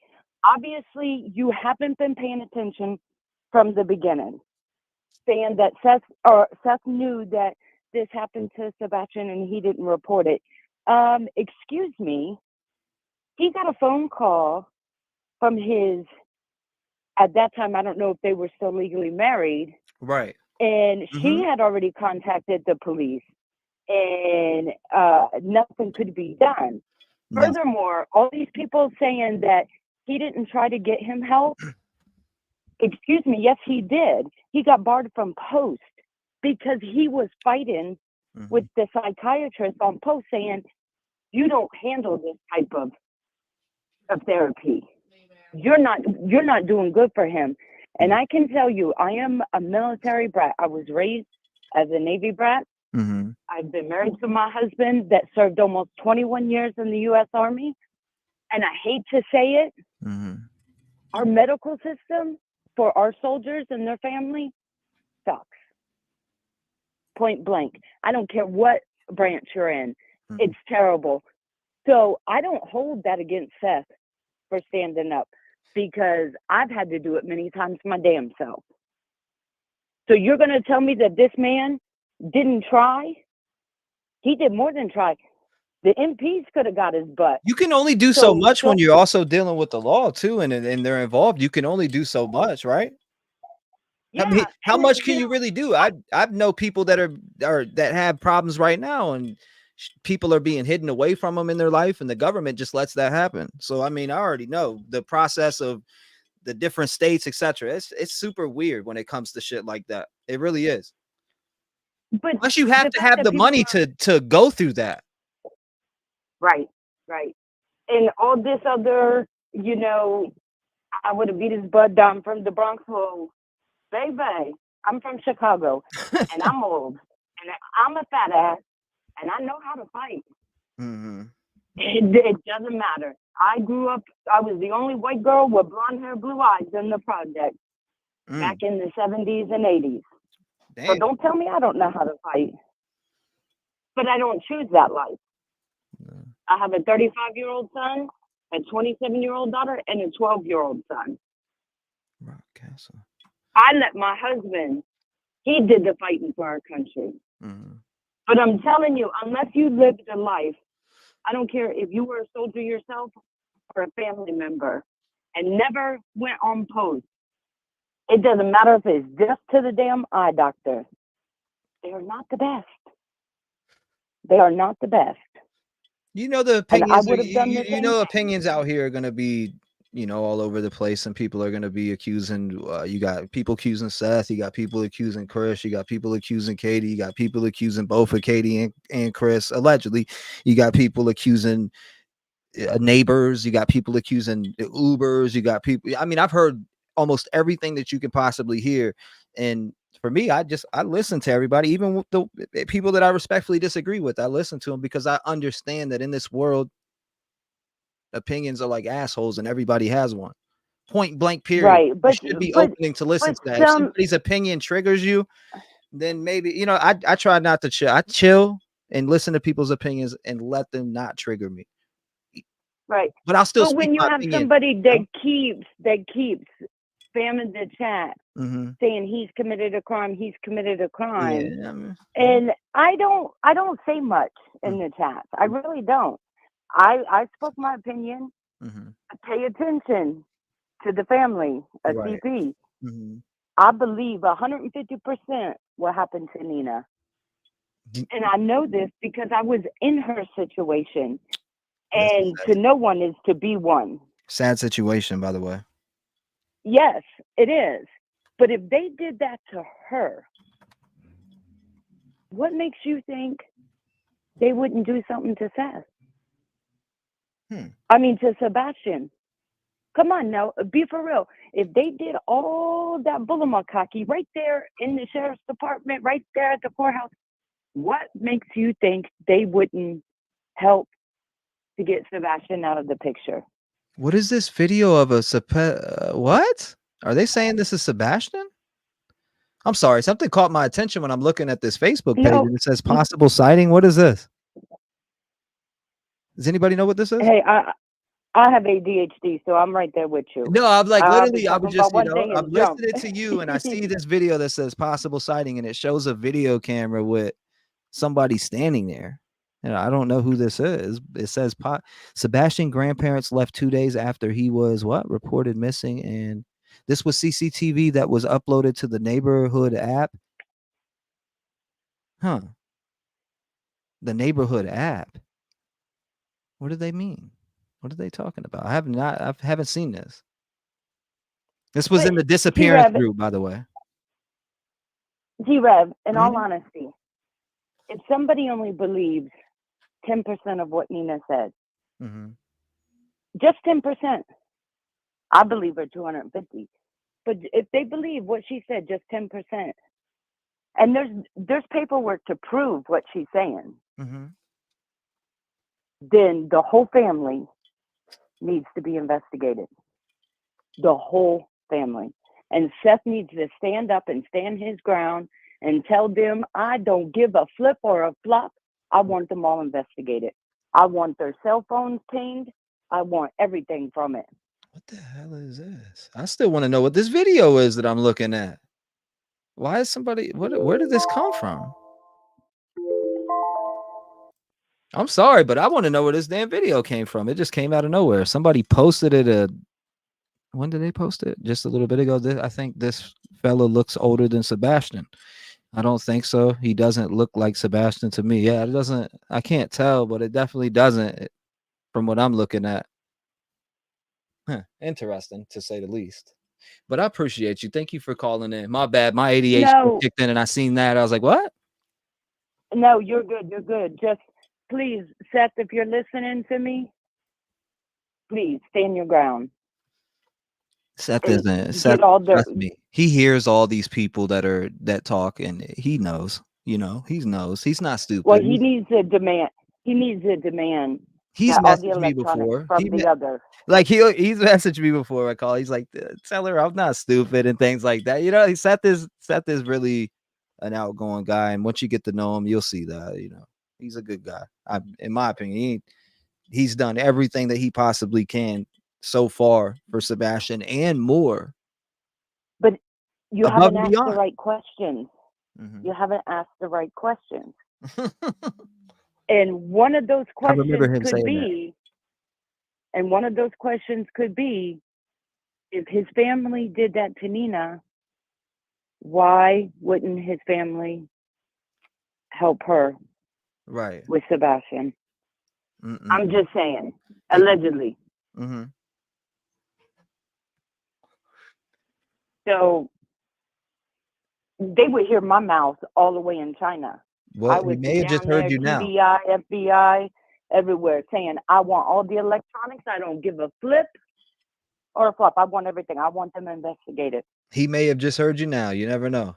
Obviously, you haven't been paying attention from the beginning, saying that Seth knew that this happened to Sebastian and he didn't report it. Excuse me. He got a phone call from his, at that time, I don't know if they were still legally married. Right. And she had already contacted the police, and nothing could be done. Furthermore, all these people saying that he didn't try to get him help. Excuse me, yes, he did. He got barred from Post because he was fighting with the psychiatrist on Post, saying, you don't handle this type of therapy. You're not doing good for him. And I can tell you, I am a military brat. I was raised as a Navy brat. I've been married to my husband that served almost 21 years in the U.S. Army. And I hate to say it, our medical system for our soldiers and their family sucks. Point blank. I don't care what branch you're in. It's terrible. So I don't hold that against Seth for standing up, because I've had to do it many times my damn self. So you're going to tell me that this man didn't try? He did more than try. The MPs could have got his butt. You can only do so much when you're also dealing with the law too, and they're involved. You can only do so much, right? Yeah, I mean, how much can you really do? I know people that are that have problems right now, and people are being hidden away from them in their life, and the government just lets that happen. So I mean, I already know the process of the different states, etc. It's super weird when it comes to shit like that. It really is. But plus you have the to fact have that the people money to go through that. Right, right. And all this other, you know, I would have beat his butt down from the Bronx. Well, baby, I'm from Chicago, and I'm old, and I'm a fat ass, and I know how to fight. Mm-hmm. It doesn't matter. I grew up, I was the only white girl with blonde hair, blue eyes in the project back in the 70s and 80s. Damn. So don't tell me I don't know how to fight. But I don't choose that life. I have a 35-year-old son, a 27-year-old daughter, and a 12-year-old son. I let my husband, he did the fighting for our country. Mm-hmm. But I'm telling you, unless you lived a life, I don't care if you were a soldier yourself or a family member and never went on post. It doesn't matter if it's just to the damn eye doctor. They are not the best. They are not the best. You know the And I opinions. would have done the You same know thing. opinions out here are gonna be, you know, all over the place, and people are gonna be accusing. You got people accusing Seth. You got people accusing Chris. You got people accusing Katie. You got people accusing both of Katie and Chris. Allegedly, you got people accusing neighbors. You got people accusing Ubers. You got people. I mean, I've heard almost everything that you can possibly hear, and for me, I listen to everybody, even with the people that I respectfully disagree with. I listen to them because I understand that in this world, opinions are like assholes, and everybody has one. Point blank, period. Right, but You should be but opening to listen but to that. If some somebody's opinion triggers you, then maybe, you know, I try not to chill. I chill and listen to people's opinions and let them not trigger me. right. But I'll still But speak when you my have opinion. somebody that keeps spamming the chat Mm-hmm. saying he's committed a crime, Yeah, I mean, and I don't say much in the chat. I really don't. I spoke my opinion. mm-hmm. Pay attention to the family of Right. CP. Mm-hmm. I believe 150% what happened to Nina. And I know this because I was in her situation. And to know one is to be one. Sad situation, by the way. Yes, it is. But if they did that to her, what makes you think they wouldn't do something to Seth? I mean, to Sebastian. Come on now, be for real. If they did all that bullamakaki right there in the sheriff's department, right there at the courthouse, what makes you think they wouldn't help to get Sebastian out of the picture? What is this video of a what? Are they saying this is Sebastian? I'm sorry, something caught my attention when I'm looking at this Facebook page and it says possible sighting. What is this? Does anybody know what this is? Hey, I have ADHD, so I'm right there with you. No, I'm like literally, I talking was just, about you one know, thing I'm and jump. listening to you and I see this video that says possible sighting and it shows a video camera with somebody standing there. And I don't know who this is. It says Sebastian grandparents left 2 days after he was reported missing. And this was CCTV that was uploaded to the neighborhood app. Huh. The neighborhood app. What do they mean? What are they talking about? I haven't seen this. This was in the disappearance T-REV, group, by the way. T-REV, in all honesty, if somebody only believes 10% of what Nina said, just 10%, I believe her 250. But if they believe what she said, just 10%, and there's paperwork to prove what she's saying, then the whole family needs to be investigated. The whole family. And Seth needs to stand up and stand his ground and tell them, I don't give a flip or a flop. I want them all investigated. I want their cell phones pinged. I want everything from it. What the hell is this? I still want to know what this video is that I'm looking at. Why is somebody, where did this come from? I'm sorry, but I want to know where this damn video came from. It just came out of nowhere. Somebody posted it. When did they post it? Just a little bit ago. I think this fella looks older than Sebastian. I don't think so. He doesn't look like Sebastian to me. Yeah, it doesn't. I can't tell, but it definitely doesn't from what I'm looking at. Interesting to say the least. But I appreciate you. Thank you for calling in. My bad. My ADHD No, kicked in and I seen that. I was like, what? no, you're good. You're good. Just please, Seth, if you're listening to me, please stand your ground. Seth And isn't. Seth, get all trust the. me. He hears all these people that talk, and he knows. You know, he knows. He's not Well, stupid. he needs a demand. He needs a demand. He's All the messaged me electronics before. from the other. Like he's messaged me before I call. He's like, tell her I'm not stupid and things like that. You know, Seth is really an outgoing guy, and once you get to know him, you'll see that. You know, he's a good guy. In my opinion, he's done everything that he possibly can so far for Sebastian and more. But you Above haven't and asked beyond. the right questions. You haven't asked the right questions. And one of those I remember questions him could saying that. be, and one of those questions could be, if his family did that to Nina, why wouldn't his family help her Right. with Sebastian? I'm just saying, allegedly. Mm-hmm. So they would hear my mouth all the way in China. Well, I he would may be have just down heard there, you now. TBI, FBI, everywhere, saying, I want all the electronics. I don't give a flip or a flop. I want everything. I want them investigated. He may have just heard you now. You never know.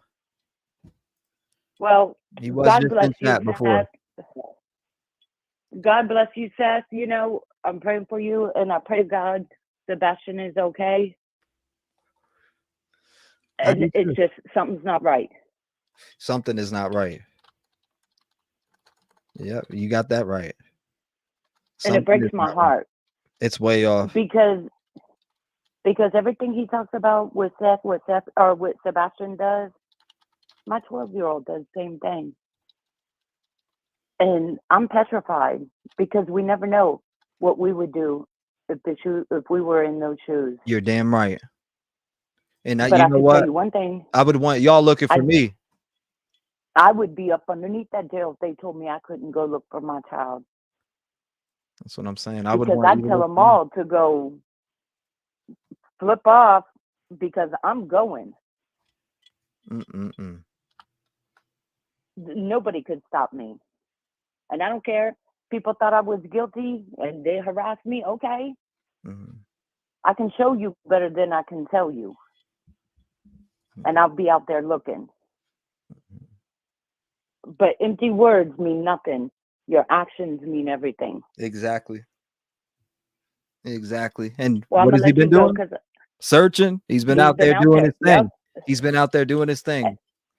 Well, He was God just bless in you, chat before. Seth. God bless you, Seth. You know, I'm praying for you, and I pray God Sebastian is okay. And it's just, something's not right. Something is not right. Yep, you got that right. And it breaks my heart. It's way off. Because everything he talks about with Sebastian does, my 12-year-old does the same thing. And I'm petrified because we never know what we would do if we were in those shoes. You're damn right. And But you I know can what? tell you one thing. I would want y'all looking for me. I would be up underneath that jail if they told me I couldn't go look for my child. That's what I'm saying. I would Because want I'd you to tell look them for me. all to go flip off because I'm going. Nobody could stop me. And I don't care. People thought I was guilty and they harassed me. Okay. I can show you better than I can tell you. And I'll be out there looking. But empty words mean nothing. Your actions mean everything. Exactly. And Well, I'm what gonna has he let you been go doing? because Searching. He's been out there doing his thing. He's been out there doing his thing.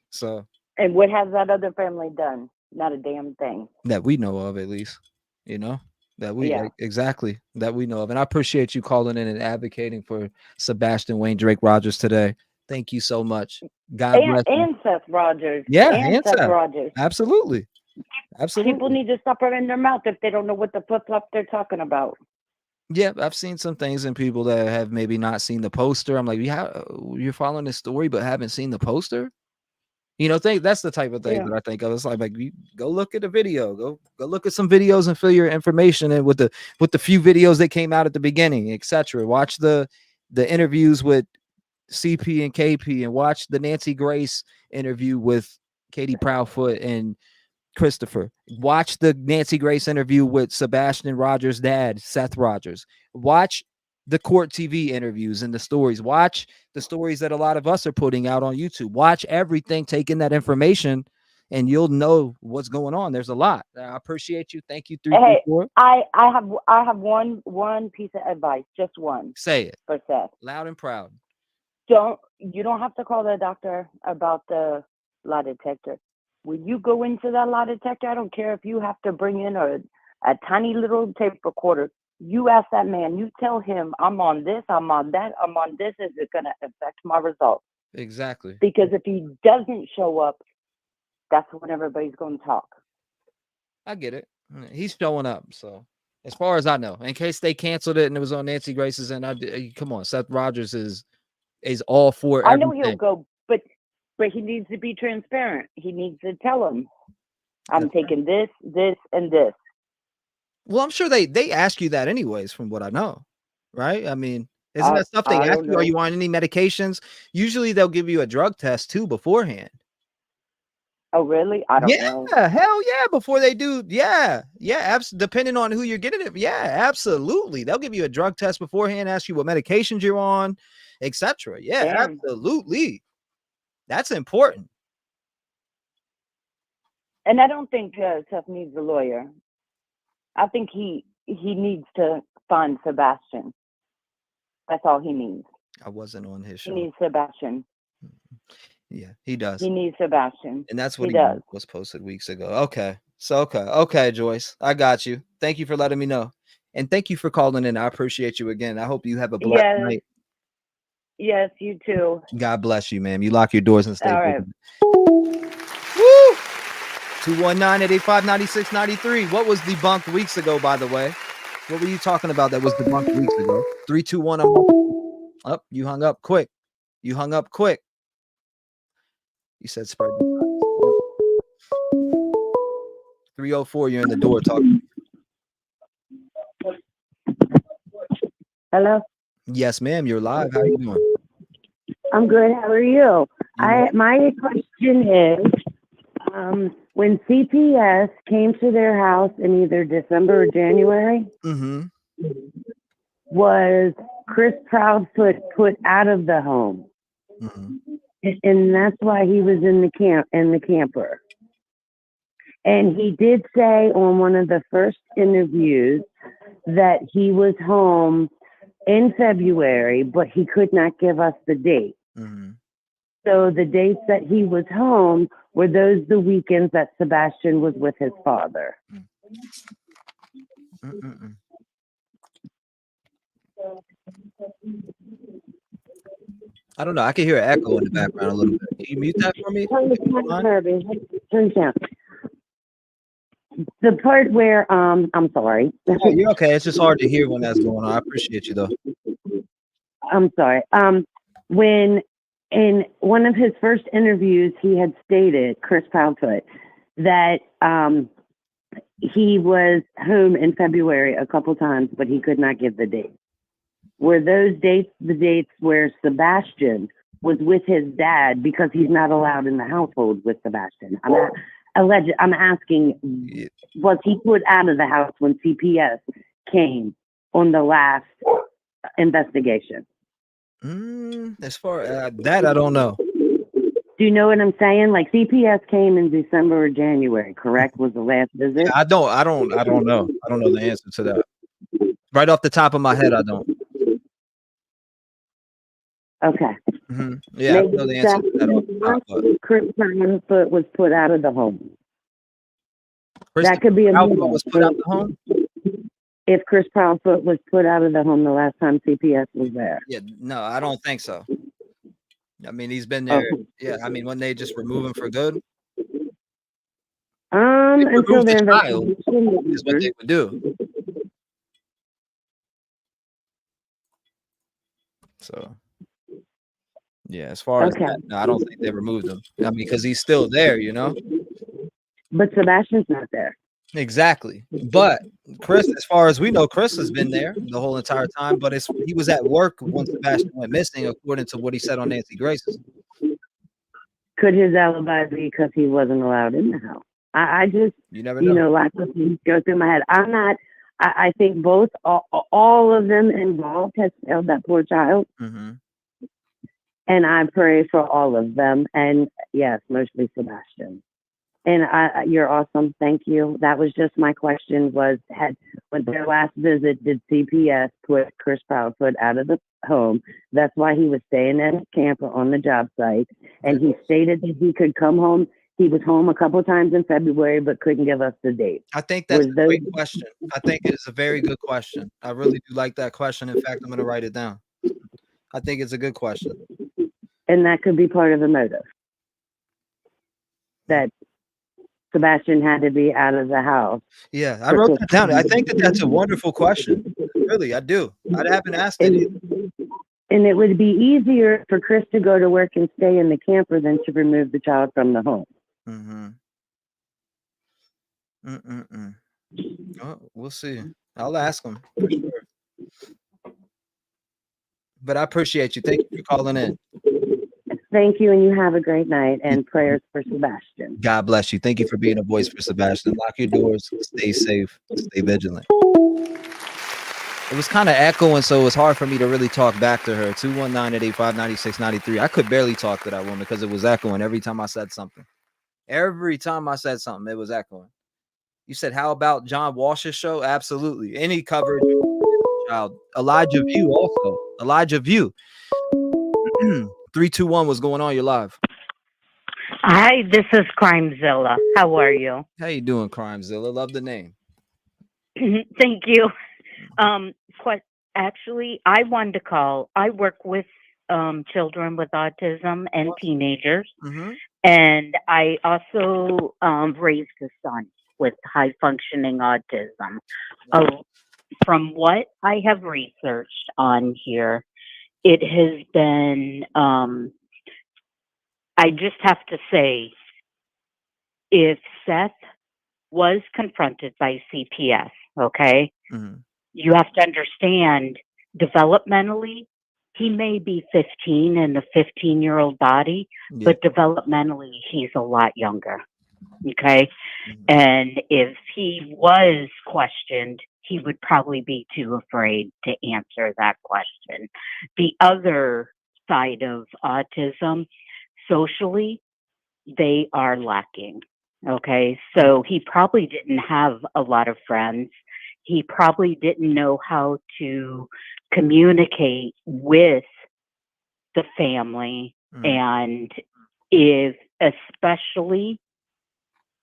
So And what has that other family done? Not a damn thing. that we know of, at least. You know? That we Yeah. exactly that we know of. And I appreciate you calling in and advocating for Sebastian Wayne Drake Rogers today. Thank you so much. God bless you. And Seth Rogers. Yeah, and Seth Seth. Rogers. Absolutely. People need to stop running their mouth if they don't know what the flip-flop they're talking about. Yeah, I've seen some things in people that have maybe not seen the poster. I'm like, you're following this story but haven't seen the poster? You know, that's the type of thing that I think of. It's like you go look at the video, go look at some videos and fill your information in with the few videos that came out at the beginning, etc. Watch the interviews with CP and KP and watch the Nancy Grace interview with Katie Proudfoot and Christopher. Watch the Nancy Grace interview with Sebastian Rogers' dad, Seth Rogers. Watch the court TV interviews and the stories. Watch the stories that a lot of us are putting out on YouTube. Watch everything, take in that information, and you'll know what's going on. There's a lot. I appreciate you. Thank you. Hey, 334. I have one piece of advice, just one. Say it. For Seth. Loud and proud. You don't have to call the doctor about the lie detector. When you go into that lie detector, I don't care if you have to bring in a tiny little tape recorder. You ask that man, you tell him, I'm on this, I'm on that, I'm on this. Is it going to affect my results? Exactly. Because if he doesn't show up, that's when everybody's going to talk. I get it. He's showing up. So as far as I know, in case they canceled it and it was on Nancy Grace's, and come on, Seth Rogers is all for everything. I know he'll go, but But he needs to be transparent. He needs to tell them, I'm taking this, this, and this. Well, I'm sure they ask you that anyways, from what I know, right? I mean, isn't that stuff they I ask don't you? Are know. you on any medications? Usually they'll give you a drug test too beforehand. Oh, really? I don't know. Yeah, hell yeah, before they do. Yeah, depending on who you're getting it. Yeah, absolutely. They'll give you a drug test beforehand, ask you what medications you're on, etc. Yeah, Damn. absolutely. That's important. And I don't think Seth needs a lawyer. I think he needs to find Sebastian. That's all he needs. I wasn't on his He show. needs Sebastian. Yeah, he does. He needs Sebastian. And that's what he he does. was posted weeks ago. Okay. So okay, Joyce. I got you. Thank you for letting me know. And thank you for calling in. I appreciate you again. I hohope you have a blessed night. Yes, you too. God bless you, ma'am. You lock your doors and stay All right. Woo! 219-885-9693. What was debunked weeks ago, by the way? What were you talking about that was debunked weeks ago? 321. Up. You hung up quick. You hung up quick. You said spread. 304. You're in the door talking. Hello. Yes, ma'am. You're live. How you doing? I'm good. How are you? My question is, when CPS came to their house in either December or January, was Chris Proudfoot put out of the home, and that's why he was in the camper. And he did say on one of the first interviews that he was home in February, but he could not give us the date. So the dates that he was home were the weekends that Sebastian was with his father. I don't know. I can hear an echo in the background a little bit. Can you mute that for me? Turn down. The part where I'm sorry. You're okay. It's just hard to hear when that's going on. I appreciate you though. I'm sorry. When in one of his first interviews, he had stated, Chris Proudfoot, that he was home in February a couple times, but he could not give the date. Were those dates the dates where Sebastian was with his dad, because he's not allowed in the household with Sebastian? I'm asking, was he put out of the house when CPS came on the last investigation? As far as that, I don't know. Do you know what I'm saying? Like, CPS came in December or January, correct? Was the last visit? I don't know. I don't know the answer to that. Right off the top of my head, I don't. Okay. Yeah, I don't know the answer to that off the top, but Chris Proudfoot was put out of the home. Chris That could be a Proudfoot was put out of the home? If Chris Proudfoot was put out of the home the last time CPS was there. Yeah, no, I don't think so. I mean, he's been there. Okay. Yeah, I mean, when they just remove him for good, until the the child investigation is what they would do. So, yeah, as far as that, no, I don't think they removed him. I mean, because he's still there, you know. But Sebastian's not there. Exactly. But Chris, as far as we know, Chris has been there the whole entire time. But he was at work when Sebastian went missing, according to what he said on Nancy Grace's. Could his alibi be because he wasn't allowed in the house? I just, you never know. You know, lots of things go through my head. I think both, all of them involved has failed that poor child. And I pray for all of them. And yes, mostly Sebastian. And you're awesome. Thank you. That was just my question was, with their last visit, did CPS put Chris Proudfoot out of the home? That's why he was staying at his camper on the job site. And he stated that he could come home. He was home a couple times in February, but couldn't give us the date. I think that's a great question. I think it's a very good question. I really do like that question. In fact, I'm going to write it down. I think it's a good question. And that could be part of the motive. That Sebastian had to be out of the house. Yeah, I wrote that down. I think that's a wonderful question. Really, I do. I haven't asked it. And it would be easier for Chris to go to work and stay in the camper than to remove the child from the home. Mm-hmm. Oh, we'll see. I'll ask him for sure. But I appreciate you. Thank you for calling in. Thank you, and you have a great night, and prayers for Sebastian. God bless you. Thank you for being a voice for Sebastian. Lock your doors. Stay safe. Stay vigilant. It was kind of echoing, so it was hard for me to really talk back to her. 219-885-9693. I could barely talk to that woman because it was echoing every time I said something. Every time I said something, it was echoing. You said, how about John Walsh's show? Absolutely. Any coverage of child. Elijah View also. Elijah View. 321, what's going on? You're live. Hi, this is Crimezilla. How are you? How you doing, Crimezilla? Love the name. Thank you. Actually, I wanted to call. I work with children with autism and teenagers, and I also raised a son with high functioning autism. From what I have researched on here, it has been, I just have to say, if Seth was confronted by CPS, okay, you have to understand developmentally, he may be 15 in the 15-year-old body, but developmentally, he's a lot younger. Okay. And if he was questioned, he would probably be too afraid to answer that question. The other side of autism, socially, they are lacking. Okay. So he probably didn't have a lot of friends. He probably didn't know how to communicate with the family. And especially,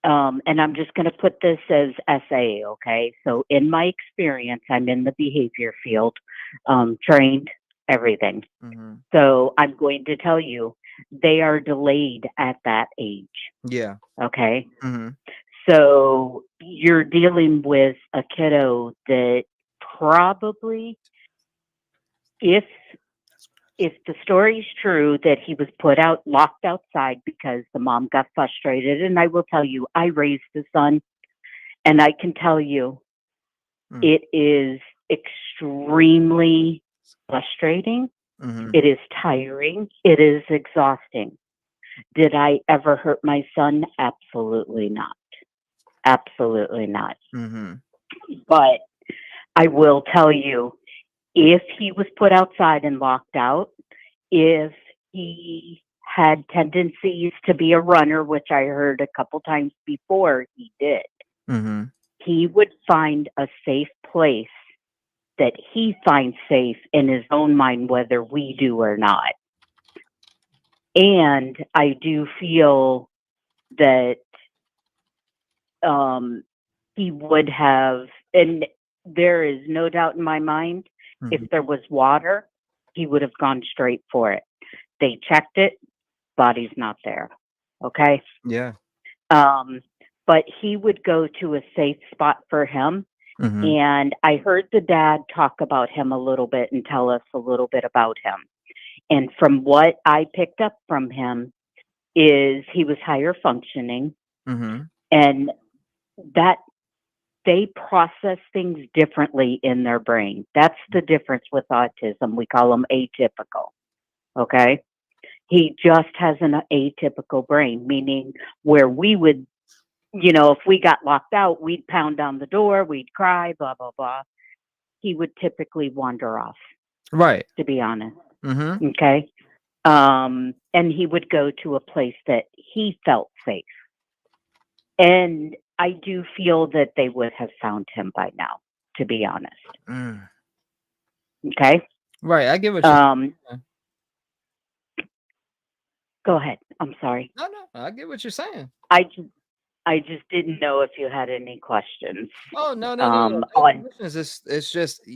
and I'm just going to put this as SA, okay? So in my experience, I'm in the behavior field, trained, everything. So I'm going to tell you, they are delayed at that age. Yeah. Okay. So you're dealing with a kiddo that probably, if the story's true, that he was locked outside because the mom got frustrated. And I will tell you, I raised a son, and I can tell you, it is extremely frustrating. It is tiring. It is exhausting. Did I ever hurt my son? Absolutely not. Absolutely not. But I will tell you, if he was put outside and locked out, if he had tendencies to be a runner, which I heard a couple times before he did, he would find a safe place that he finds safe in his own mind, whether we do or not. And I do feel that he would have, and there is no doubt in my mind, if there was water, he would have gone straight for it. They checked it, body's not there. Okay. Yeah. But he would go to a safe spot for him. And I heard the dad talk about him a little bit and tell us a little bit about him. And from what I picked up from him is he was higher functioning, and that they process things differently in their brain. That's the difference with autism. We call them atypical. Okay. He just has an atypical brain, meaning where we would, if we got locked out, we'd pound on the door, we'd cry, blah, blah, blah. He would typically wander off. Right. To be honest. Okay. And he would go to a place that he felt safe. And I do feel that they would have found him by now, to be honest. Okay. Right. I get what you're Go ahead. I'm sorry. No, I get what you're saying. I just didn't know if you had any questions. Oh, no. It's just,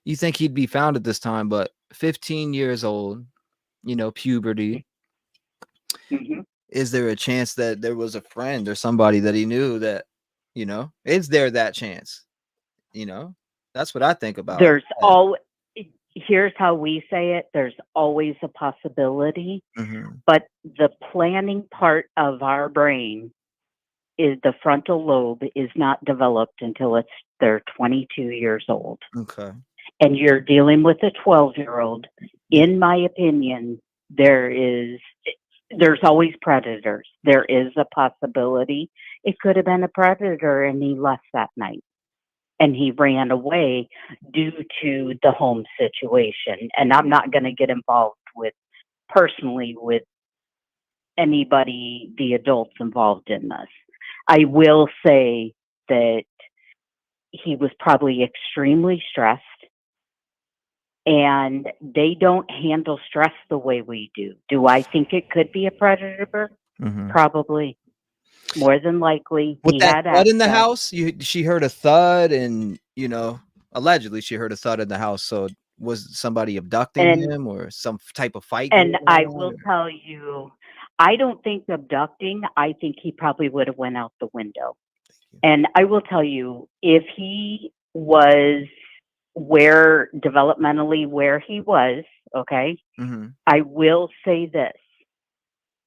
you think he'd be found at this time, but 15 years old, puberty. Is there a chance that there was a friend or somebody that he knew that, is there that chance? That's what I think about. There's here's how we say it. There's always a possibility, Mm-hmm. but the planning part of our brain is the frontal lobe is not developed until they're 22 years old. Okay. And you're dealing with a 12-year-old. In my opinion, there's always predators. There is a possibility it could have been a predator and he left that night and he ran away due to the home situation. And I'm not going to get involved personally with anybody, the adults involved in this. I will say that he was probably extremely stressed, and they don't handle stress the way we do. Do I think it could be a predator? Mm-hmm. Probably. More than likely. With He that had thud in the access. house, she heard a thud, and allegedly she heard a thud in the house. So was somebody abducting him or some type of fight? And going I on, will or- tell you, I don't think abducting. I think he probably would have went out the window. And I will tell you, if he was developmentally where he was, okay, Mm-hmm. I will say this.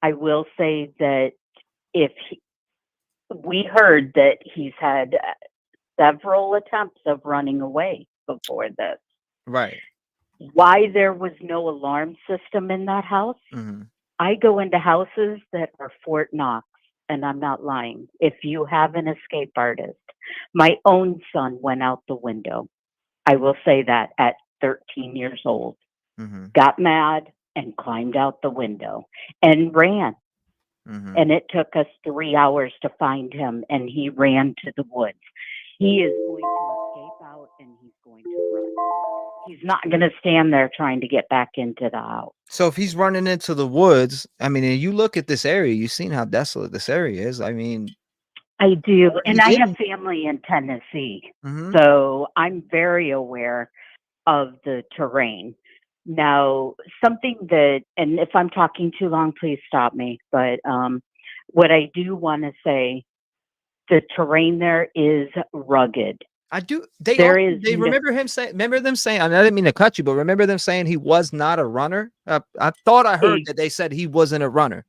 I will say that we heard that he's had several attempts of running away before this. Right. Why there was no alarm system in that house? Mm-hmm. I go into houses that are Fort Knox, and I'm not lying. If you have an escape artist, my own son went out the window. I will say that at 13 years old, Mm-hmm. got mad and climbed out the window and ran. Mm-hmm. And it took us 3 hours to find him, and he ran to the woods. He is going to escape out, and he's going to run. He's not going to stand there trying to get back into the house. So if he's running into the woods, I mean, and you look at this area, you've seen how desolate this area is. I mean, I do. And I Yeah. have family in Tennessee. Mhm. So I'm very aware of the terrain. Now, something that, and if I'm talking too long, please stop me. But what I do want to say, the terrain there is rugged. I do. They There also, is they no- remember him saying. Remember them saying. I didn't mean to cut you, but remember them saying he was not a runner. I thought I heard that they said he wasn't a runner.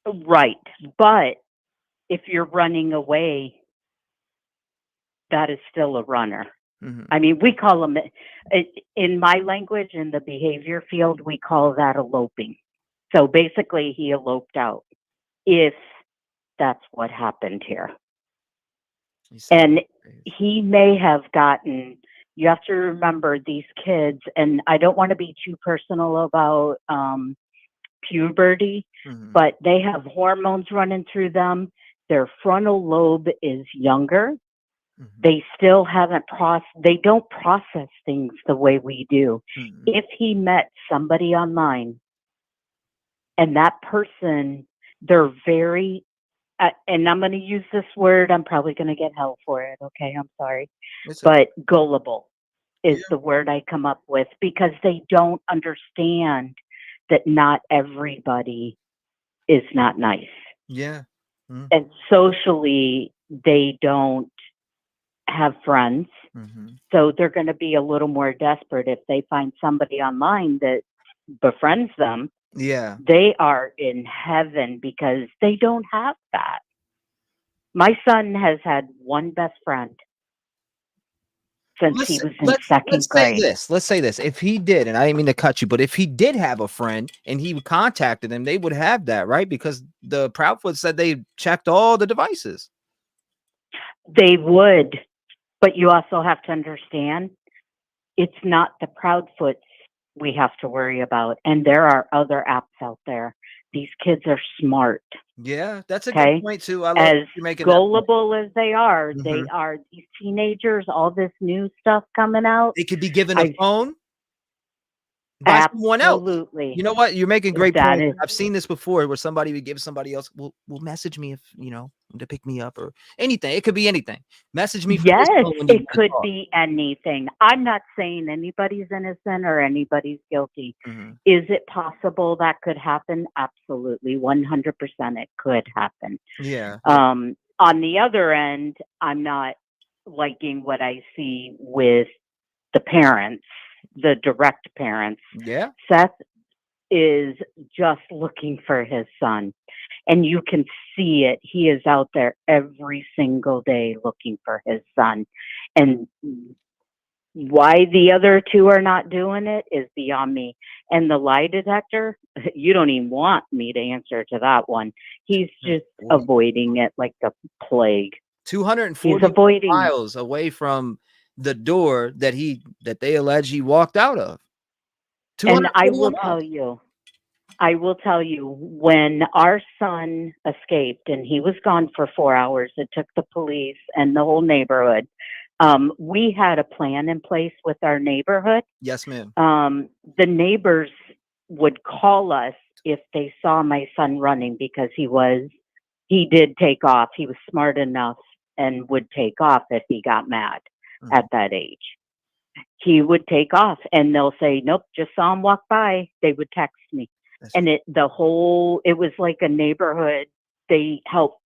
Right. But if you're running away, that is still a runner. Mhm. I mean, we call them, in my language, in the behavior field, we call that eloping. So basically, he eloped out, if that's what happened here. And he may have gotten, you have to remember these kids, and I don't want to be too personal about puberty, but they have hormones running through them. Their frontal lobe is younger. They still haven't they don't process things the way we do. If he met somebody online and that person, they're very, and I'm going to use this word, I'm probably going to get hell for it. Okay, I'm sorry. But gullible is the word I come up with, because they don't understand that not everybody is not nice. Yeah. And socially, they don't have friends. So they're going to be a little more desperate if they find somebody online that befriends them. Yeah. They are in heaven because they don't have that. My son has had one best friend since he was in second grade. Let's say this. If he did, and I didn't mean to cut you, but if he did have a friend and he contacted him, they would have that, right? Because the Proudfoot said they checked all the devices. They would, but you also have to understand, it's not the Proudfoots we have to worry about. And there are other apps out there. These kids are smart. Yeah, that's a Okay? good point too. I love As you making that point. gullible as they are, they are, these teenagers, all this new stuff coming out. They could be given a phone by someone else. Absolutely. You know what? You're making great That points. is- I've seen this before where somebody would give somebody else, will message me if to pick me up or anything. It could be anything. Message me. From Yes, this phone when you it get could off. be anything. I'm not saying anybody's innocent or anybody's guilty. Mm-hmm. Is it possible that could happen? Absolutely. 100% it could happen. Yeah. On the other end, I'm not liking what I see with the parents the direct parents. Yeah. Seth is just looking for his son, and you can see it. He is out there every single day looking for his son. And why the other two are not doing it is beyond me. And the lie detector, you don't even want me to answer to that one. He's just avoiding it like the plague. 240 miles away from the door that they allege he walked out of. And I will 241 tell you, when our son escaped and he was gone for 4 hours, it took the police and the whole neighborhood. We had a plan in place with our neighborhood. Yes, ma'am. The neighbors would call us if they saw my son running, because he did take off. He was smart enough and would take off if he got mad at that age. He would take off, and they'll say, nope, just saw him walk by. They would text me. And it was like a neighborhood. They helped,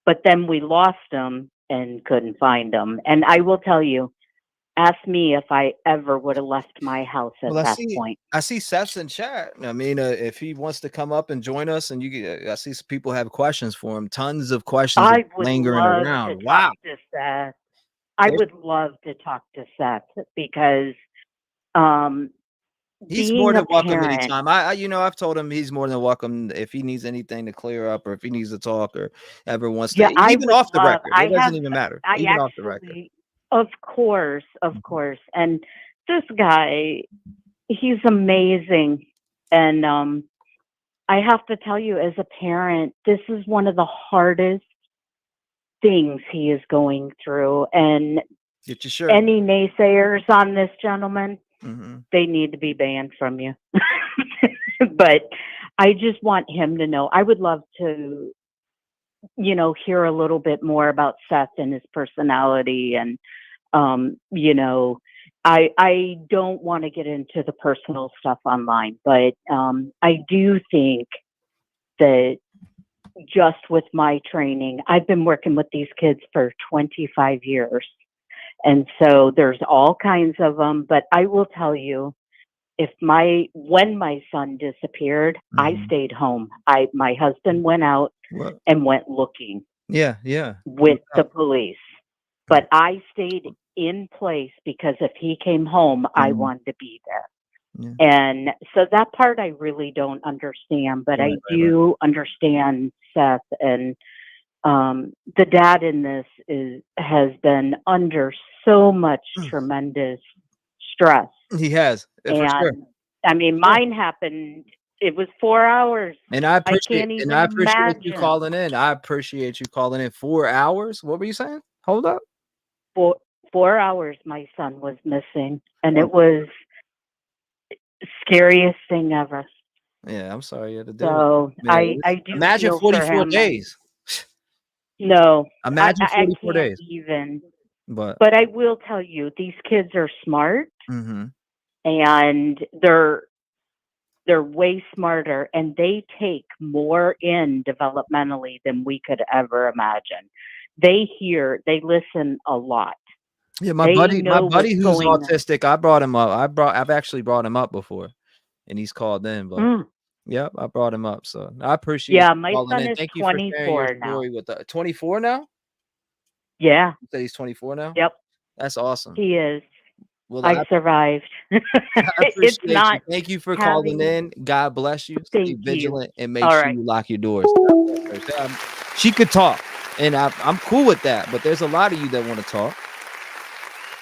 but then we lost him and couldn't find him. And I will tell you, ask me if I ever would have left my house at that point. I see Seth's in chat. I mean, if he wants to come up and join us, and I see some people have questions for him. Tons of questions lingering around. Wow. To Seth. I would love to talk to Seth, because he's more than welcome anytime. I've told him he's more than welcome if he needs anything to clear up, or if he needs to talk, or ever wants to. Even off the record, it doesn't even matter. Even off the record. Of course. And this guy, he's amazing. And I have to tell you, as a parent, this is one of the hardest things he is going through. And any naysayers on this gentleman, they need to be banned from you. But I just want him to know. I would love to, hear a little bit more about Seth and his personality. And, I don't want to get into the personal stuff online, but I do think that just with my training, I've been working with these kids for 25 years. And so there's all kinds of them, but I will tell you, when my son disappeared, I stayed home. My husband went out and went looking. Yeah. With the police. But I stayed in place, because if he came home, I wanted to be there. Yeah. And so that part I really don't understand, but I do understand Seth. And the dad in this has been under so much tremendous stress. He has, for sure. I mean, mine happened. It was 4 hours. And I appreciate you calling in. I appreciate you calling in. 4 hours. What were you saying? Hold up. 4 hours. My son was missing, and it was scariest thing ever. Yeah, I'm sorry you had to do so it. I do imagine 44 days. No, imagine 44 days. Even. But I will tell you, these kids are smart, and they're way smarter, and they take more in developmentally than we could ever imagine. They listen a lot. Yeah, my buddy who's autistic, I brought him up. I've actually brought him up before, and he's called in. But yep, I brought him up. So I appreciate. Yeah, my son is Thank 24 you for sharing your story with 24 now. Yeah, you said he's 24 now. Yep, that's awesome. He is. Well, I survived. I It's not. you. Thank you for calling in. God bless you. Stay vigilant and make All sure right. you lock your doors. She could talk, and I'm cool with that. But there's a lot of you that want to talk.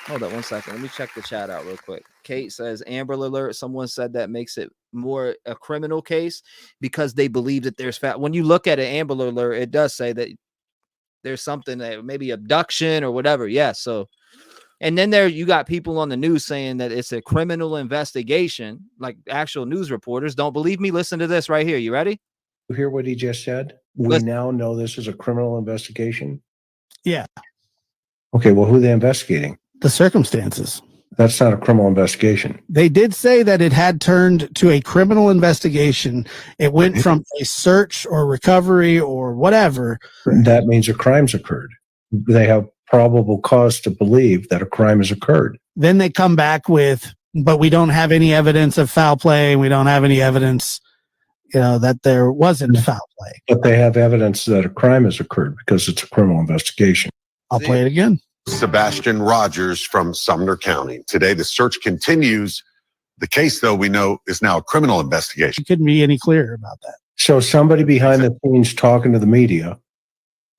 Hold up 1 second. Let me check the chat out real quick. Kate says, Amber Alert. Someone said that makes it more a criminal case because they believe that there's fat. When you look at an Amber Alert, it does say that there's something that maybe abduction or whatever. Yeah. So, and then you got people on the news saying that it's a criminal investigation, like actual news reporters. Don't believe me? Listen to this right here. You ready? You hear what he just said? We now know this is a criminal investigation. Yeah. Okay. Well, who are they investigating? The circumstances. That's not a criminal investigation. They did say that it had turned to a criminal investigation. It went from a search or recovery or whatever. That means a crime's occurred. They have probable cause to believe that a crime has occurred. Then they come back with but we don't have any evidence of foul play. We don't have any evidence, that there wasn't foul play. But they have evidence that a crime has occurred because it's a criminal investigation. I'll play it again. Sebastian Rogers from Sumner County. Today, the search continues. The case, though, we know is now a criminal investigation. You couldn't be any clearer about that. So somebody behind the scenes talking to the media,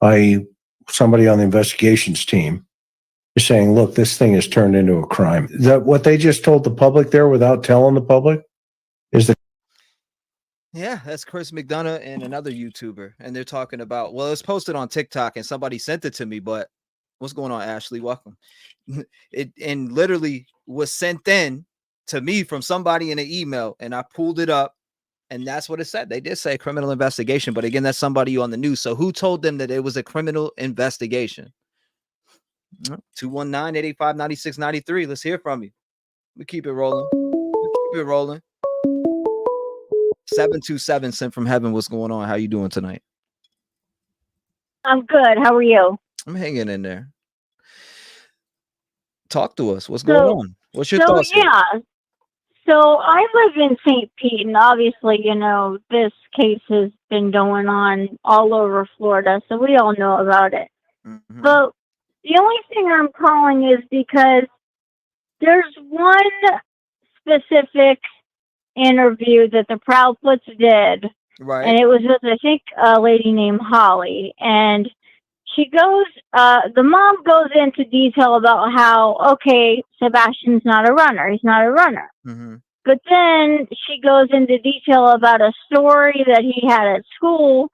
i.e. somebody on the investigations team, is saying, look, this thing has turned into a crime. Is that what they just told the public there without telling the public? Yeah, that's Chris McDonough and another YouTuber. And they're talking about, well, it's posted on TikTok and somebody sent it to me, but what's going on, Ashley? Welcome. It and literally was sent in to me from somebody in an email, and I pulled it up, and that's what it said. They did say criminal investigation, but again, that's somebody on the news. So who told them that it was a criminal investigation? 219-885-9693. Let's hear from you. We keep it rolling. 727 sent from heaven. What's going on? How you doing tonight? I'm good. How are you? I'm hanging in there. Talk to us. What's going on? What's your thoughts? Yeah. So I live in St. Pete, and obviously, this case has been going on all over Florida, so we all know about it. Mm-hmm. But the only thing I'm calling is because there's one specific interview that the Proudfoots did, right? And it was with, I think, a lady named Holly, and she goes, the mom goes into detail about how, okay, Sebastian's not a runner. He's not a runner. Mm-hmm. But then she goes into detail about a story that he had at school,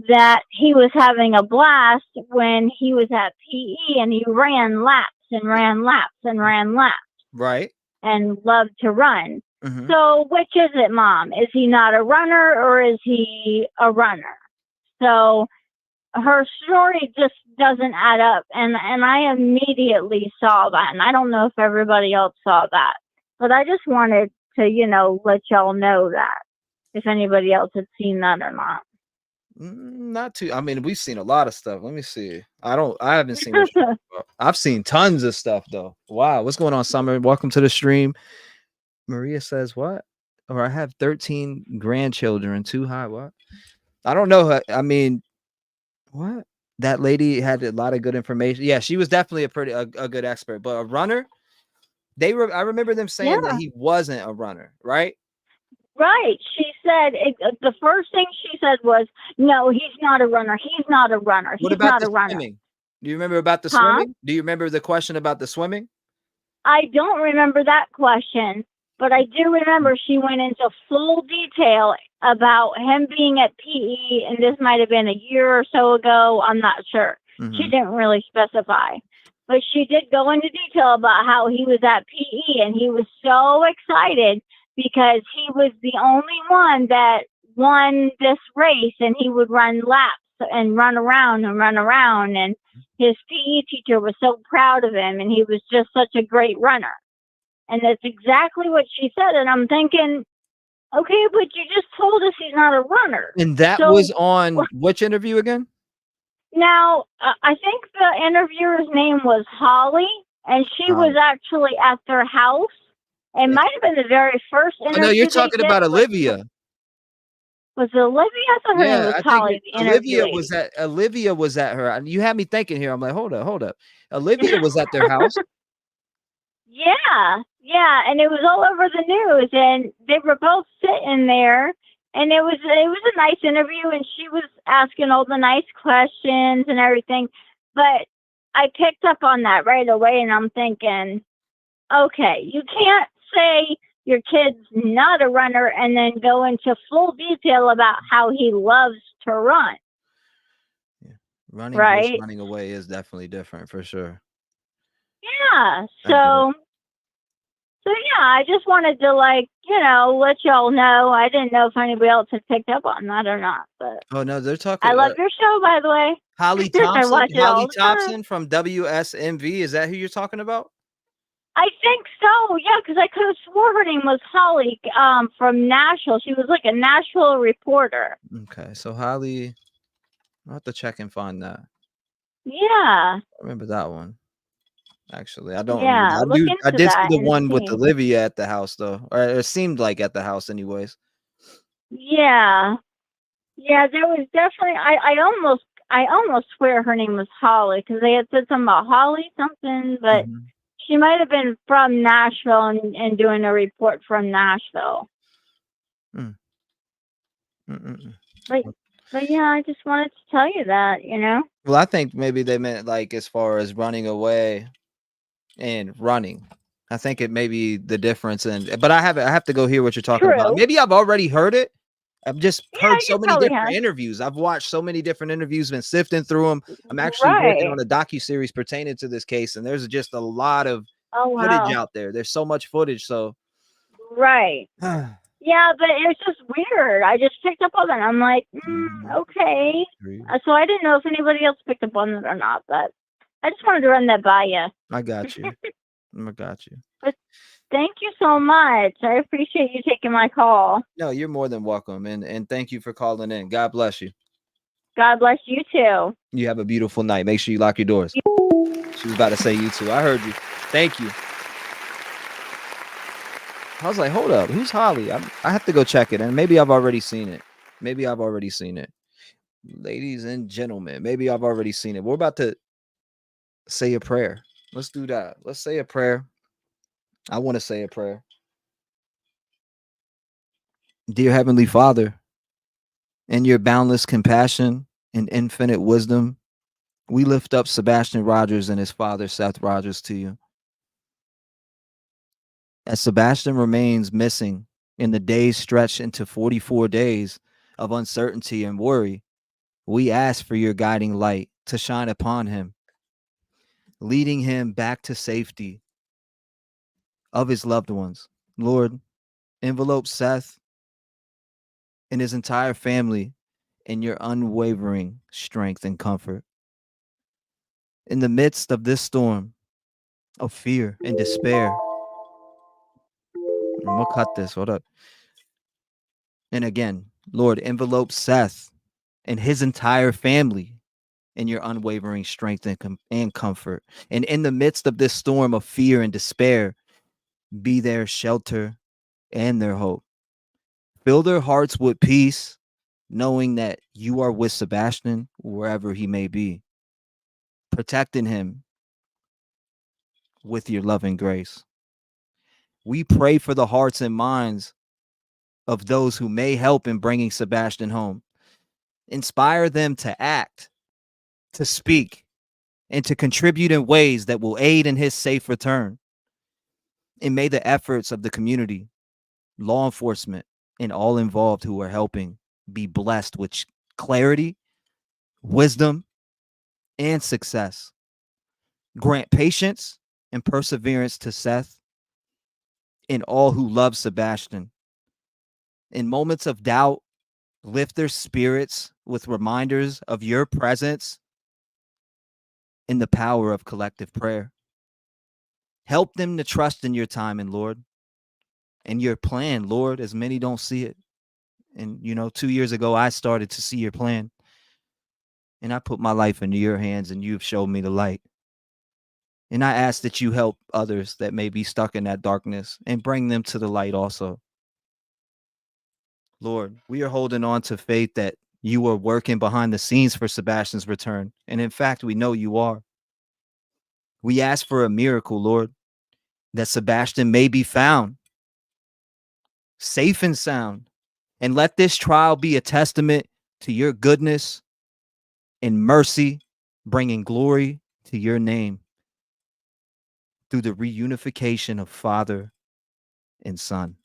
that he was having a blast when he was at PE, and he ran laps and ran laps and ran laps. Right. And loved to run. Mm-hmm. So which is it, Mom? Is he not a runner or is he a runner? So her story just doesn't add up. And I immediately saw that. And I don't know if everybody else saw that. But I just wanted to, let y'all know that, if anybody else had seen that or not. Not too. I mean, we've seen a lot of stuff. Let me see. I haven't seen it. I've seen tons of stuff though. Wow. What's going on, Summer? Welcome to the stream. Maria says what? Or I have 13 grandchildren too high. What? I don't know. I mean, what? That lady had a lot of good information. Yeah, she was definitely a good expert, but a runner, I remember them saying that he wasn't a runner, right? Right. She said, the first thing she said was, no, he's not a runner. He's not a runner. What He's about not the a runner. swimming? Do you remember about the swimming? Do you remember the question about the swimming? I don't remember that question, but I do remember she went into full detail about him being at PE, and this might have been a year or so ago. I'm not sure. Mm-hmm. She didn't really specify. But she did go into detail about how he was at PE, and he was so excited because he was the only one that won this race, and he would run laps and run around, and his PE teacher was so proud of him, and he was just such a great runner. And that's exactly what she said, and I'm thinking, okay, but you just told us he's not a runner. And that was on which interview again? Now, I think the interviewer's name was Holly, and she was actually at their house. It might have been the very first interview. Oh, no, you're talking about Olivia. Was it Olivia? I thought her name was Holly. Olivia was at her. You had me thinking here. I'm like, hold up. Olivia was at their house. Yeah, and it was all over the news, and they were both sitting there, and it was a nice interview, and she was asking all the nice questions and everything, but I picked up on that right away, and I'm thinking, okay, you can't say your kid's not a runner and then go into full detail about how he loves to run. Yeah. Running away is definitely different for sure. Yeah. So yeah, I just wanted to let y'all know. I didn't know if anybody else had picked up on that or not, but oh no, they're talking. I love your show, by the way. Holly Thompson from WSMV. Is that who you're talking about? I think so, yeah, because I could have swore her name was Holly from Nashville. She was like a Nashville reporter. Okay, so Holly, I'll have to check and find that. Yeah. I remember that one. Actually, I don't Yeah, remember. look I into did see that the and one with see. Olivia at the house though, or it seemed like at the house, anyways. Yeah. Yeah, there was definitely I almost swear her name was Holly because they had said something about Holly something, but she might have been from Nashville and doing a report from Nashville. Mm. Mm-mm-mm. But yeah, I just wanted to tell you that, you know. Well, I think maybe they meant like as far as running away and running. I think it may be the difference, but I have to go hear what you're talking about. True. Maybe I've already heard it. I've just heard you so many probably different have. interviews. I've watched so many different interviews, been sifting through them. I'm actually working Right. on a docu-series pertaining to this case, and there's just a lot of Oh footage wow. out there. There's so much footage, so Right. Yeah, but it's just weird. I just picked up on it. I'm like, okay. So I didn't know if anybody else picked up on it or not, but I just wanted to run that by you. I got you. I got you. But thank you so much. I appreciate you taking my call. No, you're more than welcome, and thank you for calling in. God bless you. God bless you too. You have a beautiful night. Make sure you lock your doors. She was about to say you too. I heard you. Thank you. I was like, hold up, who's Holly? I have to go check it, and maybe I've already seen it. Maybe I've already seen it. Ladies and gentlemen, maybe I've already seen it. We're about to say a prayer. Let's do that. Let's say a prayer. I want to say a prayer. Dear Heavenly Father, in your boundless compassion and infinite wisdom, we lift up Sebastian Rogers and his father, Seth Rogers, to you. As Sebastian remains missing in the days stretched into 44 days of uncertainty and worry, we ask for your guiding light to shine upon him, leading him back to safety of his loved ones. Lord, envelope Seth and his entire family in your unwavering strength and comfort. In the midst of this storm of fear and despair, I'm gonna cut this. Hold up. And again, Lord, envelope Seth and his entire family in your unwavering strength and comfort. And in the midst of this storm of fear and despair, be their shelter and their hope. Fill their hearts with peace, knowing that you are with Sebastian wherever he may be, protecting him with your loving grace. We pray for the hearts and minds of those who may help in bringing Sebastian home. Inspire them to act, to speak, and to contribute in ways that will aid in his safe return. And may the efforts of the community, law enforcement, and all involved who are helping be blessed with clarity, wisdom, and success. Grant patience and perseverance to Seth and all who love Sebastian. In moments of doubt, lift their spirits with reminders of your presence in the power of collective prayer. Help them to trust in your timing, Lord, and your plan, Lord, as many don't see it. And, 2 years ago, I started to see your plan. And I put my life into your hands, and you've showed me the light. And I ask that you help others that may be stuck in that darkness and bring them to the light also. Lord, we are holding on to faith that you are working behind the scenes for Sebastian's return. And in fact, we know you are. We ask for a miracle, Lord, that Sebastian may be found safe and sound. And let this trial be a testament to your goodness and mercy, bringing glory to your name through the reunification of Father and Son.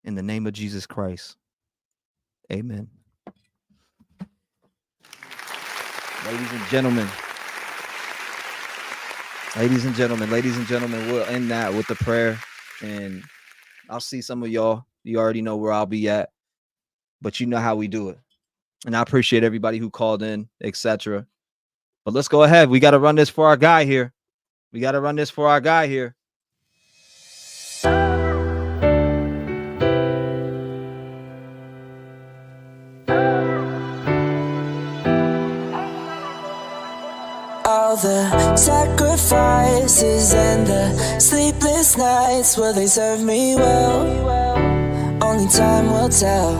In the name of Jesus Christ, amen. Ladies and gentlemen, we'll end that with the prayer. And I'll see some of y'all. You already know where I'll be at, but you know how we do it. And I appreciate everybody who called in, etc. But let's go ahead. We got to run this for our guy here. All the sacrifices and the sleepless nights, will they serve me well? Only time will tell.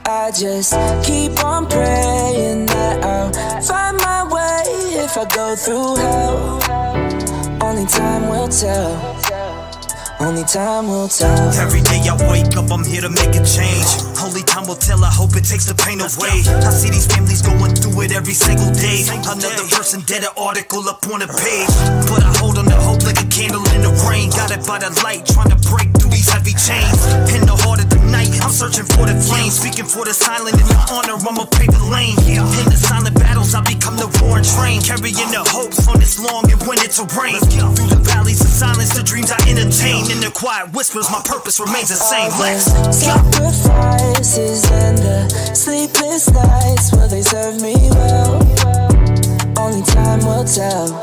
I just keep on praying that I'll find my way if I go through hell. Only time will tell. Only time will tell. Every day I wake up, I'm here to make a change. Only time will tell, I hope it takes the pain away. I see these families going through it every single day. Another person dead, an article up on a page. But I hold on to hope like a candle in the rain. Got it by the light, trying to break through these heavy chains. In the heart of the night, I'm searching for the flame. Speaking for the silent, in the honor, I'ma pave the lane. In the silent battles, I become the roaring train. Carrying the hopes on this long and winter terrain. Through the valleys of silence, the dreams I entertain. In the quiet whispers, my purpose remains the same. Let's sacrifices and the sleepless nights, will they serve me well? Only time will tell.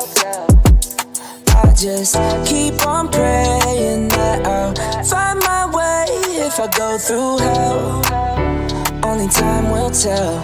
I just keep on praying that I'll find my way if I go through hell. Only time will tell.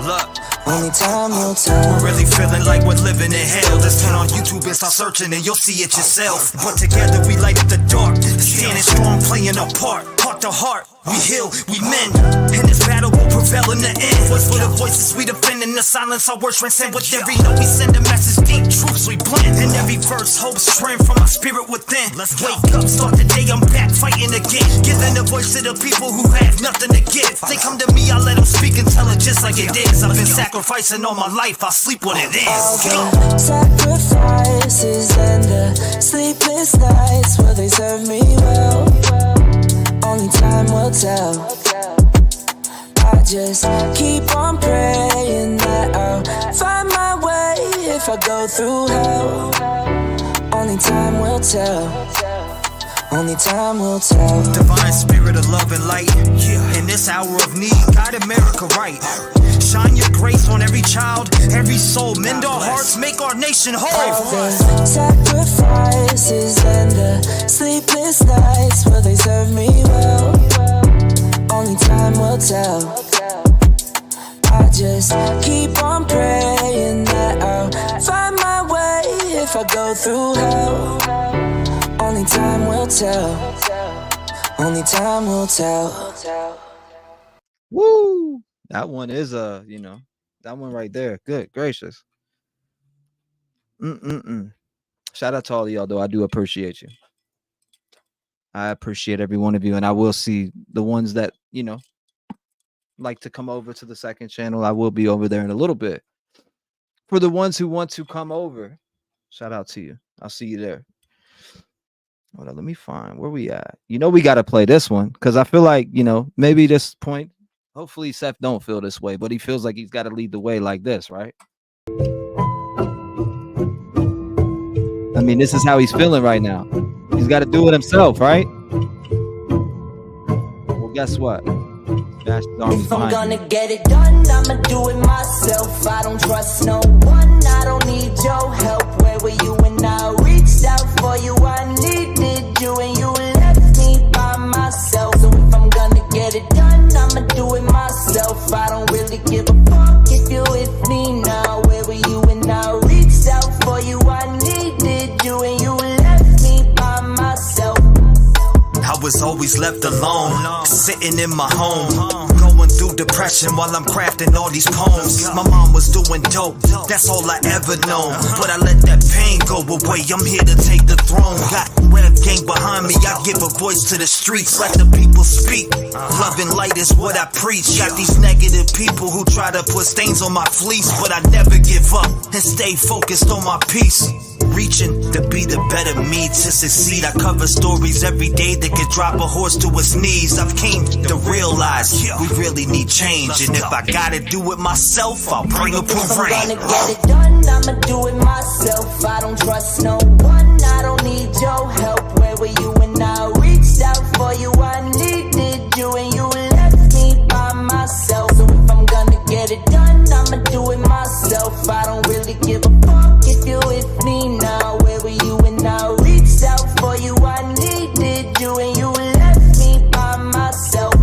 Look. Only time will tell. We're really feeling like we're living in hell. Just turn on YouTube and start searching and you'll see it yourself. But together we light up the dark, standing strong, playing our part. Heart to heart, we heal, we mend. And this battle will prevail in the end. Voice for the voices we defend. In the silence our words transcend. With every note we send a message, deep truths we blend. And every verse hope strength from our spirit within. Let's wake up, start the day, I'm back fighting again. Giving a voice to the people who have nothing to give. They come to me, I let them speak and tell it just like it is. I've been sacrificing all my life, I sleep when it is. All the sacrifices and the sleepless nights, will they serve me well? Only time will tell. I just keep on praying that I'll find my way if I go through hell. Only time will tell. Only time will tell. Divine spirit of love and light. In this hour of need, guide America right. Shine your grace on every child, every soul. Mend our hearts, make our nation whole. All the sacrifices and the sleepless nights, will they serve me well? Only time will tell. I just keep on praying that I'll find my way if I go through hell. Only time will tell. Only time will tell. Woo! That one is that one right there. Good gracious. Shout out to all of y'all, though. I do appreciate you. I appreciate every one of you, and I will see the ones that like to come over to the second channel. I will be over there in a little bit. For the ones who want to come over, shout out to you. I'll see you there. Hold on, let me find where we at. We got to play this one because I feel like maybe this point. Hopefully Seth don't feel this way, but he feels like he's got to lead the way like this, right? I mean, this is how he's feeling right now. He's got to do it himself, right? Well, guess what? If I'm gonna get it done, I'ma do it myself. I don't trust no one, I don't need your help. Where were you when I reached out for you? I needed you and you left me by myself. So if I'm gonna get it done, I'ma do it myself. I don't really give a fuck if you're with me now. Where were you when I reached out for you? I needed you and you left me by myself. I was always left alone, sitting in my home, going through depression while I'm crafting all these poems. My mom was doing dope, that's all I ever known. But I let that pain go away, I'm here to take the throne. Got Rev gang behind me, I give a voice to the streets. Let the people speak, love and light is what I preach. Got these negative people who try to put stains on my fleece, but I never give up and stay focused on my peace. Reaching to be the better me to succeed. I cover stories every day that could drop a horse to his knees. I've came to realize we really need change, and if I gotta do it myself, I'll bring a parade. I'm gonna get it done, I'ma do it myself. I don't trust no one, I don't need your help. Where were you when I reached out for you? I needed you and you left me by myself. So if I'm gonna get it done, I'ma do it myself. I don't really give a fuck if you're with me now. Where were you when I reached out for you? I needed you and you left me by myself.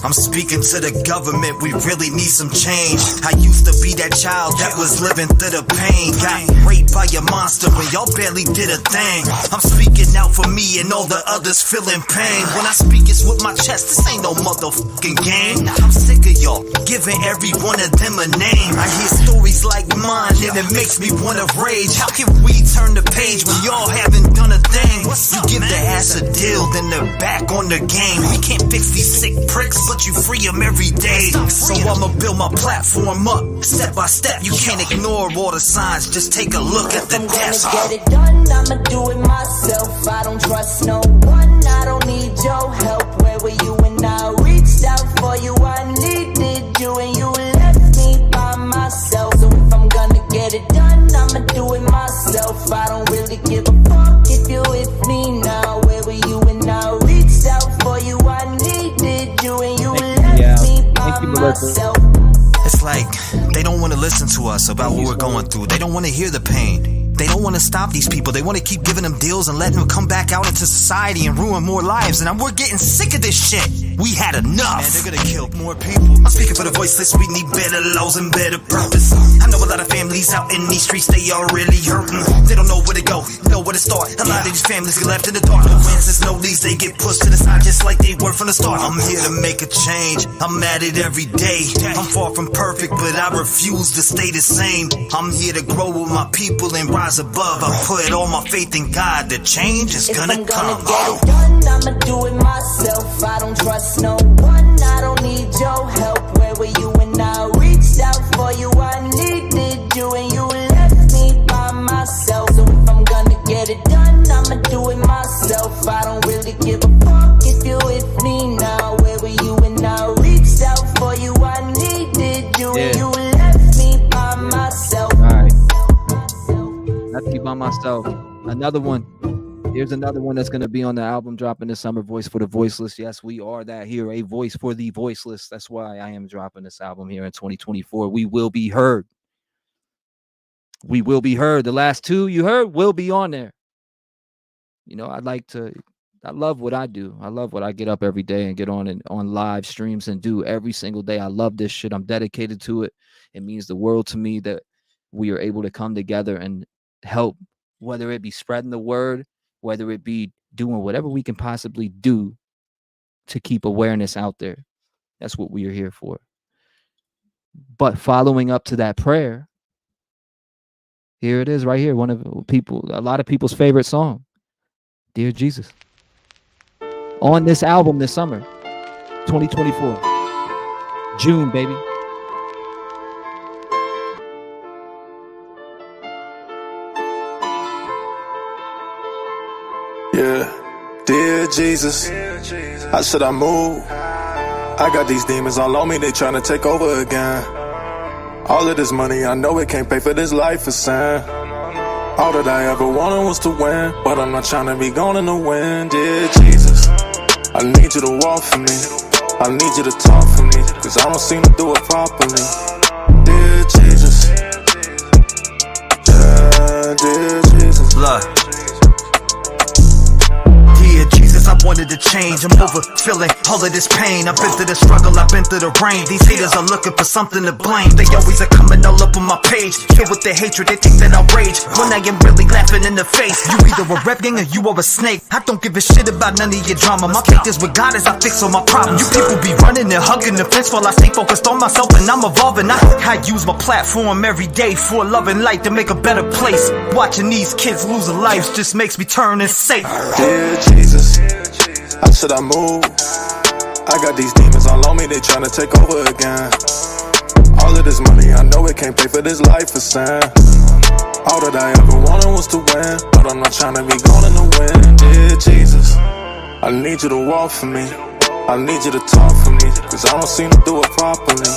I'm speaking to the government, we really need some change. I used to be that child that was living through the pain. Got raped by a monster when y'all barely did a thing. I'm speaking out for me and all the others feeling pain. When I speak, it's with my chest. This ain't no motherfucking game. I'm sick of y'all giving every one of them a name. I hear stories like mine and it makes me wanna rage. How can we turn the page when y'all haven't done a thing? You give the ass a deal, then they're back on the game. We can't fix these sick pricks, but you free them every day. So I'ma build my platform up, step by step. You can't ignore all the signs, just take a look at the deaths. I'm gonna get it done, I'ma do it myself. I don't trust no one, I don't need your help. Where were you when I reached out for you? I needed you and you left me by myself. So if I'm gonna get it done, I'ma do it myself. I don't really give a fuck if you're with me now. Where were you when I reached out for you? I needed you and you left me by myself. It's like they don't want to listen to us about what we're going through. They don't want to hear the pain. They don't want to stop these people. They want to keep giving them deals and letting them come back out into society and ruin more lives. And we're getting sick of this shit. We had enough. And they're gonna kill more people. I'm speaking for the voiceless. We need better laws and better purpose. I know a lot of families out in these streets, they are really hurting. They don't know where to go, know where to start. A lot of these families get left in the dark. No answers, no leads, they get pushed to the side just like they were from the start. I'm here to make a change. I'm at it every day. I'm far from perfect, but I refuse to stay the same. I'm here to grow with my people and rise above. I put all my faith in God. The change is gonna come. If I'm gonna get it done, I'ma do it myself. I don't trust no one, I don't need your help. Where were you when I reached out for you? I needed you and you left me by myself. So if I'm gonna get it done, I'ma do it myself. I don't really give a fuck if you're with me now. Where were you when I reached out for you? I needed you and you left me by myself. Alright. Left me by myself. Another one. Here's another one that's going to be on the album dropping this summer, Voice for the Voiceless. Yes, we are that here, a voice for the voiceless. That's why I am dropping this album here in 2024. We will be heard. We will be heard. The last two you heard will be on there. You know, I love what I do. I love what I get up every day and get on live streams and do every single day. I love this shit. I'm dedicated to it. It means the world to me that we are able to come together and help, whether it be spreading the word, whether it be doing whatever we can possibly do to keep awareness out there. That's what we are here for. But following up to that prayer, here it is right here. A lot of people's favorite song, Dear Jesus. On this album this summer, 2024. June, baby. Yeah, dear Jesus, how should I move? I got these demons all on me, they tryna take over again. All of this money, I know it can't pay for this life of sin. All that I ever wanted was to win, but I'm not tryna be gone in the wind. Dear Jesus, I need you to walk for me. I need you to talk for me, cause I don't seem to do it properly. Dear Jesus, yeah, dear Jesus. Look. Dear Jesus, I wanted to change. I'm over feeling all of this pain. I've been through the struggle, I've been through the rain. These haters are looking for something to blame. They always are coming all up on my page, filled with their hatred, they think that I'll rage when I am really laughing in the face. You either a red gang or you are a snake. I don't give a shit about none of your drama. My faith is with God as I fix all my problems. You people be running and hugging the fence while I stay focused on myself and I'm evolving. I use my platform every day for love and light to make a better place. Watching these kids lose their lives just makes me turn and say, Dear Jesus, how should I move? I got these demons all on me, they tryna take over again. All of this money, I know it can't pay for this life of sin. All that I ever wanted was to win, but I'm not tryna be gone in the wind. Dear Jesus, I need you to walk for me. I need you to talk for me, cause I don't seem to do it properly.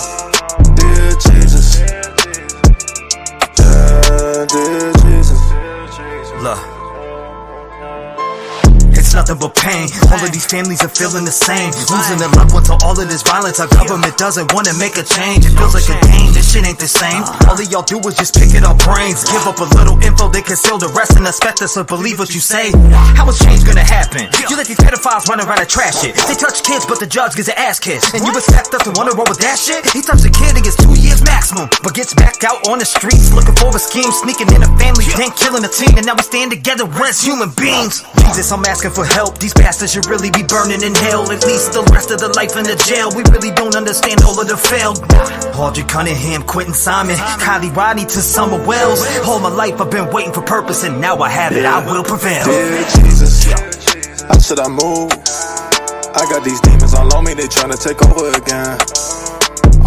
Dear Jesus, yeah, dear Jesus. Look. nothing but pain. All of these families are feeling the same, losing their loved ones to all of this violence. Our government doesn't want to make a change. It feels like a game, this shit ain't the same. All of y'all do is just pick at our brains, give up a little info, they conceal the rest and expect us to believe what you say. How is change gonna happen? You let these pedophiles run around and trash it. They touch kids but the judge gets an ass kiss, and you expect us to wanna roll with that shit? He touched a kid and gets 2 years maximum, but gets back out on the streets looking for a scheme, sneaking in a family, then killing a team, and now we stand together as human beings. Jesus, I'm asking for help. These bastards should really be burning in hell, at least the rest of the life in the jail. We really don't understand all of the failed. Audrey Cunningham, Quentin Simon, Kylie Rodney to Summer Wells. All my life I've been waiting for purpose, and now I have it. I will prevail. Dear Jesus, how should I move? I got these demons all on me, they tryna take over again.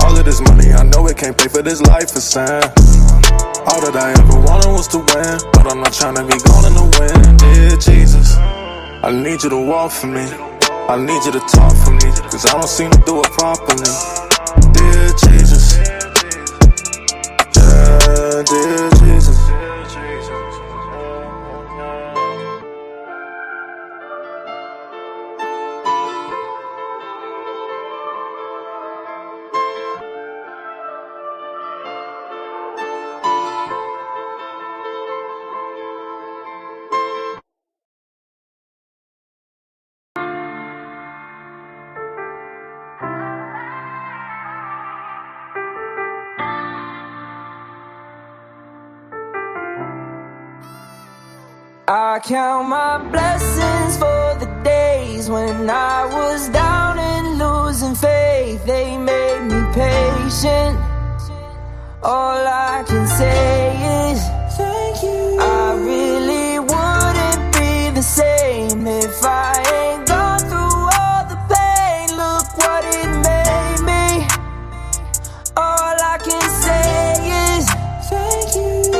All of this money, I know it can't pay for this life of sin. All that I ever wanted was to win, but I'm not tryna be gone in the wind. Dear Jesus, I need you to walk for me, I need you to talk for me, cause I don't seem to do it properly. Dear Jesus, yeah, dear Jesus. I count my blessings for the days when I was down and losing faith. They made me patient. All I can say is thank you. I really wouldn't be the same if I ain't gone through all the pain. Look what it made me. All I can say is thank you.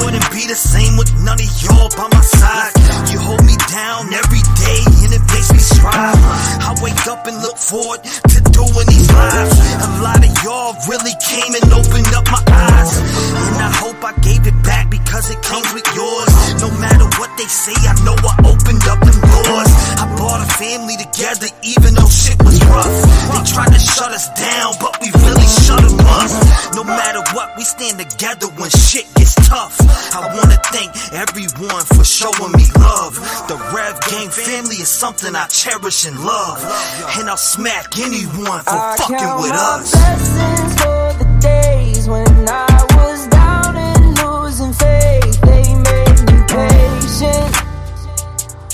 Wouldn't be the same with none of y'all by my side. You hold me down every day and it makes me strive. I wake up and look forward to doing these lives. A lot of y'all really came and opened up my eyes, and I hope I gave it back because it comes with yours. No matter what they say, I know I opened up them doors. I brought a family together even though shit was rough. They tried to shut us down, but we really shut them up. No matter what, we stand together when shit gets tough. I wanna thank everyone for showing me love. The Rev Gang family is something I cherish and love, and I'll smack anyone for fucking with us. Blessings for the days when I was down and losing faith. They made me patient.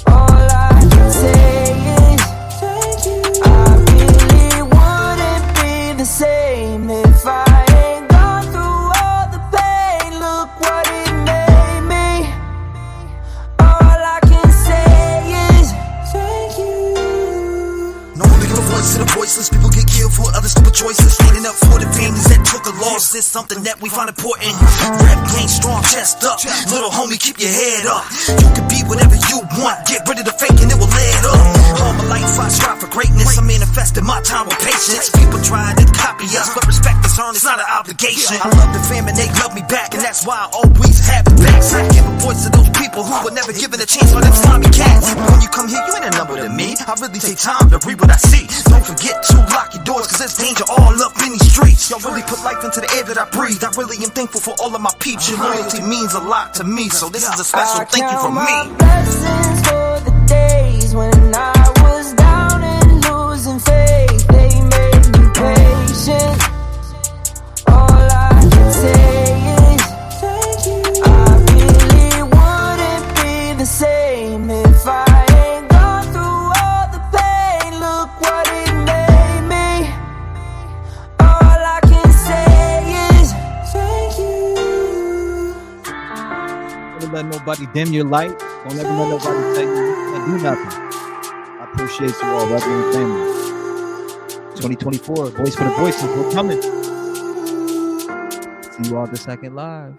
All I can say is thank you. I really wouldn't be the same if I ain't gone through all the pain. Look what it made me. All I can say is thank you. No one making a voice to the voiceless. People get killed for other stupid choices. Standing up for the families that took a loss is something that we find important. Rap gang strong, chest up. Little homie, keep your head up. You can be whatever you want. Get rid of the fake and it will add up. All my life I strive for greatness. I manifested my time with patience. People try to copy us, but respect is earned. It's not an obligation. I love the fam and they love me back, and that's why I always have the backs. I give a voice to those people who were never given a chance for them slimy cats. When you come here, you ain't a number to me. I really take time to read what I see. Don't forget to lock your doors, cause there's danger all up in these streets. Y'all really put life into the air that I breathe. I really am thankful for all of my peeps. Your loyalty means a lot to me, so this is a special thank you from me. Blessings for the days when I was down and losing faith. They made me patient. All I can say is thank you. I really wouldn't be the same if I ain't gone through all the pain. Look what it made me. All I can say is thank you. Don't let nobody dim your light. Don't ever let nobody tell you can't do nothing. I appreciate you all, brother and family. 2024, voice for the voices, we're coming. See you all the second live.